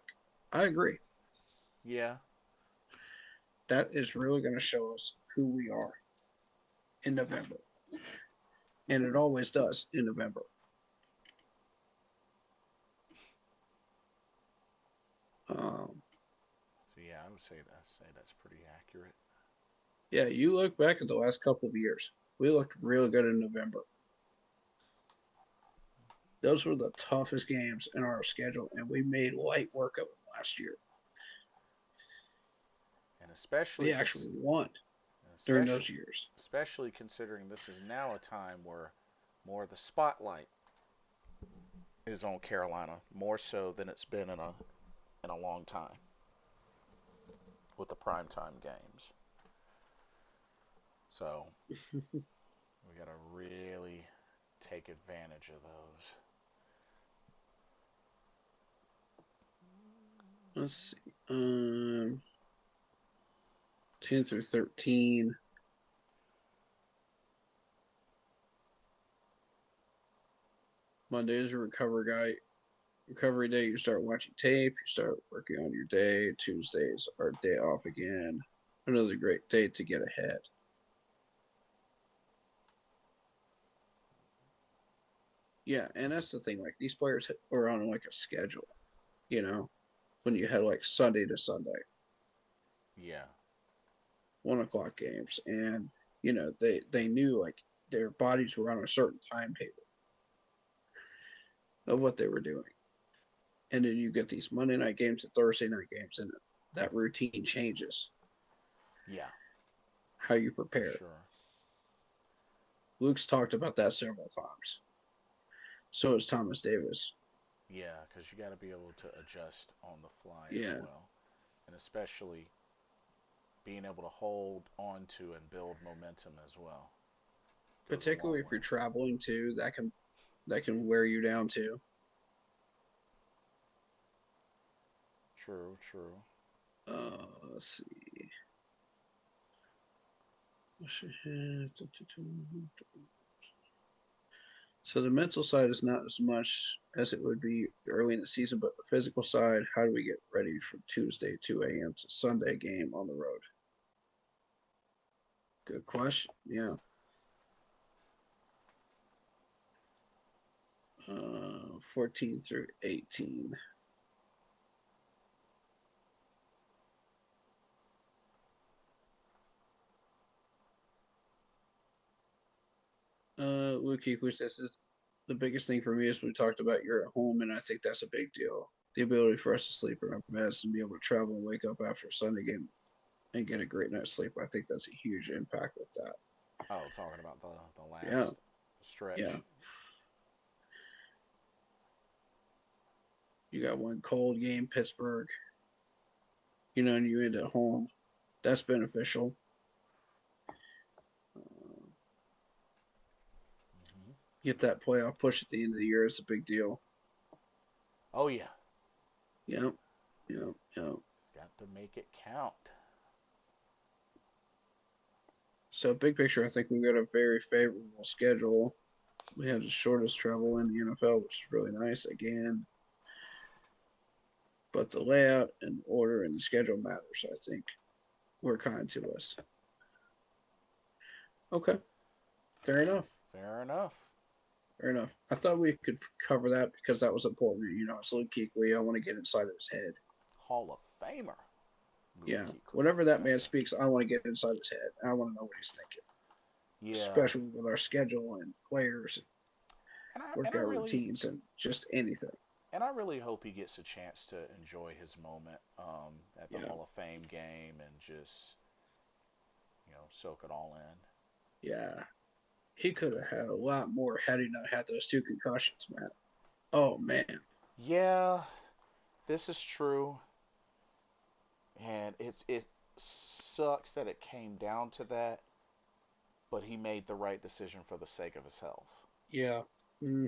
I agree. yeah, That is really going to show us who we are in November. And it always does in November. Um, so yeah, I say that's pretty accurate. yeah, you look back at the last couple of years, we looked real good in November. Those were the toughest games in our schedule, and we made light work of them last year. And especially We cons- actually won during especially those years. especially considering this is now a time where more of the spotlight is on Carolina, more so than it's been in a long time with the primetime games. So we got to really take advantage of those. Let's see. 10 through 13. Monday is a recovery day. You start watching tape. You start working on your day. Tuesdays are day off again. Another great day to get ahead. Yeah, and that's the thing. Like these players are on like a schedule. You know, when you had like Sunday to Sunday, Yeah, 1 o'clock games, and they knew like their bodies were on a certain timetable of what they were doing, and then you get these Monday night games and Thursday night games, and that routine changes yeah, how you for prepare. sure. Luke's talked about that several times. So is Thomas Davis. Yeah, because you got to be able to adjust on the fly as Yeah, well, and especially being able to hold on to and build momentum as well goes a particularly long if way. you're traveling too, that can wear you down too. True, true. Let's see. So the mental side is not as much as it would be early in the season, but the physical side, how do we get ready for Tuesday 2 a.m. to Sunday game on the road? Good question. Yeah. 14 through 18. Luke Kuechly says the biggest thing for me is we talked about you're at home, and I think that's a big deal. The ability for us to sleep in our beds and be able to travel and wake up after a Sunday game and get a great night's sleep. I think that's a huge impact with that. Oh, talking about the Yeah, last yeah. stretch. You got one cold game, Pittsburgh, and you end at home. That's beneficial. Hmm. Get that playoff push at the end of the year. It's a big deal. Oh yeah, Yep, yep, yep. got to make it count. So big picture, I think we've got a very favorable schedule. We have the shortest travel in the NFL, which is really nice again. But the layout and the order and the schedule matters, I think. Were kind to us. Okay, fair enough. Fair enough. Fair enough. I thought we could cover that because that was important. It's Luke Kuechly. I want to get inside of his head. Hall of Famer. Luke Yeah, Kuechly, whatever that man second. speaks, I want to get inside his head. I want to know what he's thinking, Yeah, especially with our schedule and players, and and I workout really routines, and just anything. hope he gets a chance to enjoy his moment at the Yeah, Hall of Fame game and just soak it all in. yeah. He could have had a lot more had he not had those two concussions, man. Oh man. Yeah, this is true, and it sucks that it came down to that, but he made the right decision for the sake of his health. Yeah. Hmm.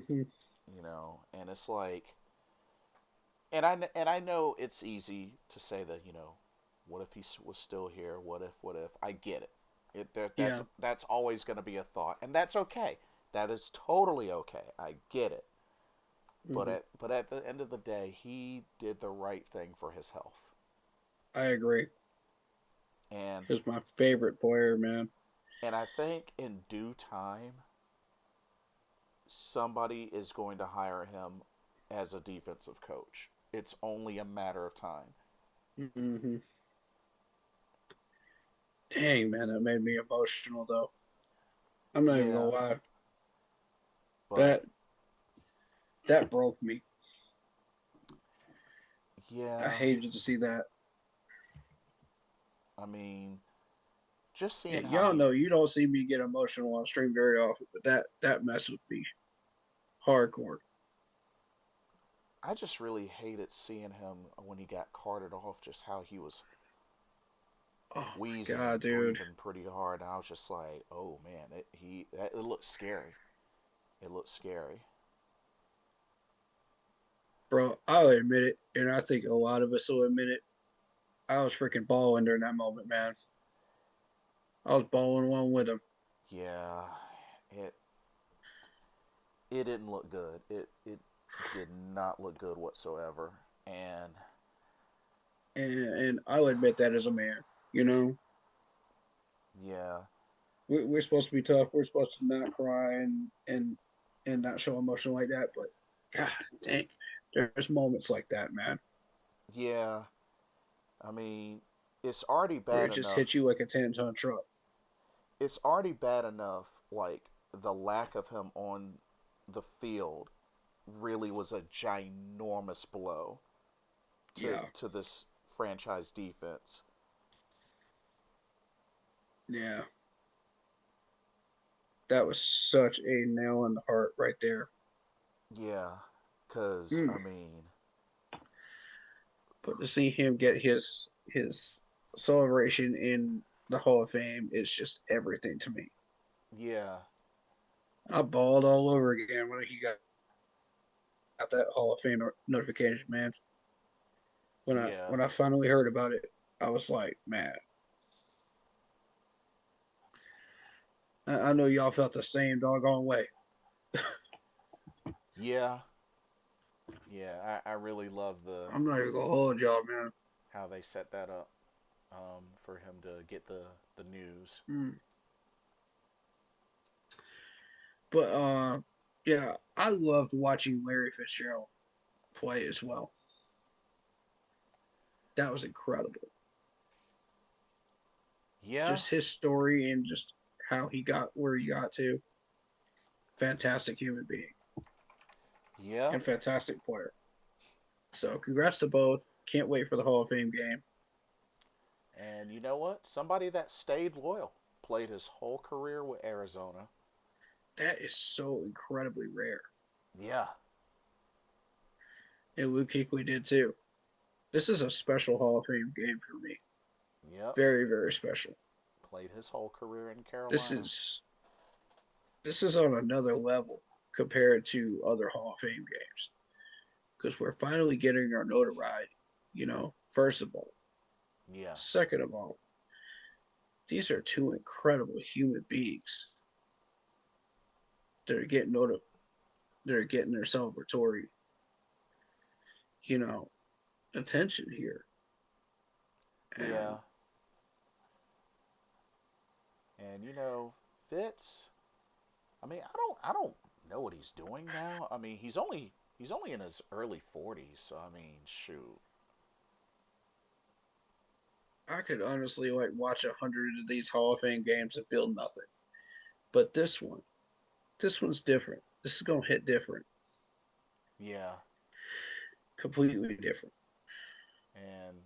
And it's like, and I know it's easy to say that, what if he was still here? What if? I get it. Yeah. That's always going to be a thought, and that's okay. That is totally okay. I get it. Hmm. But at the end of the day, he did the right thing for his health. I agree. And He's my favorite player, man. I think in due time, somebody is going to hire him as a defensive coach. It's only a matter of time. Hmm. Dang, man, that made me emotional though. I'm not even gonna Yeah, lie. but That that broke me. I yeah, hated to see that. I mean, just Yeah, seeing how y'all he know you don't see me get emotional on stream very often, but that messed with me hardcore. I just really hated seeing him when he got carted off, just how he was Oh my wheezing god, and dude. breathing pretty hard. And I was just like, oh man, it looked scary. It looked scary. Bro, I'll admit it, and I think a lot of us will admit it. I was freaking balling during that moment, man. I was balling one with him. Yeah, it it didn't look good. It did not look good whatsoever. And And I'll admit that as a man. You know, yeah, we're supposed to be tough. We're supposed to not cry and not show emotion like that. But God dang, there's moments like that, man, yeah. I mean, it's already where bad it just enough. hits you like a 10-ton truck. It's already bad enough. Like the lack of him on the field really was a ginormous blow Yeah, to this franchise defense. yeah. That was such a nail in the heart right there. Yeah, cause Mm. I mean, But to see him get his celebration in the Hall of Fame is just everything to me. yeah, I bawled all over again when he got that Hall of Fame notification, man. When I yeah, when I finally heard about it, I was like, man, I know y'all felt the same doggone way. yeah, yeah. I really love the I'm not even gonna hold y'all, man. how they set that up for him to get the news. Mm. But yeah, I loved watching Larry Fitzgerald play as well. That was incredible. Yeah, Just his story and just how he got where he got to. fantastic human being Yeah. and fantastic player. So congrats to both. Can't wait for the Hall of Fame game. And you know what? Somebody that stayed loyal, played his whole career with Arizona. That is so incredibly rare. Yeah. And Luke Kuechly did too. This is a special Hall of Fame game for me. Yep. Very, very special. Played his whole career in This Carolina. is this is on another level compared to other Hall of Fame games because we're finally getting our notoriety. First of all, Yeah. second of all, these are two incredible human beings that are getting that are getting their celebratory, you know, attention here. And Yeah. And Fitz, I mean, I don't know what he's doing now. I mean, he's only in his early 40s, so I mean, shoot. I could honestly like watch 100 of these Hall of Fame games and feel nothing. But this one's different. This is gonna hit different, Yeah. completely different. And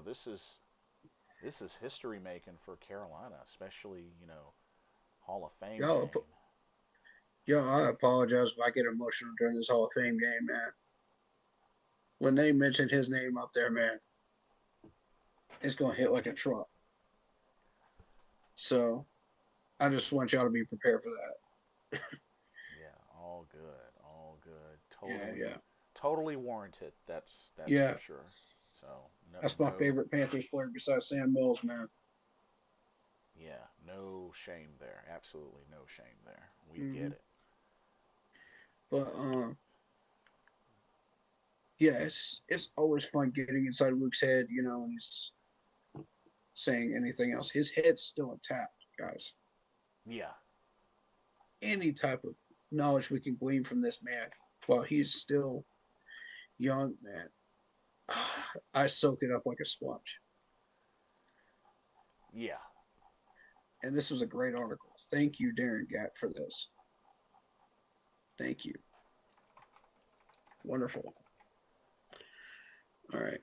this is history making for Carolina, especially, Hall of Fame Y'all, game. y'all, I apologize if I get emotional during this Hall of Fame game, man. When they mention his name up there, man, it's gonna hit like a truck. So I just want y'all to be prepared for that. Yeah, all good, all good. Yeah, Totally, yeah, totally warranted. That's for yeah. sure. So no, That's my no, favorite Panthers player besides Sam Mills, man. yeah, no shame there. Absolutely no shame there. We Hmm. get it. But yeah, it's always fun getting inside Luke's head, when he's saying anything else. His head's still intact, guys. Yeah, Any type of knowledge we can glean from this man while he's still young, man, I soak it up like a sponge. yeah, And this was a great article. Thank you, Darren Gatt, for this. Thank you. Wonderful. All right.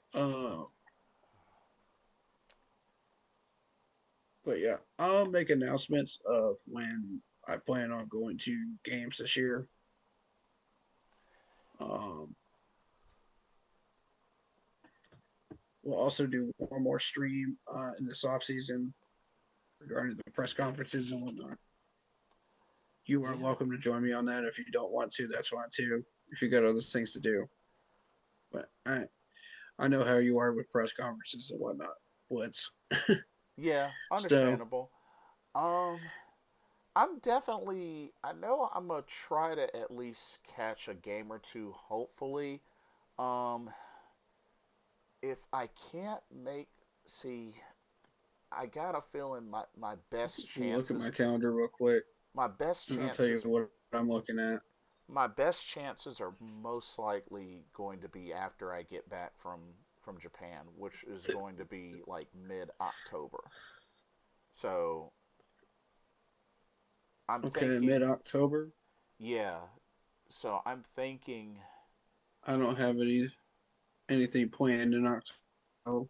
But yeah, I'll make announcements of when I plan on going to games this year. Um, we'll also do one more stream in this off season regarding the press conferences and whatnot. You are yeah, welcome to join me on that. If you don't want to, that's fine too. If you got other things to do, but I know how you are with press conferences and whatnot. Blitz. yeah. So Understandable. Um, I'm definitely. I know I'm gonna try to at least catch a game or two. Hopefully. Um, if I can't see, I got a feeling my best I'm gonna look at chances my calendar real quick, my best and I'll tell you chances what I'm looking at. my best chances are most likely going to be after I get back from Japan, which is going to be like mid October. So I'm Okay, thinking, mid October. yeah. So I'm thinking I don't have anything planned in October.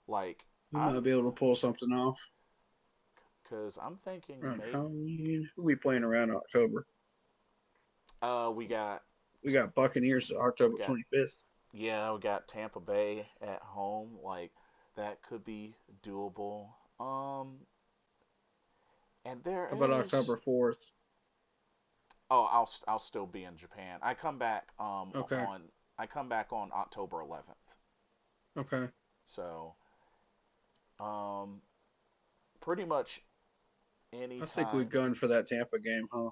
like We might I'm be able to pull something off because I'm thinking around maybe Halloween. Who we playing around October? we got We got Buccaneers we October got 25th. yeah, we got Tampa Bay at home. Like that could be doable. And there How about is October 4th? oh, I'll still be in Japan. Okay, I come back on October 11th. okay. So um pretty much any I think we time. gunned for that Tampa game, huh?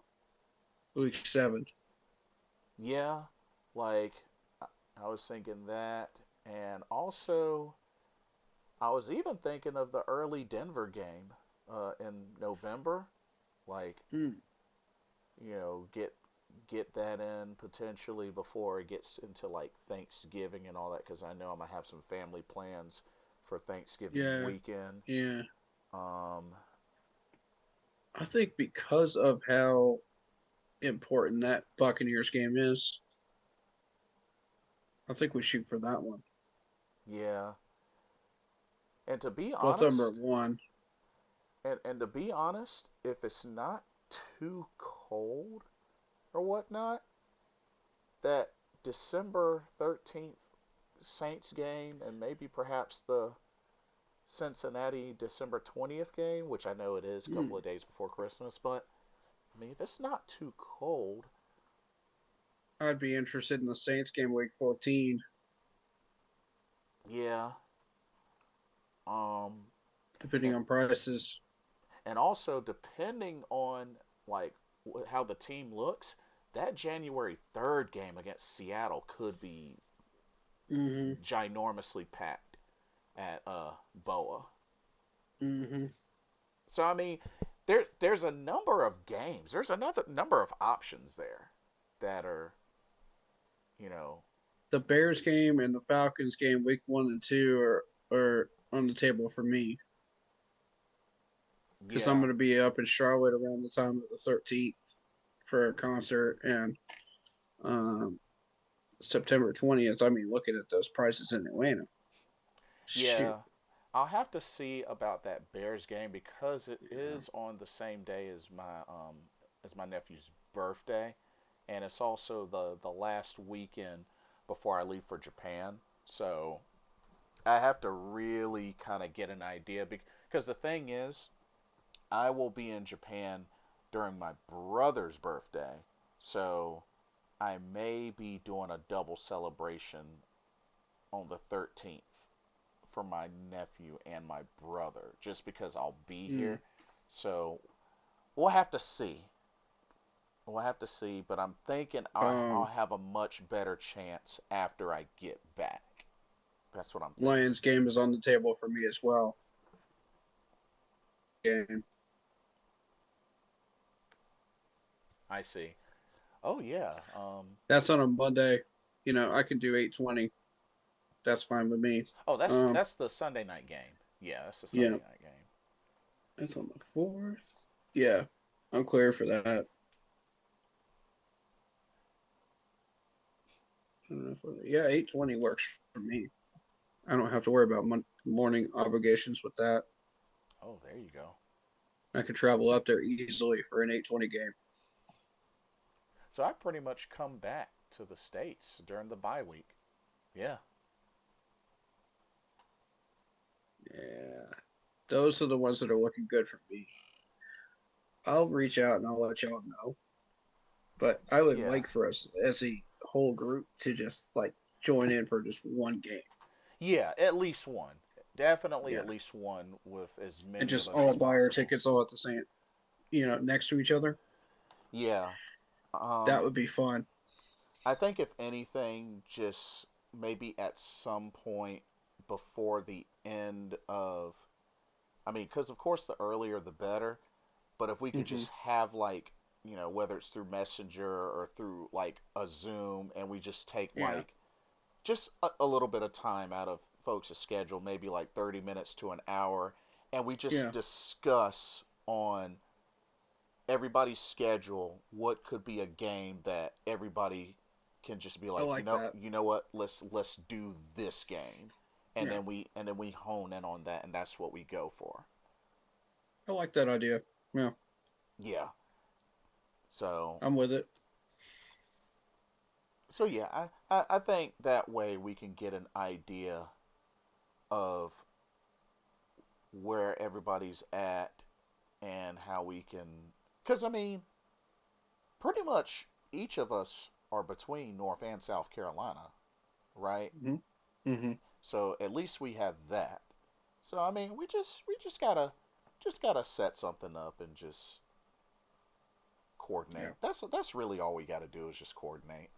Week 7. Yeah, like I was thinking that, and also I was even thinking of the early Denver game in November. Like Hmm. get that in potentially before it gets into like Thanksgiving and all that because I know I'm gonna have some family plans for Thanksgiving Yeah, weekend. yeah. Um, I think because of how important that Buccaneers game is, I think we shoot for that one. Yeah. And to be Both of them are honest, one. and to be honest, if it's not too cold or whatnot, that December 13th Saints game and maybe perhaps the Cincinnati December 20th game, which I know it is a Hmm. couple of days before Christmas, but I mean, if it's not too cold, I'd be interested in the Saints game week 14, yeah. Um, depending and on prices. and also depending on like how the team looks, that January 3rd game against Seattle could be Mm-hmm. ginormously packed at Boa. Mm-hmm. So I mean, there's a number of games. There's another number of options there that are, you know, The Bears game and the Falcons game week 1 and 2 are on the table for me because I'm yeah, going to be up in Charlotte around the time of the 13th for a concert, and um, September 20th. I mean, looking at those prices in Atlanta, shoot. yeah. I'll have to see about that Bears game because it is on the same day as my nephew's birthday, and it's also the last weekend before I leave for Japan. So I have to really kind of get an idea because the thing is, I will be in Japan during my brother's birthday, so I may be doing a double celebration on the 13th for my nephew and my brother, just because I'll be Mm. here. So we'll have to see. We'll have to see, but I'm thinking I'll Um, have a much better chance after I get back. That's what I'm thinking. Lions game is on the table for me as well. Game. I see. Oh yeah. That's on a Monday. You know, I can do 8:20. That's fine with me. Oh, Um, that's the Sunday night game. Yeah, that's the yeah, Sunday night game. that's on the 4th. Yeah, I'm clear for that. Yeah, 8:20 works for me. I don't have to worry about morning obligations with that. Oh, there you go. I can travel up there easily for an 8:20 game. So I pretty much come back to the States during the bye week. Yeah. Yeah, those are the ones that are looking good for me. I'll reach out and I'll let y'all know. But I would Yeah. like for us as a whole group to just like join in for just one game. Yeah, at least one. Definitely Yeah, at least one with as and many of just us all as buy our possible. tickets all at the same, next to each other. Yeah. That Um, would be fun. I think if anything, just maybe at some point before the end of, I mean, because of course the earlier the better, but if we could Hmm. just have like, whether it's through Messenger or through like a Zoom, and we just take Yeah, like just a little bit of time out of folks' schedule, maybe like 30 minutes to an hour, and we just yeah, discuss on everybody's schedule what could be a game that everybody can just be I like, like that. you know what, let's do this game, and Yeah, then we hone in on that, and that's what we go for. I like that idea. Yeah, Yeah. So I'm with it. yeah, I think that way we can get an idea of where everybody's at and how we can, because I mean, pretty much each of us are between North and South Carolina, right? Hmm. Hmm. So at least we have that. So I mean, we just gotta set something up and just Yeah, coordinate. That's really all we gotta do is just coordinate.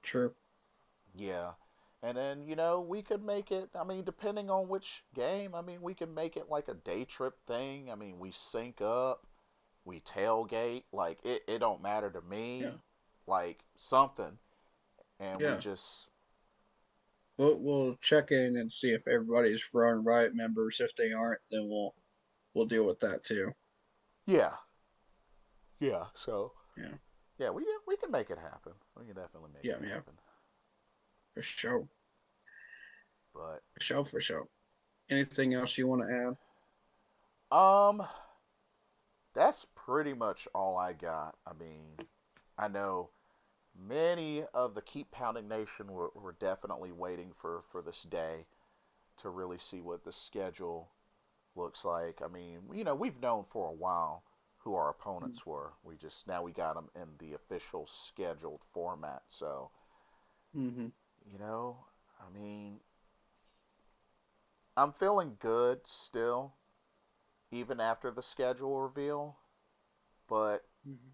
sure. Yeah. And then, we could make it, I mean, depending on which game, I mean, we can make it like a day trip thing. I mean, we sync up, we tailgate, like it don't matter to me, Yeah, like something. And we yeah. just, We'll check in and see if everybody's Run Riot members. If they aren't, then we'll we'll deal with that too. Yeah, yeah. So Yeah, yeah, we can make it happen. We can definitely make yeah, it yeah, happen. for sure, But for sure, for sure. Anything else you want to add? um, that's pretty much all I got. I mean, I know many of the Keep Pounding Nation were definitely waiting for this day to really see what the schedule looks like. I mean, we've known for a while who our opponents were. We got them in the official scheduled format. So, Mm-hmm. you know, I mean, I'm feeling good still, even after the schedule reveal. But Mm-hmm.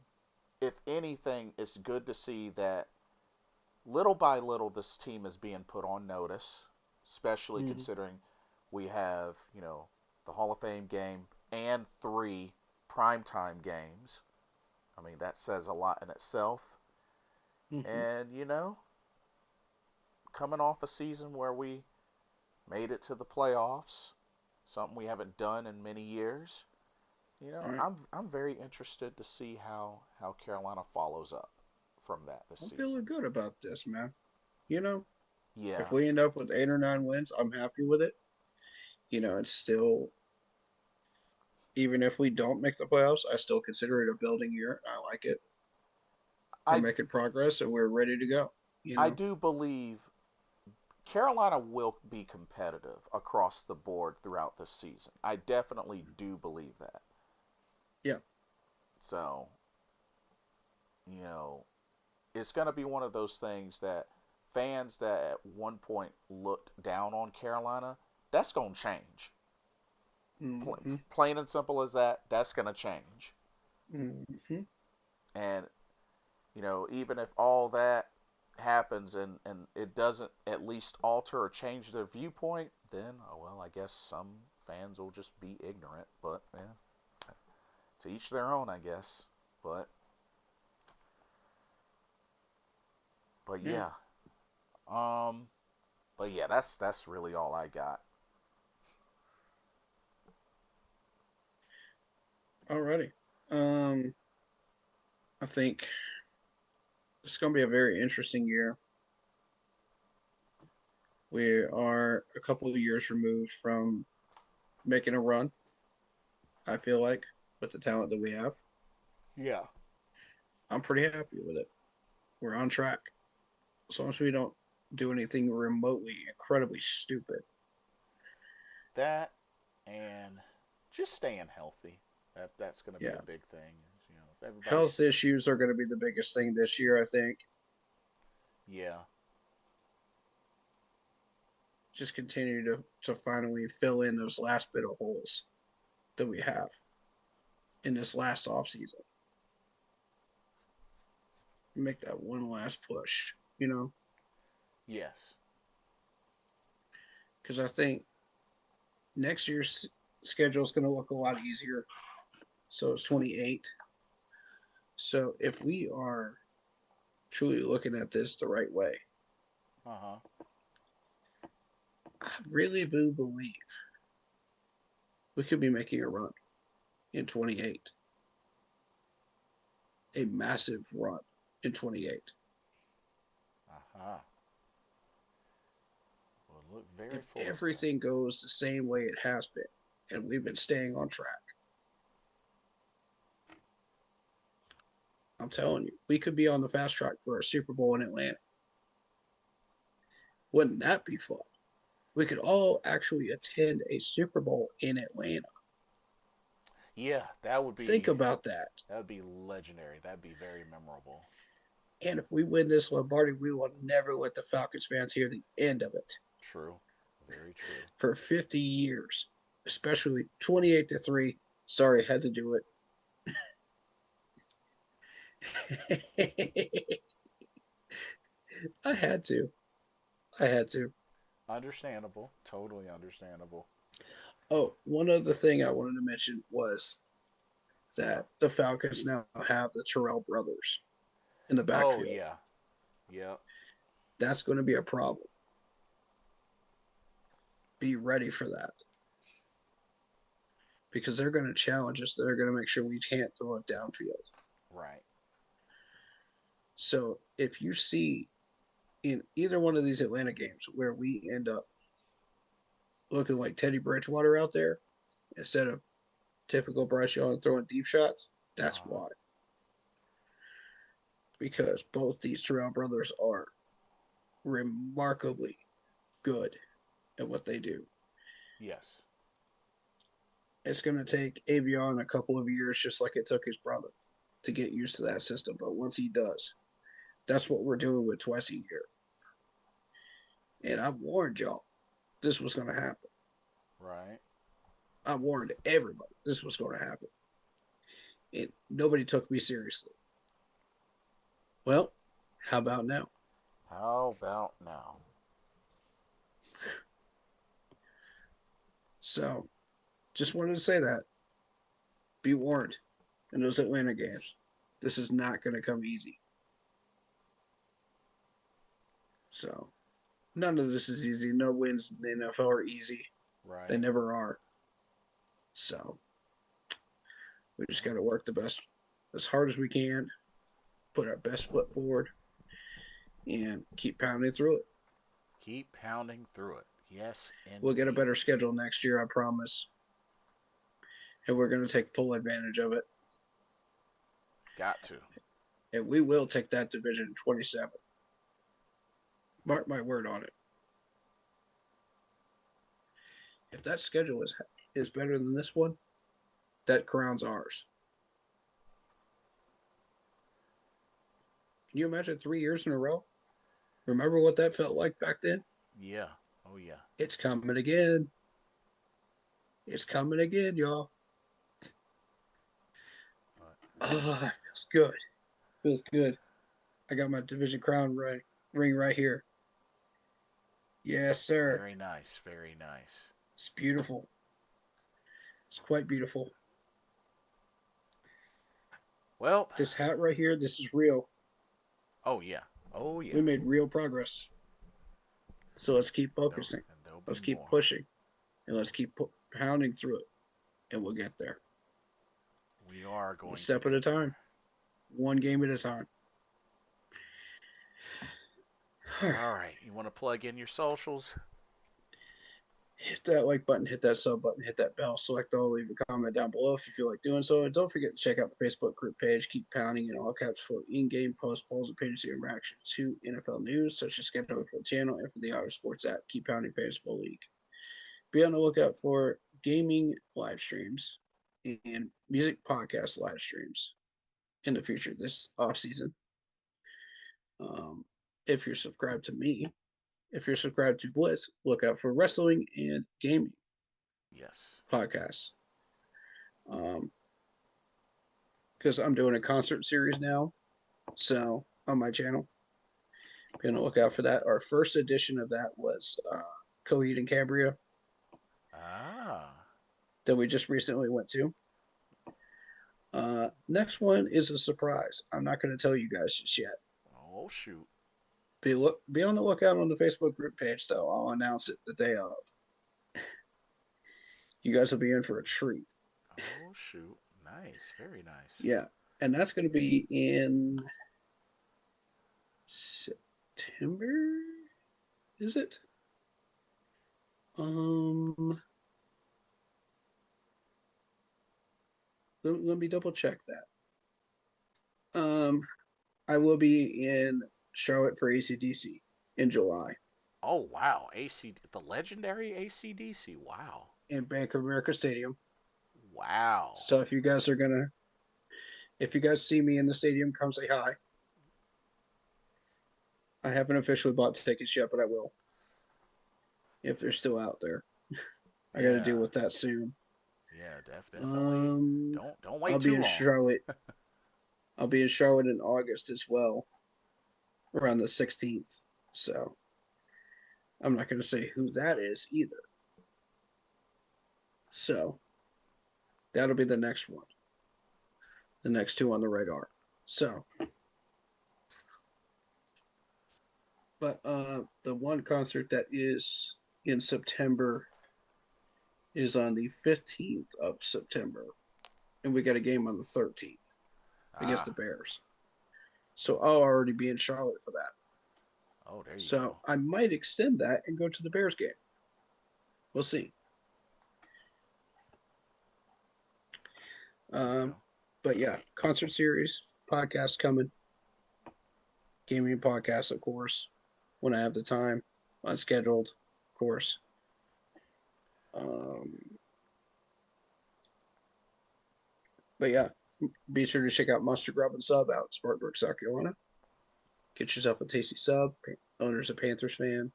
if anything, it's good to see that little by little this team is being put on notice, especially Mm-hmm. considering we have, the Hall of Fame game and three primetime games. I mean, that says a lot in itself. Mm-hmm. And, coming off a season where we made it to the playoffs, something we haven't done in many years, All right. I'm very interested to see how Carolina follows up from that this I'm season. feeling good about this, man. You know, if Yeah, we end up with 8 or 9 wins, I'm happy with it. It's still, even if we don't make the playoffs, I still consider it a building year. I like it. We're I making progress and we're ready to go. You I know, do believe Carolina will be competitive across the board throughout the season. I definitely do believe that. yeah. So, you know, it's going to be one of those things that fans that at one point looked down on Carolina, that's going to change. Mm-hmm. Plain and simple as that, that's going to change. Mm-hmm. And, even if all that happens and it doesn't at least alter or change their viewpoint, then, oh well, I guess some fans will just be ignorant. But, yeah, to each their own, I guess. But, but Yeah. yeah. Um, but yeah, that's really all I got. Alrighty. Um, I think it's going to be a very interesting year. We are a couple of years removed from making a run, I feel like, with the talent that we have. Yeah. I'm pretty happy with it. We're on track. As long as we don't do anything remotely incredibly stupid. That and just staying healthy. That's going to be Yeah. a big thing. If Health everybody's issues are going to be the biggest thing this year, I think. yeah, Just continue to finally fill in those last bit of holes that we have in this last off season. Make that one last push. yes, Because I think next year's schedule is going to look a lot easier. So it's 28. So if we are truly looking at this the right way, uh huh, I really do believe we could be making a run in 28, a massive run in 28. uh huh. We'll look If very forward to that. everything goes the same way it has been, and we've been staying on track, I'm telling you, we could be on the fast track for a Super Bowl in Atlanta. Wouldn't that be fun? We could all actually attend a Super Bowl in Atlanta. Yeah, Think about that. that would be legendary. That'd be very memorable. And if we win this Lombardi, we will never let the Falcons fans hear the end of it True, very true. for 50 years, especially 28-3. Sorry, had to do it. I had to. I had to. Understandable, totally understandable. Oh, one other thing I wanted to mention was that the Falcons now have the Terrell brothers in the Oh backfield. yeah, yeah. That's going to be a problem. Be ready for that because they're going to challenge us. They're going to make sure we can't throw it downfield. Right. So if you see in either one of these Atlanta games where we end up looking like Teddy Bridgewater out there instead of typical Bryce Young throwing deep shots, that's Uh-huh. why. Because both these Terrell brothers are remarkably good at what they do. Yes. It's going to take Avion a couple of years, just like it took his brother, to get used to that system. But once he does, that's what we're doing with twice a year. And I warned y'all this was going to happen. Right. I warned everybody this was going to happen. And nobody took me seriously. Well, how about now? How about now? So, just wanted to say that. Be warned in those Atlanta games. This is not going to come easy. So, none of this is easy. No wins in the NFL are easy. They Right. never are. So, we just got to work the best, as hard as we can, put our best foot forward, and keep pounding through it. Keep pounding through it. Yes, We'll get a indeed. better schedule next year, I promise. And we're going to take full advantage of it. Got to. And we will take that division in 27. Mark my word on it. If that schedule is better than this one, that crown's ours. Can you imagine 3 years in a row? Remember what that felt like back then? Yeah. Oh yeah. It's coming again. It's coming again, y'all. But Oh, that feels good. Feels good. I got my division crown ring right here. Yes, sir. very nice. Very nice. It's beautiful. It's quite beautiful. Well. This hat right here, this is real. Oh yeah. Oh yeah. We made real progress. So let's keep focusing. And there'll be Let's keep more. pushing. And let's keep pounding through it. And we'll get there. We are One going to step at get a there. time. One game at a time. All right. You want to plug in your socials? Hit that like button, hit that sub button, hit that bell, select all, leave a comment down below if you feel like doing so. And don't forget to check out the Facebook group page. Keep pounding in all caps for in-game posts, polls, opinions, and reactions to NFL news, such as scheduling for the channel and for the Auto Sports app. Keep pounding Baseball League. Be on the lookout for gaming live streams and music podcast live streams in the future this off season. If you're subscribed to me, if you're subscribed to Blitz, look out for wrestling and gaming Yes. podcasts. Because I'm doing a concert series now, so on my channel, be on the lookout for that. Our first edition of that was Coheed and Cambria Ah. that we just recently went to. Next one is a surprise. I'm not going to tell you guys just yet. Oh shoot. Be on the lookout on the Facebook group page, though. I'll announce it the day of. You guys will be in for a treat. Oh shoot. Nice. Very nice. Yeah, and that's going to be in September. Is it? Um, let me double check that. I will be in Charlotte for ACDC in July Oh wow. The legendary ACDC. Wow. in Bank of America Stadium. Wow. So if you guys see me in the stadium, come say hi. I haven't officially bought tickets yet, but I will if they're still out there. I got to deal Yeah. with that soon. Yeah. Definitely. Um, Don't I'll wait be too in long. Charlotte. I'll be in Charlotte in August as well, around the 16th. So I'm not going to say who that is either. So that'll be the next one. The next two on the radar. So, but the one concert that is in September is on the 15th of September, and we got a game on the 13th against the Ah, Bears. So I'll already be in Charlotte for that. oh, there you So go. I might extend that and go to the Bears game. We'll see. There you Um, go. but yeah, concert series, podcast coming, gaming podcast, of course, when I have the time, unscheduled, of course. Um, but yeah, be sure to check out Monster Grub and Sub out in Spartanburg, South Carolina. Get yourself a tasty sub. Owner's a Panthers fan.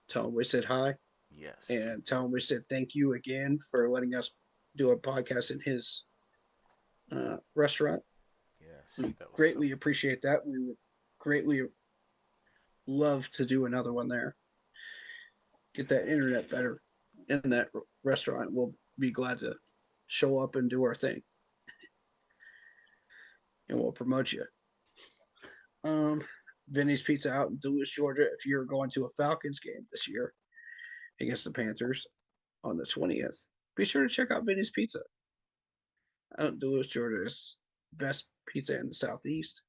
Tell them we said hi, Yes, and tell him we said thank you again for letting us do a podcast in his restaurant. yes, We that was so. greatly appreciate that. We would greatly love to do another one there. Get that internet better in that restaurant. We'll be glad to show up and do our thing, and we'll promote you. Um, Vinny's Pizza out in Duluth, Georgia. If you're going to a Falcons game this year against the Panthers on the 20th, be sure to check out Vinny's Pizza out in Duluth, Georgia. It's best pizza in the Southeast.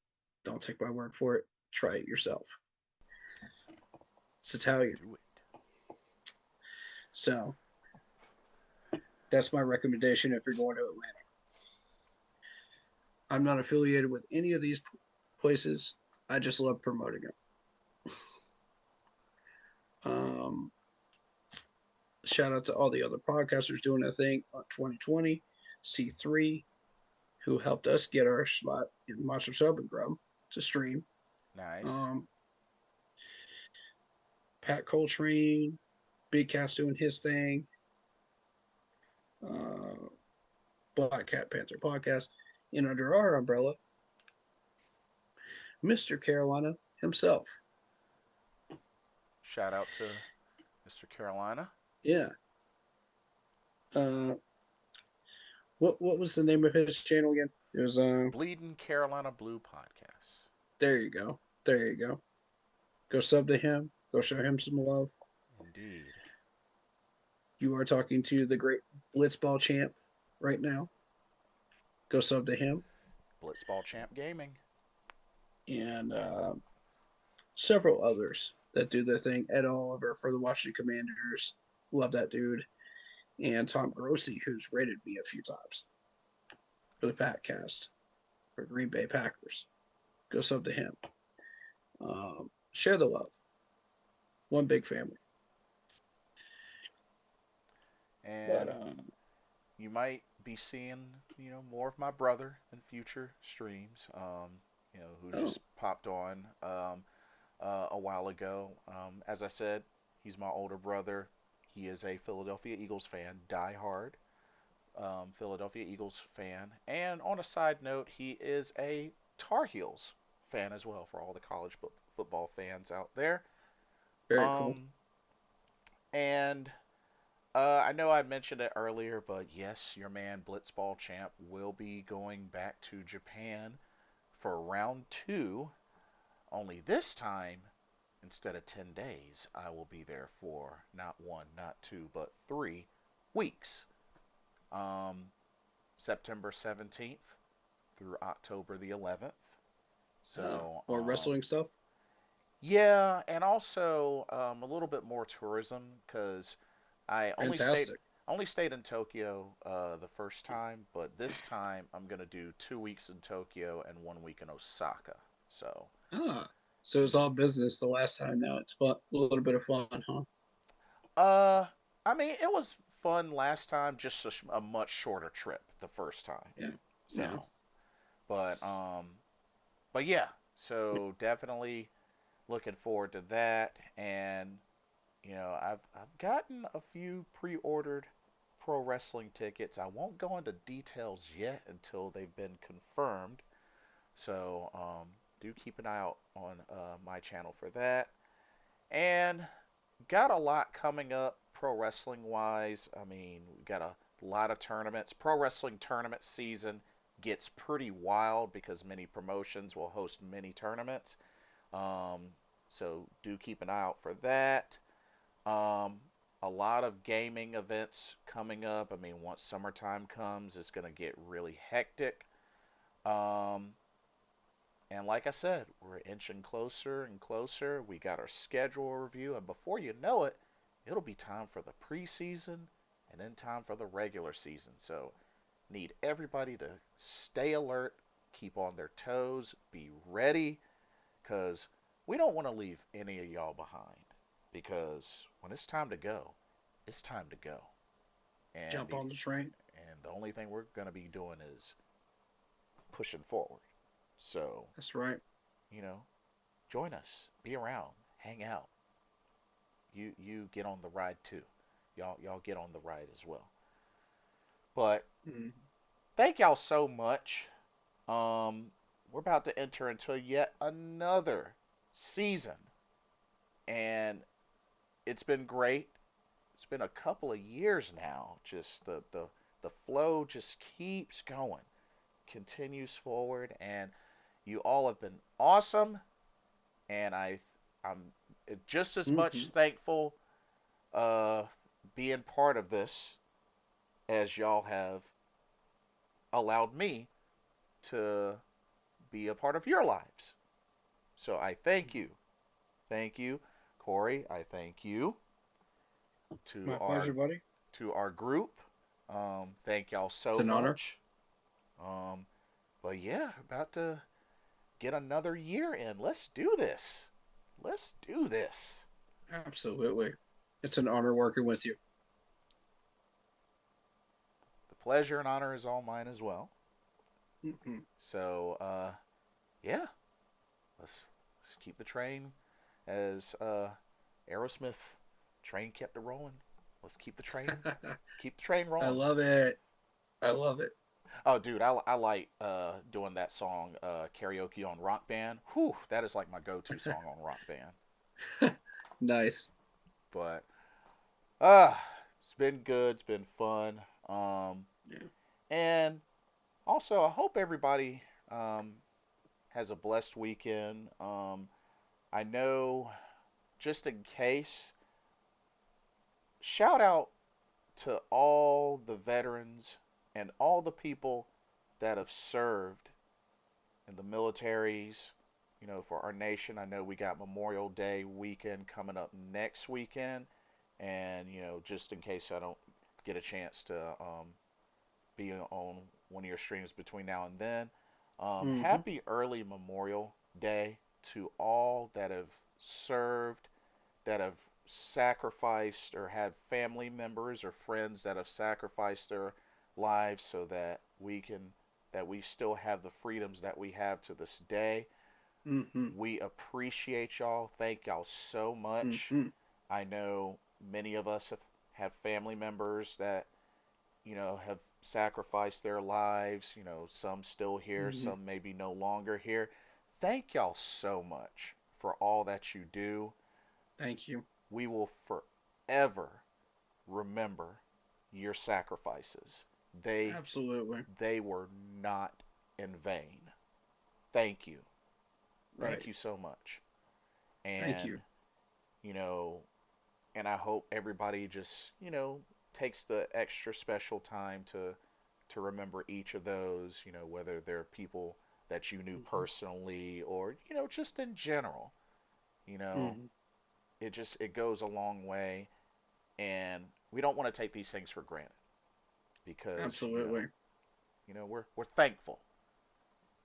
Don't take my word for it. Try it yourself. It's Italian. Do it. So that's my recommendation if you're going to Atlanta. I'm not affiliated with any of these places. I just love promoting them. Shout out to all the other podcasters doing their thing on 2020. C3, who helped us get our spot in Monster Sub and Grub to stream. Nice. Um, Pat Coltrane, Big Cat's doing his thing. Uh, Black Cat Panther podcast. And under our umbrella, Mr. Carolina himself. Shout out to Mr. Carolina. Yeah. Uh, what was the name of his channel again? It was Bleeding Carolina Blue podcast. there you go. There you go. Go sub to him. Go show him some love. Indeed. You are talking to the great Blitzball champ right now. Go sub to him Blitzball Champ Gaming. and several others that do their thing. Ed Oliver for the Washington Commanders. Love that dude. And Tom Grossi, who's rated me a few times for the Packcast for Green Bay Packers. Go sub to him. Share the love. One big family. But And you might be seeing, more of my brother in future streams. Who oh, just popped on a while ago. As I said, he's my older brother. He is a Philadelphia Eagles fan, die hard Philadelphia Eagles fan. And on a side note, he is a Tar Heels fan as well for all the college football fans out there. very cool. Um, and I know I mentioned it earlier, but yes, your man Blitzball Champ will be going back to Japan for round two. Only this time, instead of 10 days, I will be there for not one, not two, but 3 weeks. Um, September 17th through October the 11th. So, More wrestling stuff. yeah, and also a little bit more tourism because I Fantastic. only stayed in Tokyo the first time, but this time I'm gonna do 2 weeks in Tokyo and 1 week in Osaka. So, Ah, so it's all business the last time. Now it's fun, a little bit of fun, huh? uh, I mean, it was fun last time, just a much shorter trip the first time. Yeah, yeah. So, but but yeah, so definitely looking forward to that. And I've gotten a few pre-ordered pro wrestling tickets. I won't go into details yet until they've been confirmed. So do keep an eye out on my channel for that. And got a lot coming up pro wrestling wise. I mean, we got a lot of tournaments. Pro wrestling tournament season gets pretty wild because many promotions will host many tournaments. Um, so do keep an eye out for that. Um, a lot of gaming events coming up. I mean, once summertime comes, it's going to get really hectic. Um, and like I said, we're inching closer and closer. We got our schedule review, and before you know it, it'll be time for the preseason and then time for the regular season. So, need everybody to stay alert, keep on their toes, be ready, because we don't want to leave any of y'all behind. Because when it's time to go, it's time to go. And Jump the on the train. and the only thing we're gonna be doing is pushing forward. So, That's right. join us, be around, hang out. You get on the ride too. Y'all get on the ride as well. But Mm. thank y'all so much. Um, we're about to enter into yet another season, and it's been great. It's been a couple of years now. Just the flow just keeps going, continues forward, and you all have been awesome. And I'm just as much Hmm. thankful uh, being part of this as y'all have allowed me to be a part of your lives. So I thank you. Thank you, Corey. I thank you to My our pleasure, buddy. to our group. Thank y'all It's so an honor. much. Um, but yeah, about to get another year in. Let's do this. Let's do this. Absolutely. It's an honor working with you. The pleasure and honor is all mine as well. Hmm. So yeah, let's keep the train as Aerosmith train kept it rolling. Let's keep the train I rolling. love it. I love it. Oh, dude, I like doing that song karaoke on Rock Band. Whew, that is like my go-to song on Rock Band. Nice. But uh, it's been good. It's been fun. Yeah. And also, I hope everybody um, has a blessed weekend. I know, just in case, shout out to all the veterans and all the people that have served in the militaries, for our nation. I know we got Memorial Day weekend coming up next weekend, and just in case I don't get a chance to be on one of your streams between now and then, Hmm. happy early Memorial Day to all that have served, that have sacrificed, or had family members or friends that have sacrificed their lives so that we still have the freedoms that we have to this day. Hmm. We appreciate y'all. Thank y'all so much. Hmm. I know many of us have family members that, have sacrificed their lives, some still here, Hmm. some maybe no longer here. Thank y'all so much for all that you do. Thank you. We will forever remember your sacrifices. They Absolutely. they were not in vain. Thank you. Thank Right. you so much. Thank And you. you know, and I hope everybody just, takes the extra special time to remember each of those, whether they're people that you knew Hmm. personally or, just in general. You know, Hmm. it goes a long way, and we don't want to take these things for granted because, Absolutely. we're thankful.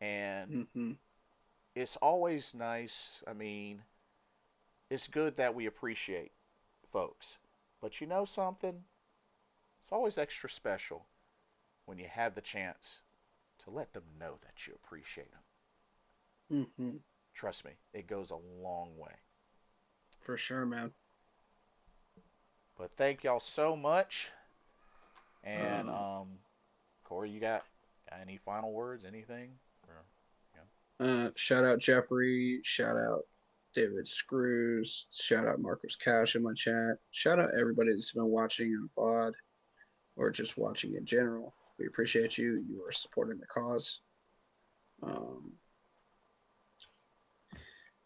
And Hmm. it's always nice. I mean, it's good that we appreciate folks. But you know something? It's always extra special when you have the chance to let them know that you appreciate them. Hmm. Trust me, it goes a long way. For sure, man. But thank y'all so much. And Uh, Corey, you got any final words? Anything? Or, yeah. Shout out Jeffrey. Shout out David Screws. Shout out Marcus Cash in my chat. Shout out everybody that's been watching on VOD or just watching in general. We appreciate you. You are supporting the cause. Um,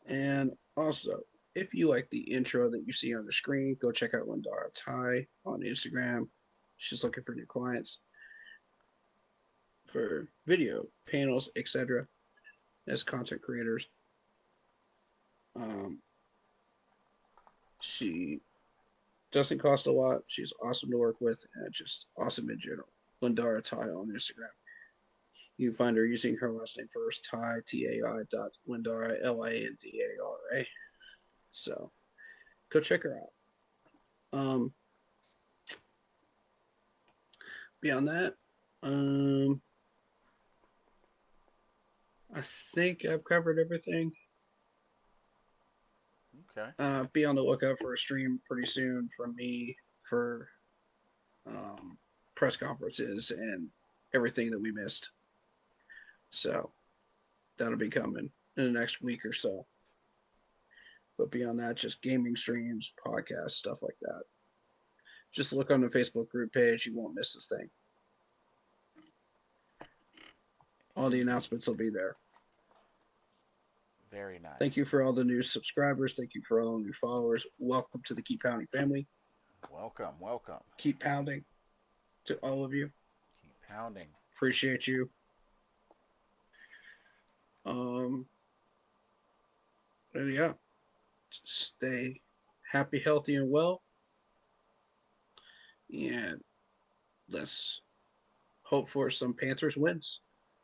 and also, if you like the intro that you see on the screen, go check out Lindara Ty on Instagram. She's looking for new clients for video, panels, etc. as content creators. Um, she doesn't cost a lot. She's awesome to work with and just awesome in general. Lindara Ty on Instagram. You can find her using her last name first, Ty, T-A-I dot Lindara, L-I-N-D-A-R-A. So go check her out. Beyond that, I think I've covered everything. Okay. Be on the lookout for a stream pretty soon from me for um, press conferences and everything that we missed. So that'll be coming in the next week or so. But beyond that, just gaming streams, podcasts, stuff like that. Just look on the Facebook group page. You won't miss this thing. All the Indeed. announcements will be there. Very nice. Thank you for all the new subscribers. Thank you for all the new followers. Welcome to the Keep Pounding family. Welcome, welcome. Keep pounding to all of you. Keep pounding. Appreciate you. And yeah, stay happy, healthy, and well. And let's hope for some Panthers wins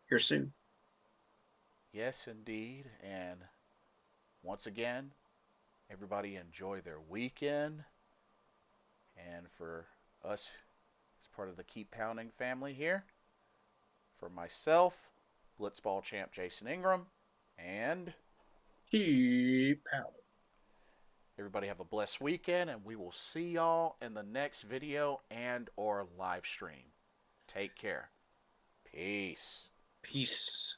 here soon. Yes, indeed. And once again, everybody enjoy their weekend. And for us, as part of the Keep Pounding family here, for myself, Blitzball champ Jason Ingram, and Keep pounding. everybody have a blessed weekend, and we will see y'all in the next video and or live stream. Take care. Peace. Peace.